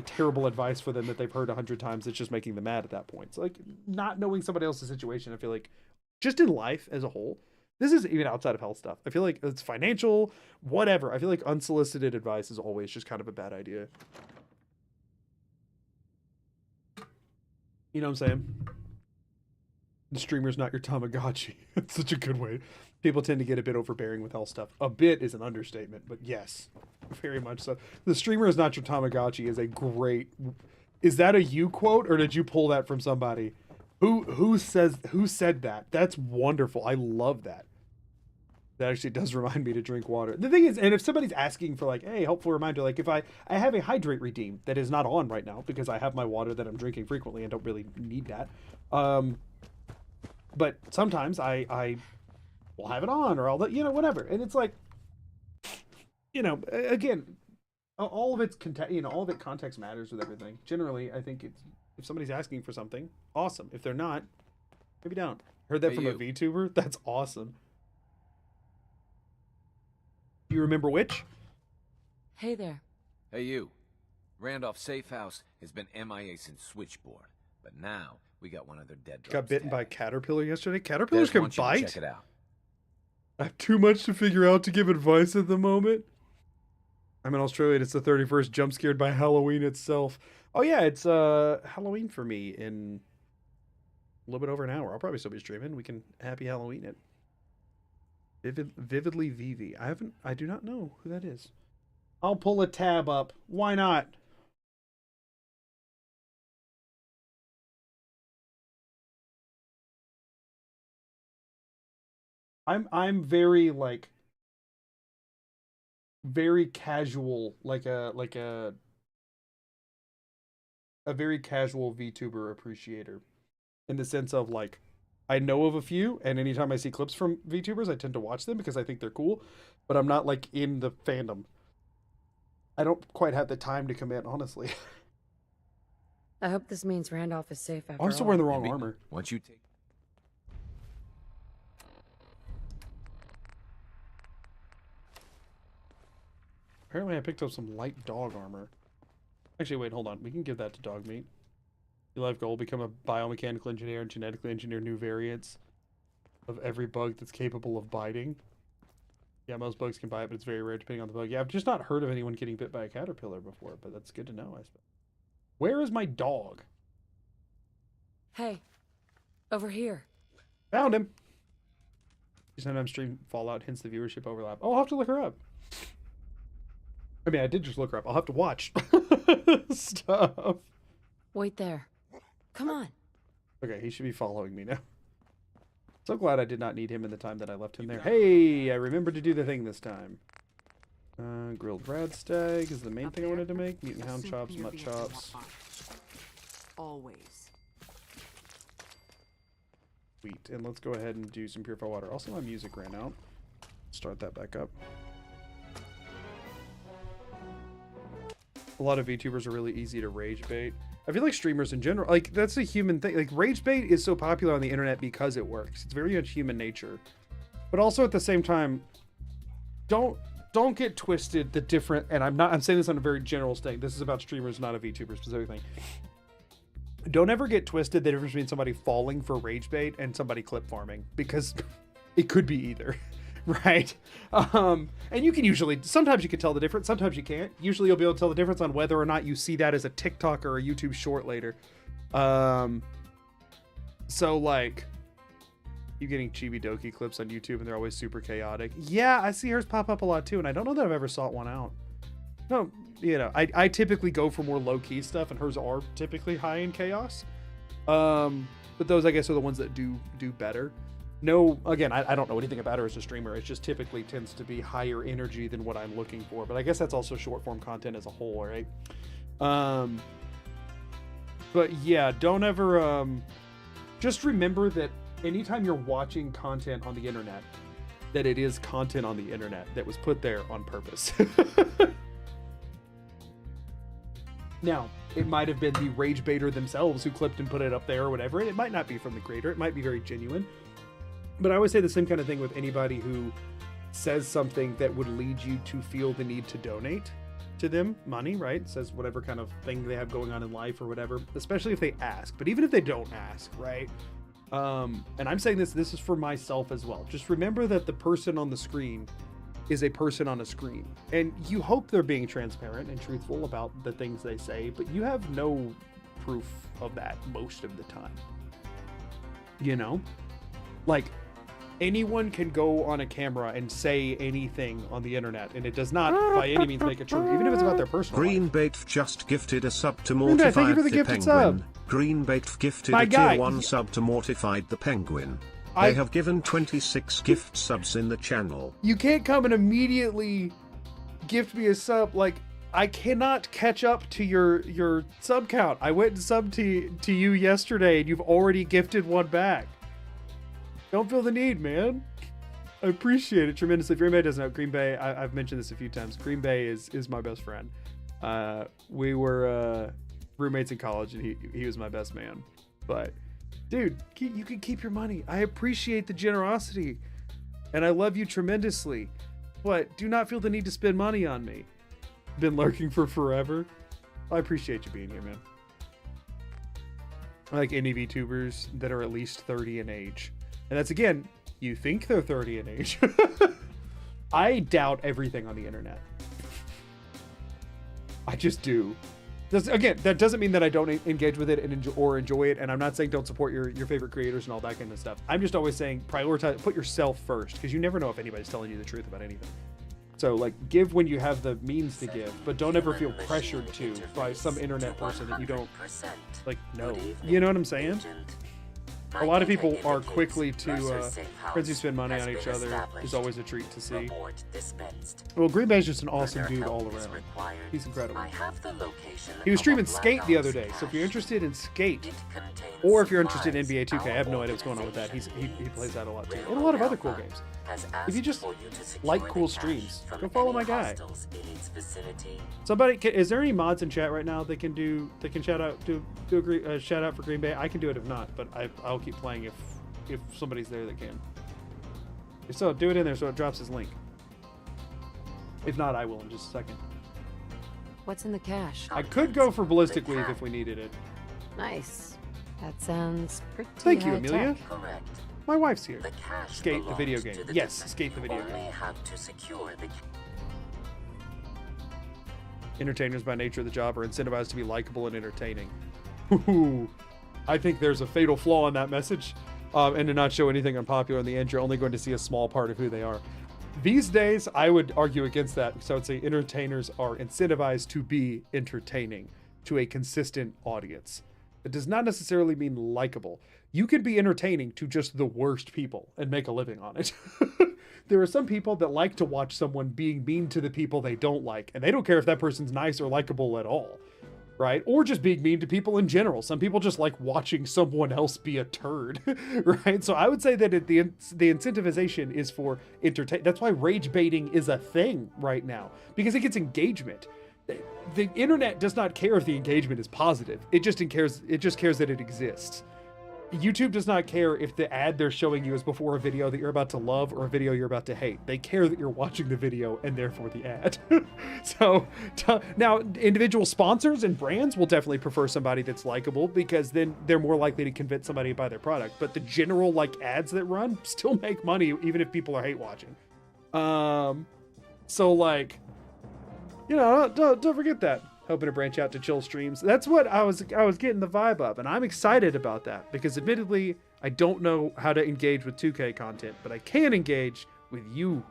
terrible advice for them that they've heard 100 times. It's just making them mad at that point. So like, not knowing somebody else's situation, I feel like, just in life as a whole, this is even outside of health stuff, I feel like it's financial, whatever, I feel like unsolicited advice is always just kind of a bad idea. You know what I'm saying? The streamer's not your Tamagotchi. It's such a good way. People tend to get a bit overbearing with health stuff. A bit is an understatement, but yes, very much so. The streamer is not your Tamagotchi is a great... Is that a you quote, or did you pull that from somebody? Who said that? That's wonderful. I love that. That actually does remind me to drink water. The thing is, and if somebody's asking for like, hey, helpful reminder, like if I have a hydrate redeem that is not on right now because I have my water that I'm drinking frequently and don't really need that. But sometimes I will have it on or all that, whatever. And it's like, again, all of its all of it context matters with everything. Generally, I think it's if somebody's asking for something, awesome. If they're not, maybe don't. Heard that from a VTuber? That's awesome. Do you remember which? Hey there. Hey, you. Randolph's safe house has been MIA since Switchboard, but now we got one of their dead drops. Got bitten by a caterpillar yesterday. Caterpillars can bite? Check it out. I have too much to figure out to give advice at the moment. I'm in Australia and it's the 31st, jump scared by Halloween itself. Oh yeah, it's Halloween for me in a little bit over an hour. I'll probably still be streaming. We can happy Halloween it. Vividly VV. I do not know who that is. I'll pull a tab up. Why not? I'm very like very casual, like a very casual VTuber appreciator, in the sense of like I know of a few, and anytime I see clips from VTubers, I tend to watch them because I think they're cool, but I'm not like in the fandom. I don't quite have the time to commit, honestly. I hope this means Randolph is safe after I'm still all. wearing the wrong armor. Once you take... Apparently I picked up some light dog armor. Actually, wait, hold on. We can give that to dog meat. Your life goal, become a biomechanical engineer and genetically engineer new variants of every bug that's capable of biting. Yeah, most bugs can bite, but it's very rare depending on the bug. Yeah, I've just not heard of anyone getting bit by a caterpillar before, but that's good to know, I suppose. Where is my dog? Hey, over here. Found him. Sometimes stream Fallout, hence the viewership overlap. Oh, I'll have to look her up. I mean, I did just look her up. I'll have to watch stuff. Wait there. Come on. Okay, he should be following me now. So glad I did not need him in the time that I left him there. Hey, I remembered to do the thing this time. Grilled radstag is the main thing I wanted to make. Meat and hound chops, mutt chops. Always. Sweet. And let's go ahead and do some purified water. Also, my music ran out. Start that back up. A lot of VTubers are really easy to rage bait. I feel like streamers in general, like that's a human thing. Like rage bait is so popular on the internet because it works. It's very much human nature. But also at the same time, don't get twisted the different, and I'm saying this on a very general state. This is about streamers, not a VTuber specific thing. Don't ever get twisted the difference between somebody falling for rage bait and somebody clip farming, because it could be either. Right? And you can usually, sometimes you can tell the difference, sometimes you can't. Usually you'll be able to tell the difference on whether or not you see that as a TikTok or a YouTube short later. So like, you getting Chibi Doki clips on YouTube and they're always super chaotic. Yeah, I see hers pop up a lot too, and I don't know that I've ever sought one out. No, I typically go for more low-key stuff, and hers are typically high in chaos. But those, I guess, are the ones that do better. No, again, I don't know anything about her as a streamer. It just typically tends to be higher energy than what I'm looking for. But I guess that's also short form content as a whole, right? But yeah, don't ever, just remember that anytime you're watching content on the internet, that it is content on the internet that was put there on purpose. Now, it might have been the rage baiter themselves who clipped and put it up there or whatever. And it might not be from the creator. It might be very genuine. But I always say the same kind of thing with anybody who says something that would lead you to feel the need to donate to them money, right? Says whatever kind of thing they have going on in life or whatever, especially if they ask. But even if they don't ask, right? And I'm saying this is for myself as well. Just remember that the person on the screen is a person on a screen. And you hope they're being transparent and truthful about the things they say, but you have no proof of that most of the time. You know? Like, anyone can go on a camera and say anything on the internet, and it does not by any means make it true, even if it's about their personal life. Greenbait just gifted a sub to Greenbait, thank you Mortified for the the gifted Penguin. sub. Greenbait gifted My a guy, tier 1 sub to Mortified the Penguin. They have given 26 gift subs in the channel. You can't come and immediately gift me a sub. Like, I cannot catch up to your sub count. I went and subbed to you yesterday, and you've already gifted one back. Don't feel the need, man. I appreciate it tremendously. If Green Bay doesn't know, Green Bay, I've mentioned this a few times. Green Bay is my best friend. We were roommates in college, and he was my best man. But, dude, you can keep your money. I appreciate the generosity, and I love you tremendously. But do not feel the need to spend money on me. Been lurking for forever. I appreciate you being here, man. I like any VTubers that are at least 30 in age. And that's, again, you think they're 30 in age. I doubt everything on the internet. I just do. Again, that doesn't mean that I don't engage with it and enjoy it. And I'm not saying don't support your favorite creators and all that kind of stuff. I'm just always saying prioritize, put yourself first, because you never know if anybody's telling you the truth about anything. So, like, give when you have the means to give, but don't ever feel pressured to by some internet person that you don't, like, know. You know what I'm saying? A lot of people are quickly to frenzy spend money on each other. Is always a treat to see. Well, Green Bay's just an awesome dude all around. He's incredible. He was streaming Skate the other day, so if you're interested in Skate, or if you're interested in NBA 2K, I have no idea what's going on with that. He plays that a lot too, and a lot of other cool games. If you just like cool streams, go follow my guy. Somebody, is there any mods in chat right now that can shout out shout out for Green Bay? I can do it if not, but I'll keep playing if somebody's there that can. If so, do it in there so it drops his link. If not, I will in just a second. What's in the cache? I could go for Ballistic Weave if we needed it. Nice. That sounds pretty Thank you, high Amelia. tech. Correct. My wife's here. The cash Skate the video belongs game. to the Yes, defendant. Skate the video You only game. have to secure the Entertainers by nature of the job are incentivized to be likable and entertaining. Ooh, I think there's a fatal flaw in that message, and to not show anything unpopular in the end, you're only going to see a small part of who they are. These days, I would argue against that. So I would say entertainers are incentivized to be entertaining to a consistent audience. It does not necessarily mean likable. You can be entertaining to just the worst people and make a living on it. There are some people that like to watch someone being mean to the people they don't like, and they don't care if that person's nice or likable at all, right? Or just being mean to people in general. Some people just like watching someone else be a turd, right? So I would say that the incentivization is for entertain. That's why rage baiting is a thing right now, because it gets engagement. The internet does not care if the engagement is positive. It just cares that it exists. YouTube does not care if the ad they're showing you is before a video that you're about to love or a video you're about to hate. They care that you're watching the video and therefore the ad. So now individual sponsors and brands will definitely prefer somebody that's likable, because then they're more likely to convince somebody to buy their product. But the general like ads that run still make money even if people are hate watching. So like, you know, don't forget that. Hoping to branch out to chill streams. That's what I was getting the vibe of, and I'm excited about that, because admittedly, I don't know how to engage with 2K content, but I can engage with you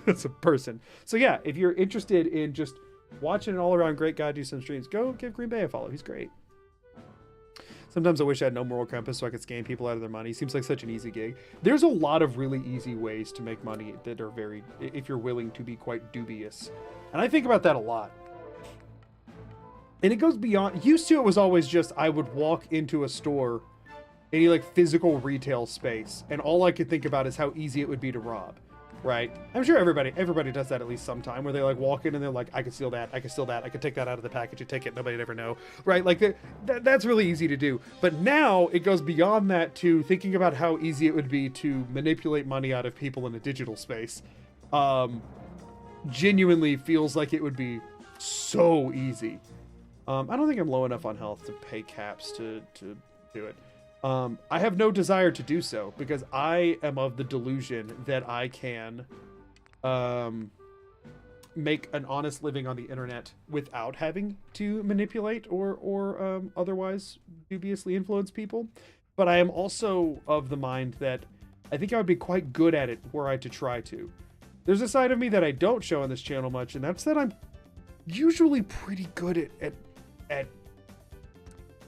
as a person. So yeah, if you're interested in just watching an all-around great guy do some streams, go give Green Bay a follow. He's great. Sometimes I wish I had no moral compass so I could scam people out of their money. Seems like such an easy gig. There's a lot of really easy ways to make money that are very, if you're willing to be quite dubious. And I think about that a lot. And it goes beyond, used to it was always just, I would walk into a store, any like physical retail space, and all I could think about is how easy it would be to rob, right? I'm sure everybody does that at least sometime, where they like walk in and they're like, I could steal that, I could steal that, I could take that out of the package and take it, nobody'd ever know, right? Like that's really easy to do. But now it goes beyond that to thinking about how easy it would be to manipulate money out of people in a digital space. Genuinely feels like it would be so easy. I don't think I'm low enough on health to pay caps to do it. I have no desire to do so, because I am of the delusion that I can make an honest living on the internet without having to manipulate or otherwise dubiously influence people. But I am also of the mind that I think I would be quite good at it were I to try to. There's a side of me that I don't show on this channel much, and that's that I'm usually pretty good at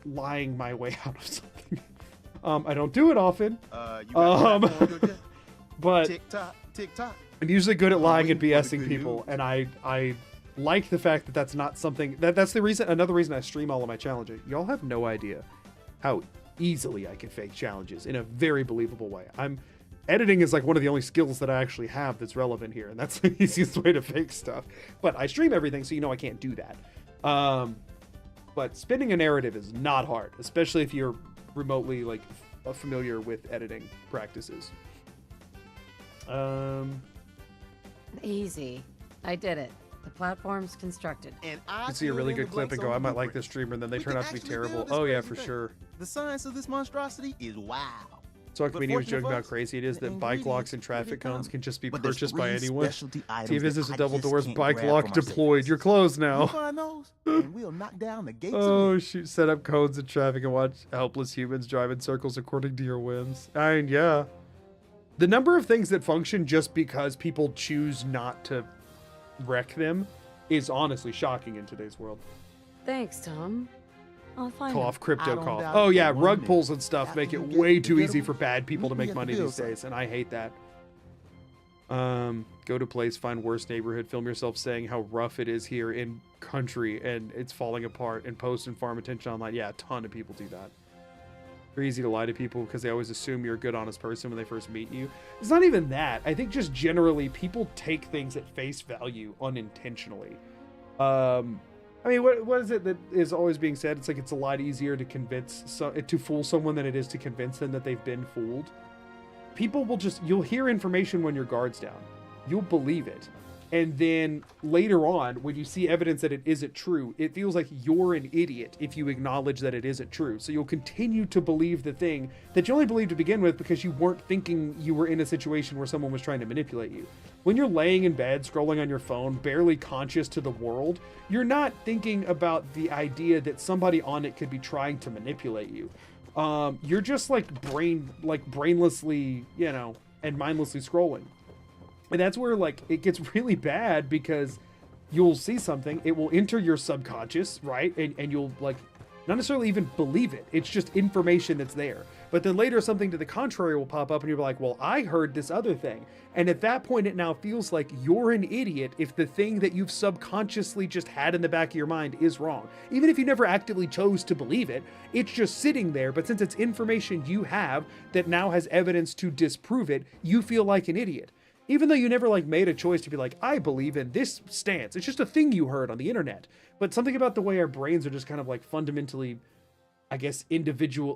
lying my way out of something. I don't do it often. But Tick-tock. I'm usually good at lying and BSing people, and I like the fact that that's not something that's the reason. Another reason I stream all of my challenges. Y'all have no idea how easily I can fake challenges in a very believable way. Editing is like one of the only skills that I actually have that's relevant here, and that's the easiest way to fake stuff. But I stream everything, so you know I can't do that. But spinning a narrative is not hard, especially if you're remotely like familiar with editing practices. Easy. I did it. The platform's constructed. And I see a really good clip and go, I might like this streamer, and then they turn out to be terrible. Oh yeah, for sure. The science of this monstrosity is wow. So comedian was joking about how crazy it is that bike locks and traffic cones can just be purchased by anyone. Team visits with double doors, bike lock deployed. You're closed now. And we'll knock down the gates. Oh shoot! Set up cones in traffic and watch helpless humans drive in circles according to your whims. I mean, yeah. The number of things that function just because people choose not to wreck them is honestly shocking in today's world. Thanks, Tom. I'll find Cough, him. crypto cough. Oh yeah, rug pulls and stuff make it way too easy for bad people to make money these days, and I hate that. Go to place, find worst neighborhood, film yourself saying how rough it is here in country and it's falling apart, and post and farm attention online. Yeah, a ton of people do that. Very easy to lie to people because they always assume you're a good, honest person when they first meet you. It's not even that. I think just generally people take things at face value unintentionally. I mean, what is it that is always being said? It's like it's a lot easier to to fool someone than it is to convince them that they've been fooled. People will you'll hear information when your guard's down. You'll believe it. And then later on, when you see evidence that it isn't true, it feels like you're an idiot if you acknowledge that it isn't true. So you'll continue to believe the thing that you only believed to begin with because you weren't thinking you were in a situation where someone was trying to manipulate you. When you're laying in bed, scrolling on your phone, barely conscious to the world, you're not thinking about the idea that somebody on it could be trying to manipulate you. You're just brainlessly, and mindlessly scrolling. And that's where it gets really bad because you'll see something, it will enter your subconscious, right? And you'll not necessarily even believe it. It's just information that's there. But then later something to the contrary will pop up and you'll be like, well, I heard this other thing. And at that point, it now feels like you're an idiot if the thing that you've subconsciously just had in the back of your mind is wrong. Even if you never actively chose to believe it, it's just sitting there. But since it's information you have that now has evidence to disprove it, you feel like an idiot. Even though you never made a choice to be like, I believe in this stance. It's just a thing you heard on the internet. But something about the way our brains are just kind of fundamentally, I guess, individual,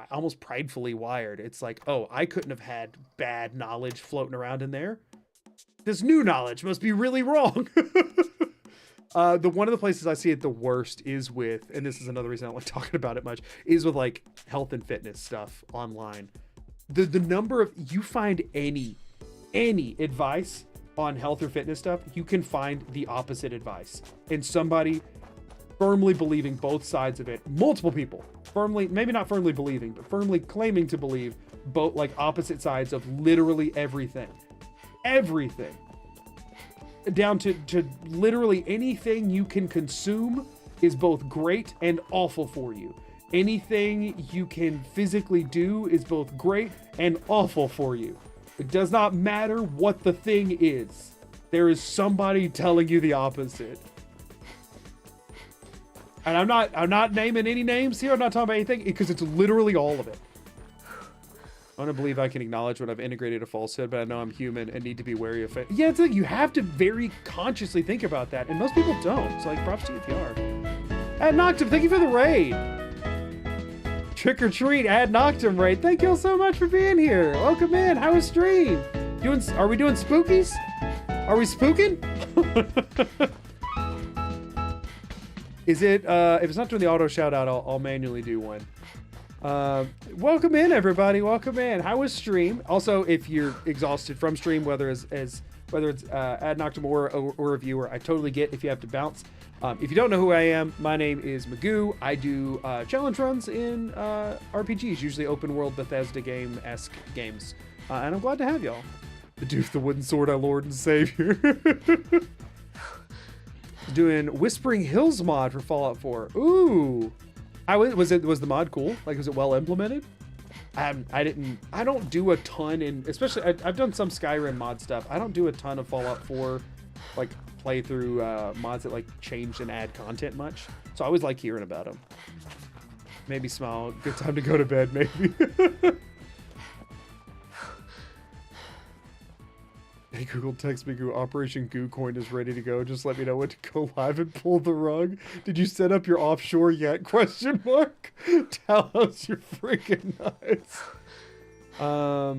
almost pridefully wired. It's like, oh, I couldn't have had bad knowledge floating around in there. This new knowledge must be really wrong. One of the places I see it the worst is with, and this is another reason I don't like talking about it much, is with health and fitness stuff online. The number of, you find any advice on health or fitness stuff, you can find the opposite advice. And somebody firmly believing both sides of it, multiple people, maybe not firmly believing, but firmly claiming to believe both opposite sides of literally everything. Everything. Down to literally anything you can consume is both great and awful for you. Anything you can physically do is both great and awful for you. It does not matter what the thing is. There is somebody telling you the opposite. And I'm not naming any names here. I'm not talking about anything because it's literally all of it. I don't believe I can acknowledge when I've integrated a falsehood, but I know I'm human and need to be wary of it. Yeah, it's you have to very consciously think about that, and most people don't. So props to you if you are. Ad Noctum, thank you for the raid. Trick or treat, Ad Noctum raid. Thank you all so much for being here. Welcome in. How was stream? Are we doing spookies? Are we spooking? Is it? If it's not doing the auto shout out, I'll manually do one. Welcome in, everybody. Welcome in. How was stream? Also, if you're exhausted from stream, whether as whether it's ad noctem or a viewer. I totally get if you have to bounce. If you don't know who I am, my name is Magoo. I do challenge runs in RPGs, usually open world Bethesda game-esque games. And I'm glad to have y'all. The dude with the wooden sword, our Lord and Savior. Doing Whispering Hills mod for Fallout 4. Ooh. Was the mod cool? Like, was it well implemented? I don't do a ton especially I've done some Skyrim mod stuff. I don't do a ton of Fallout 4 like playthrough mods that like change and add content much. So I always like hearing about them. Maybe smile. Good time to go to bed, maybe. Hey Google, text me Operation Goo Coin is ready to go. Just let me know when to go live and pull the rug. Did you set up your offshore yet? Question mark. Tell us you're freaking nuts. How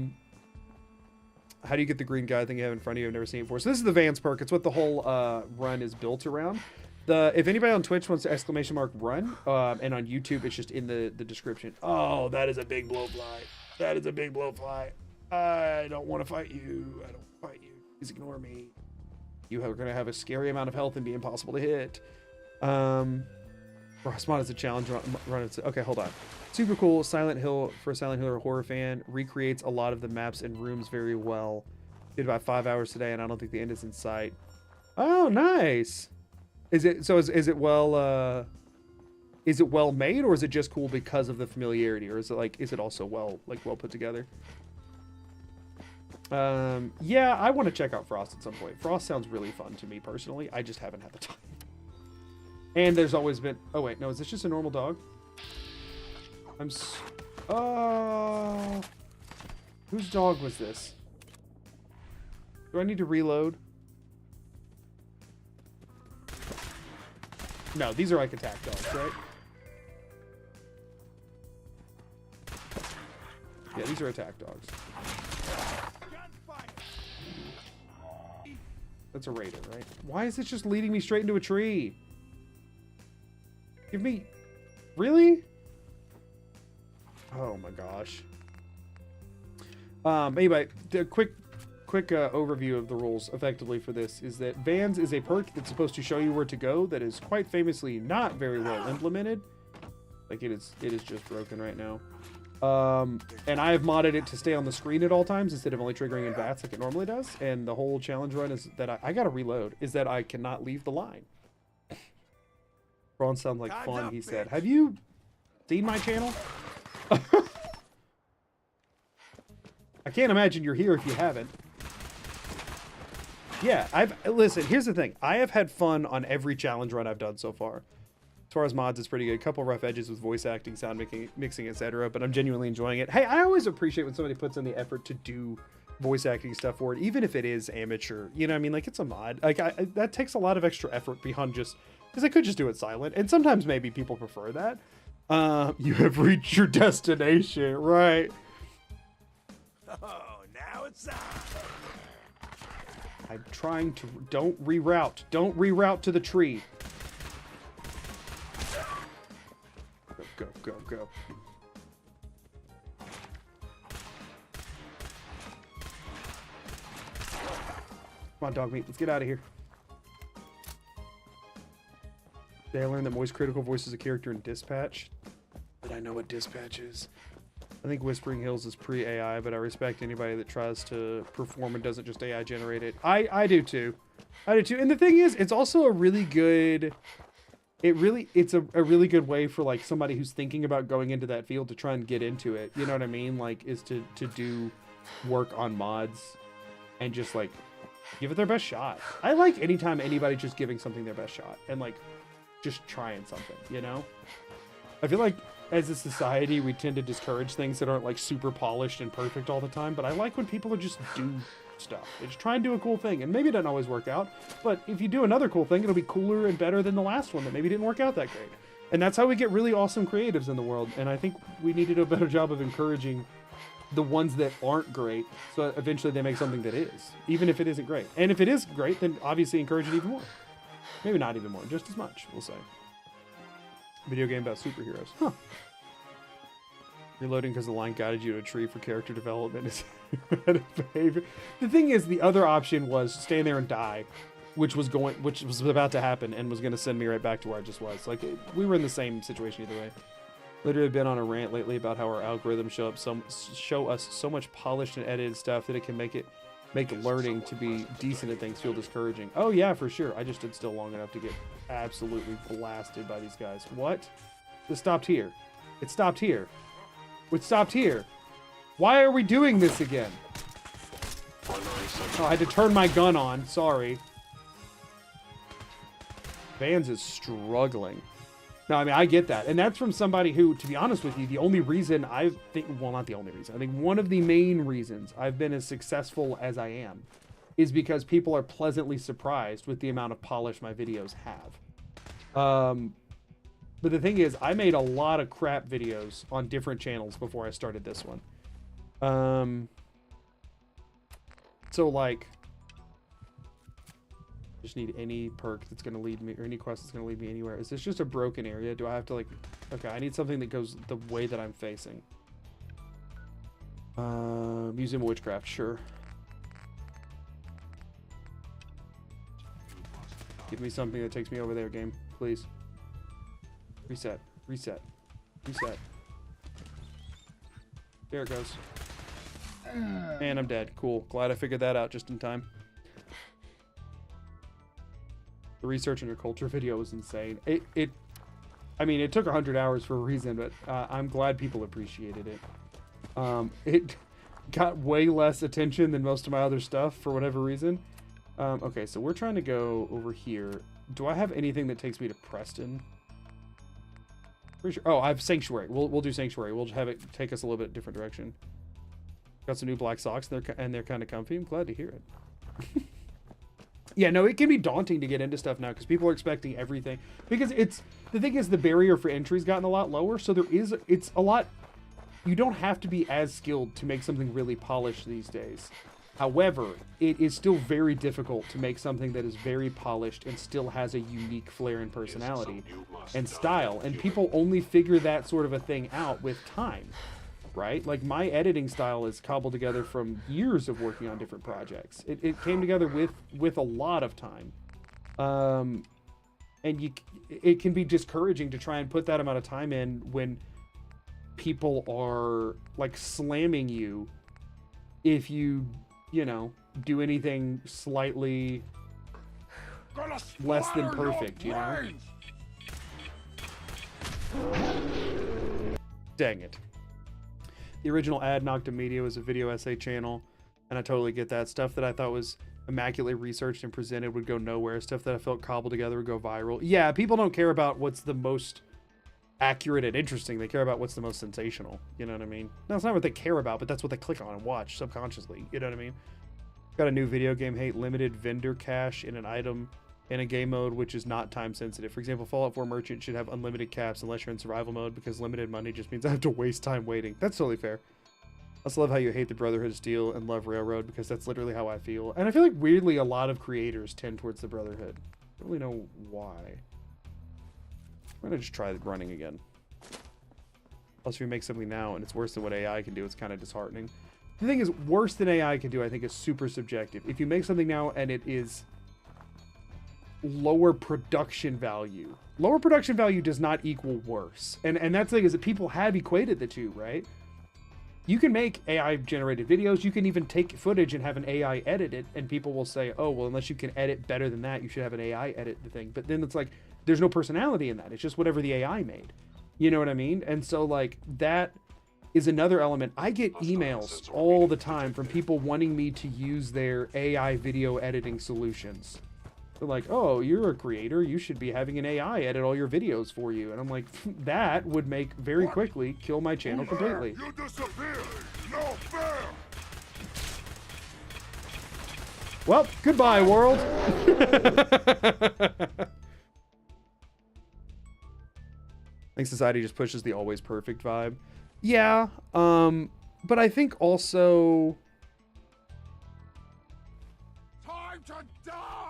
do you get the green guy thing you have in front of you? I've never seen it before. So this is the VANS perk. It's what the whole run is built around. If anybody on Twitch wants to !run, and on YouTube, it's just in the description. Oh, that is a big blowfly. That is a big blowfly. I don't want to fight you. I don't fight you. Please ignore me. You are going to have a scary amount of health and be impossible to hit. Frostmod is a challenge run. Okay, hold on. Super cool. Silent Hill, for a Silent Hill or a horror fan, recreates a lot of the maps and rooms very well. Did about 5 hours today, and I don't think the end is in sight. Oh, nice. Is it well made, or is it just cool because of the familiarity, or is it also well put together? Yeah, I want to check out Frost at some point. Frost sounds really fun to me personally. I just haven't had the time. And there's always been... Oh, wait. No, is this just a normal dog? Oh... Whose dog was this? Do I need to reload? No, these are like attack dogs, right? Yeah, these are attack dogs. That's a raider, right? Why is this just leading me straight into a tree? Give me... Really? Oh my gosh. Anyway, the quick overview of the rules effectively for this is that VANS is a perk that's supposed to show you where to go that is quite famously not very well implemented. Like it is just broken right now. And I have modded it to stay on the screen at all times instead of only triggering in VATS like it normally does. And the whole challenge run is that I gotta reload, is that I cannot leave the line. Braun sounds like fun, he said. Have you seen my channel? I can't imagine you're here if you haven't. Yeah, listen, here's the thing. I have had fun on every challenge run I've done so far. As far as mods, it's pretty good. A couple rough edges with voice acting, sound mixing, etc. But I'm genuinely enjoying it. Hey, I always appreciate when somebody puts in the effort to do voice acting stuff for it, even if it is amateur. You know what I mean? Like, it's a mod. Like, that takes a lot of extra effort beyond just... Because I could just do it silent. And sometimes maybe people prefer that. You have reached your destination, right? Oh, now it's on. I'm trying to... Don't reroute. Don't reroute to the tree. Go, go, go. Come on, dog meat. Let's get out of here. Did I learn that Moist Critical voices a character in Dispatch? Did I know what Dispatch is? I think Whispering Hills is pre-AI, but I respect anybody that tries to perform and doesn't just AI generate it. I do too. I do too. And the thing is, it's also a really good... It's a really good way for like somebody who's thinking about going into that field to try and get into it. You know what I mean? Like, is to do work on mods and just like give it their best shot. I like anytime anybody just giving something their best shot and like just trying something, you know? I feel like as a society, we tend to discourage things that aren't like super polished and perfect all the time. But I like when people just do stuff. They just try and do a cool thing, and maybe it doesn't always work out, but if you do another cool thing, it'll be cooler and better than the last one that maybe didn't work out that great. And that's how we get really awesome creatives in the world. And I think we need to do a better job of encouraging the ones that aren't great, so eventually they make something that is, even if it isn't great. And if it is great, then obviously encourage it even more. Maybe not even more, just as much, we'll say. Video game about superheroes. Huh. Reloading because the line guided you to a tree for character development is behavior. The thing is, the other option was stand there and die, which was about to happen and was going to send me right back to where I just was. Like, we were in the same situation either way. Literally been on a rant lately about how our algorithms show us so much polished and edited stuff that it can make learning to be decent at things feel discouraging. Oh yeah, for sure. I just stood still long enough to get absolutely blasted by these guys. What? It stopped here. It stopped here. It stopped here. Why are we doing this again? Oh, I had to turn my gun on. Sorry. Vans is struggling. No, I mean, I get that. And that's from somebody who, to be honest with you, the only reason well, not the only reason. I think one of the main reasons I've been as successful as I am is because people are pleasantly surprised with the amount of polish my videos have. But the thing is, I made a lot of crap videos on different channels before I started this one. So, like, just need any perk that's going to lead me, or any quest that's going to lead me anywhere. Is this just a broken area? Do I have to, like, okay, I need something that goes the way that I'm facing. Museum of Witchcraft, sure. Give me something that takes me over there, game, please. Reset, reset, reset. There it goes. And I'm dead. Cool. Glad I figured that out just in time. The research on your culture video was insane. I mean, it took 100 hours for a reason, but I'm glad people appreciated it. It got way less attention than most of my other stuff for whatever reason. Okay, so we're trying to go over here. Do I have anything that takes me to Preston? Pretty sure. Oh, I have Sanctuary. We'll do Sanctuary. We'll have it take us a little bit different direction. Got some new black socks, and they're kind of comfy. I'm glad to hear it. Yeah, no, it can be daunting to get into stuff now because people are expecting everything. Because the thing is, the barrier for entry's gotten a lot lower, so it's a lot. You don't have to be as skilled to make something really polished these days. However, it is still very difficult to make something that is very polished and still has a unique flair and personality and style. And people only figure that sort of a thing out with time, right? Like, my editing style is cobbled together from years of working on different projects. It came together with a lot of time. And it can be discouraging to try and put that amount of time in when people are, like, slamming you if you know, do anything slightly less than perfect, you know? Dang it. The original Ad Nocta Media was a video essay channel, and I totally get that. Stuff that I thought was immaculately researched and presented would go nowhere. Stuff that I felt cobbled together would go viral. Yeah, people don't care about what's the most accurate and interesting. They care about what's the most sensational. You know what I mean? No, it's not what they care about, but that's what they click on and watch subconsciously. You know what I mean? Got a new video game hate: limited vendor cash in an item in a game mode which is not time sensitive. For example, Fallout 4 Merchant should have unlimited caps unless you're in survival mode, because limited money just means I have to waste time waiting. That's totally fair. I also love how you hate the Brotherhood of Steel and love Railroad, because that's literally how I feel. And I feel like weirdly a lot of creators tend towards the Brotherhood. I don't really know why. I'm gonna just try running again. Plus, if you make something now and it's worse than what AI can do, it's kind of disheartening. The thing is, worse than AI can do, I think, is super subjective. If you make something now and it is lower production value does not equal worse. And that's the thing, is that people have equated the two, right? You can make AI generated videos. You can even take footage and have an AI edit it, and people will say, oh, well, unless you can edit better than that, you should have an AI edit the thing. But then it's like, there's no personality in that. It's just whatever the AI made. You know what I mean? And so, like, that is another element. I get emails all the time from people wanting me to use their AI video editing solutions. They're like, oh, you're a creator, you should be having an AI edit all your videos for you. And I'm like, that would make very quickly kill my channel completely. You disappear. No fair. Well, goodbye, world. I think society just pushes the always perfect vibe. Yeah, but I think also... Time to die.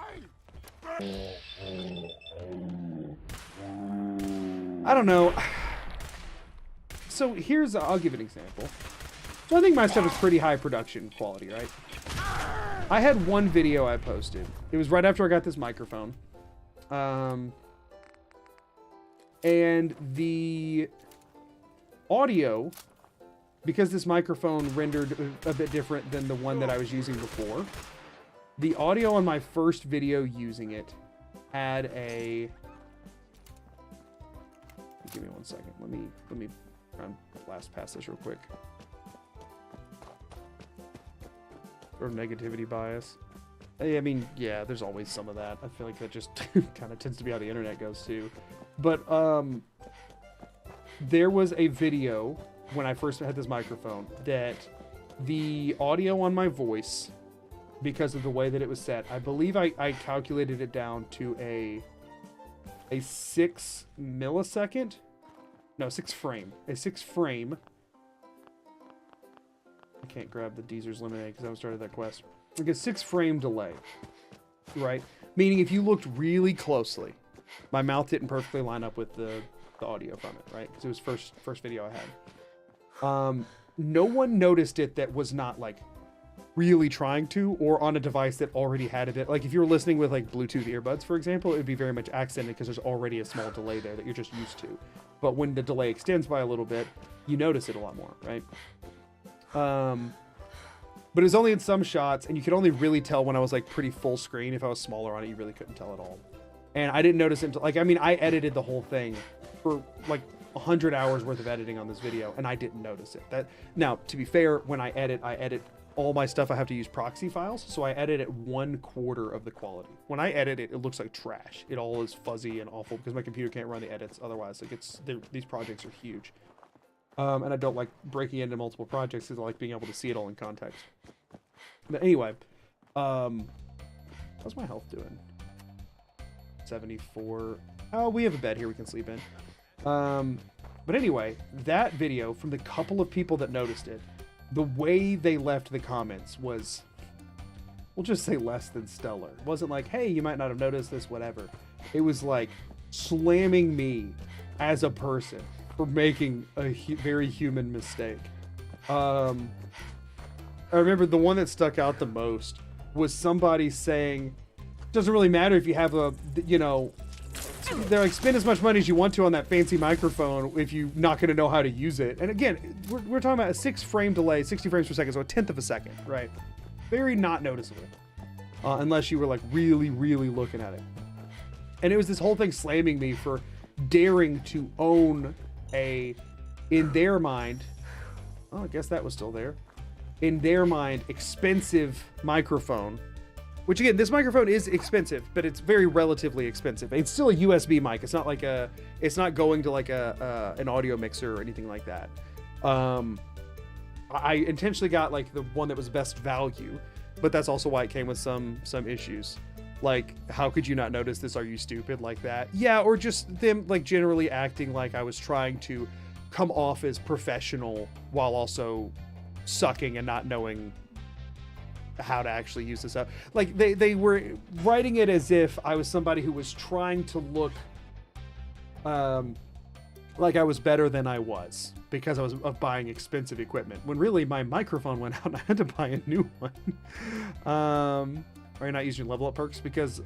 I don't know. so here's, I'll give an example. So I think my stuff is pretty high production quality, right? I had one video I posted. It was right after I got this microphone. And the audio, because this microphone rendered a bit different than the one that I was using before, the audio on my first video using it had a... Give me 1 second. Let me try and blast past this real quick. Or negativity bias. I mean, yeah, there's always some of that. I feel like that just kind of tends to be how the internet goes too. But there was a video when I first had this microphone that the audio on my voice, because of the way that it was set, I believe I calculated it down to a 6 millisecond, no, 6 frame, a 6 frame. I can't grab the Deezer's Lemonade because I haven't started that quest. Like a 6 frame delay, right? Meaning if you looked really closely, my mouth didn't perfectly line up with the audio from it, right? Because it was first video I had. No one noticed it that was not like really trying to, or on a device that already had a bit. Like if you were listening with like Bluetooth earbuds, for example, it would be very much accented because there's already a small delay there that you're just used to. But when the delay extends by a little bit, you notice it a lot more, right? But it was only in some shots, and you could only really tell when I was like pretty full screen. If I was smaller on it, you really couldn't tell at all. And I didn't notice it until, like, I mean, I edited the whole thing for like 100 hours worth of editing on this video, and I didn't notice it. Now, to be fair, when I edit all my stuff. I have to use proxy files, so I edit at 1/4 of the quality. When I edit it, it looks like trash. It all is fuzzy and awful because my computer can't run the edits otherwise. Like these projects are huge. And I don't like breaking into multiple projects because I like being able to see it all in context. But anyway, how's my health doing? 74. Oh, we have a bed here we can sleep in. But anyway, that video, from the couple of people that noticed it, the way they left the comments was, we'll just say, less than stellar. It wasn't like, hey, you might not have noticed this, whatever. It was like slamming me as a person for making a very human mistake. I remember the one that stuck out the most was somebody saying, doesn't really matter if you have a, you know, they're like, spend as much money as you want to on that fancy microphone if you're not going to know how to use it. And again, we're talking about a 6 frame delay, 60 frames per second, so 1/10 of a second, right? Very not noticeable. Unless you were like really, really looking at it. And it was this whole thing slamming me for daring to own a, in their mind, oh, I guess that was still there. In their mind, expensive microphone. Which again, this microphone is expensive, but it's very relatively expensive. It's still a USB mic. It's not like it's not going to like an audio mixer or anything like that. I intentionally got like the one that was best value, but that's also why it came with some issues. Like, how could you not notice this? Are you stupid? Like that? Yeah, or just them like generally acting like I was trying to come off as professional while also sucking and not knowing how to actually use this up. Like they were writing it as if I was somebody who was trying to look like I was better than I was because I was buying expensive equipment, when really my microphone went out and I had to buy a new one. Are you not using level up perks? Because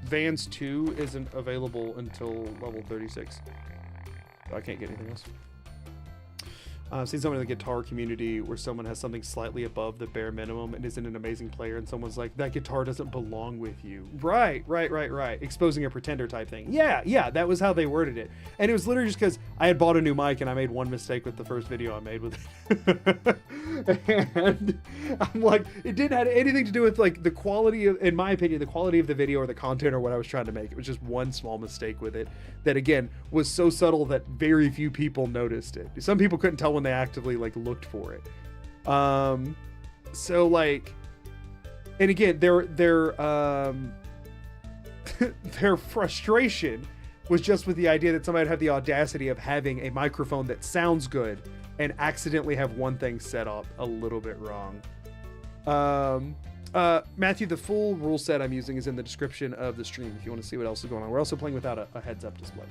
VANS 2 isn't available until level 36. So I can't get anything else. I've seen someone in the guitar community where someone has something slightly above the bare minimum and isn't an amazing player, and someone's like, that guitar doesn't belong with you. Right. Exposing a pretender type thing. Yeah, that was how they worded it. And it was literally just because I had bought a new mic and I made one mistake with the first video I made with it. And I'm like, it didn't have anything to do with like the quality of, in my opinion, the quality of the video or the content or what I was trying to make. It was just one small mistake with it that, again, was so subtle that very few people noticed it. Some people couldn't tell when they actively like looked for it. So like, and again, their frustration was just with the idea that somebody would have the audacity of having a microphone that sounds good and accidentally have one thing set up a little bit wrong. Matthew, the full rule set I'm using is in the description of the stream if you want to see what else is going on. We're also playing without a heads-up display.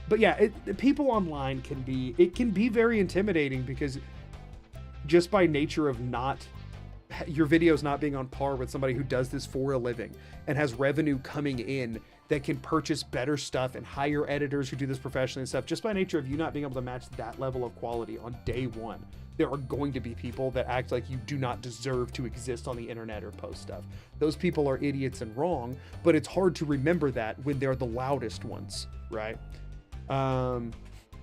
But yeah, people online can be very intimidating because just by nature of your videos not being on par with somebody who does this for a living and has revenue coming in that can purchase better stuff and hire editors who do this professionally and stuff, just by nature of you not being able to match that level of quality on day one, there are going to be people that act like you do not deserve to exist on the internet or post stuff. Those people are idiots and wrong, but it's hard to remember that when they're the loudest ones, right? I'll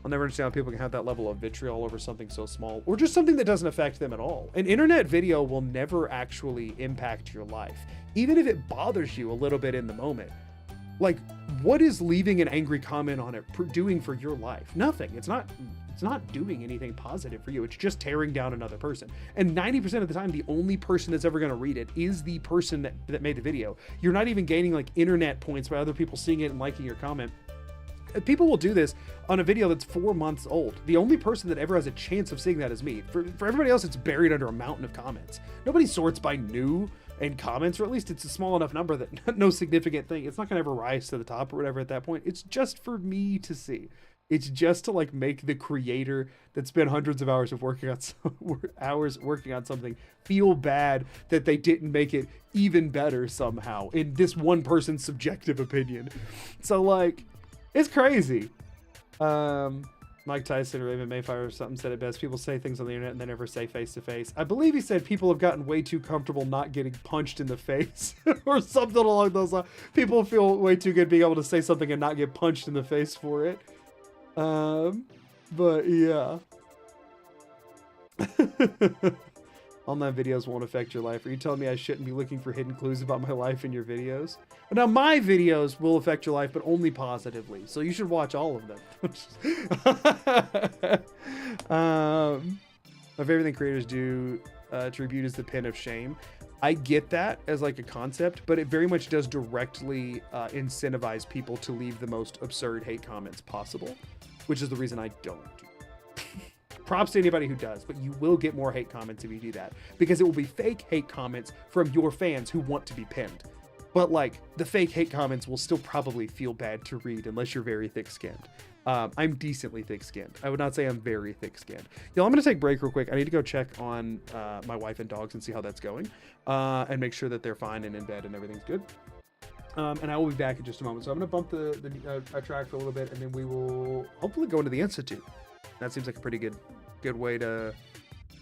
never understand how people can have that level of vitriol over something so small, or just something that doesn't affect them at all. An internet video will never actually impact your life, even if it bothers you a little bit in the moment. Like, what is leaving an angry comment on it doing for your life? Nothing. It's not doing anything positive for you. It's just tearing down another person. And 90% of the time, the only person that's ever going to read it is the person that made the video. You're not even gaining like internet points by other people seeing it and liking your comment. People will do this on a video that's 4 months old. The only person that ever has a chance of seeing that is me. For everybody else, it's buried under a mountain of comments. Nobody sorts by new and comments, or at least it's a small enough number that no significant thing. It's not going to ever rise to the top or whatever at that point. It's just for me to see. It's just to like make the creator that spent hundreds of hours working on something feel bad that they didn't make it even better somehow in this one person's subjective opinion. So like, it's crazy. Mike Tyson or Raymond Mayfire or something said it best. People say things on the internet and they never say face to face. I believe he said people have gotten way too comfortable not getting punched in the face or something along those lines. People feel way too good being able to say something and not get punched in the face for it. But yeah. Online videos won't affect your life. Are you telling me I shouldn't be looking for hidden clues about my life in your videos? Now, my videos will affect your life, but only positively. So you should watch all of them. My favorite thing creators do to review is the pin of shame. I get that as like a concept, but it very much does directly incentivize people to leave the most absurd hate comments possible, which is the reason I don't do it. Props to anybody who does, but you will get more hate comments if you do that, because it will be fake hate comments from your fans who want to be pinned. But like, the fake hate comments will still probably feel bad to read unless you're very thick-skinned. I'm decently thick-skinned. I would not say I'm very thick-skinned. Y'all, I'm gonna take a break real quick. I need to go check on my wife and dogs and see how that's going, and make sure that they're fine and in bed and everything's good. And I will be back in just a moment. So I'm gonna bump the track for a little bit, and then we will hopefully go into the Institute. That seems like a pretty good way to...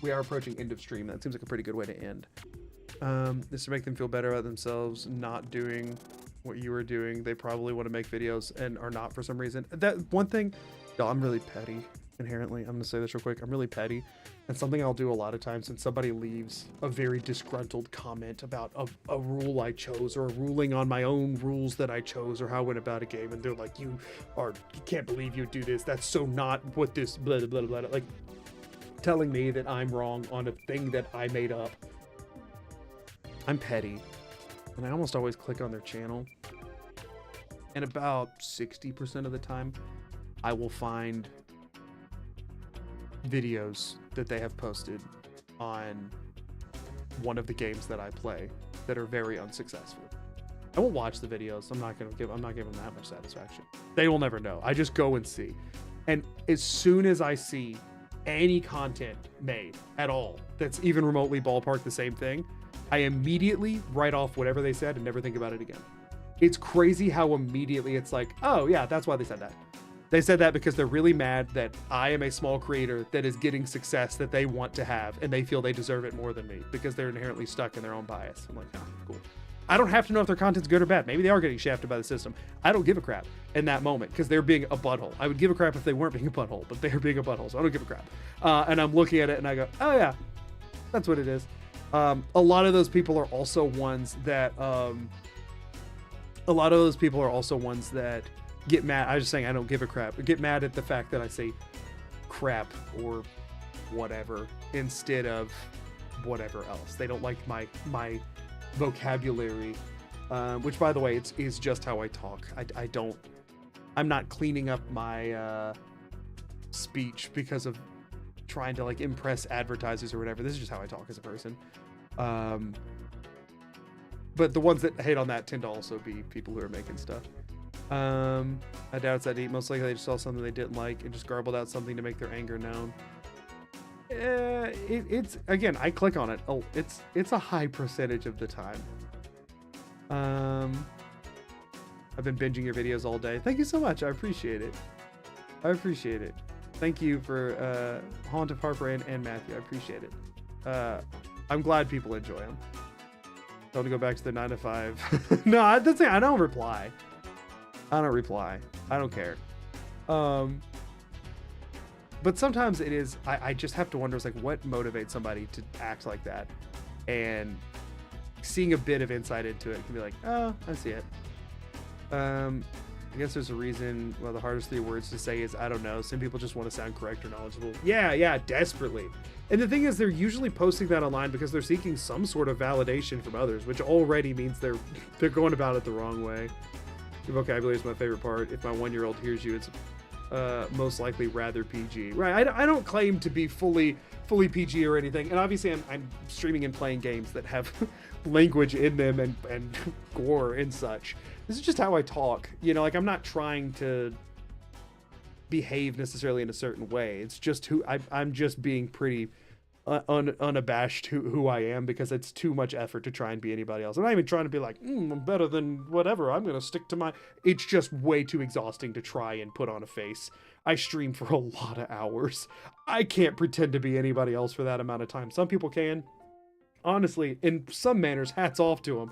We are approaching end of stream. That seems like a pretty good way to end. This to make them feel better about themselves, not doing what you are doing. They probably want to make videos and are not for some reason. That one thing, y'all, I'm really petty inherently. I'm gonna say this real quick. I'm really petty, and something I'll do a lot of times when somebody leaves a very disgruntled comment about a rule I chose, or a ruling on my own rules that I chose, or how I went about a game, and they're like, you can't believe you do this, that's so not what this blah blah blah blah, like telling me that I'm wrong on a thing that I made up. I'm petty, and I almost always click on their channel, and about 60% of the time I will find videos that they have posted on one of the games that I play that are very unsuccessful. I won't watch the videos. I'm not giving them that much satisfaction. They will never know. I just go and see. And as soon as I see any content made at all that's even remotely ballpark the same thing, I immediately write off whatever they said and never think about it again. It's crazy how immediately it's like, oh yeah, that's why they said that. They said that because they're really mad that I am a small creator that is getting success that they want to have, and they feel they deserve it more than me because they're inherently stuck in their own bias. I'm like, oh, cool. I don't have to know if their content's good or bad. Maybe they are getting shafted by the system. I don't give a crap in that moment because they're being a butthole. I would give a crap if they weren't being a butthole, but they're being a butthole, so I don't give a crap. And I'm looking at it and I go, oh yeah, that's what it is. A lot of those people are also ones that get mad. I was just saying I don't give a crap. Get mad at the fact that I say crap or whatever instead of whatever else. They don't like my vocabulary, which by the way, is just how I talk. I'm not cleaning up my speech because of trying to like impress advertisers or whatever. This is just how I talk as a person. But the ones that hate on that tend to also be people who are making stuff. I doubt it's that deep. Most likely they just saw something they didn't like and just garbled out something to make their anger known. It's again, I click on it. Oh, it's a high percentage of the time. I've been binging your videos all day. Thank you so much. I appreciate it. I appreciate it. Thank you for Haunt of Harper and Matthew. I appreciate it. I'm glad people enjoy them. Don't go back to the 9 to 5. No, that's it. I don't reply. I don't reply. I don't care. But sometimes it is, I just have to wonder, it's like, what motivates somebody to act like that? And seeing a bit of insight into it can be like, oh, I see it. I guess there's a reason. Well, the hardest 3 words to say is I don't know. Some people just want to sound correct or knowledgeable. Yeah, desperately. And the thing is, they're usually posting that online because they're seeking some sort of validation from others, which already means they're going about it the wrong way. Your vocabulary is my favorite part. If my 1-year-old hears you, it's most likely rather PG. Right? I don't claim to be fully PG or anything. And obviously, I'm streaming and playing games that have language in them and gore and such. This is just how I talk. You know, like, I'm not trying to behave necessarily in a certain way. It's just who I'm just being pretty unabashed who I am, because it's too much effort to try and be anybody else. I'm not even trying to be like, I'm better than whatever. I'm going to stick to my... It's just way too exhausting to try and put on a face. I stream for a lot of hours. I can't pretend to be anybody else for that amount of time. Some people can. Honestly, in some manners, hats off to them.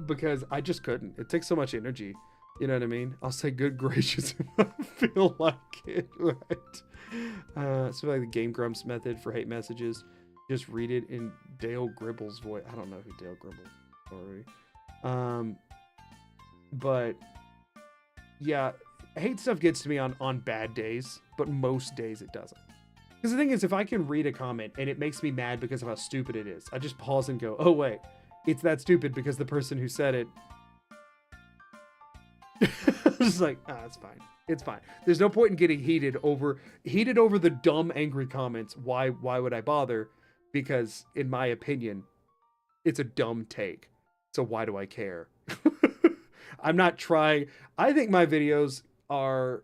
Because I just couldn't. It takes so much energy. You know what I mean? I'll say good gracious if I feel like it, right? So like the Game Grumps method for hate messages. Just read it in Dale Gribble's voice. I don't know who Dale Gribble is already. But yeah, hate stuff gets to me on bad days, but most days it doesn't. Because the thing is, if I can read a comment and it makes me mad because of how stupid it is, I just pause and go, oh wait, it's that stupid because the person who said it... Just like, it's fine. It's fine. There's no point in getting heated over the dumb, angry comments. Why would I bother? Because in my opinion, it's a dumb take. So why do I care? I'm not trying. I think my videos are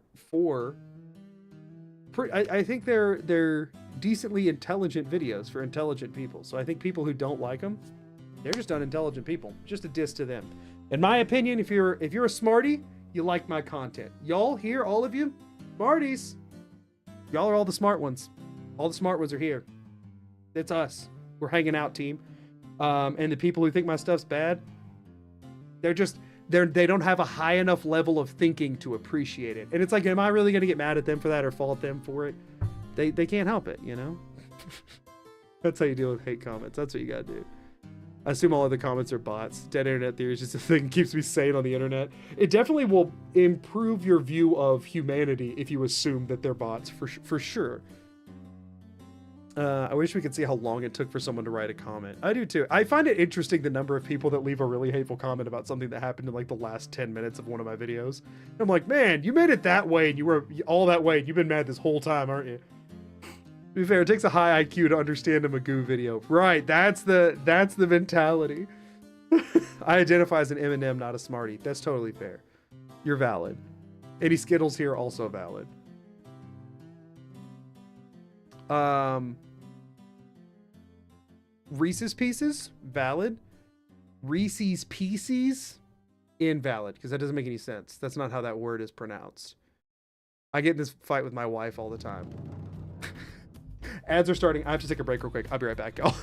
I think they're decently intelligent videos for intelligent people. So I think people who don't like them, they're just unintelligent people. Just a diss to them. In my opinion, if you're a smarty, you like my content. Y'all here, all of you, smarties. Y'all are all the smart ones. All the smart ones are here. It's us. We're hanging out, team. And the people who think my stuff's bad, they don't have a high enough level of thinking to appreciate it. And it's like, am I really going to get mad at them for that or fault them for it? They can't help it, you know? That's how you deal with hate comments. That's what you got to do. I assume all of the comments are bots. Dead internet theory is just a thing that keeps me sane on the internet. It definitely will improve your view of humanity if you assume that they're bots, for sure. I wish we could see how long it took for someone to write a comment. I do too. I find it interesting the number of people that leave a really hateful comment about something that happened in like the last 10 minutes of one of my videos. I'm like, man, you made it that way and you were all that way and you've been mad this whole time, aren't you? To be fair, it takes a high IQ to understand a Magoo video. Right, that's the mentality. I identify as an M&M, not a Smartie. That's totally fair. You're valid. Any Skittles here, also valid. Reese's Pieces, valid. Reese's Pieces, invalid, because that doesn't make any sense. That's not how that word is pronounced. I get in this fight with my wife all the time. Ads are starting. I have to take a break real quick. I'll be right back, y'all.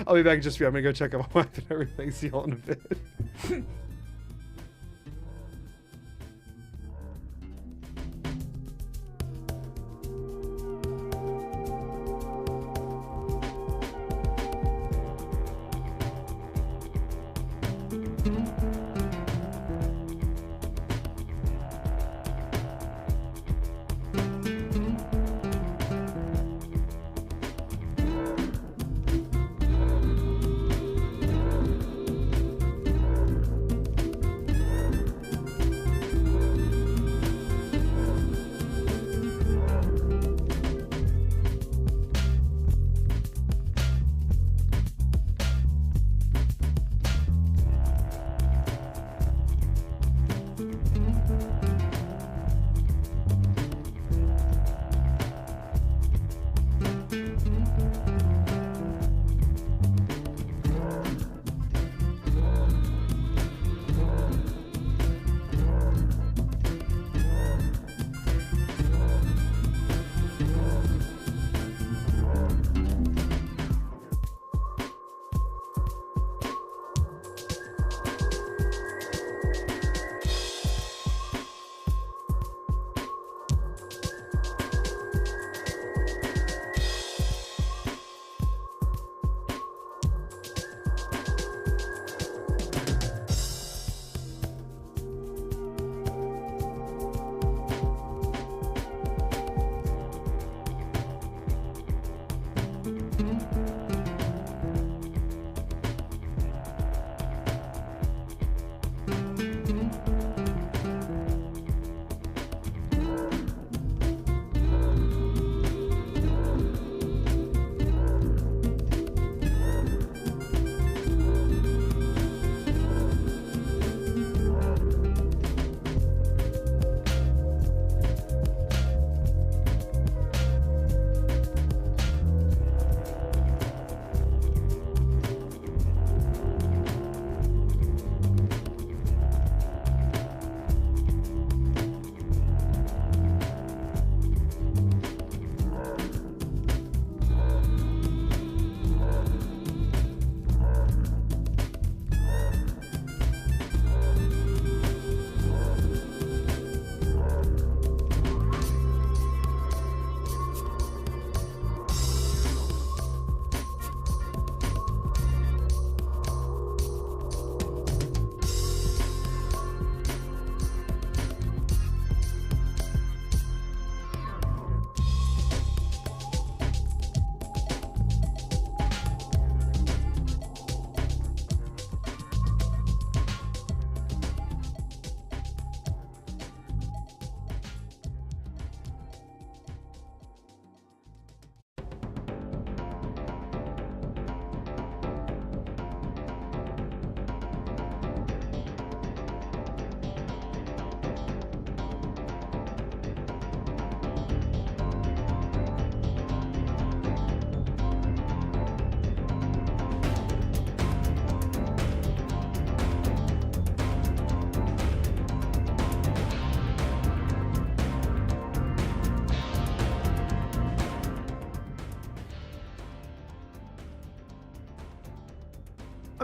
I'll be back in just a few. I'm gonna go check on my wife and everything. See y'all in a bit.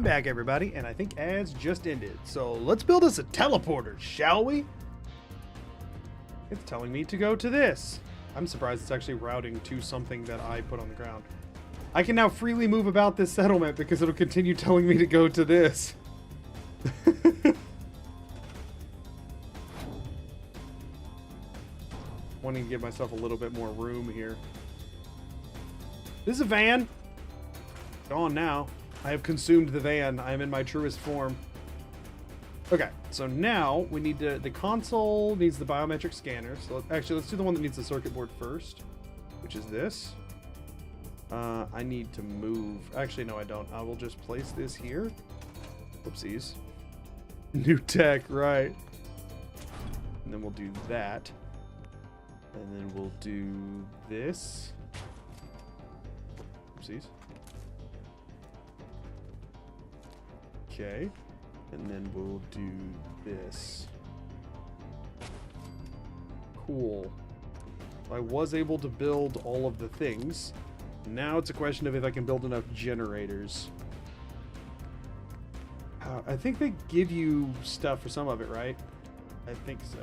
I'm back, everybody, and I think ads just ended. So let's build us a teleporter, shall we? It's telling me to go to this. I'm surprised it's actually routing to something that I put on the ground. I can now freely move about this settlement because it'll continue telling me to go to this. Wanting to give myself a little bit more room here. This is a van. Gone now. I have consumed the van. I am in my truest form. Okay, so now we need to, the console needs the biometric scanner. So actually, let's do the one that needs the circuit board first, which is this. I need to move. Actually, no, I don't. I will just place this here. Whoopsies. New tech, right. And then we'll do that. And then we'll do this. Oopsies. Okay. And then we'll do this. Cool. I was able to build all of the things. Now it's a question of if I can build enough generators. I think they give you stuff for some of it, right? I think so.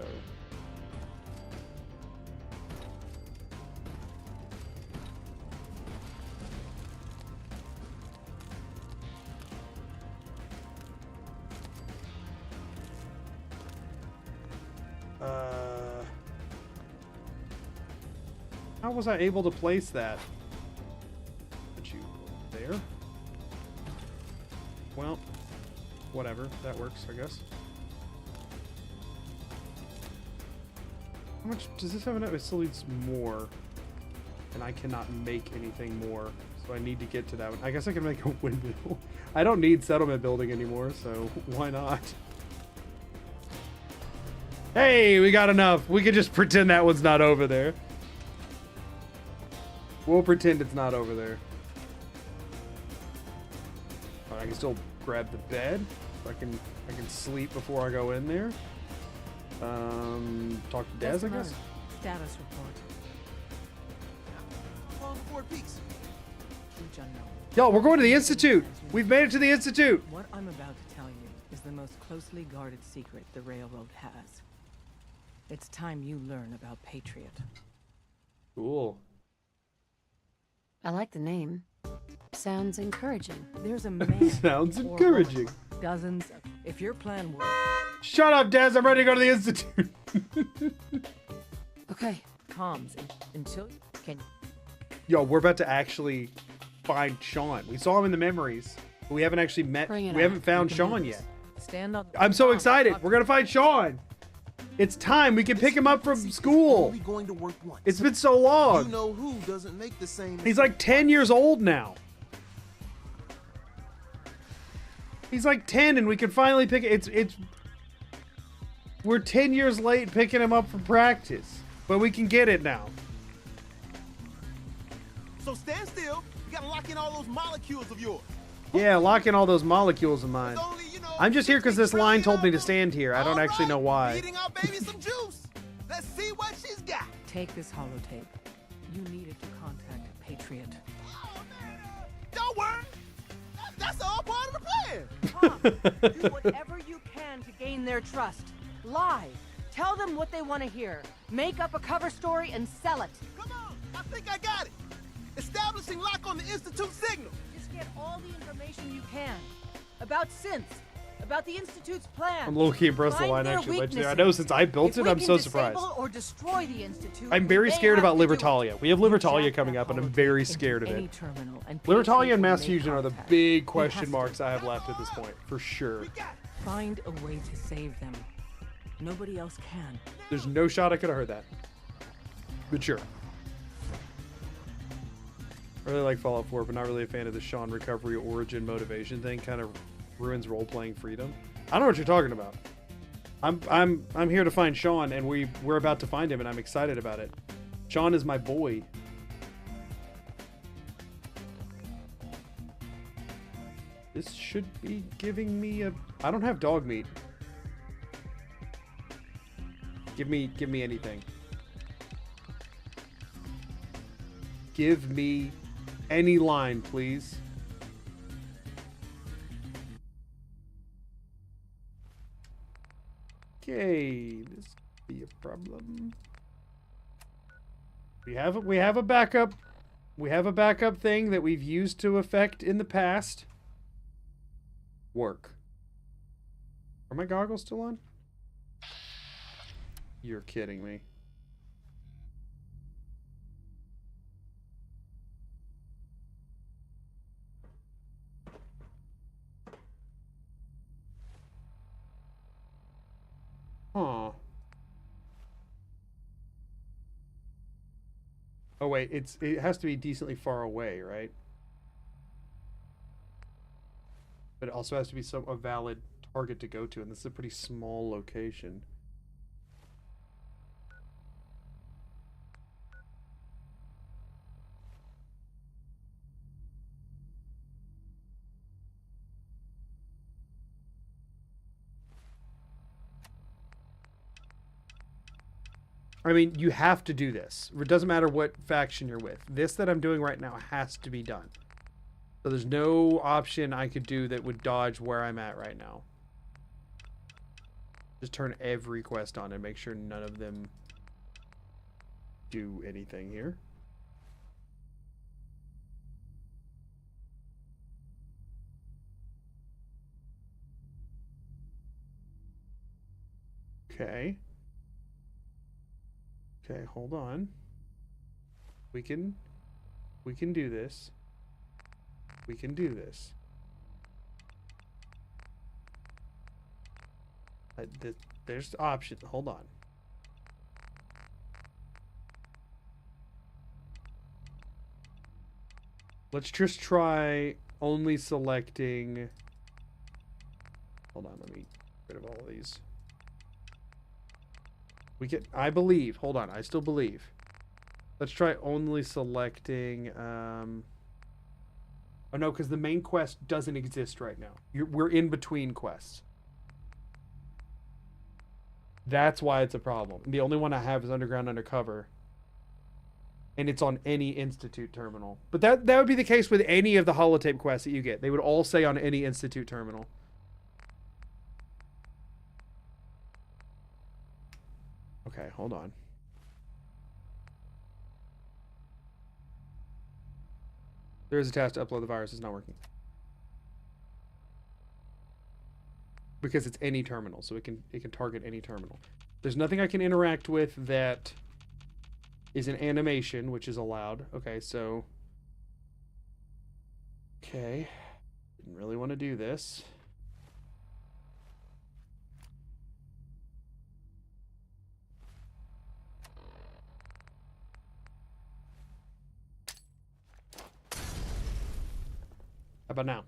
How was I able to place that? Put you there. Well, whatever. That works, I guess. How much does this have enough? It still needs more. And I cannot make anything more. So I need to get to that one. I guess I can make a windmill. I don't need settlement building anymore, so why not? Hey, we got enough. We can just pretend that one's not over there. We'll pretend it's not over there. I can still grab the bed. I can sleep before I go in there. Talk to Des, I guess. Status report. Yo, we're going to the Institute. We've made it to the Institute. What I'm about to tell you is the most closely guarded secret the railroad has. It's time you learn about Patriot. Cool. I like the name. Sounds encouraging. There's a man. Sounds encouraging. Dozens of, if your plan works. Shut up, Des. I'm ready to go to the Institute. Okay. Comms until can. Yo, we're about to actually find Sean. We saw him in the memories, but we haven't actually met. We haven't found Sean yet. Stand up. I'm so excited. We're gonna find Sean. It's time. We can pick him up from school. It's been so long. You know who doesn't make the same. He's like 10 years old now. He's like 10 and we can finally pick it. We're 10 years late picking him up for practice, but we can get it now. So stand still. You gotta lock in all those molecules of yours. Yeah, lock in all those molecules of mine. I'm just here because this line told me to stand here. I don't actually know why. Feeding our baby some juice. Let's see what she's got. Take this holotape. You needed to contact Patriot. Oh, man, don't worry. That's all part of the plan. Tom, do whatever you can to gain their trust. Lie. Tell them what they want to hear. Make up a cover story and sell it. Come on. I think I got it. Establishing lock on the Institute signal. Just get all the information you can. About synths. About the Institute's plan. I'm low-key impressed the line actually legendary. I know since I built it, I'm so surprised. Or destroy the Institute, I'm very scared about Libertalia. We have Libertalia coming up, and I'm very scared of it. Libertalia and Mass Fusion are the big question marks I have left at this point, for sure. Find a way to save them. Nobody else can. There's no shot I could have heard that. But sure. I really like Fallout 4, but not really a fan of the Sean recovery origin motivation thing. Kind of ruins role-playing freedom. I don't know what you're talking about. I'm here to find Sean, and we're about to find him, and I'm excited about it. Sean is my boy. This should be giving me a... I don't have dog meat. Give me anything. Give me any line, please. Okay, this could be a problem. We have a backup. We have a backup thing that we've used to effect in the past. Work. Are my goggles still on? You're kidding me. Huh. Oh wait, it has to be decently far away, right? But it also has to be a valid target to go to, and this is a pretty small location. I mean, you have to do this. It doesn't matter what faction you're with. This that I'm doing right now has to be done. So there's no option I could do that would dodge where I'm at right now. Just turn every quest on and make sure none of them do anything here. Okay. Okay, hold on. We can do this. We can do this. There's options. Hold on. Let's just try only selecting. Hold on, let me get rid of all of these. I believe. Hold on, I still believe. Let's try only selecting. Oh no, because the main quest doesn't exist right now. We're in between quests. That's why it's a problem. The only one I have is Underground Undercover. And it's on any Institute terminal. But that would be the case with any of the holotape quests that you get. They would all say on any Institute terminal. Okay, hold on. There is a task to upload the virus. It's not working. Because it's any terminal, so it can target any terminal. There's nothing I can interact with that is an animation, which is allowed. Okay, so... Okay. Didn't really want to do this. How about now?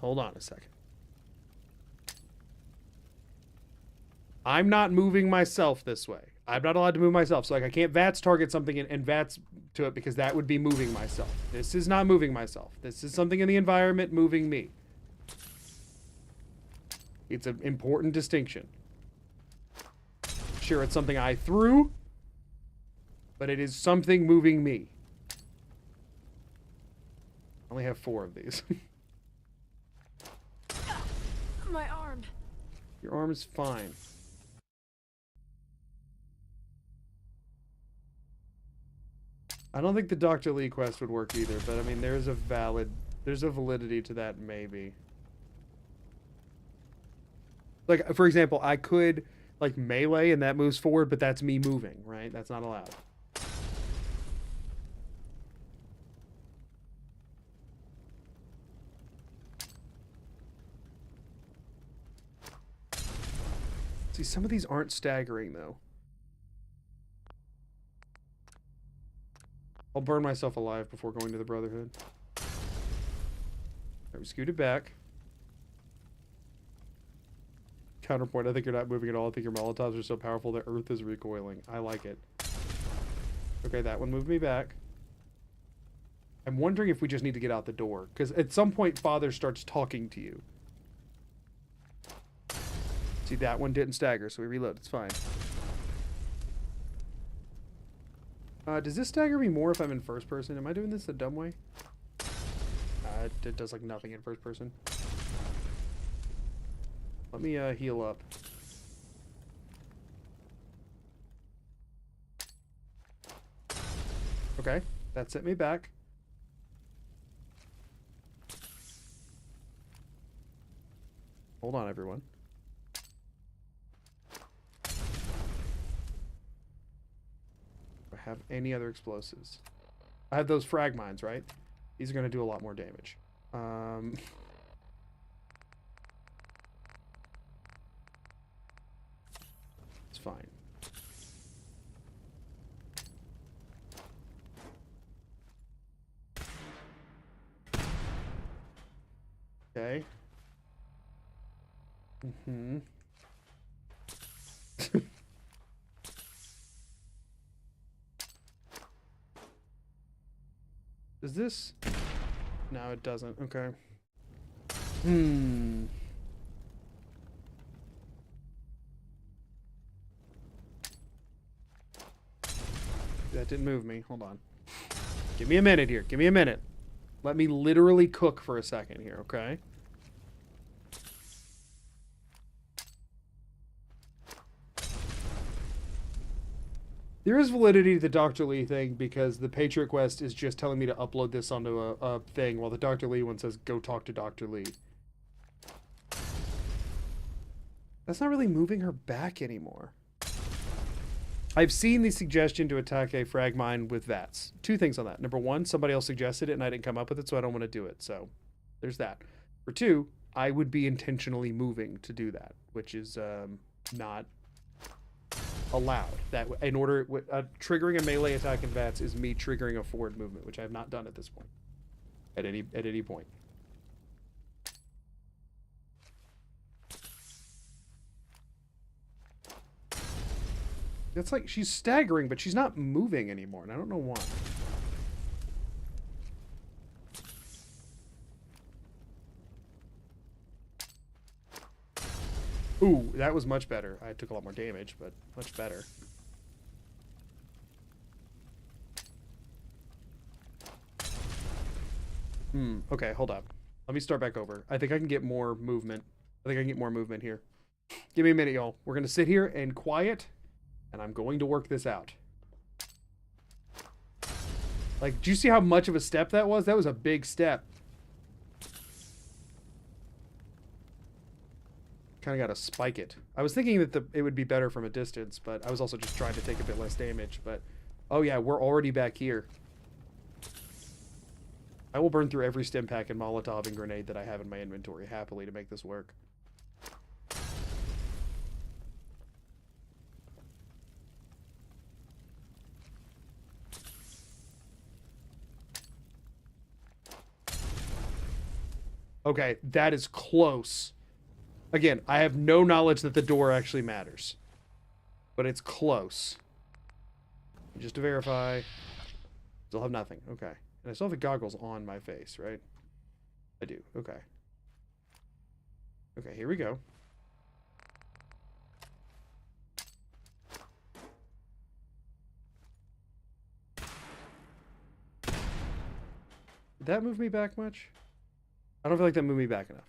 Hold on a second. I'm not moving myself this way. I'm not allowed to move myself. So like I can't VATS target something and VATS to it because that would be moving myself. This is not moving myself. This is something in the environment moving me. It's an important distinction. Sure, it's something I threw, but it is something moving me. I only have 4 of these. My arm. Your arm is fine. I don't think the Dr. Lee quest would work either, but I mean, there's a validity to that maybe. Like, for example, I could, like, melee and that moves forward, but that's me moving, right? That's not allowed. See, some of these aren't staggering, though. I'll burn myself alive before going to the Brotherhood. Alright, we scooted back. Counterpoint, I think you're not moving at all. I think your Molotovs are so powerful that Earth is recoiling. I like it. Okay, that one moved me back. I'm wondering if we just need to get out the door. Because at some point, Father starts talking to you. See, that one didn't stagger, so we reload. It's fine. Does this stagger me more if I'm in first person? Am I doing this the dumb way? It does like nothing in first person. Let me heal up. Okay, that set me back. Hold on, everyone. Do I have any other explosives? I have those frag mines, right? These are going to do a lot more damage. It's fine. Okay. Mm-hmm. Does this? No, it doesn't. Okay. That didn't move me. Hold on. Give me a minute here. Give me a minute. Let me literally cook for a second here, okay? There is validity to the Dr. Lee thing because the Patriot Quest is just telling me to upload this onto a thing while the Dr. Lee one says go talk to Dr. Lee. That's not really moving her back anymore. I've seen the suggestion to attack a frag mine with VATS. Two things on that. Number one, somebody else suggested it and I didn't come up with it, so I don't want to do it. So there's that. For two, I would be intentionally moving to do that, which is not allowed. That in order, triggering a melee attack in VATS is me triggering a forward movement, which I have not done at this point. At any point. That's like she's staggering, but she's not moving anymore, and I don't know why. Ooh, that was much better. I took a lot more damage, but much better. Okay, hold up. Let me start back over. I think I can get more movement. I think I can get more movement here. Give me a minute, y'all. We're going to sit here and quiet, and I'm going to work this out. Like, do you see how much of a step that was? That was a big step. Kind of got to spike it. I was thinking that it would be better from a distance, but I was also just trying to take a bit less damage. But, oh yeah, we're already back here. I will burn through every stim pack and Molotov and grenade that I have in my inventory happily to make this work. Okay, that is close. Again, I have no knowledge that the door actually matters. But it's close. Just to verify. Still have nothing. Okay. And I still have the goggles on my face, right? I do. Okay. Okay, here we go. Did that move me back much? I don't feel like that moved me back enough.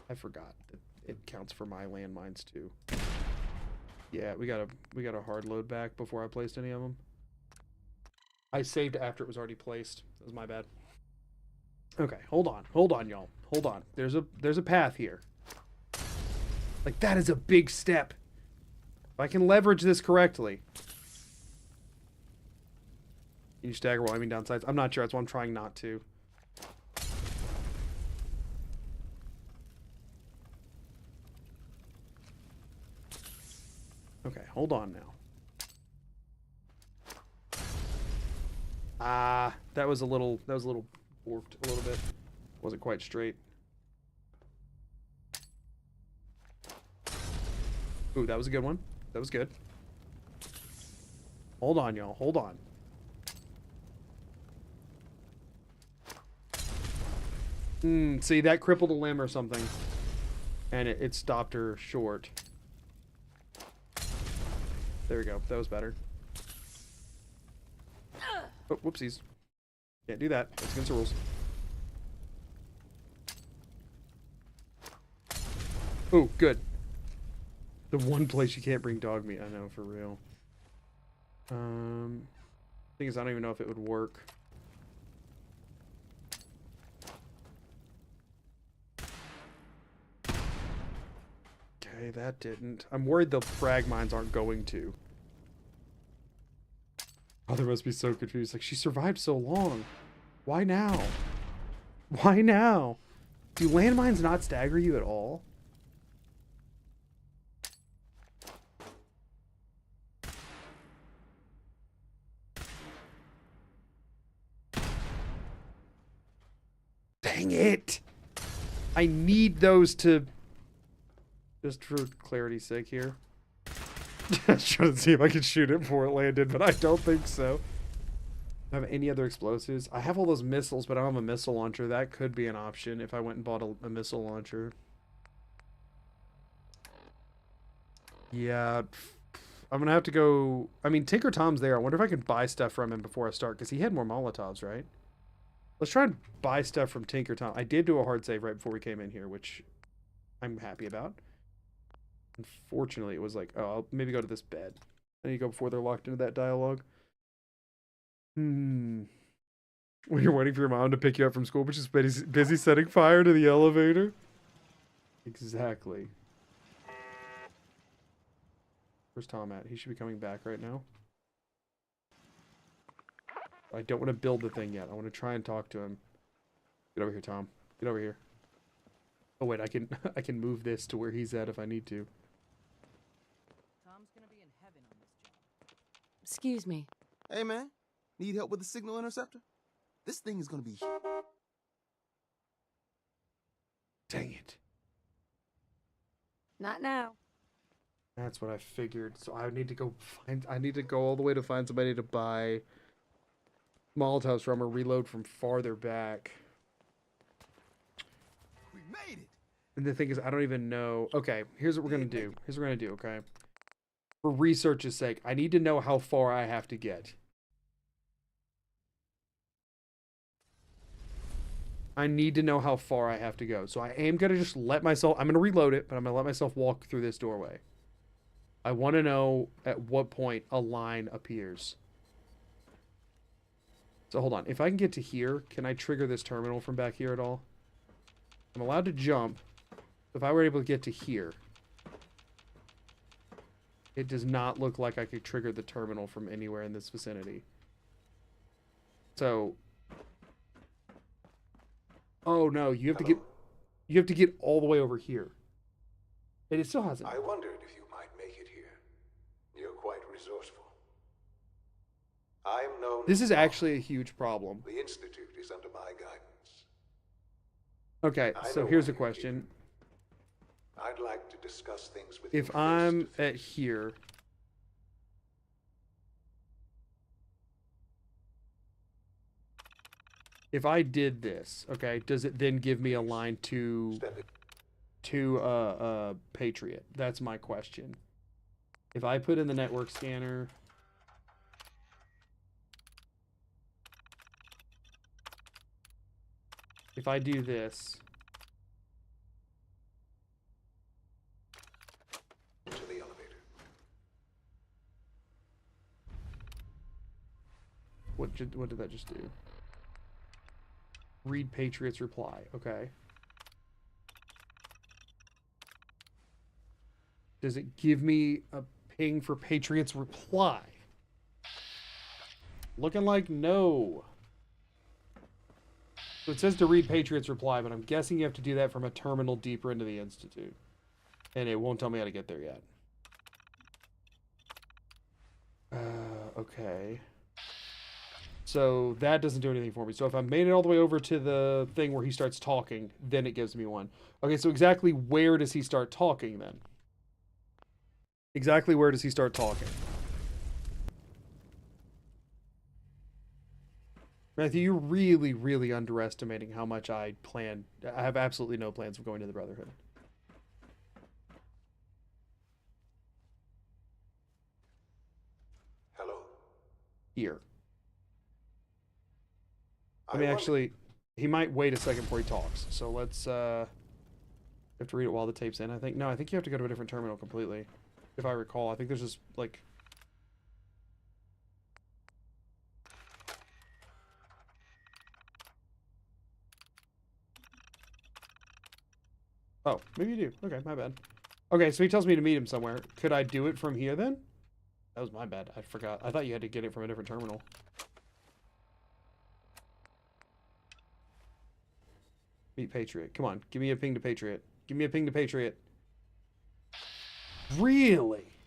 I forgot that it counts for my landmines too. Yeah, we got a hard load back before I placed any of them. I saved after it was already placed. That was my bad. Okay, hold on, y'all. Hold on. There's a path here. Like, that is a big step. If I can leverage this correctly. Can you stagger while aiming down sights? I'm not sure. That's why I'm trying not to. Okay, hold on now. That was a little warped a little bit. Wasn't quite straight. Ooh, that was a good one. That was good. Hold on, y'all. Hold on. See, that crippled a limb or something. And it stopped her short. There we go. That was better. Oh, whoopsies. Can't do that. That's against the rules. Oh, good. The one place you can't bring dog meat. I know, for real. Thing is, I don't even know if it would work. Okay, that didn't. I'm worried the frag mines aren't going to. Mother must be so confused. Like, she survived so long. Why now? Why now? Do landmines not stagger you at all? Dang it! I need those to... Just for clarity's sake here. Just trying to see if I can shoot it before it landed, but I don't think so. Do I have any other explosives? I have all those missiles, but I don't have a missile launcher. That could be an option if I went and bought a missile launcher. Yeah. I'm going to have to go... I mean, Tinker Tom's there. I wonder if I can buy stuff from him before I start, because he had more Molotovs, right? Let's try and buy stuff from Tinker Tom. I did do a hard save right before we came in here, which I'm happy about. Unfortunately, it was like, oh, I'll maybe go to this bed. I need to go before they're locked into that dialogue. When you're waiting for your mom to pick you up from school, but she's busy setting fire to the elevator. Exactly. Where's Tom at? He should be coming back right now. I don't want to build the thing yet. I want to try and talk to him. Get over here, Tom. Get over here. Oh wait, I can move this to where he's at if I need to. Tom's gonna be in heaven on this job. Excuse me. Hey, man. Need help with the signal interceptor? This thing is gonna be... Dang it. Not now. That's what I figured. So I need to go all the way to find somebody to buy Molotovs from or reload from farther back. We made it! And the thing is, I don't even know. Okay, here's what we're going to do. Here's what we're going to do, okay? For research's sake, I need to know how far I have to get. I need to know how far I have to go. So I am going to just let myself... I'm going to reload it, but I'm going to let myself walk through this doorway. I want to know at what point a line appears. So hold on. If I can get to here, can I trigger this terminal from back here at all? I'm allowed to jump. If I were able to get to here, it does not look like I could trigger the terminal from anywhere in this vicinity. So... Oh no, you have to get all the way over here. And it still hasn't. I wondered if you might make it here. You're quite resourceful. I'm known... This is actually a huge problem. The Institute is under my guidance. Okay, so here's a question. I'd like to discuss things with you. If I'm at here... If I did this, okay, does it then give me a line to Patriot? That's my question. If I put in the network scanner... If I do this... To the elevator. What did that just do? Read Patriot's reply. Okay. Does it give me a ping for Patriot's reply? Looking like no. So it says to read Patriot's reply, but I'm guessing you have to do that from a terminal deeper into the Institute. And it won't tell me how to get there yet. Okay. So that doesn't do anything for me. So if I made it all the way over to the thing where he starts talking, then it gives me one. Okay, so exactly where does he start talking then? Exactly where does he start talking? Matthew, you're really, really underestimating how much I plan. I have absolutely no plans of going to the Brotherhood. Hello? Here. I mean, actually, he might wait a second before he talks. So let's, you have to read it while the tape's in, I think. No, I think you have to go to a different terminal completely. If I recall, I think there's just, like... Oh, maybe you do. Okay, my bad. Okay, so he tells me to meet him somewhere. Could I do it from here then? That was my bad. I forgot. I thought you had to get it from a different terminal. Meet Patriot. Come on, give me a ping to Patriot. Give me a ping to Patriot. Really?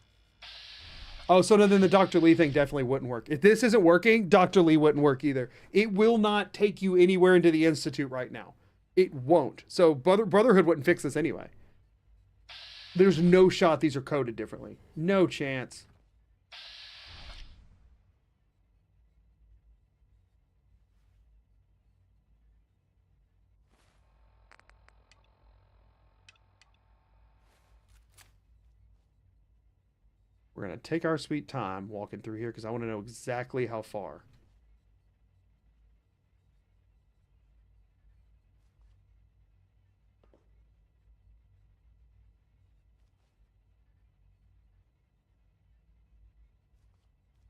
Oh, so then the Dr. Lee thing definitely wouldn't work. If this isn't working, Dr. Lee wouldn't work either. It will not take you anywhere into the Institute right now. It won't. So Brotherhood wouldn't fix this anyway. There's no shot these are coded differently. No chance. We're going to take our sweet time walking through here because I want to know exactly how far.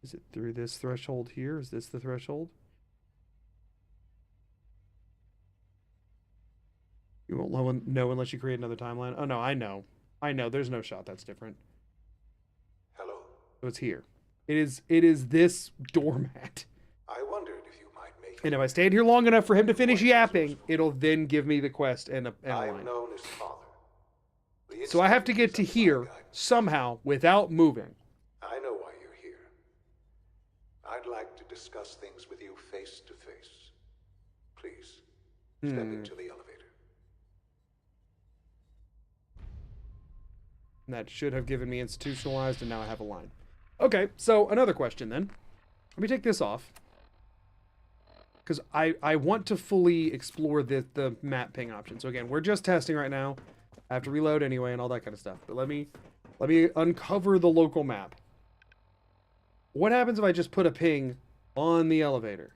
Is it through this threshold here? Is this the threshold? You won't know unless you create another timeline. Oh, no, I know. I know. There's no shot that's different. Hello? So it's here. It is this doormat. I wondered if you might make And if I stand here long enough for him to finish yapping, it'll then give me the quest and a I am line. known as Father. So I have to get to here somehow without moving. I know why you're here. I'd like to discuss things with you face to face. Please, step into the elevator. And that should have given me institutionalized, and now I have a line. Okay, so another question then. Let me take this off. Because I want to fully explore the map ping option. So again, we're just testing right now. I have to reload anyway and all that kind of stuff. But let me uncover the local map. What happens if I just put a ping on the elevator?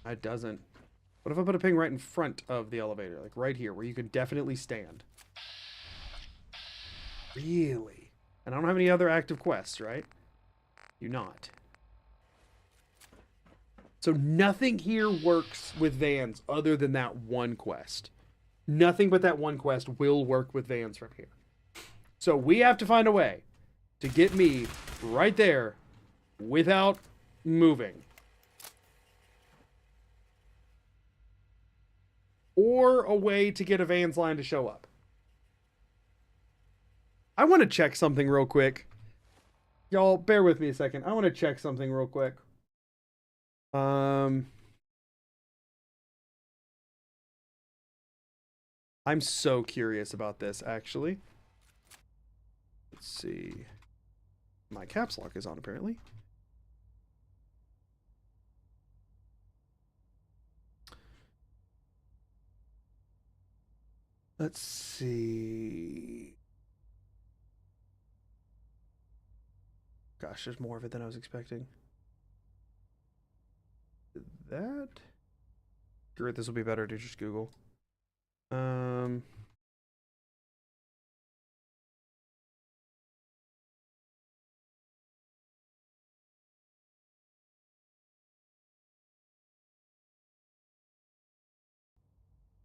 It doesn't. What if I put a ping right in front of the elevator? Like right here, where you can definitely stand. Really? And I don't have any other active quests, right? Do not. So nothing here works with Vans other than that one quest. Nothing but that one quest will work with Vans from here. So we have to find a way to get me right there without moving. Or a way to get a Vans line to show up. I want to check something real quick. Y'all, bear with me a second. I want to check something real quick. I'm so curious about this, actually. Let's see. My caps lock is on, apparently. Let's see. Gosh, there's more of it than I was expecting. That? Great, this will be better to just Google.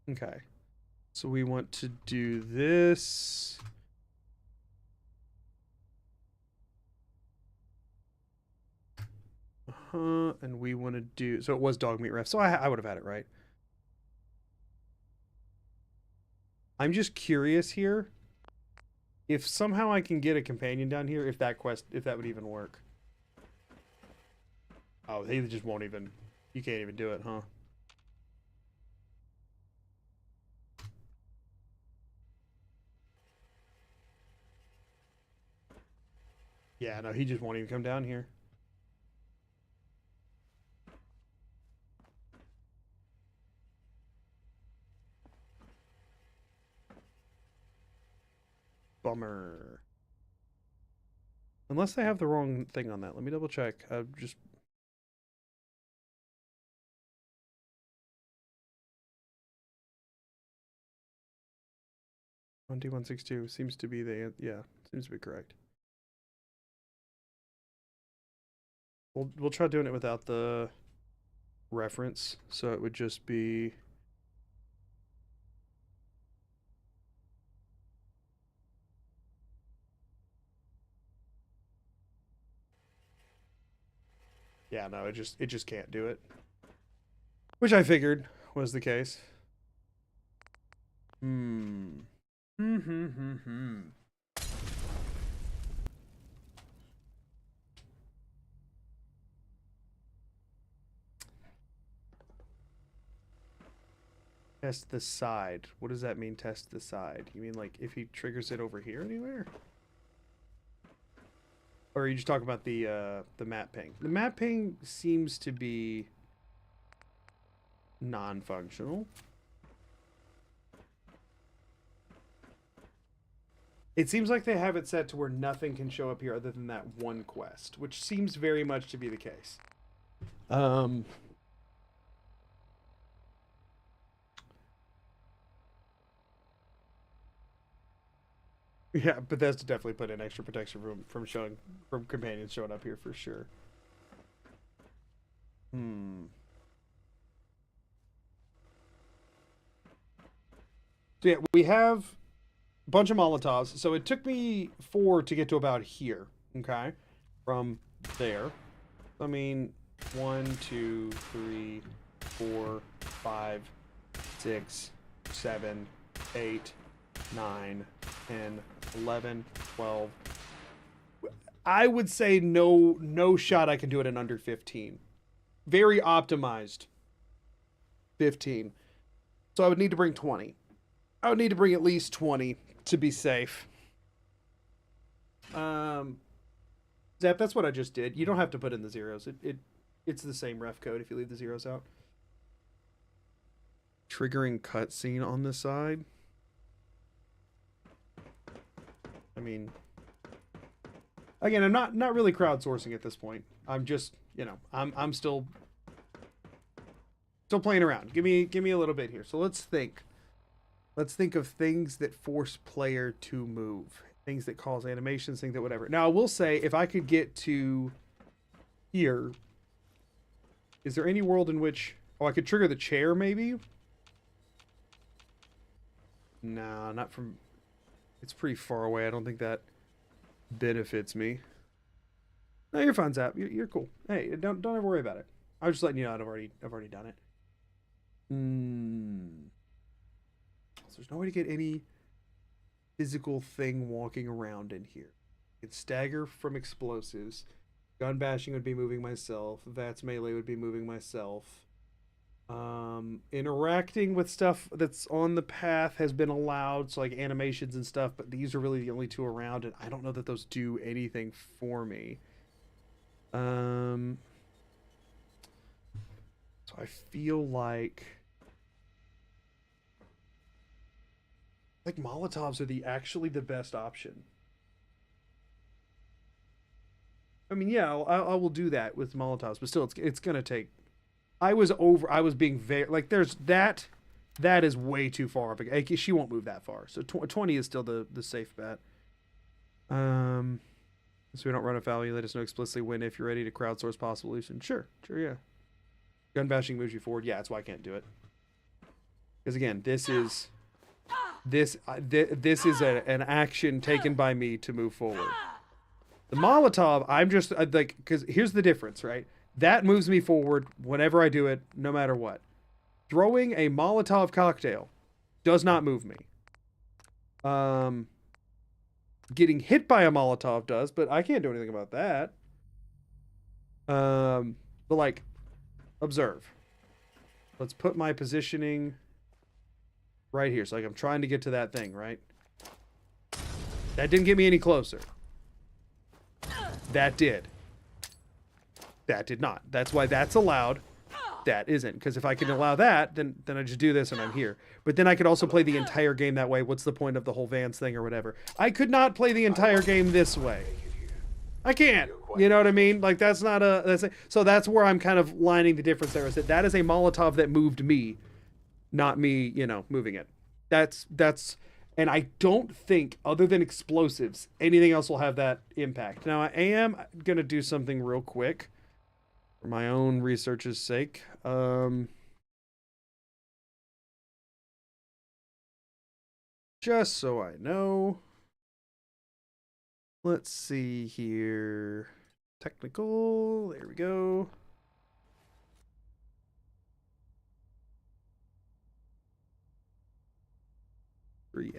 Okay. So we want to do this. And we want to do, so it was dog meat ref, so I would have had it right. I'm just curious here if somehow I can get a companion down here, if that would even work. Oh, they just won't even, you can't even do it, huh? Yeah, no, he just won't even come down here. Bummer. Unless I have the wrong thing on that. Let me double check. Just... $1D162 seems to be the... Yeah, seems to be correct. We'll try doing it without the reference, so it would just be... Yeah, no, it just can't do it. Which I figured was the case. Test the side. What does that mean, test the side? You mean like if he triggers it over here anywhere? Or are you just talking about the map ping? The map ping seems to be non-functional. It seems like they have it set to where nothing can show up here other than that one quest, which seems very much to be the case. Yeah, Bethesda definitely put in extra protection from companions showing up here for sure. So yeah, we have a bunch of Molotovs. So it took me 4 to get to about here. Okay, from there. I mean, 1, 2, 3, 4, 5, 6, 7, 8, 9, 10, 11, 12. I would say no shot I can do it in under 15. Very optimized 15. So I would need to bring 20. I would need to bring at least 20 to be safe. Zap, that's what I just did. You don't have to put in the zeros. It's the same ref code if you leave the zeros out. Triggering cutscene on the side. I mean, again, I'm not really crowdsourcing at this point. I'm just, you know, I'm still playing around. Give me a little bit here. So let's think. Let's think of things that force player to move. Things that cause animations, things that whatever. Now, I will say, if I could get to here, is there any world in which... Oh, I could trigger the chair, maybe? No, not from... It's pretty far away. I don't think that benefits me. No, you're fine, Zap. You're cool. Hey, don't ever worry about it. I was just letting you know I've already done it. So there's no way to get any physical thing walking around in here. It's stagger from explosives. Gun bashing would be moving myself. VATS melee would be moving myself. Interacting with stuff that's on the path has been allowed, so like animations and stuff, but these are really the only two around, and I don't know that those do anything for me. So I feel like Molotovs are actually the best option. I mean, yeah, I will do that with Molotovs, but still, it's gonna take. I was being very like. There's that is way too far up. She won't move that far, so 20 is still the safe bet. So we don't run afoul. You let us know explicitly when if you're ready to crowdsource possible solution. Sure, yeah. Gun bashing moves you forward. Yeah, that's why I can't do it. Because again, this is an action taken by me to move forward. The Molotov, I'm just like, because here's the difference, right? That moves me forward whenever I do it, no matter what. Throwing a Molotov cocktail does not move me. Getting hit by a Molotov does, but I can't do anything about that. But like, observe. Let's put my positioning right here. So like I'm trying to get to that thing, right? That didn't get me any closer. That did. That did not. That's why that's allowed. that isn't, because if I can allow that, then I just do this and I'm here. But then I could also play the entire game that way. What's the point of the whole VANS thing or whatever? I could not play the entire game this way. I can't. You know what I mean? Like, that's not a... So that's where I'm kind of lining the difference there, is that is a Molotov that moved me, not me, you know, moving it. That's... And I don't think, other than explosives, anything else will have that impact. Now, I am going to do something real quick for my own research's sake. Just so I know. Let's see here. Technical. There we go.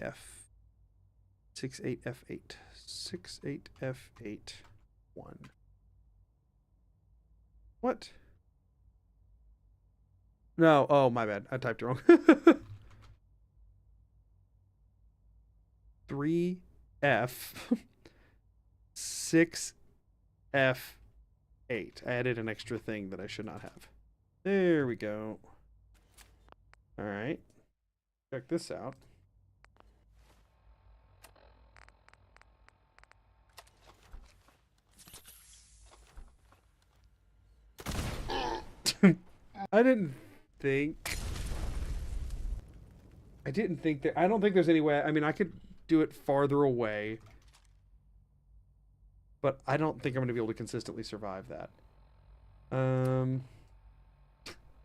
F 68F8 68F8 1. What? No, oh my bad. I typed it wrong. 3F 6F8. I added an extra thing that I should not have. There we go. All right. Check this out. I don't think there's any way. I mean, I could do it farther away, but I don't think I'm going to be able to consistently survive that.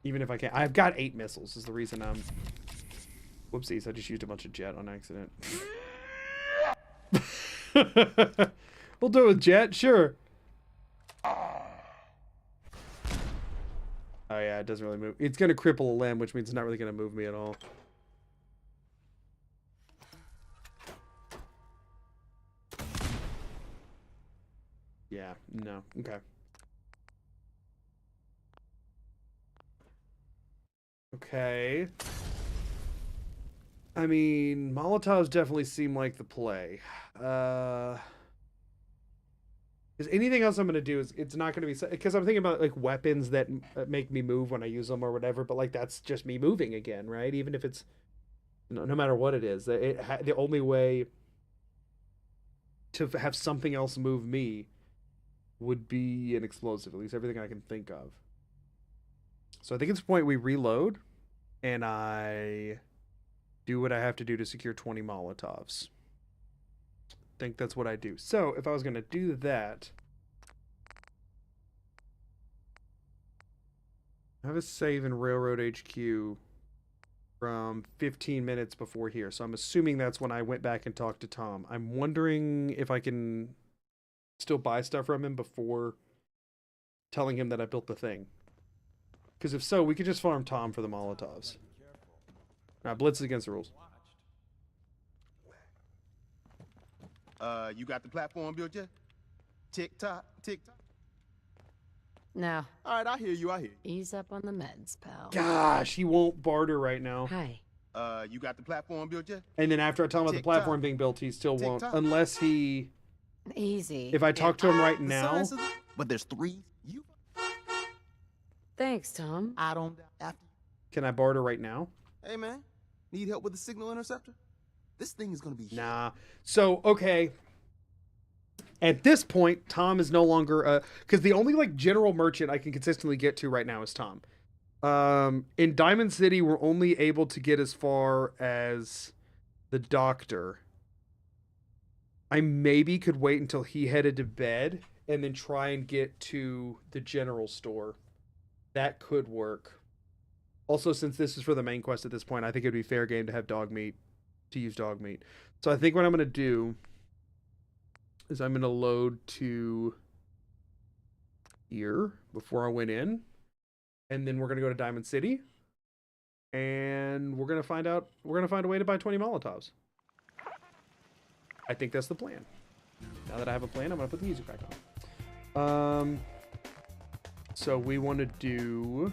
Even if I can. I've got 8 missiles is the reason I'm... Whoopsies, I just used a bunch of jet on accident. We'll do it with jet, sure. Oh yeah, it doesn't really move. It's going to cripple a limb, which means it's not really going to move me at all. Yeah, no. Okay. Okay. I mean, Molotovs definitely seem like the play. Is anything else I'm going to do is it's not going to be, because I'm thinking about like weapons that make me move when I use them or whatever, but like that's just me moving again, right? Even if it's no matter what it is, the only way to have something else move me would be an explosive, at least everything I can think of. So I think it's the point we reload and I do what I have to do to secure 20 Molotovs. I think that's what I do. So if I was going to do that, I have a save in Railroad HQ from 15 minutes before here. So I'm assuming that's when I went back and talked to Tom. I'm wondering if I can still buy stuff from him before telling him that I built the thing. Because if so, we could just farm Tom for the Molotovs. Blitz is against the rules. You got the platform built yet? Tick-tock, tick-tock. No. All right, I hear you, Ease up on the meds, pal. Gosh, he won't barter right now. Hi. You got the platform built yet? And then after I tell him about the platform being built, he still won't. Unless he... Easy. If I talk to him right now... But there's 3. You... Thanks, Tom. I don't... Can I barter right now? Hey, man. Need help with the signal interceptor? This thing is going to be... Nah. So, okay. At this point, Tom is no longer... because the only, like, general merchant I can consistently get to right now is Tom. In Diamond City, we're only able to get as far as the doctor. I maybe could wait until he headed to bed and then try and get to the general store. That could work. Also, since this is for the main quest at this point, I think it would be fair game to have dog meat, to use dog meat. So I think what I'm going to do is I'm going to load to here before I went in. And then we're going to go to Diamond City. And we're going to find out, we're going to find a way to buy 20 Molotovs. I think that's the plan. Now that I have a plan, I'm going to put the music back on. So we want to do...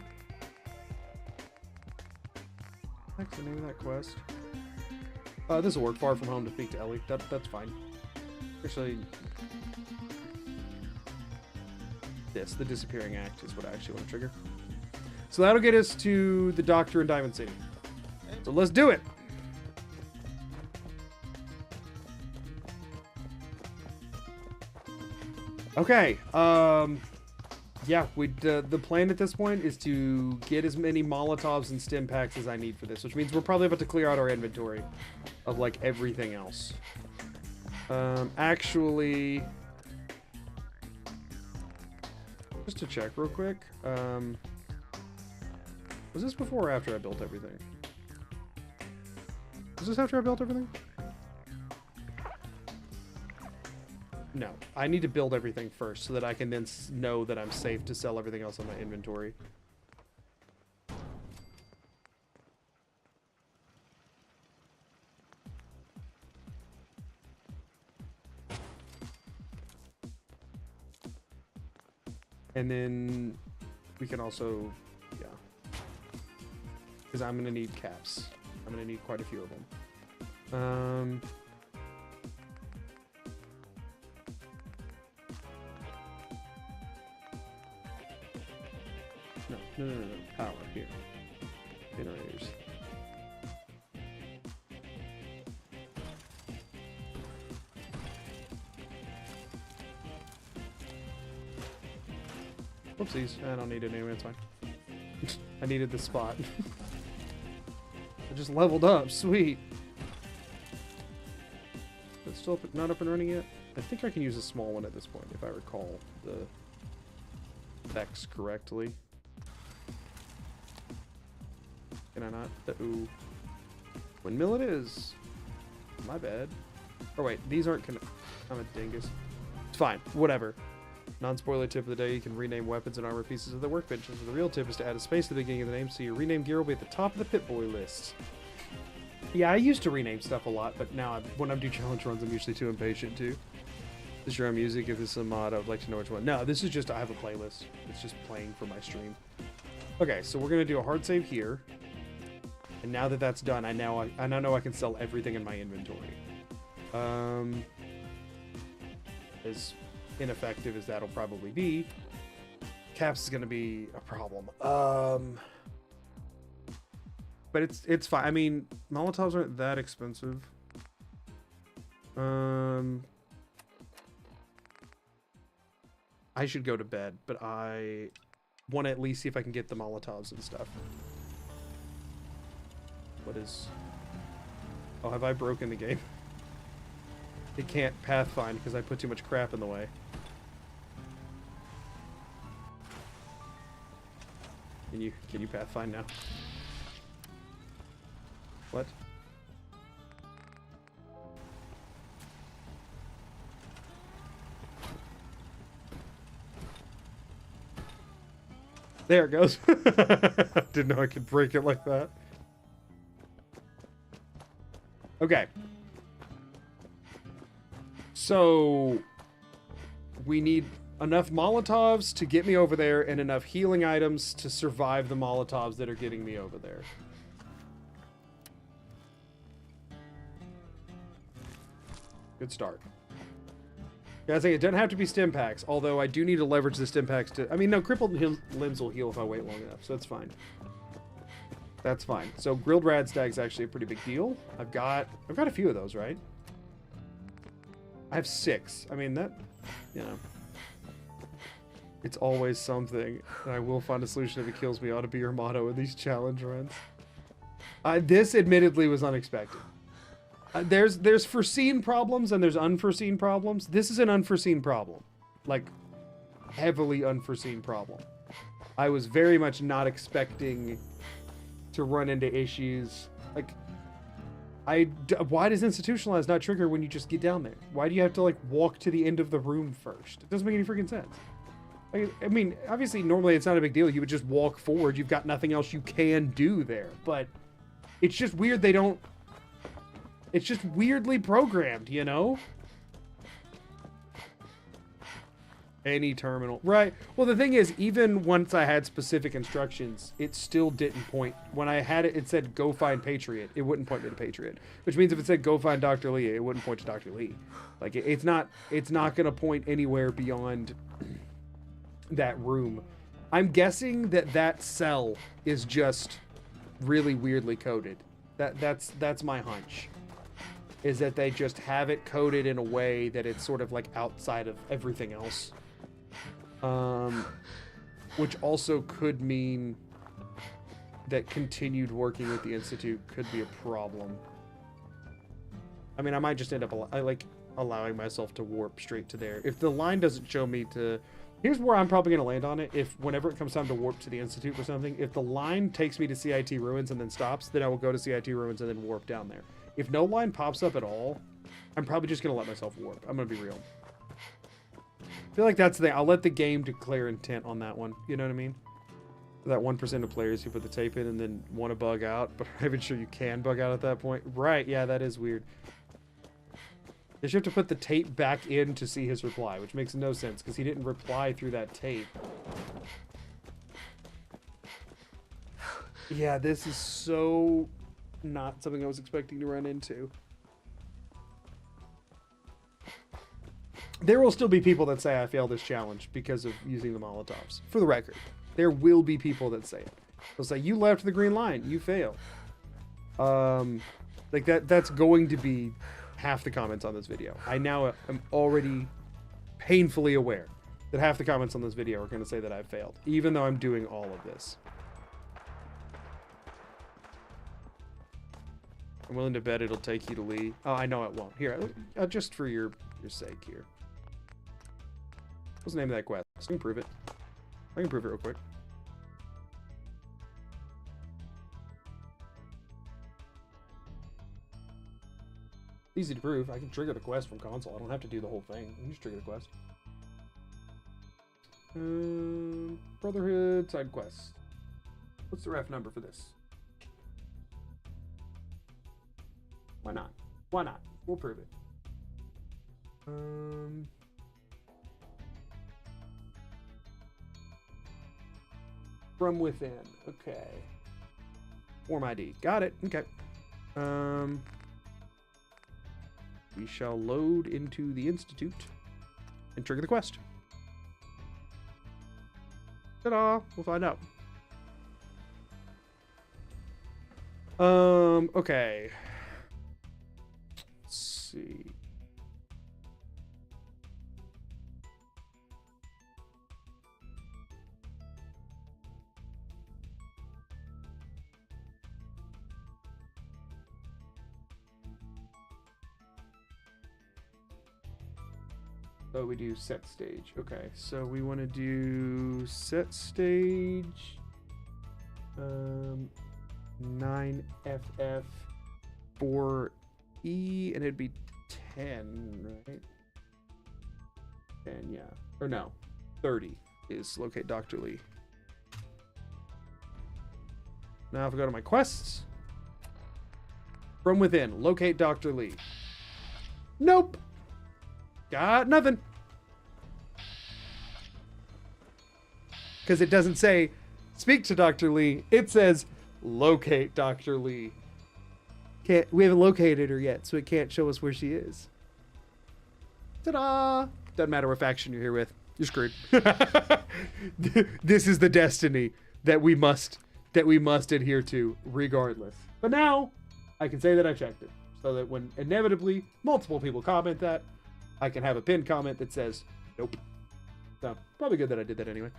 What's the name of that quest? This will work. Far from home to speak to Ellie. That's fine. Actually, the disappearing act is what I actually want to trigger. So that'll get us to the doctor in Diamond City. So let's do it. Okay. Yeah, the plan at this point is to get as many Molotovs and stim packs as I need for this, which means we're probably about to clear out our inventory of, like, everything else. Actually, just to check real quick, was this before or after I built everything? Was this after I built everything? No, I need to build everything first so that I can then know that I'm safe to sell everything else on my inventory. And then we can also, yeah, because I'm going to need caps. I'm going to need quite a few of them. No. Power here. Generators. Whoopsies. I don't need it anyway, it's fine. I needed the spot. I just leveled up. Sweet. It's still not up and running yet? I think I can use a small one at this point, if I recall the specs correctly. Can I not? Ooh. Windmill it is. My bad. Oh wait, these aren't I'm a dingus. It's fine. Whatever. Non-spoiler tip of the day, you can rename weapons and armor pieces of the workbenches. The real tip is to add a space at the beginning of the name so your rename gear will be at the top of the Pip-Boy list. Yeah, I used to rename stuff a lot, but now when I do challenge runs, I'm usually too impatient to. Is your own music? If this is a mod, I would like to know which one. No, this is just, I have a playlist. It's just playing for my stream. Okay, so we're going to do a hard save here. And now that that's done, I now know I can sell everything in my inventory. As ineffective as that'll probably be, caps is going to be a problem. But it's fine. I mean, Molotovs aren't that expensive. I should go to bed, but I want to at least see if I can get the Molotovs and stuff. What is... Oh, have I broken the game? It can't pathfind because I put too much crap in the way. Can you pathfind now? What? There it goes. Didn't know I could break it like that. Okay. So we need enough Molotovs to get me over there and enough healing items to survive the Molotovs that are getting me over there. Good start. Yeah, I think it doesn't have to be stim packs, although I do need to leverage the stim packs to... I mean, no, crippled limbs will heal if I wait long enough, so that's fine. That's fine. So grilled radstag is actually a pretty big deal. I've got a few of those, right? I have 6. I mean, that, you know, it's always something. And I will find a solution if it kills me. Ought to be your motto in these challenge runs. This admittedly was unexpected. There's foreseen problems and there's unforeseen problems. This is an unforeseen problem, like heavily unforeseen problem. I was very much not expecting to run into issues like why does institutionalized not trigger when you just get down there? Why do you have to like walk to the end of the room first? It doesn't make any freaking sense. Like, I mean, obviously normally it's not a big deal. You would just walk forward. You've got nothing else you can do there, but it's just weird they don't. It's just weirdly programmed, you know? Any terminal. Right. Well, the thing is, even once I had specific instructions, it still didn't point. When I had it, it said, go find Patriot. It wouldn't point me to Patriot. Which means if it said, go find Dr. Lee, it wouldn't point to Dr. Lee. Like, it's not going to point anywhere beyond that room. I'm guessing that cell is just really weirdly coded. That's my hunch. Is that they just have it coded in a way that it's sort of like outside of everything else. Which also could mean that continued working with the Institute could be a problem. I mean, I might just end up allowing myself to warp straight to there. If the line doesn't show me to... Here's where I'm probably going to land on it. If whenever it comes time to warp to the Institute for something, if the line takes me to CIT Ruins and then stops, then I will go to CIT Ruins and then warp down there. If no line pops up at all, I'm probably just going to let myself warp. I'm going to be real. I feel like that's the thing. I'll let the game declare intent on that one. You know what I mean? That 1% of players who put the tape in and then want to bug out, but I'm not even sure you can bug out at that point. Right, yeah, that is weird. You have to put the tape back in to see his reply, which makes no sense because he didn't reply through that tape. Yeah, this is so not something I was expecting to run into. There will still be people that say I failed this challenge because of using the Molotovs. For the record, there will be people that say it. They'll say, you left the green line, you failed. Like that's going to be half the comments on this video. I now am already painfully aware that half the comments on this video are going to say that I've failed, even though I'm doing all of this. I'm willing to bet it'll take you to Lee. Oh, I know it won't. Here, just for your sake here. What's the name of that quest? I can prove it. I can prove it real quick. Easy to prove. I can trigger the quest from console. I don't have to do the whole thing. I can just trigger the quest. Brotherhood side quest. What's the ref number for this? Why not? Why not? We'll prove it. From within. Okay. Form ID. Got it. Okay. We shall load into the Institute and trigger the quest. Ta-da! We'll find out. Okay. Let's see. Oh, we do set stage. Okay, so we want to do set stage 9FF 4E, and it'd be 10, right? 10, yeah. Or no, 30 is locate Dr. Lee. Now if I go to my quests, from within, locate Dr. Lee. Nope. Got nothing. Because it doesn't say speak to Dr. Lee. It says locate Dr. Lee. We haven't located her yet, so it can't show us where she is. Ta-da! Doesn't matter what faction you're here with. You're screwed. This is the destiny that we must adhere to regardless. But now I can say that I checked it. So that when inevitably multiple people comment that, I can have a pinned comment that says, nope. So, probably good that I did that anyway.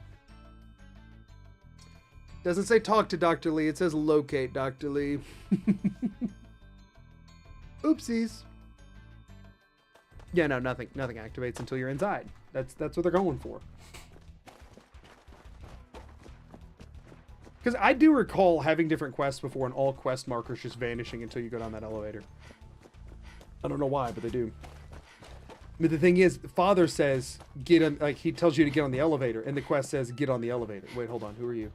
Doesn't say talk to Dr. Lee, it says locate Dr. Lee. Oopsies. Yeah, no, nothing activates until you're inside. That's what they're going for. Because I do recall having different quests before and all quest markers just vanishing until you go down that elevator. I don't know why, but they do. But the thing is, Father says, get on, like, he tells you to get on the elevator, and the quest says, get on the elevator. Wait, hold on. Who are you?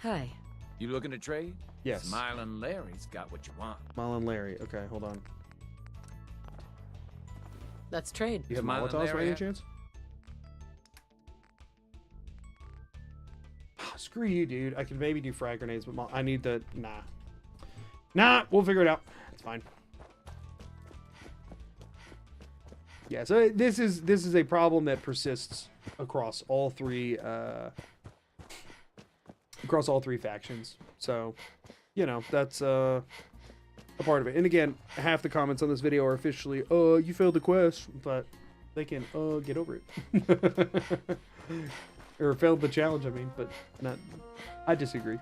Hi. You looking to trade? Yes. Smiling Larry's got what you want. Smiling Larry. Okay, hold on. Let's trade. You have Smiling Molotovs by Larry, any chance? Screw you, dude. I can maybe do frag grenades, but I need the... Nah, we'll figure it out. It's fine. Yeah, so this is a problem that persists across all three across all 3 factions. So, you know, that's a part of it. And again, half the comments on this video are officially, you failed the quest, but they can get over it. Or failed the challenge, I mean, but not. I disagree.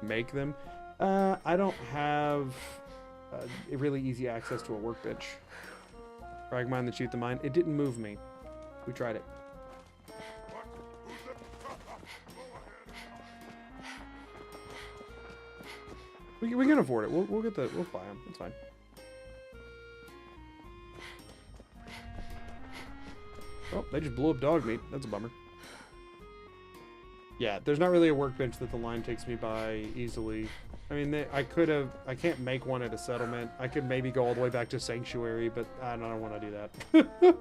Make them. I don't have a really easy access to a workbench. Frag mine, then shoot the mine. It didn't move me. We tried it. We can afford it. We'll get the. We'll buy them. It's fine. Oh, they just blew up dog meat. That's a bummer. Yeah, there's not really a workbench that the line takes me by easily. I mean, I can't make one at a settlement. I could maybe go all the way back to Sanctuary, but I don't want to do that.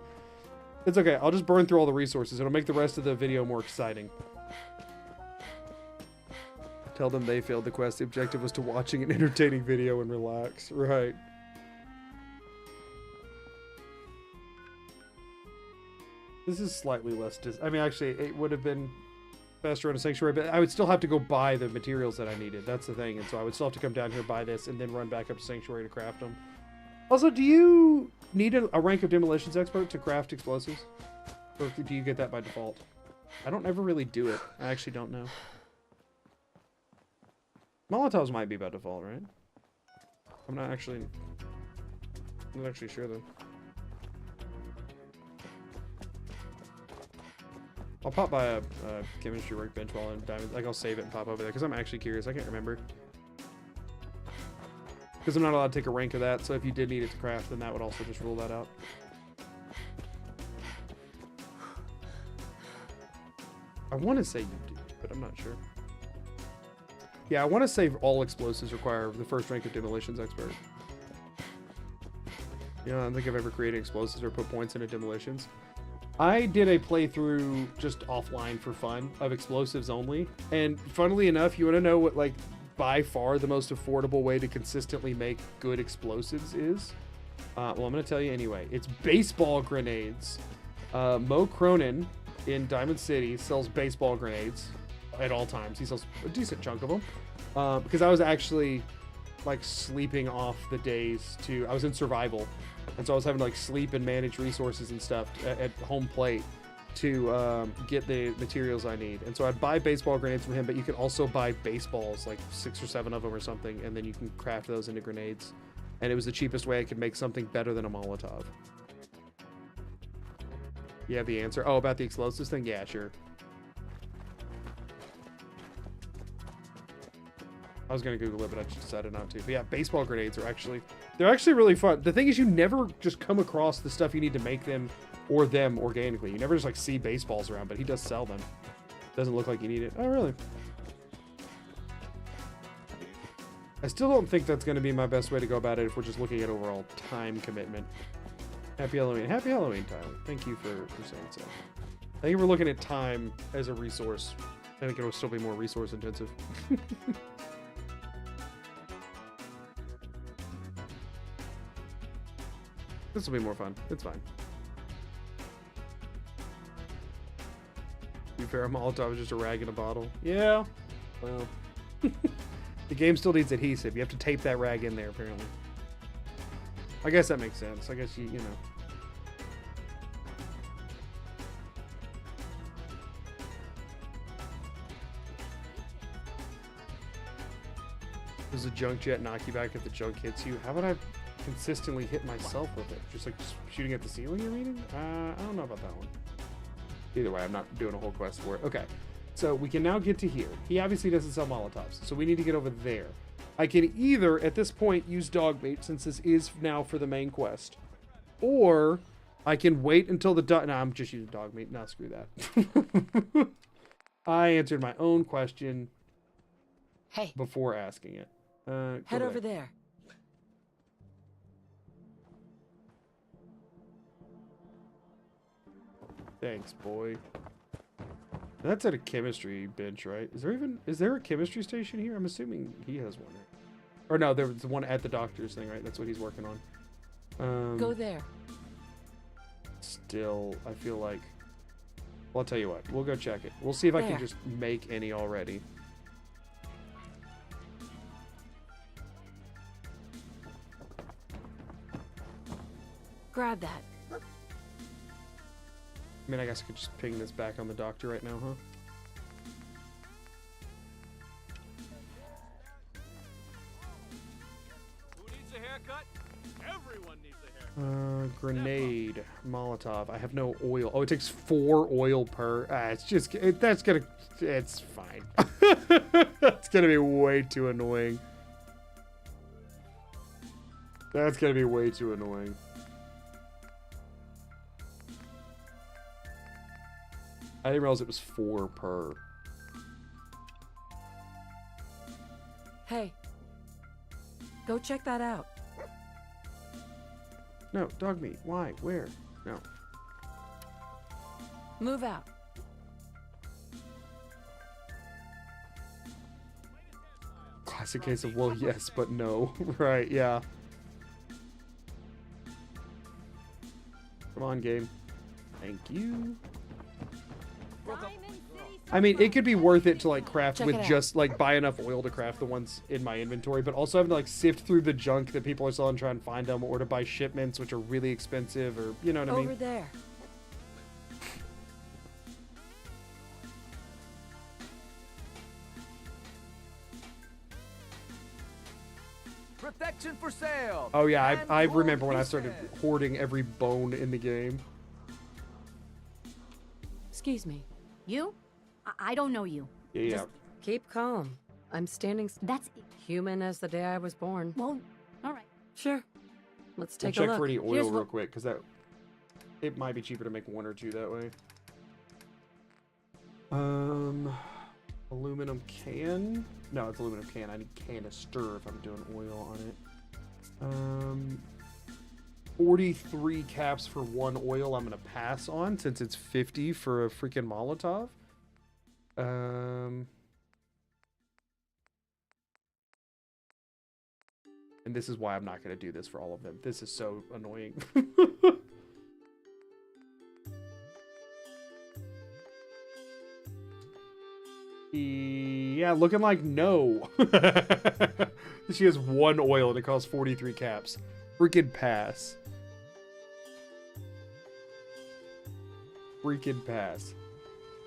It's okay. I'll just burn through all the resources. It'll make the rest of the video more exciting. Tell them they failed the quest. The objective was to watching an entertaining video and relax. Right. This is slightly less I mean, actually, it would have been faster on a Sanctuary, but I would still have to go buy the materials that I needed. That's the thing. And so I would still have to come down here, buy this, and then run back up to Sanctuary to craft them. Also, do you need a rank of Demolitions Expert to craft explosives? Or do you get that by default? I don't ever really do it. I actually don't know. Molotovs might be by default, right? I'm not actually sure though. I'll pop by a chemistry workbench while I'm diving. Like, I'll save it and pop over there because I'm actually curious. I can't remember. Because I'm not allowed to take a rank of that, so if you did need it to craft, then that would also just rule that out. I want to say you do, but I'm not sure. Yeah, I want to say all explosives require the first rank of Demolitions Expert. You know, I don't think I've ever created explosives or put points into Demolitions. I did a playthrough just offline for fun of explosives only. And funnily enough, you want to know what, like, by far the most affordable way to consistently make good explosives is? Well, I'm going to tell you anyway. It's baseball grenades. Mo Cronin in Diamond City sells baseball grenades at all times. He sells a decent chunk of them. Because I was actually, like, sleeping off the days to... I was in survival. And so I was having to, like, sleep and manage resources and stuff at home plate to get the materials I need. And so I'd buy baseball grenades from him, but you can also buy baseballs, like 6 or 7 of them or something, and then you can craft those into grenades. And it was the cheapest way I could make something better than a Molotov. You have the answer? Oh, about the explosives thing? Yeah, sure. I was going to Google it, but I just decided not to. But yeah, baseball grenades are actually... They're actually really fun. The thing is, you never just come across the stuff you need to make them or them organically. You never just, like, see baseballs around, but he does sell them. Doesn't look like you need it. Oh, really? I still don't think that's going to be my best way to go about it if we're just looking at overall time commitment. Happy Halloween. Happy Halloween, Tyler. Thank you for saying so. I think if we're looking at time as a resource, I think it will still be more resource intensive. This will be more fun. It's fine. To be fair, a Molotov is just a rag in a bottle. Yeah. Well, the game still needs adhesive. You have to tape that rag in there, apparently. I guess that makes sense. I guess you know. Does a junk jet knock you back if the junk hits you? How would I consistently hit myself with it? Just like shooting at the ceiling, you're meaning? I don't know about that one. Either way, I'm not doing a whole quest for it. Okay, so we can now get to here. He obviously doesn't sell Molotovs, so we need to get over there. I can either, at this point, use dog meat, since this is now for the main quest. Or I can wait until the... No, I'm just using dog meat. No, screw that. I answered my own question before asking it. Head over there. Thanks, boy. That's at a chemistry bench, right? Is there a chemistry station here? I'm assuming he has one. Or no, there was one at the doctor's thing, right? That's what he's working on. Go there. Still, I feel like Well, I'll tell you what. We'll go check it. We'll see if I can There. just make any already. Grab that. I mean, I guess I could just ping this back on the doctor right now, huh? Who needs a haircut? Everyone needs a haircut. Grenade, Molotov. I have no oil. Oh, it takes 4 oil per. It's just that's gonna. It's fine. That's gonna be way too annoying. That's gonna be way too annoying. I didn't realize it was 4 per. Hey. Go check that out. No, dog meat. Why? Where? No. Move out. Classic case of, well, yes, but no. Right, yeah. Come on, game. Thank you. I mean, it could be worth it to, like, craft Check with it out. just, like, buy enough oil to craft the ones in my inventory, but also having to, like, sift through the junk that people are selling, try and find them, or to buy shipments, which are really expensive, or, you know what I mean? Over there. Protection for sale. Oh, yeah, And I gold remember when I started pieces. hoarding every bone in the game. Excuse me. You? I don't know you. Yeah. Just keep calm. I'm standing. That's human as the day I was born. Well, all right. Sure. Let's We'll take a check look. for any oil Here's real what- quick, because that it might be cheaper to make 1 or 2 that way. Aluminum can? No, it's aluminum can. I need canister if I'm doing oil on it. 43 caps for 1 oil I'm gonna pass on since it's 50 for a freaking Molotov. And this is why I'm not gonna do this for all of them. This is so annoying. Yeah, looking like no. She has 1 oil and it costs 43 caps. Freaking pass. Freaking pass.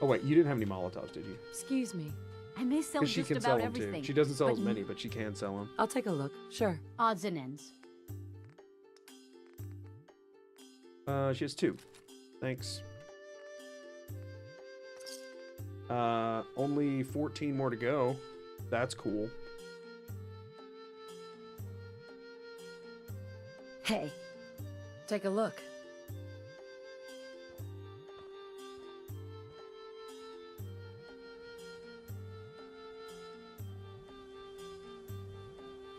Oh wait, you didn't have any Molotovs, did you? Excuse me. I may sell 'Cause she just can about sell them everything. too. She doesn't sell but as many, but she can sell them. I'll take a look. Sure. Odds and ends. She has 2. Thanks. Only 14 more to go. That's cool. Hey. Take a look.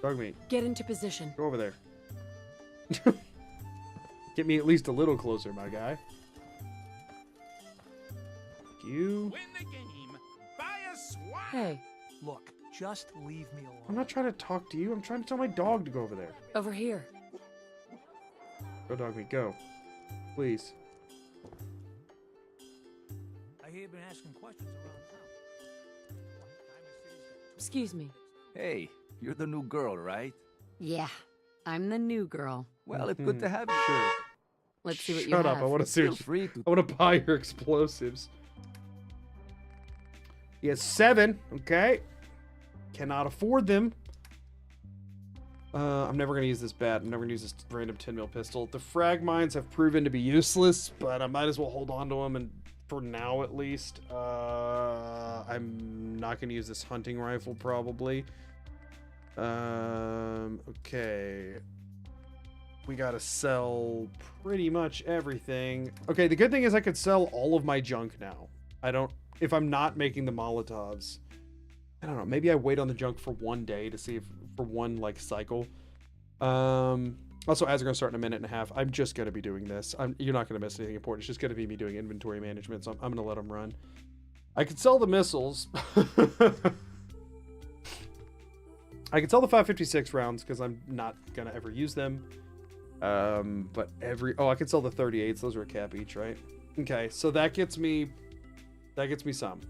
Dog meat. Get into position. Go over there. Get me at least a little closer, my guy. Thank you. Win the game. Buy a swat. Hey. Look, just leave me alone. I'm not trying to talk to you. I'm trying to tell my dog to go over there. Over here. Go, dog meat, go. Please. I hear you've been asking questions around town. Excuse me. Hey, you're the new girl, right? Yeah, I'm the new girl. Well, it's good to have you. Sure. Let's see what you Shut have. up. I want to see Feel what free you... to- I want to buy your explosives. He has 7. Okay. Cannot afford them. I'm never going to use this bat. I'm never going to use this random 10mm pistol. The frag mines have proven to be useless, but I might as well hold on to them, and for now at least. I'm not going to use this hunting rifle probably. Okay. We got to sell pretty much everything. Okay, the good thing is I could sell all of my junk now. If I'm not making the Molotovs, I don't know, maybe I wait on the junk for 1 day to see if, for 1 like cycle. Also, as we're gonna start in a minute and a half, I'm just gonna be doing this. You're not gonna miss anything important. It's just gonna be me doing inventory management, so I'm gonna let them run. I could sell the missiles. I could sell the 5.56 rounds because I'm not gonna ever use them. But I could sell the 38s. Those are a cap each, right? Okay, so that gets me That gets me some.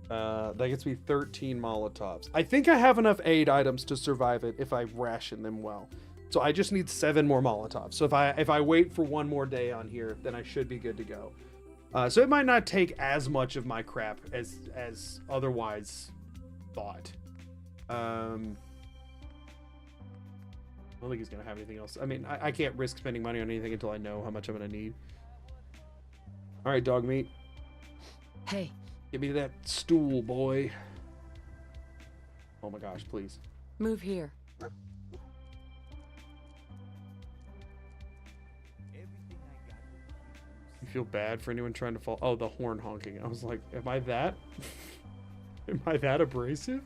That gets me 13 Molotovs. I think I have enough aid items to survive it if I ration them well. So I just need 7 more Molotovs. So if I wait for one more day on here, then I should be good to go. So it might not take as much of my crap as otherwise thought. I don't think he's gonna have anything else. I mean, I can't risk spending money on anything until I know how much I'm gonna need. All right, dog meat. Hey. Give me that stool, boy. Oh my gosh, please. Move here. You feel bad for anyone trying to fall? Oh, the horn honking. I was like, am I that? Am I that abrasive?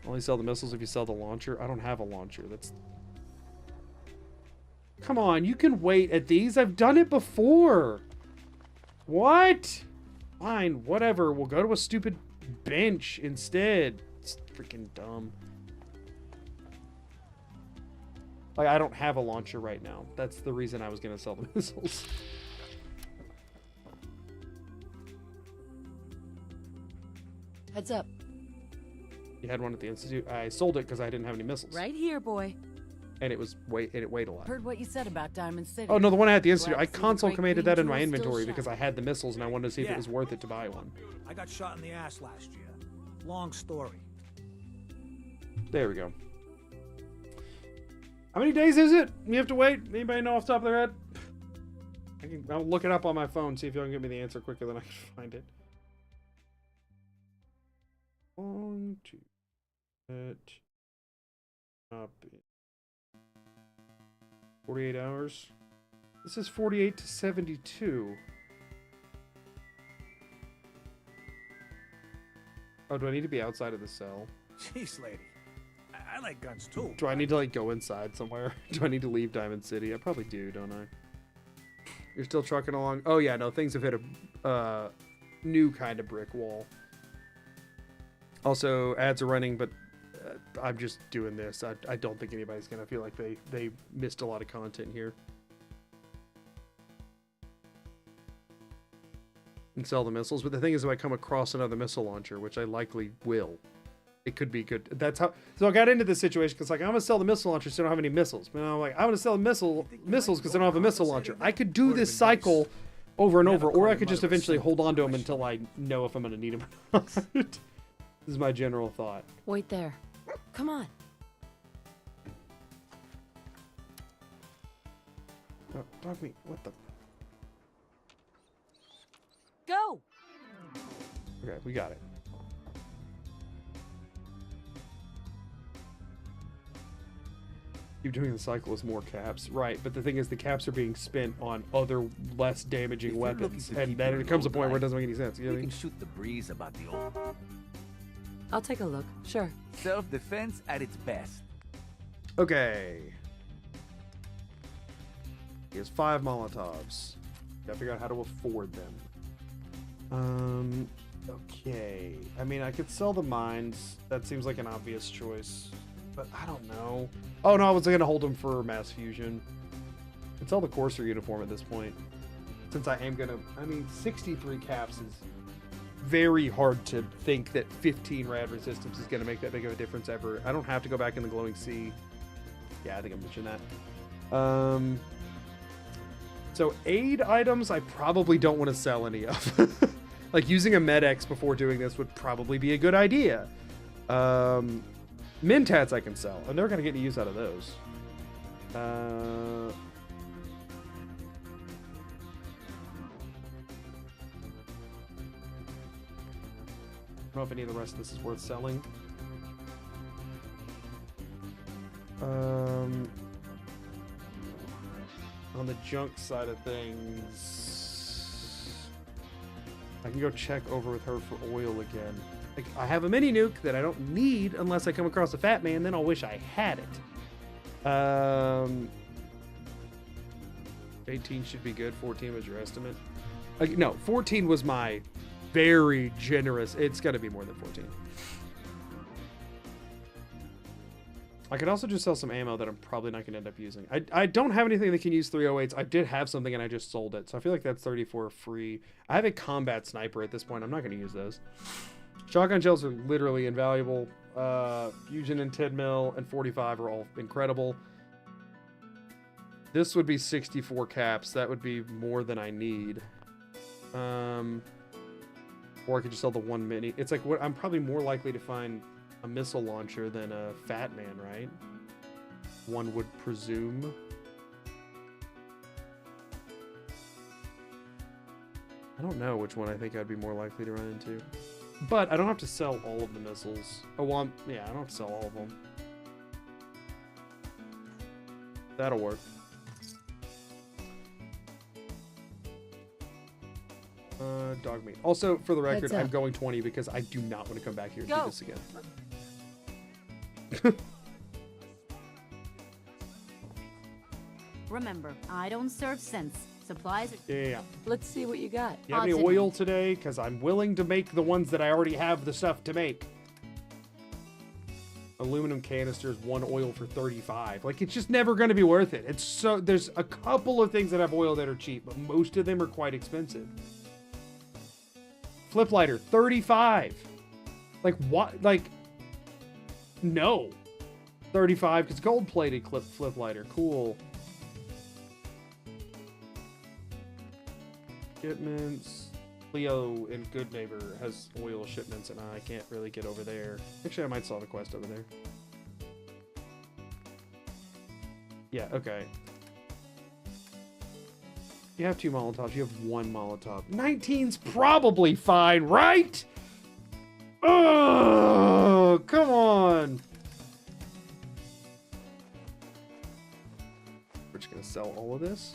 Only sell the missiles if you sell the launcher. I don't have a launcher. That's... Come on, you can wait at these. I've done it before. What? Fine, whatever. We'll go to a stupid bench instead. It's freaking dumb. Like, I don't have a launcher right now. That's the reason I was going to sell the missiles. Heads up. You had one at the Institute. I sold it because I didn't have any missiles. Right here, boy. And it weighed a lot. Heard what you said about Diamond City. Oh, no, the one I had at the Institute. Glad I to see the console great commanded green that in my jewel still inventory shine. because I had the missiles and I wanted to see if Yeah. it was worth it to buy one. I got shot in the ass last year. Long story. There we go. How many days is it? You have to wait? Anybody know off the top of their head? I'll look it up on my phone, see if y'all can give me the answer quicker than I can find it. On to set up in 48 hours. This is 48 to 72. Oh, do I need to be outside of the cell? Jeez, lady. I like guns too. Do I need to like go inside somewhere? Do I need to leave Diamond City? I probably do, don't I? You're still trucking along? Oh yeah, no, things have hit a new kind of brick wall. Also, ads are running, but I'm just doing this. I don't think anybody's gonna feel like they missed a lot of content here. And sell the missiles, but the thing is, if I come across another missile launcher, which I likely will, it could be good. That's how. So I got into this situation because like I'm gonna sell the missile launcher, so I don't have any missiles. But I'm like I'm gonna sell the missiles because I don't have a missile launcher. I could do this cycle over and over, or I could just eventually hold on to them until I know if I'm gonna need them or not. This is my general thought. Wait there. Come on. Oh, dog meat. What the? Go! Okay, we got it. Keep doing the cycle with more caps. Right, but the thing is the caps are being spent on other less damaging weapons. And then it comes a point where it doesn't make any sense. You know what I mean? can shoot the breeze about the old. I'll take a look. Sure. Self-defense at its best. Okay. He has 5 Molotovs. Gotta figure out how to afford them. Okay. I mean, I could sell the mines. That seems like an obvious choice. But I don't know. Oh, no, I was going to hold them for mass fusion. I could sell the Courser uniform at this point. Since I am going to... I mean, 63 caps is very hard to think that 15 rad resistance is going to make that big of a difference ever. I don't have to go back in the glowing sea. Yeah, I think I'm pushing that. So aid items, I probably don't want to sell any of. Like using a Med-X before doing this would probably be a good idea. Mentats I can sell, and they're going to get any use out of those. I don't know if any of the rest of this is worth selling. On the junk side of things, I can go check over with her for oil again. Like, I have a mini nuke that I don't need unless I come across a fat man, then I'll wish I had it. 18 should be good. 14 was your estimate. No, 14 was my very generous. It's got to be more than 14. I could also just sell some ammo that I'm probably not going to end up using. I don't have anything that can use 308s. I did have something and I just sold it. So I feel like that's 34 free. I have a combat sniper at this point. I'm not going to use those. Shotgun shells are literally invaluable. Fusion and 10 mil and 45 are all incredible. This would be 64 caps. That would be more than I need. Or I could just sell the 1 mini. It's like what I'm probably more likely to find a missile launcher than a Fat Man, right? One would presume. I don't know which one I think I'd be more likely to run into. But I don't have to sell all of the missiles. Oh, well, yeah, I don't have to sell all of them. That'll work. Dog meat. Also, for the record, I'm going 20 because I do not want to come back here and do this again. Remember, I don't serve cents. Supplies are... Yeah. Let's see what you got. You have any oil today? Because I'm willing to make the ones that I already have the stuff to make. Aluminum canisters, 1 oil for 35. Like, it's just never going to be worth it. It's so... There's a couple of things that have oil that are cheap, but most of them are quite expensive. Flip lighter, 35. Like, what? Like, no. 35, because gold-plated flip lighter. Cool. Shipments. Leo in Good Neighbor has oil shipments, and I can't really get over there. Actually, I might solve a quest over there. Yeah, okay. You have 2 Molotovs. You have 1 Molotov. 19's probably fine, right? Oh, come on. We're just going to sell all of this.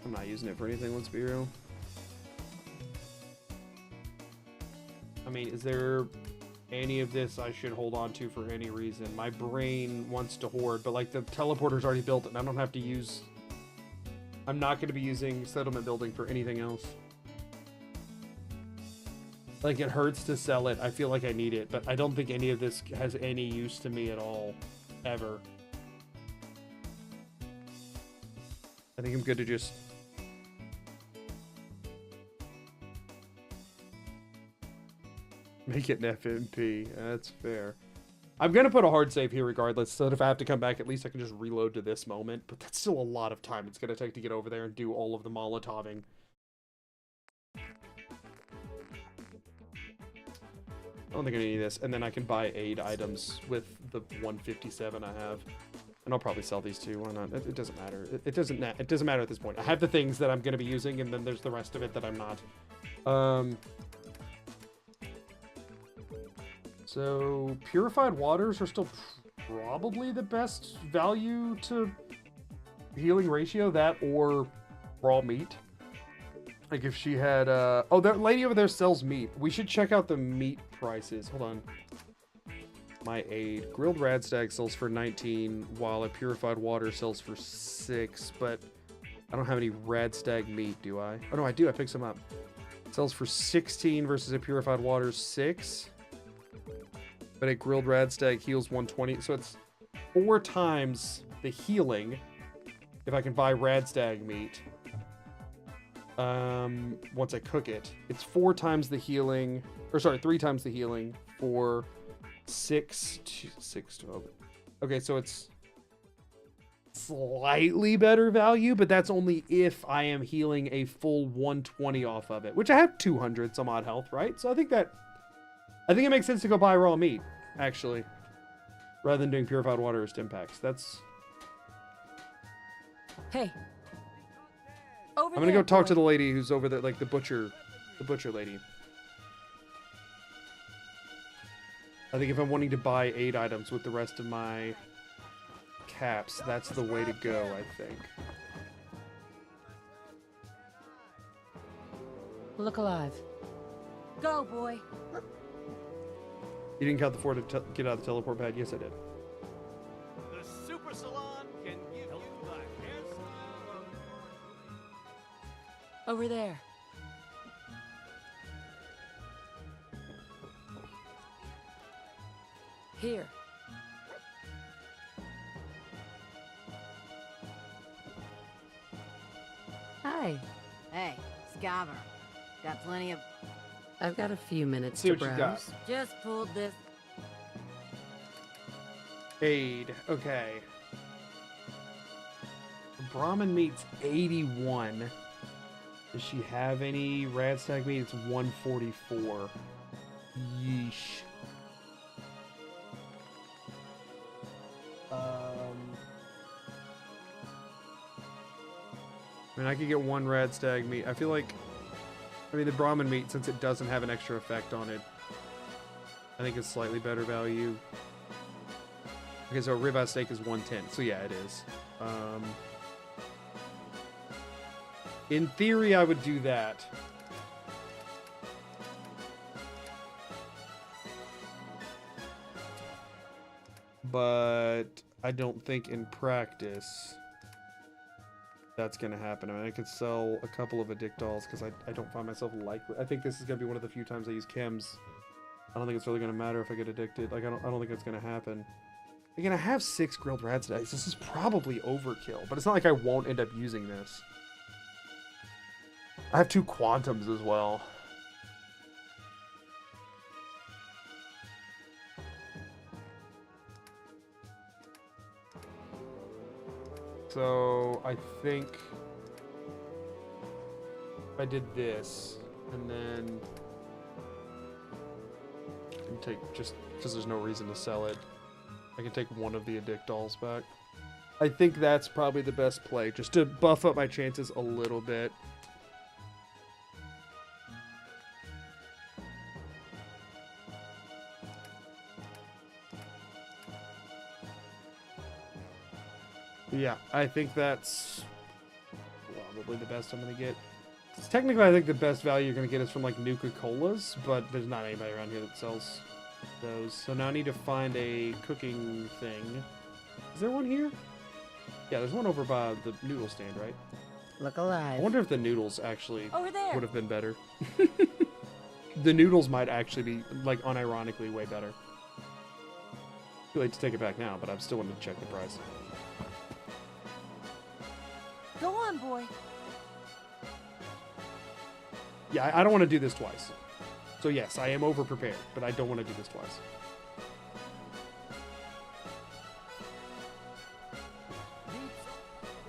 I'm not using it for anything, let's be real. I mean, is there any of this I should hold on to for any reason? My brain wants to hoard, but like the teleporter's already built and I don't have to use... I'm not going to be using settlement building for anything else. Like, it hurts to sell it. I feel like I need it, but I don't think any of this has any use to me at all. Ever. I think I'm good to just... make it an FMP. That's fair. I'm going to put a hard save here regardless, so that if I have to come back, at least I can just reload to this moment. But that's still a lot of time it's going to take to get over there and do all of the Molotoving. I don't think I need this. And then I can buy aid items with the 157 I have. And I'll probably sell these too. Why not? It doesn't matter. It doesn't matter at this point. I have the things that I'm going to be using, and then there's the rest of it that I'm not. So, purified waters are still probably the best value to healing ratio, that or raw meat. Like if she had, oh, that lady over there sells meat. We should check out the meat prices. Hold on. My aid. Grilled radstag sells for 19, while a purified water sells for 6, but I don't have any radstag meat, do I? Oh no, I do. I picked some up. It sells for 16 versus a purified water 6. But a grilled radstag heals 120, so it's 4 times the healing if I can buy radstag meat. Once I cook it, it's 4 times the healing, or sorry, 3 times the healing for 6 12. Okay, so it's slightly better value, but that's only if I am healing a full 120 off of it, which I have 200 some odd health, right? So I think it makes sense to go buy raw meat, actually, rather than doing purified water or stim packs. That's... Hey. I'm gonna go talk to the lady who's over there, like the butcher lady. I think if I'm wanting to buy aid items with the rest of my caps, that's the way to go, I think. Look alive. Go, boy. You didn't count the 4 to get out of the teleport pad? Yes, I did. The Super Salon can give you the hairstyle of... Over there. Here. Hi. Hey, Scaver. Got plenty of... I've got a few minutes See to what you got. browse. Just pulled this... Aid. Okay. Brahmin meat's 81. Does she have any Radstag meat? It's 144. Yeesh. I mean, I could get one Radstag meat. I feel like... I mean, the Brahmin meat, since it doesn't have an extra effect on it, I think it's slightly better value. Okay, so a ribeye steak is 110. So yeah, it is. In theory, I would do that. But I don't think in practice that's going to happen. I mean, I could sell a couple of addict dolls because I don't find myself likely. I think this is going to be one of the few times I use chems. I don't think it's really going to matter if I get addicted. Like, I don't think it's going to happen. Again, I have 6 grilled rats dice. This is probably overkill, but it's not like I won't end up using this. I have 2 quantums as well. So I think if I did this and then I can take, just because there's no reason to sell it, I can take one of the addict dolls back. I think that's probably the best play, just to buff up my chances a little bit. Yeah, I think that's probably the best I'm going to get. Technically, I think the best value you're going to get is from, like, Nuka-Colas, but there's not anybody around here that sells those. So now I need to find a cooking thing. Is there one here? Yeah, there's one over by the noodle stand, right? Look alive. I wonder if the noodles actually Over there. would have been better. The noodles might actually be, like, unironically way better. Too late to take it back now, but I'm still wanting to check the price. Go on, boy. Yeah, I don't want to do this twice. So yes, I am over-prepared, but I don't want to do this twice.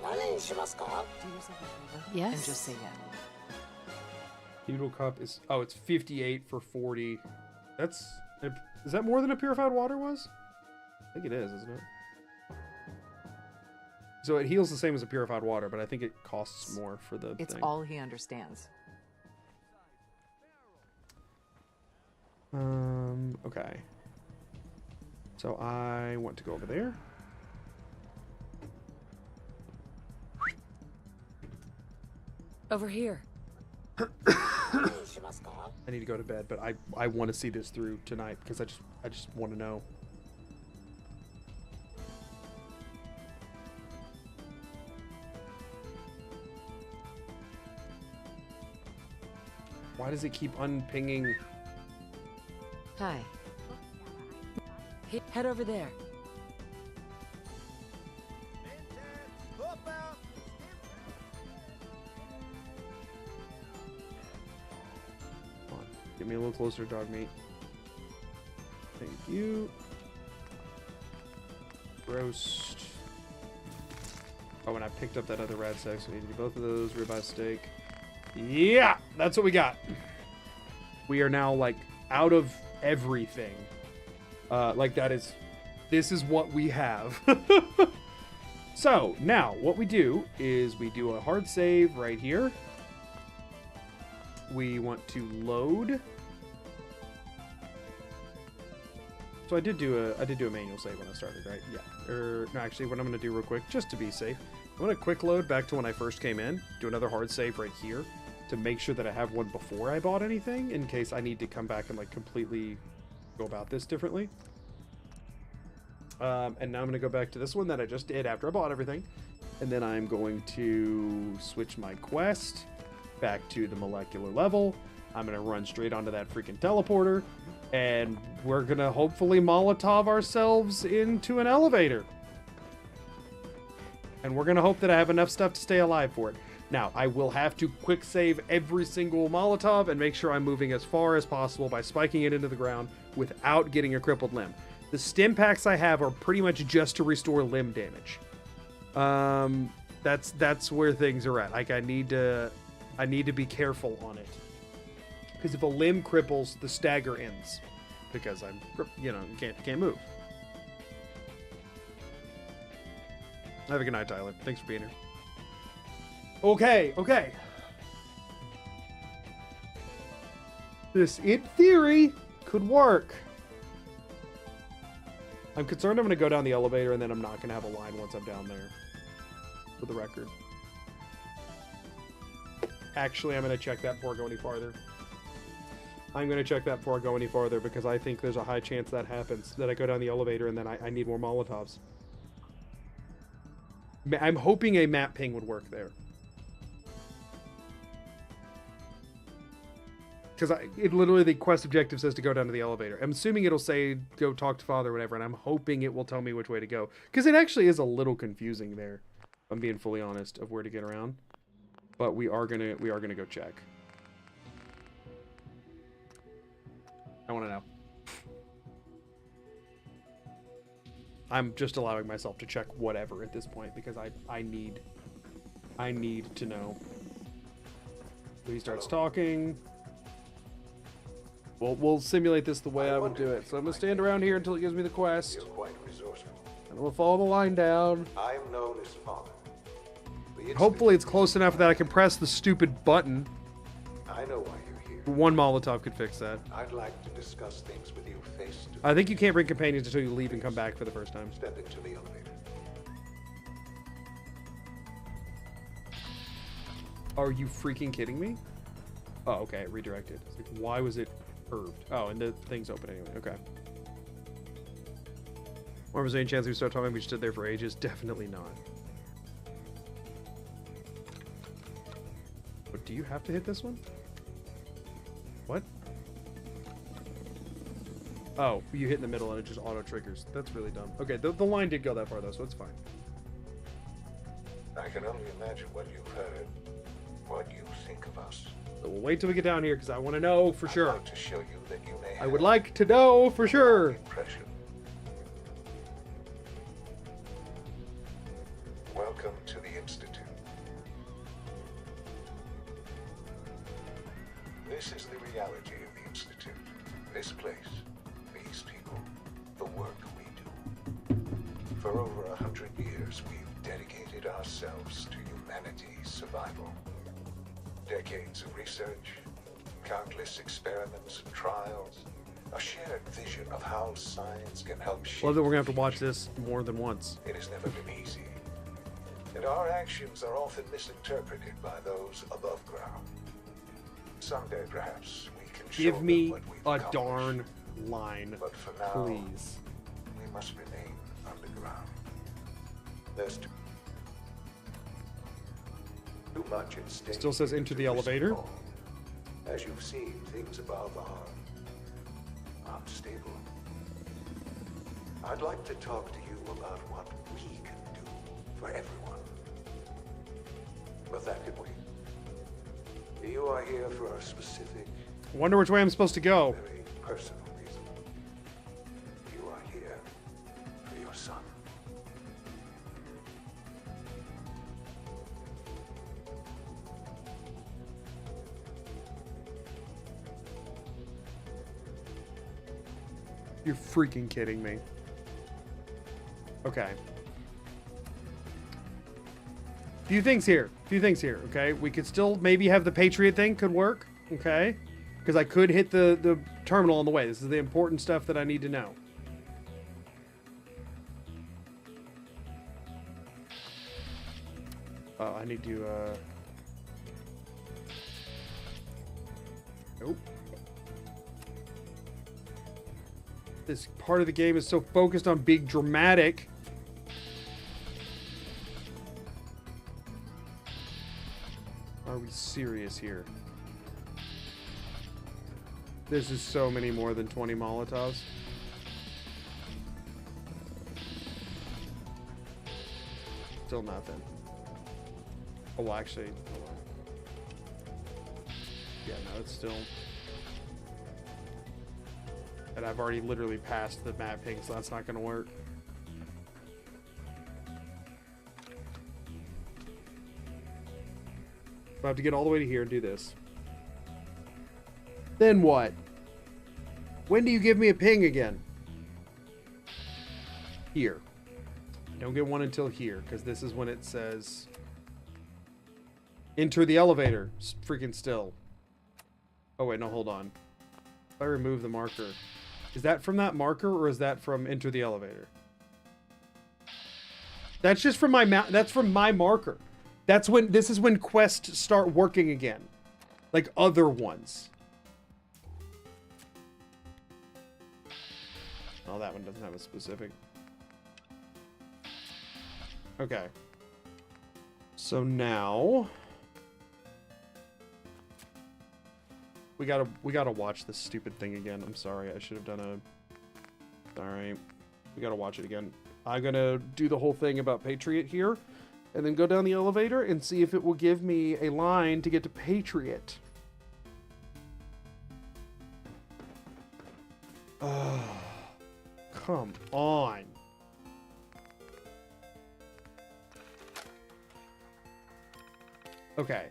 Do yourself a favor. Yes. And just say yeah. Noodle cup is... Oh, it's 58 for 40. That's... Is that more than a purified water was? I think it is, isn't it? So it heals the same as a purified water, but I think it costs more for the It's thing. all he understands. Okay. So I want to go over there. Over here. I need to go to bed, but I want to see this through tonight because I just want to know. Why does it keep unpinging? Hi. Head over there. Come on, get me a little closer, dog meat. Thank you. Roast. Oh, and I picked up that other rad steak, so we need to do both of those. Ribeye steak. Yeah, that's what we got. We are now, like, out of everything. Like, this is what we have. So, now, what we do is we do a hard save right here. We want to load. So I did do a manual save when I started, right? Yeah. No, actually, what I'm going to do real quick, just to be safe, I'm going to quick load back to when I first came in, do another hard save right here, to make sure that I have one before I bought anything, in case I need to come back and, like, completely go about this differently. And now I'm going to go back to this one that I just did after I bought everything. And then I'm going to switch my quest back to the molecular level. I'm going to run straight onto that freaking teleporter. And we're going to hopefully Molotov ourselves into an elevator. And we're going to hope that I have enough stuff to stay alive for it. Now, I will have to quick save every single Molotov and make sure I'm moving as far as possible by spiking it into the ground without getting a crippled limb. The stim packs I have are pretty much just to restore limb damage. That's where things are at. Like, I need to be careful on it. Because if a limb cripples, the stagger ends. Because I'm, can't move. Have a good night, Tyler. Thanks for being here. Okay. This, in theory, could work. I'm concerned I'm going to go down the elevator and then I'm not going to have a line once I'm down there. For the record. Actually, I'm going to check that before I go any farther. I'm going to check that before I go any farther because I think there's a high chance that happens. That I go down the elevator and then I need more Molotovs. I'm hoping a map ping would work there. Because it literally, the quest objective says to go down to the elevator. I'm assuming it'll say, go talk to father or whatever, and I'm hoping it will tell me which way to go. Because it actually is a little confusing there, if I'm being fully honest, of where to get around. But we are gonna go check. I want to know. I'm just allowing myself to check whatever at this point, because I need to know. So he starts talking. We'll simulate this the way I would do it. So I'm going to stand around here until it gives me the quest. And we'll follow the line down. I am known as Father. Hopefully it's close enough that I can press the stupid button. I know why you're here. One Molotov could fix that. I'd like to discuss things with you face to face. I think you can't bring companions until you leave and come back for the first time. Step into the elevator. Are you freaking kidding me? Oh, okay, it redirected. It's like, why was it curved? Oh, and the thing's open anyway. Okay. Or was there any chance we start talking? We stood there for ages? Definitely not. But do you have to hit this one? What? Oh, you hit in the middle and it just auto triggers. That's really dumb. Okay, the line did go that far though, so it's fine. I can only imagine what you've heard, what you think of us. So we'll wait till we get down here because I want to know for sure. I'd like to show you that you may I would like to know for sure. Impression. Welcome to the Institute. This is the reality of the Institute. This place, these people, the work we do. For over 100 years, we've dedicated ourselves to humanity's survival. Decades of research, countless experiments and trials, a shared vision of how science can help shape. Love that we're gonna have to watch this more than once. It has never been easy, and our actions are often misinterpreted by those above ground. Someday, perhaps, we can show Give me them what we've a accomplished. darn line, But for now, please. we must remain underground. There's too much at stake. Still says enter the elevator. As you've seen, things above are unstable. I'd like to talk to you about what we can do for everyone. But that can wait. You are here for a specific, Wonder which way I'm supposed to go. very personal reason. You are here for your son. You're freaking kidding me. Okay. Few things here, okay? We could still maybe have the Patriot thing could work, okay? Because I could hit the terminal on the way. This is the important stuff that I need to know. Oh, I need to, Nope. This part of the game is so focused on being dramatic. Are we serious here? This is so many more than 20 Molotovs. Still nothing. Oh, well, actually, hold on. Yeah, no, it's still... And I've already literally passed the mapping, so that's not going to work. I have to get all the way to here and do this. Then what? When do you give me a ping again? Here. I don't get one until here, because this is when it says... Enter the elevator. Freaking still. Oh, wait, no, hold on. If I remove the marker... Is that from that marker, or is that from enter the elevator? That's just from my that's from my marker. That's when, this is when quests start working again. Like other ones. Oh, that one doesn't have a specific. Okay. So now we gotta watch this stupid thing again. I'm sorry, I should have done a... Alright. We gotta watch it again. I'm gonna do the whole thing about Patriot here, and then go down the elevator and see if it will give me a line to get to Patriot. Oh, come on. Okay,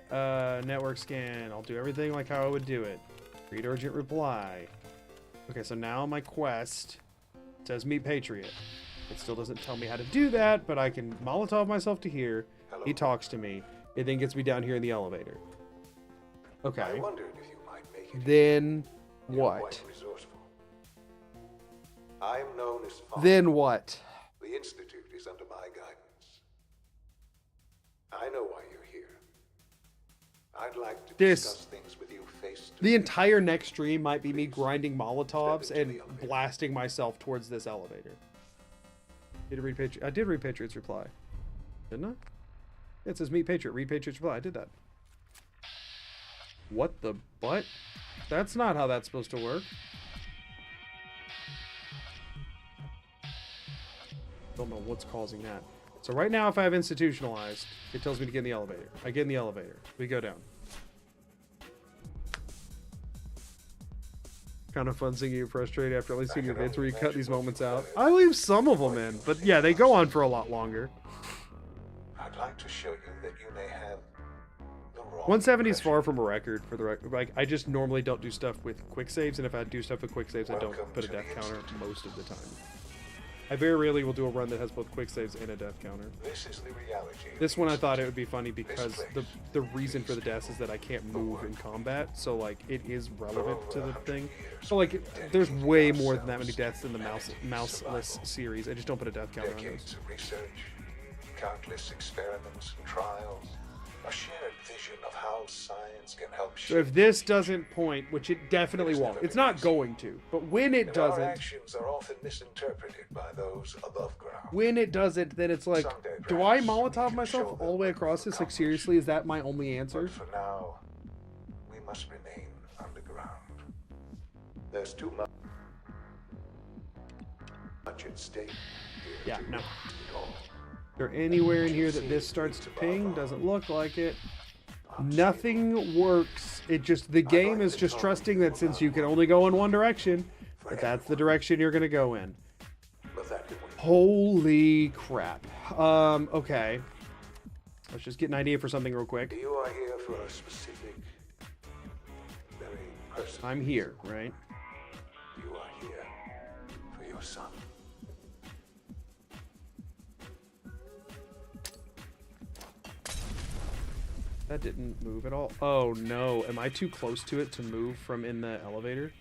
network scan. I'll do everything like how I would do it. Read urgent reply. Okay, so now my quest says meet Patriot. It still doesn't tell me how to do that, but I can Molotov myself to here. Hello. He talks to me. It then gets me down here in the elevator. Okay. I wondered if you might make it. Then You're what? quite resourceful. I am known as Fawn. Then what? The Institute is under my guidance. I know why you're here. I'd like to discuss things with you face to The entire next stream might be me grinding Molotovs and blasting myself towards this elevator. Did I read Patriot? I did read Patriot's reply. Didn't I? It says meet Patriot. Read Patriot's reply. I did that. What the butt? That's not how that's supposed to work. Don't know what's causing that. So right now, if I have institutionalized, it tells me to get in the elevator. I get in the elevator. We go down. Kind of fun seeing you frustrated after at least seeing your vids where you cut these moments out. I leave some of them in, but yeah, they go on for a lot longer. I'd like to show you that you may have the wrong 170 is far from a record for the record. Like, I just normally don't do stuff with quick saves, and if I do stuff with quick saves, I don't put a death counter most of the time. I very rarely will do a run that has both quick saves and a death counter. This is the reality. This one I thought it would be funny because the reason for the deaths is that I can't move in combat, so like it is relevant to the thing. So like there's way more than that many deaths in the mouseless series. I just don't put a death counter on Decades those. of research, countless experiments and trials, a shared vision of how science can help So if this doesn't point, which it definitely won't, it's not going to, but when it Our doesn't, actions are often misinterpreted by those above ground. when it doesn't, then it's like, do I Molotov myself all the way across this? Like seriously, is that my only answer? For now, we must remain underground. There's too much at stake. Yeah, no. Is there anywhere in here that this starts to ping? Doesn't look like it. Nothing works. It just, the game is just trusting that since you can only go in one direction, that that's the direction you're gonna go in. Holy crap. Okay. Let's just get an idea for something real quick. You are here for a specific, very personal. I'm here, right? You are here for your son. That didn't move at all. Oh no, am I too close to it to move from in the elevator?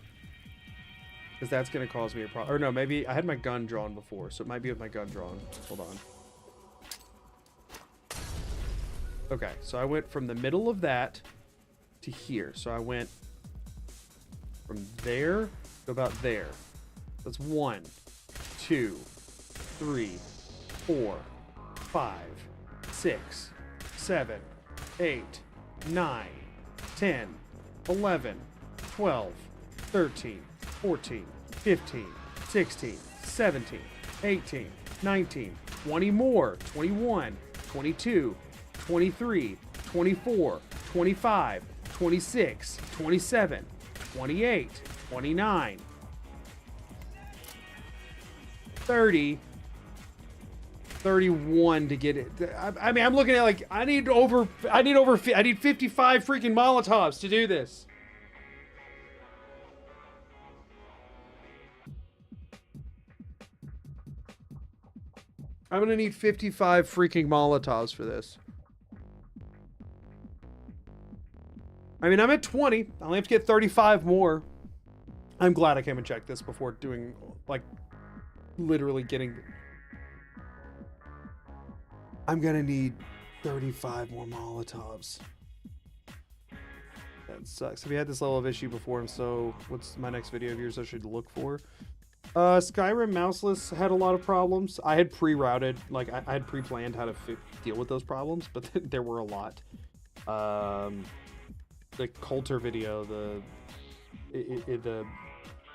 Because that's going to cause me a problem. Or no, maybe I had my gun drawn before, so it might be with my gun drawn. Hold on. Okay, so I went from the middle of that to here. So I went from there to about there. That's 1, 2, 3, 4, 5, 6, 7, 8, 9, 10, 11, 12, 13, 14, 15, 16, 17, 18, 19, 20 more, 21, 22, 23, 24, 25, 26, 27, 28, 29, 30, 31 to get it. I mean, I'm looking at like, I need 55 freaking Molotovs to do this. I'm gonna need 55 freaking Molotovs for this. I mean, I'm at 20. I only have to get 35 more. I'm glad I came and checked this before doing, like, literally getting... I'm gonna need 35 more Molotovs. That sucks. Have you had this level of issue before? And so, what's my next video of yours I should look for? Skyrim Mouseless had a lot of problems. I had pre-routed, like, I had pre-planned how to deal with those problems, but there were a lot. The Coulter video, the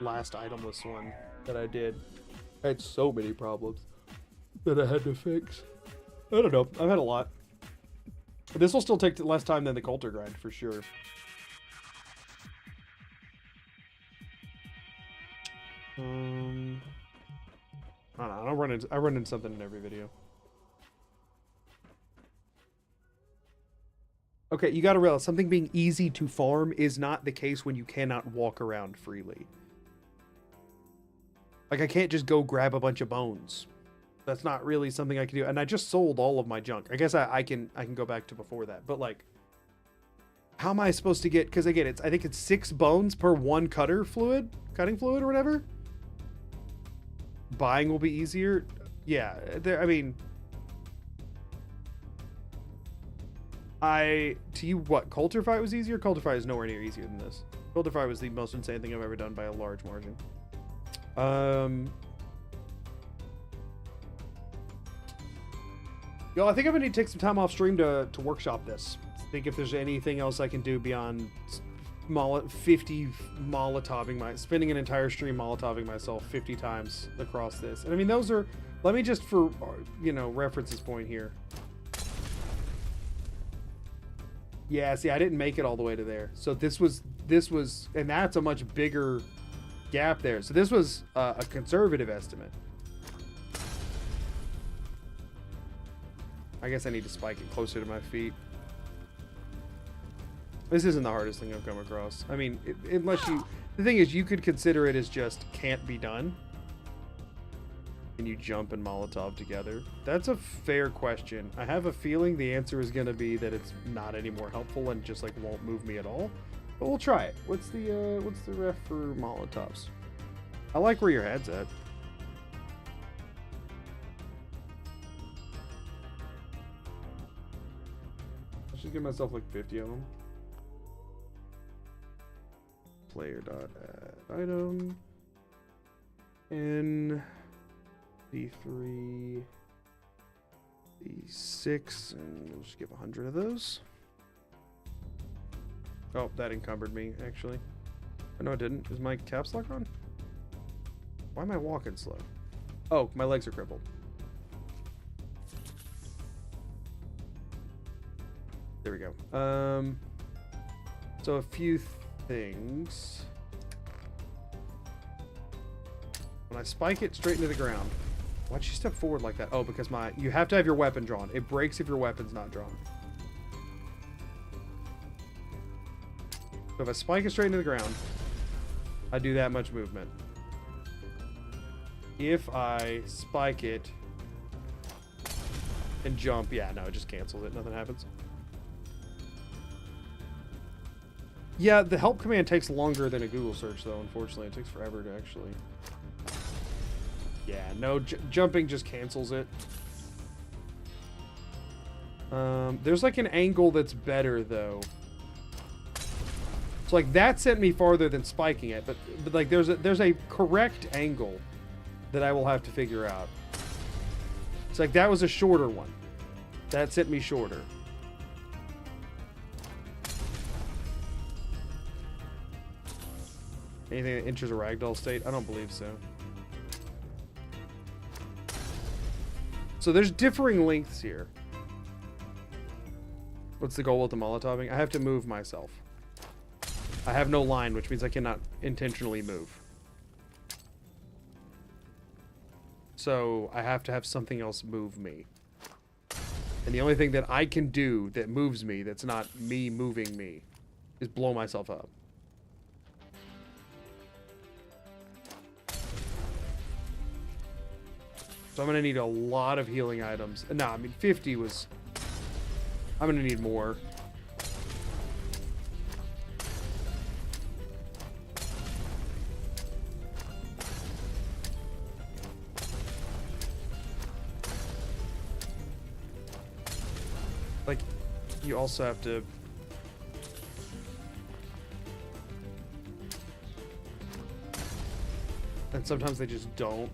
last itemless one that I did, I had so many problems that I had to fix. I don't know. I've had a lot. This will still take less time than the Coulter grind for sure. I don't know. I run into something in every video. Okay, you gotta realize something being easy to farm is not the case when you cannot walk around freely. Like, I can't just go grab a bunch of bones. That's not really something I can do. And I just sold all of my junk. I guess I can go back to before that. But, like, how am I supposed to get... Because, again, I think it's 6 bones per 1 cutting fluid or whatever. Buying will be easier. Yeah, I mean... to you, what, Coulter fight was easier? Coulter fight is nowhere near easier than this. Coulter fight was the most insane thing I've ever done by a large margin. Yo, I think I'm gonna need to take some time off stream to workshop this. Think if there's anything else I can do beyond 50 Molotoving spending an entire stream Molotoving myself 50 times across this. And I mean, those are, let me just for, you know, references point here. Yeah, see, I didn't make it all the way to there. So this was, and that's a much bigger gap there. So this was a conservative estimate. I guess I need to spike it closer to my feet. This isn't the hardest thing I've come across. I mean, unless you, the thing is, you could consider it as just can't be done. And you jump and Molotov together? That's a fair question. I have a feeling the answer is going to be that it's not any more helpful and just like won't move me at all. But we'll try it. What's the ref for Molotovs? I like where your head's at. I should give myself like 50 of them. Player.add item. In D3, D6, and we'll just give 100 of those. Oh, that encumbered me, actually. Oh, no, it didn't. Is my caps lock on? Why am I walking slow? Oh, my legs are crippled. There we go. So a few things. When I spike it straight into the ground. Why'd you step forward like that? Oh, because you have to have your weapon drawn. It breaks if your weapon's not drawn. So if I spike it straight into the ground, I do that much movement. If I spike it and jump, yeah, no, it just cancels it. Nothing happens. Yeah, the help command takes longer than a Google search, though, unfortunately. It takes forever to actually... Yeah, no, jumping just cancels it. There's like an angle that's better, though. So like that sent me farther than spiking it, but like there's a correct angle that I will have to figure out. It's like that was a shorter one. That sent me shorter. Anything that enters a ragdoll state? I don't believe so. So there's differing lengths here. What's the goal with the Molotoving? I have to move myself. I have no line, which means I cannot intentionally move. So I have to have something else move me. And the only thing that I can do that moves me, that's not me moving me, is blow myself up. So I'm gonna need a lot of healing items. No, I mean 50 was... I'm gonna need more. Like, you also have to... And sometimes they just don't.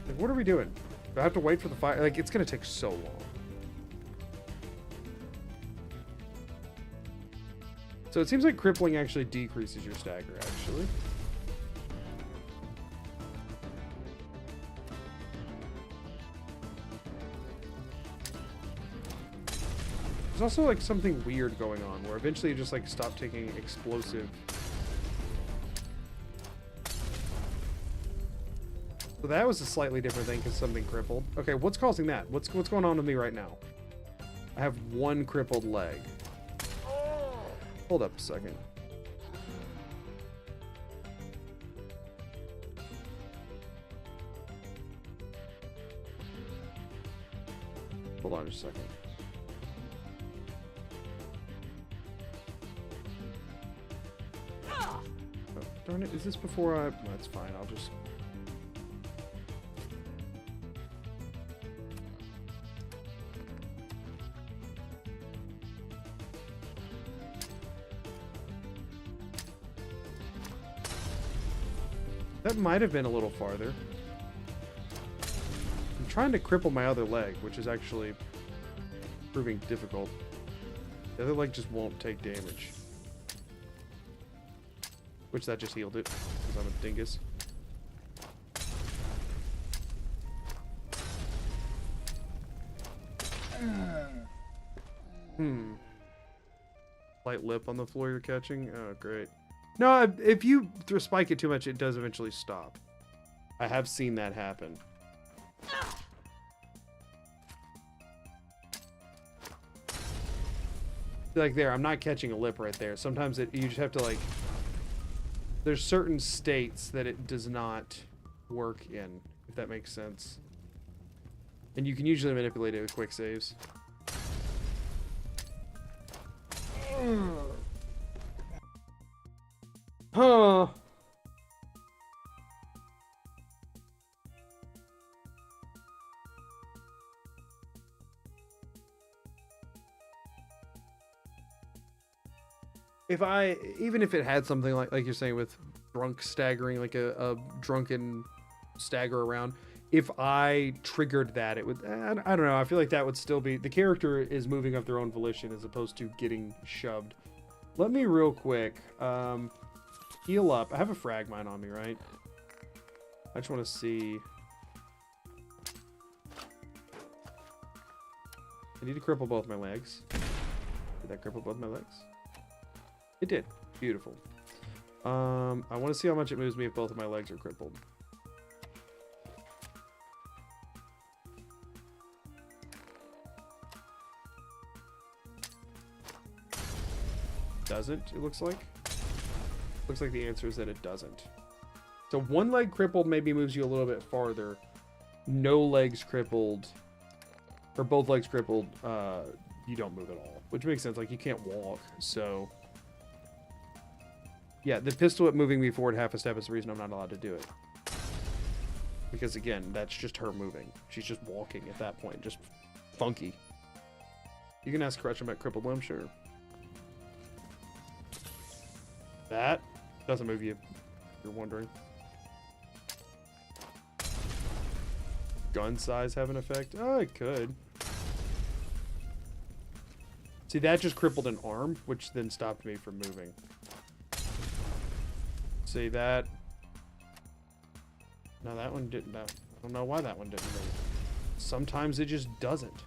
Like, what are we doing? Do I have to wait for the fire? Like, it's gonna take so long. So it seems like crippling actually decreases your stagger, actually. There's also like something weird going on where eventually you just like stop taking explosive. So that was a slightly different thing because something crippled. Okay, what's causing that? What's going on with me right now? I have one crippled leg. Hold up a second. Hold on just a second. Oh, darn it, is this before I... That's fine, I'll just... That might have been a little farther. I'm trying to cripple my other leg, which is actually proving difficult. The other leg just won't take damage. Which that just healed it, because I'm a dingus. Light lip on the floor you're catching? Oh, great. No, if you spike it too much, it does eventually stop. I have seen that happen. Like there, I'm not catching a lip right there. Sometimes you just have to like... There's certain states that it does not work in, if that makes sense. And you can usually manipulate it with quick saves. Huh. Even if it had something like you're saying with drunk staggering, like a drunken stagger around, if I triggered that, it would, I don't know, I feel like that would still be, the character is moving of their own volition as opposed to getting shoved. Let me real quick, heal up. I have a frag mine on me, right? I just want to see. I need to cripple both my legs. Did that cripple both my legs? It did. Beautiful. I want to see how much it moves me if both of my legs are crippled. Doesn't, it looks like. Looks like the answer is that it doesn't. So one leg crippled maybe moves you a little bit farther. No legs crippled, or both legs crippled, you don't move at all. Which makes sense, like you can't walk, so... Yeah, the pistol at moving me forward half a step is the reason I'm not allowed to do it. Because again, that's just her moving. She's just walking at that point, just funky. You can ask Crutch about crippled limb, sure. That doesn't move you, if you're wondering. Gun size have an effect? Oh, it could. See, that just crippled an arm, which then stopped me from moving. See that? No, that one didn't. I don't know why that one didn't move. Sometimes it just doesn't.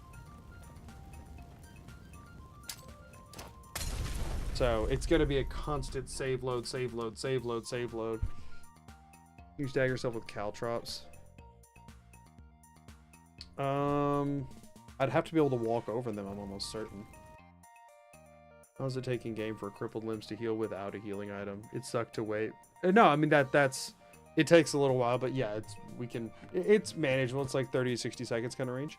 So it's going to be a constant save load, save load, save load, save load. You stagger yourself with caltrops. I'd have to be able to walk over them, I'm almost certain. How's it taking game for crippled limbs to heal without a healing item? It sucked to wait. No, I mean that's it takes a little while, but yeah, it's manageable. It's like 30 to 60 seconds kind of range.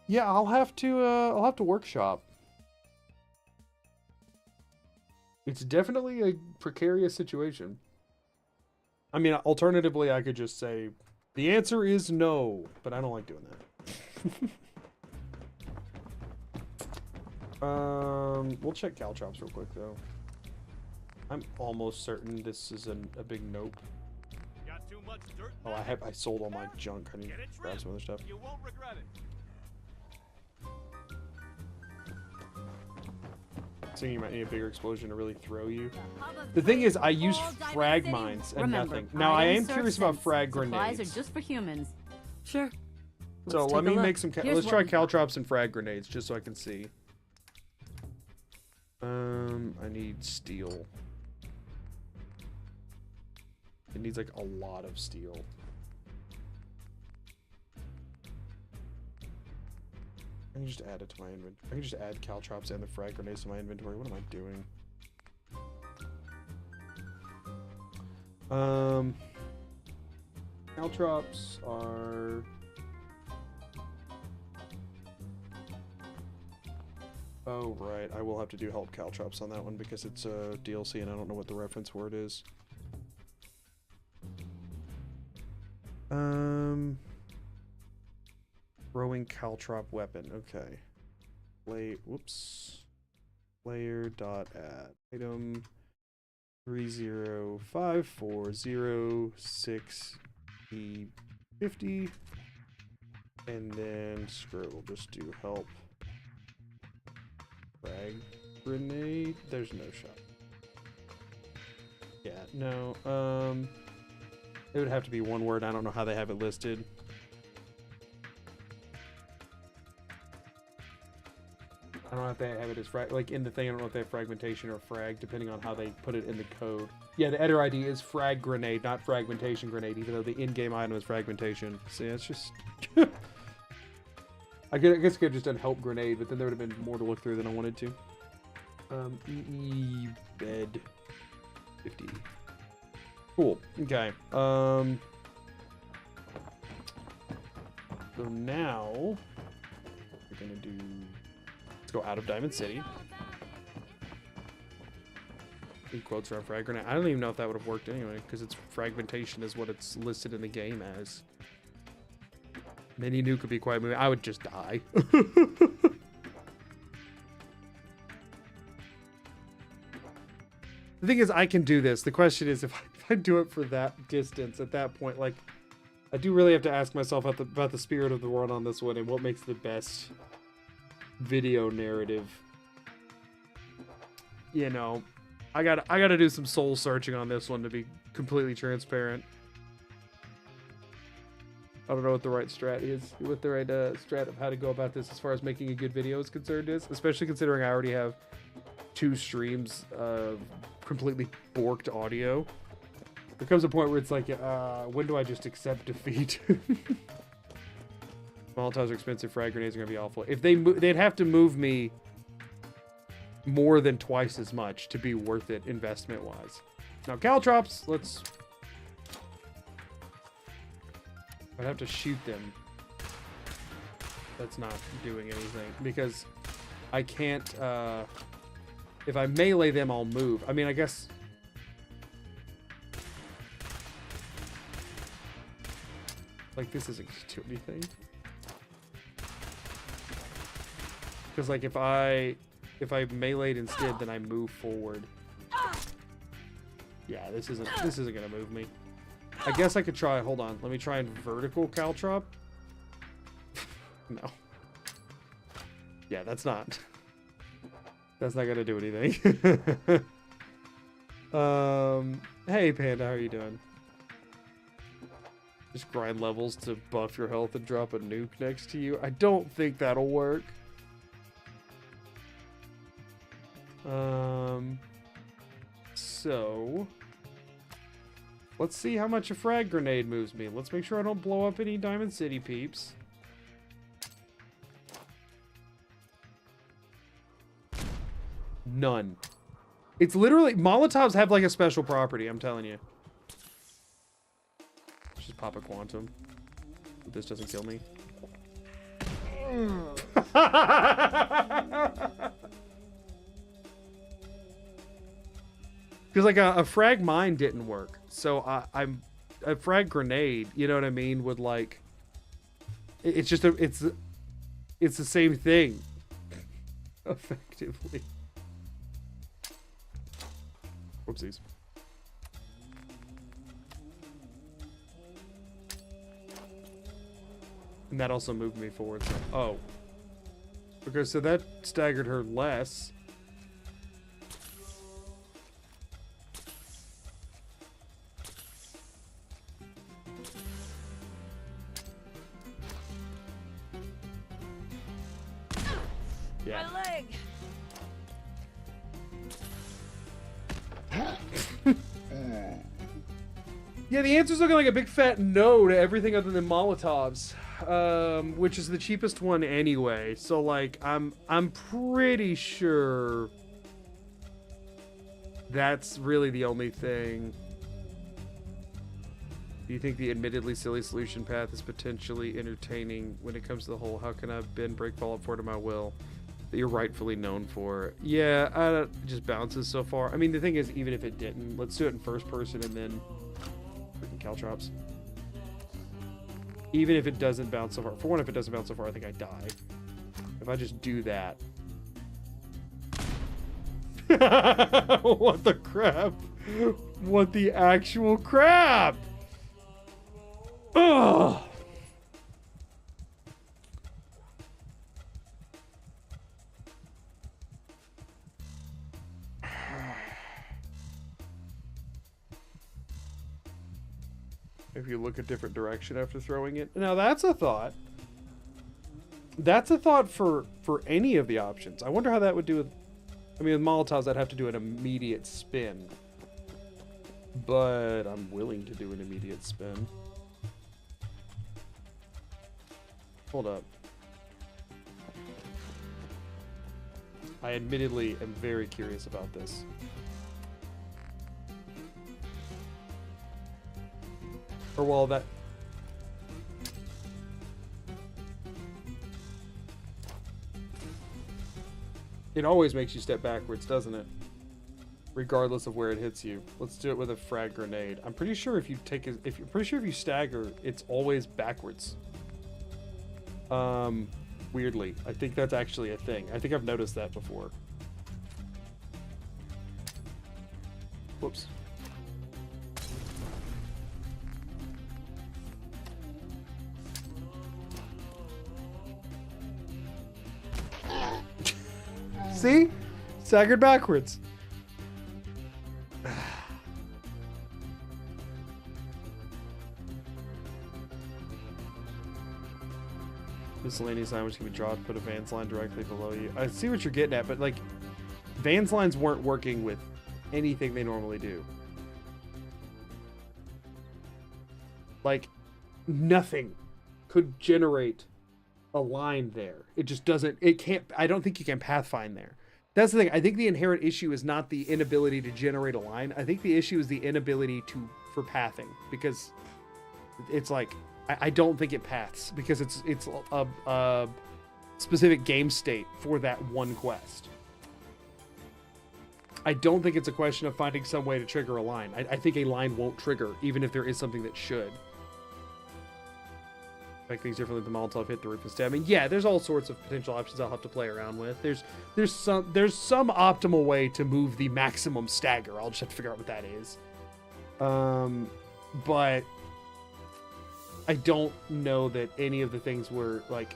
Yeah, I'll have to workshop. It's definitely a precarious situation. I mean, alternatively, I could just say the answer is no, but I don't like doing that. We'll check caltrops real quick though. I'm almost certain this is a big nope. Got too much dirt? Oh, I sold all my junk. I need to grab some other stuff. You won't regret it. So you might need a bigger explosion to really throw you. The thing is, I use frag mines and nothing. Now I am curious about frag grenades. Supplies are just for humans. Sure. So let me make some. Let's try caltrops and frag grenades just so I can see. I need steel. It needs like a lot of steel. I can just add it to my inventory. I can just add caltrops and the frag grenades to my inventory. What am I doing? Caltrops are... Oh, right. I will have to do help caltrops on that one because it's a DLC and I don't know what the reference word is. Throwing caltrop weapon. Okay. Whoops. Player dot add item 3054060E50, and then screw it. We'll just do help. Frag grenade. There's no shot. Yeah. No. It would have to be one word. I don't know how they have it listed. I don't know if they have it as like in the thing. I don't know if they have fragmentation or frag, depending on how they put it in the code. Yeah, the editor ID is frag grenade, not fragmentation grenade, even though the in-game item is fragmentation. So yeah, it's just. I guess I could have just done help grenade, but then there would have been more to look through than I wanted to. Bed 50. Cool. Okay. So now we're gonna do. Let's go out of Diamond City. In quotes around frag grenade. I don't even know if that would have worked anyway, because it's fragmentation is what it's listed in the game as. Mini nuke could be quite moving. I would just die. The thing is, I can do this. The question is, if I do it for that distance, at that point, like, I do really have to ask myself about the spirit of the world on this one and what makes the best video narrative. You know, I gotta do some soul searching on this one to be completely transparent. I don't know what the right strat is, what the right strat of how to go about this as far as making a good video is concerned is, especially considering I already have 2 streams of completely borked audio. There comes a point where it's like, when do I just accept defeat? Molotovs are expensive, frag grenades are gonna be awful. If they'd have to move me more than twice as much to be worth it investment-wise. Now, caltrops, let's... I'd have to shoot them. That's not doing anything, because I can't, if I melee them, I'll move. I mean, I guess... Like, this isn't gonna do anything. Because, like, if I meleeed instead, then I move forward. Yeah, this isn't gonna move me. I guess I could try, hold on, let me try and vertical caltrop. No. Yeah, that's not gonna do anything. Hey Panda, how are you doing? Just grind levels to buff your health and drop a nuke next to you. I don't think that'll work. So let's see how much a frag grenade moves me. Let's make sure I don't blow up any Diamond City peeps. None. It's literally, Molotovs have like a special property, I'm telling you. Just pop a quantum. But this doesn't kill me. Because like a frag mine didn't work, so I'm a frag grenade. You know what I mean? Would like, it's just it's the same thing, effectively. Whoopsies. And that also moved me forward. So, oh, okay. So that staggered her less. Yeah. My leg. Yeah, the answer's looking like a big fat no to everything other than Molotovs, which is the cheapest one anyway. So like, I'm pretty sure that's really the only thing. Do you think the admittedly silly solution path is potentially entertaining when it comes to the whole "how can I bend break Fallout 4 to my will" that you're rightfully known for? Yeah, it just bounces so far. I mean, the thing is, even if it didn't, let's do it in first person and then freaking caltrops. Even if it doesn't bounce so far, for one, if it doesn't bounce so far, I think I die. If I just do that. What the crap? What the actual crap? Ugh. If you look a different direction after throwing it. Now that's a thought. That's a thought for any of the options. I wonder how that would do with, I mean, with Molotovs, I'd have to do an immediate spin. But I'm willing to do an immediate spin. Hold up. I admittedly am very curious about this. Or well, that... It always makes you step backwards, doesn't it? Regardless of where it hits you. Let's do it with a frag grenade. I'm pretty sure if you take a, if you stagger, it's always backwards. Weirdly, I think that's actually a thing. I think I've noticed that before. Whoops. See? Staggered backwards. Miscellaneous line which can be dropped, put a VANS line directly below you. I see what you're getting at, but like, VANS lines weren't working with anything they normally do. Like, nothing could generate a line there. It just doesn't, it can't, I don't think you can pathfind there. That's the thing. I think the inherent issue is not the inability to generate a line. I think the issue is the inability for pathing, because it's like, I don't think it paths because it's a specific game state for that one quest. I don't think it's a question of finding some way to trigger a line. I think a line won't trigger, even if there is something that should. Make things differently with the Molotov hit the roof instead. I mean, yeah, there's all sorts of potential options I'll have to play around with. There's some optimal way to move the maximum stagger. I'll just have to figure out what that is. But I don't know that any of the things were like...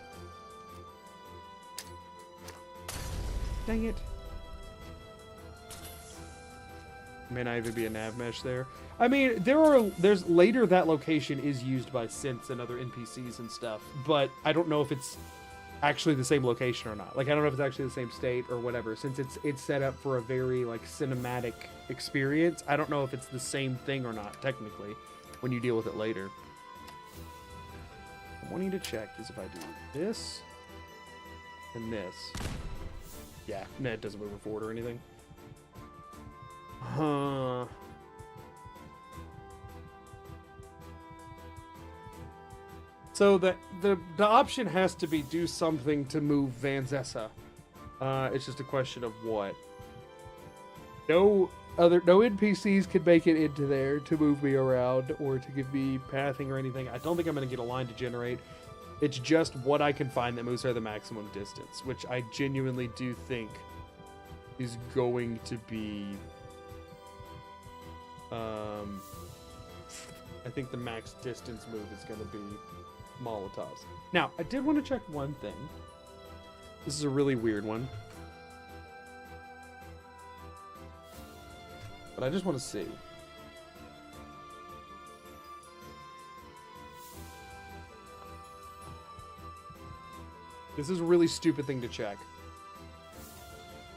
Dang it. May not even be a nav mesh there. I mean, there's later that location is used by synths and other NPCs and stuff, but I don't know if it's actually the same location or not. Like, I don't know if it's actually the same state or whatever, since it's set up for a very like cinematic experience. I don't know if it's the same thing or not technically when you deal with it later. I'm wanting to check is if I do this and this. Yeah, no, it doesn't move it forward or anything. Huh. So the option has to be do something to move VANS. It's just a question of what. No NPCs can make it into there to move me around or to give me pathing or anything. I don't think I'm going to get a line to generate. It's just what I can find that moves her the maximum distance, which I genuinely do think is going to be... I think the max distance move is going to be Molotovs. Now, I did want to check one thing. This is a really weird one. But I just want to see. This is a really stupid thing to check.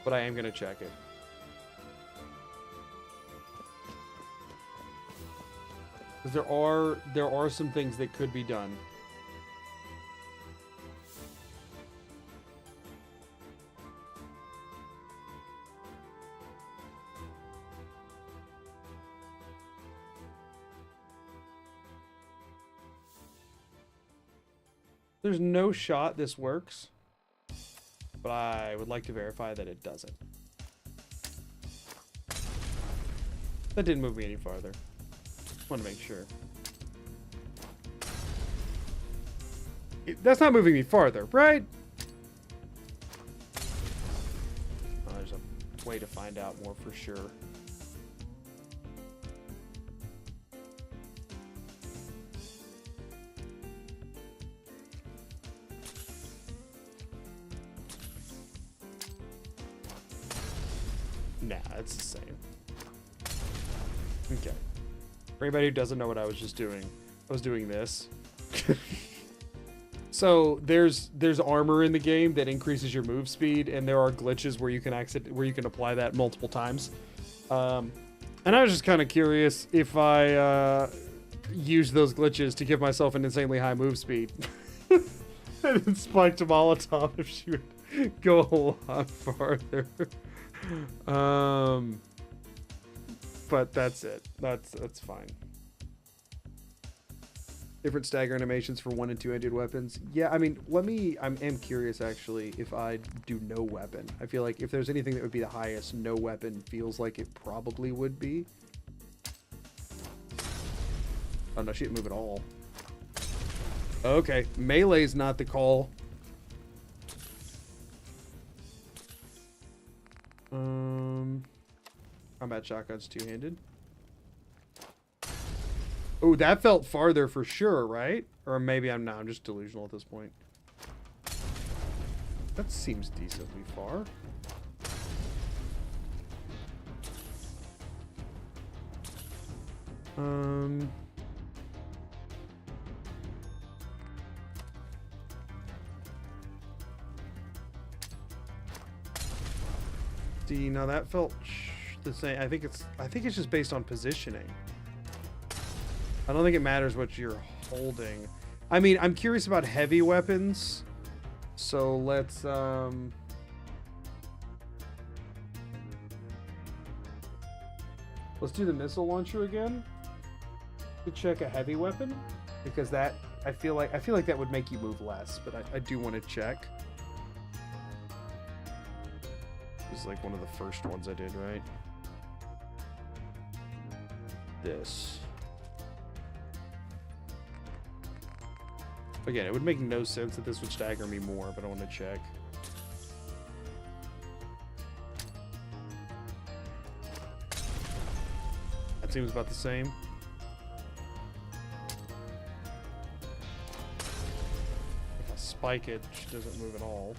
But I am going to check it. Because there are some things that could be done. There's no shot this works, but I would like to verify that it doesn't. That didn't move me any farther. Want to make sure. That's not moving me farther, right? Oh, there's a way to find out more for sure. Nah, it's the same. Okay. For anybody who doesn't know what I was just doing, I was doing this. So there's armor in the game that increases your move speed, and there are glitches where you can apply that multiple times. And I was just kind of curious if I use those glitches to give myself an insanely high move speed. And then spiked a Molotov if she would go a lot farther. But that's it. That's fine. Different stagger animations for 1- and 2-handed weapons. Yeah, I mean, I am curious actually if I do no weapon. I feel like if there's anything that would be the highest, no weapon feels like it probably would be. Oh no, she didn't move at all. Okay, melee's not the call. Combat shotgun's 2-handed. Oh, that felt farther for sure, right? Or maybe I'm just delusional at this point. That seems decently far. See, now that felt the same. I think it's just based on positioning. I don't think it matters what you're holding. I mean, I'm curious about heavy weapons. So let's do the missile launcher again to check a heavy weapon, because that I feel like that would make you move less, but I do want to check. This is like one of the first ones I did, right? This. Again, it would make no sense that this would stagger me more, but I want to check. That seems about the same. If I spike it, she doesn't move at all.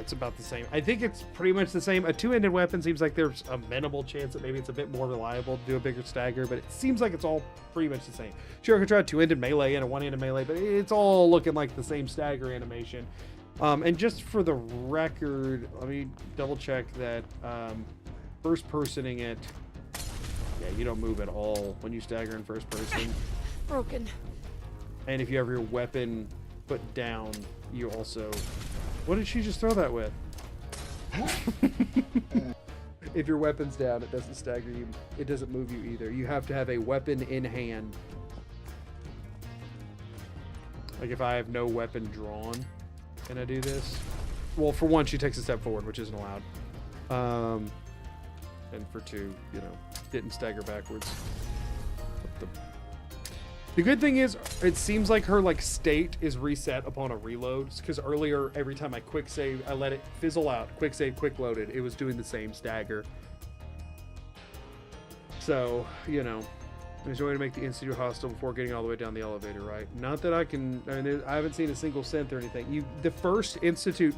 it's about the same. I think it's pretty much the same. A two-handed weapon seems like there's a minimal chance that maybe it's a bit more reliable to do a bigger stagger, but it seems like it's all pretty much the same. Sure, I could try a two-handed melee and a one-handed melee, but it's all looking like the same stagger animation. And just for the record, let me double check that first personing it. Yeah, you don't move at all when you stagger in first person. Broken. And if you have your weapon put down, you also... What did she just throw that with? If your weapon's down, it doesn't stagger you. It doesn't move you either. You have to have a weapon in hand. Like if I have no weapon drawn and I do this. Well, for one, she takes a step forward, which isn't allowed. And for two, you know, didn't stagger backwards. The good thing is, it seems like her like state is reset upon a reload, because earlier every time I quick save, I let it fizzle out. Quick save, quick loaded. It was doing the same stagger. So, you know, there's a way to make the institute hostile before getting all the way down the elevator, right? Not that I can. I mean, I haven't seen a single synth or anything. The first institute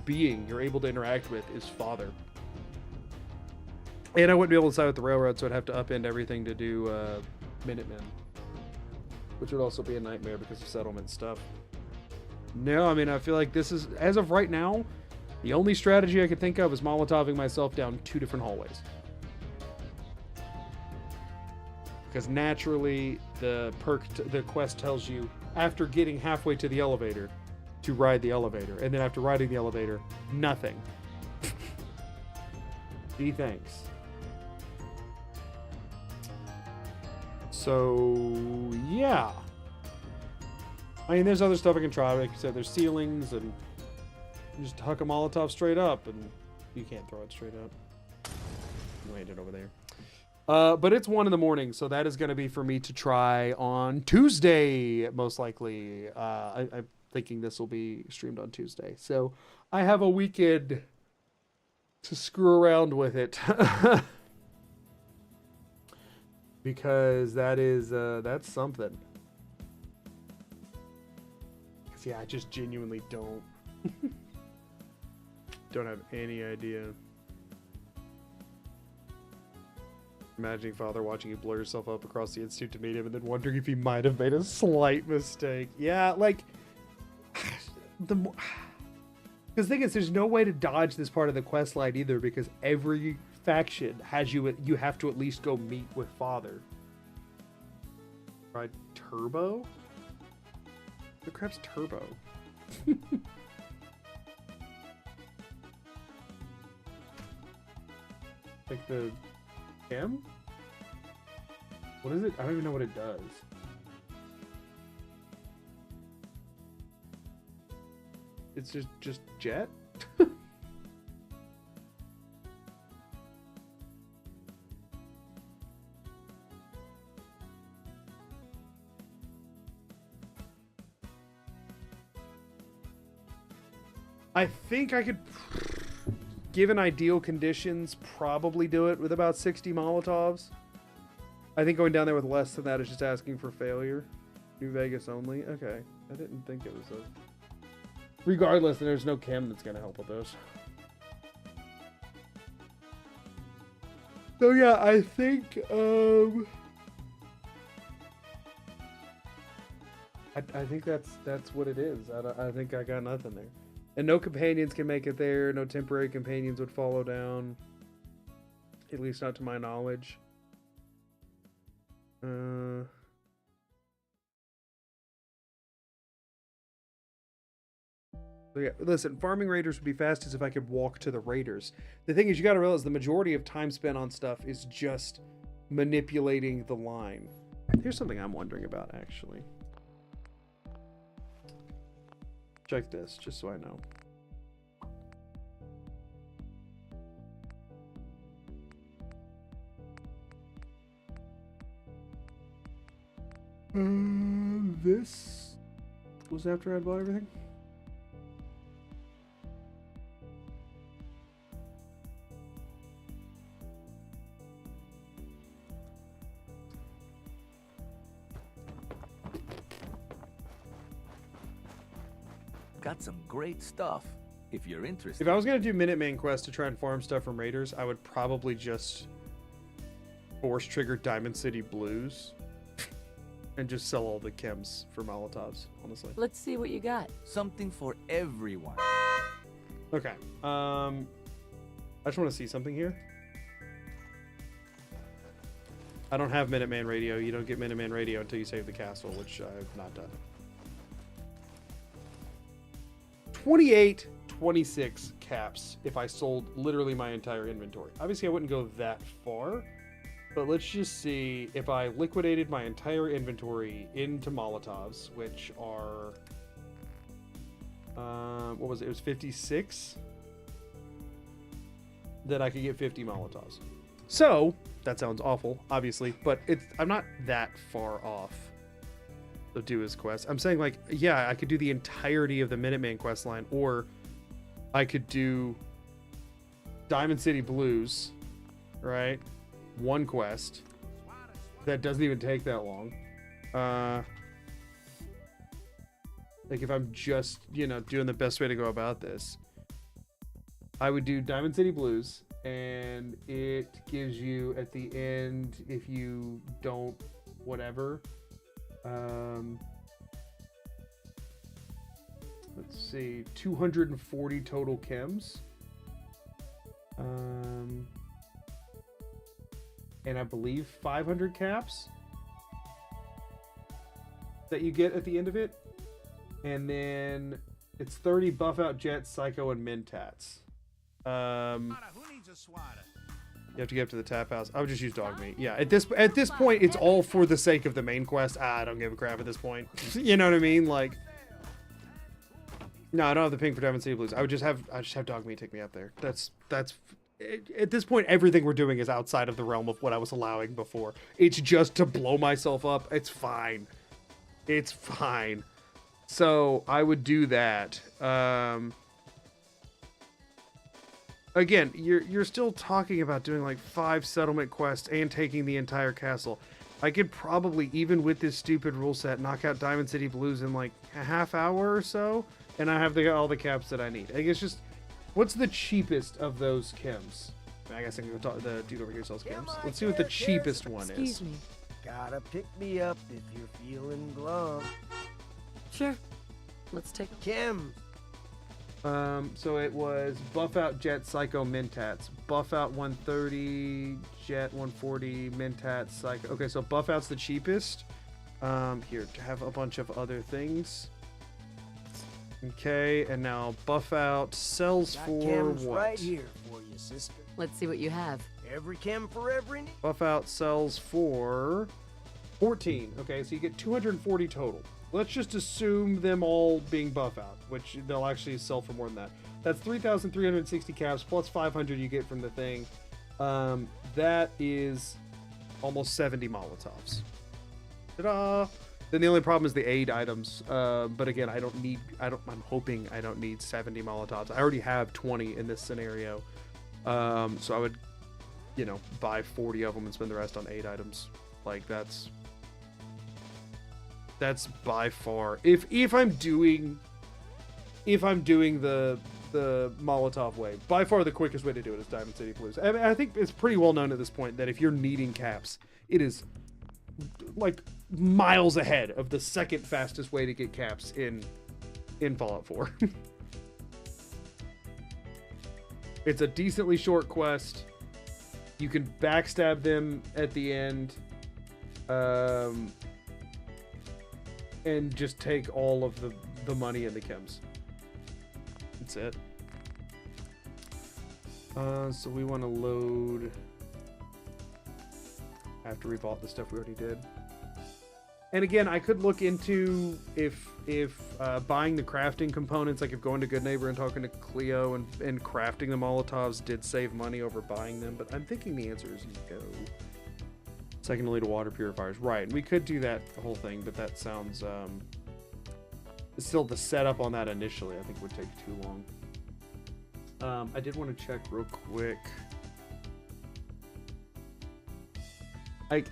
being you're able to interact with is Father. And I wouldn't be able to side with the railroad, so I'd have to upend everything to do Minutemen, which would also be a nightmare because of settlement stuff. No, I mean, I feel like this is, as of right now, the only strategy I could think of is Molotoving myself down 2 different hallways. Because naturally, the quest tells you, after getting halfway to the elevator, to ride the elevator. And then after riding the elevator, nothing. Gee, thanks. So, yeah. I mean, there's other stuff I can try. Like you said, there's ceilings, and you just huck a Molotov straight up, and you can't throw it straight up. You land it over there. But it's 1 in the morning, so that is going to be for me to try on Tuesday, most likely. I'm thinking this will be streamed on Tuesday. So I have a weekend to screw around with it. Because that is, that's something. Because, yeah, I just genuinely don't have any idea. Imagining Father watching you blow yourself up across the institute to meet him and then wondering if he might have made a slight mistake. Yeah, like, because the thing is, there's no way to dodge this part of the quest line either, because every faction has you have to at least go meet with Father. Right? Turbo? The crap's Turbo? Like the M? What is it? I don't even know what it does. It's just jet? I think I could, given ideal conditions, probably do it with about 60 Molotovs. I think going down there with less than that is just asking for failure. New Vegas only? Okay. I didn't think it was a... Regardless, there's no chem that's going to help with those. So yeah, I think, I think that's what it is. I think I got nothing there. And no companions can make it there. No temporary companions would follow down. At least not to my knowledge. So yeah, listen, farming raiders would be fastest if I could walk to the raiders. The thing is, you gotta realize the majority of time spent on stuff is just manipulating the line. Here's something I'm wondering about, actually. Check this, just so I know. This was after I bought everything. Got some great stuff. if you're interested. If I was gonna do Minuteman quests to try and farm stuff from raiders, I would probably just force trigger Diamond City Blues and just sell all the chems for Molotovs, honestly. Let's see what you got. Something for everyone. Okay. I just want to see something here. I don't have Minuteman Radio. You don't get Minuteman Radio until you save the castle, which I have not done. 26 caps if I sold literally my entire inventory. Obviously, I wouldn't go that far, but let's just see if I liquidated my entire inventory into Molotovs, which are... what was it? It was 56? That I could get 50 Molotovs. So, that sounds awful, obviously, but I'm not that far off to do his quest. I'm saying, like, yeah, I could do the entirety of the Minuteman quest line, or I could do Diamond City Blues, right? One quest. That doesn't even take that long. Like, if I'm just, you know, doing the best way to go about this, I would do Diamond City Blues, and it gives you at the end, if you don't whatever, let's see, 240 total chems, and I believe 500 caps that you get at the end of it, and then it's 30 buff out Jet, Psycho, and Mentats. You have to get up to the tap house. I would just use dog meat. Yeah, at this point, it's all for the sake of the main quest. I don't give a crap at this point. You know what I mean? Like, no, I don't have the ping for Diamond City Blues. I just have dog meat take me up there. That's at this point, everything we're doing is outside of the realm of what I was allowing before. It's just to blow myself up. It's fine. It's fine. So I would do that. Again, you're still talking about doing like 5 settlement quests and taking the entire castle. I could probably, even with this stupid rule set, knock out Diamond City Blues in like a half hour or so, and I have all the caps that I need. I think it's just, what's the cheapest of those chems? I guess I can go talk to the dude over here who sells chems. Let's see what the cheapest one is. Excuse me. Gotta pick me up if you're feeling glum. Sure. Let's take Kim. So it was buff out Jet, Psycho, Mentats. Buff out 130, Jet 140, Mentats, Psycho. Okay, so buff out's the cheapest. Here, to have a bunch of other things. Okay, and now buff out sells for Kim's what? right here for you, sister. Let's see what you have. Every Kim for every need. Buff out sells for 14. Okay, so you get 240 total. Let's just assume them all being buff out, which they'll actually sell for more than that. That's 3,360 caps plus 500 you get from the thing. That is almost 70 Molotovs. Ta-da! Then the only problem is the aid items. But again, I'm hoping I don't need 70 Molotovs. I already have 20 in this scenario. So I would, you know, buy 40 of them and spend the rest on aid items. Like, that's by far, if I'm doing the Molotov way, by far the quickest way to do it is Diamond City Blues. I mean, I think it's pretty well known at this point that if you're needing caps, it is like miles ahead of the second fastest way to get caps in Fallout 4. It's a decently short quest. You can backstab them at the end. And just take all of the money and the chems. That's it. So we want to load after we bought the stuff we already did. And again, I could look into if buying the crafting components, like if going to Good Neighbor and talking to Cleo and crafting the Molotovs did save money over buying them, but I'm thinking the answer is no. Secondly, to water purifiers. Right, and we could do that whole thing, but that sounds... still, the setup on that initially, I think, would take too long. I did want to check real quick. I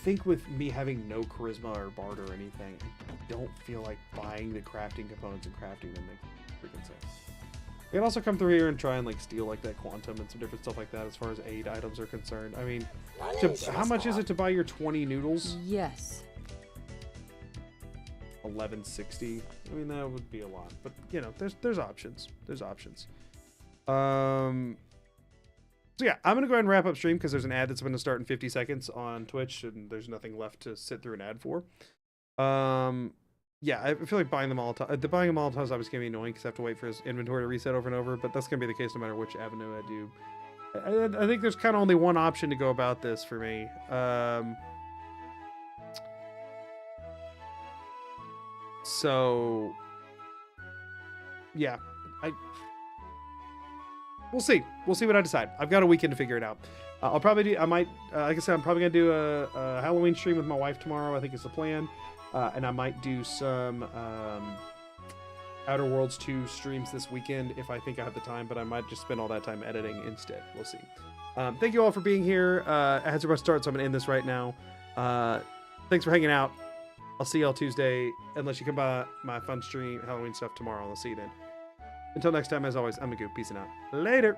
think with me having no charisma or bard or anything, I don't feel like buying the crafting components and crafting them makes freaking sense. You can also come through here and try and like steal like that quantum and some different stuff like that as far as aid items are concerned. I mean, how much is it to buy your 20 noodles? Yes. 1160. I mean, that would be a lot, but you know, there's options. There's options. So yeah, I'm gonna go ahead and wrap up stream because there's an ad that's going to start in 50 seconds on Twitch, and there's nothing left to sit through an ad for. Yeah, I feel like buying the Molotovs is obviously gonna be annoying because I have to wait for his inventory to reset over and over. But that's gonna be the case no matter which avenue I do. I think there's kind of only one option to go about this for me. So yeah, we'll see. We'll see what I decide. I've got a weekend to figure it out. I'll probably do. I might, like I said, I'm probably gonna do a Halloween stream with my wife tomorrow. I think is the plan. And I might do some Outer Worlds 2 streams this weekend if I think I have the time, but I might just spend all that time editing instead. We'll see. Thank you all for being here. Ads are about to start, so I'm going to end this right now. Thanks for hanging out. I'll see y'all Tuesday, unless you come by my fun stream, Halloween stuff tomorrow. I'll see you then. Until next time, as always, I'm Magoo. Peace and out. Later.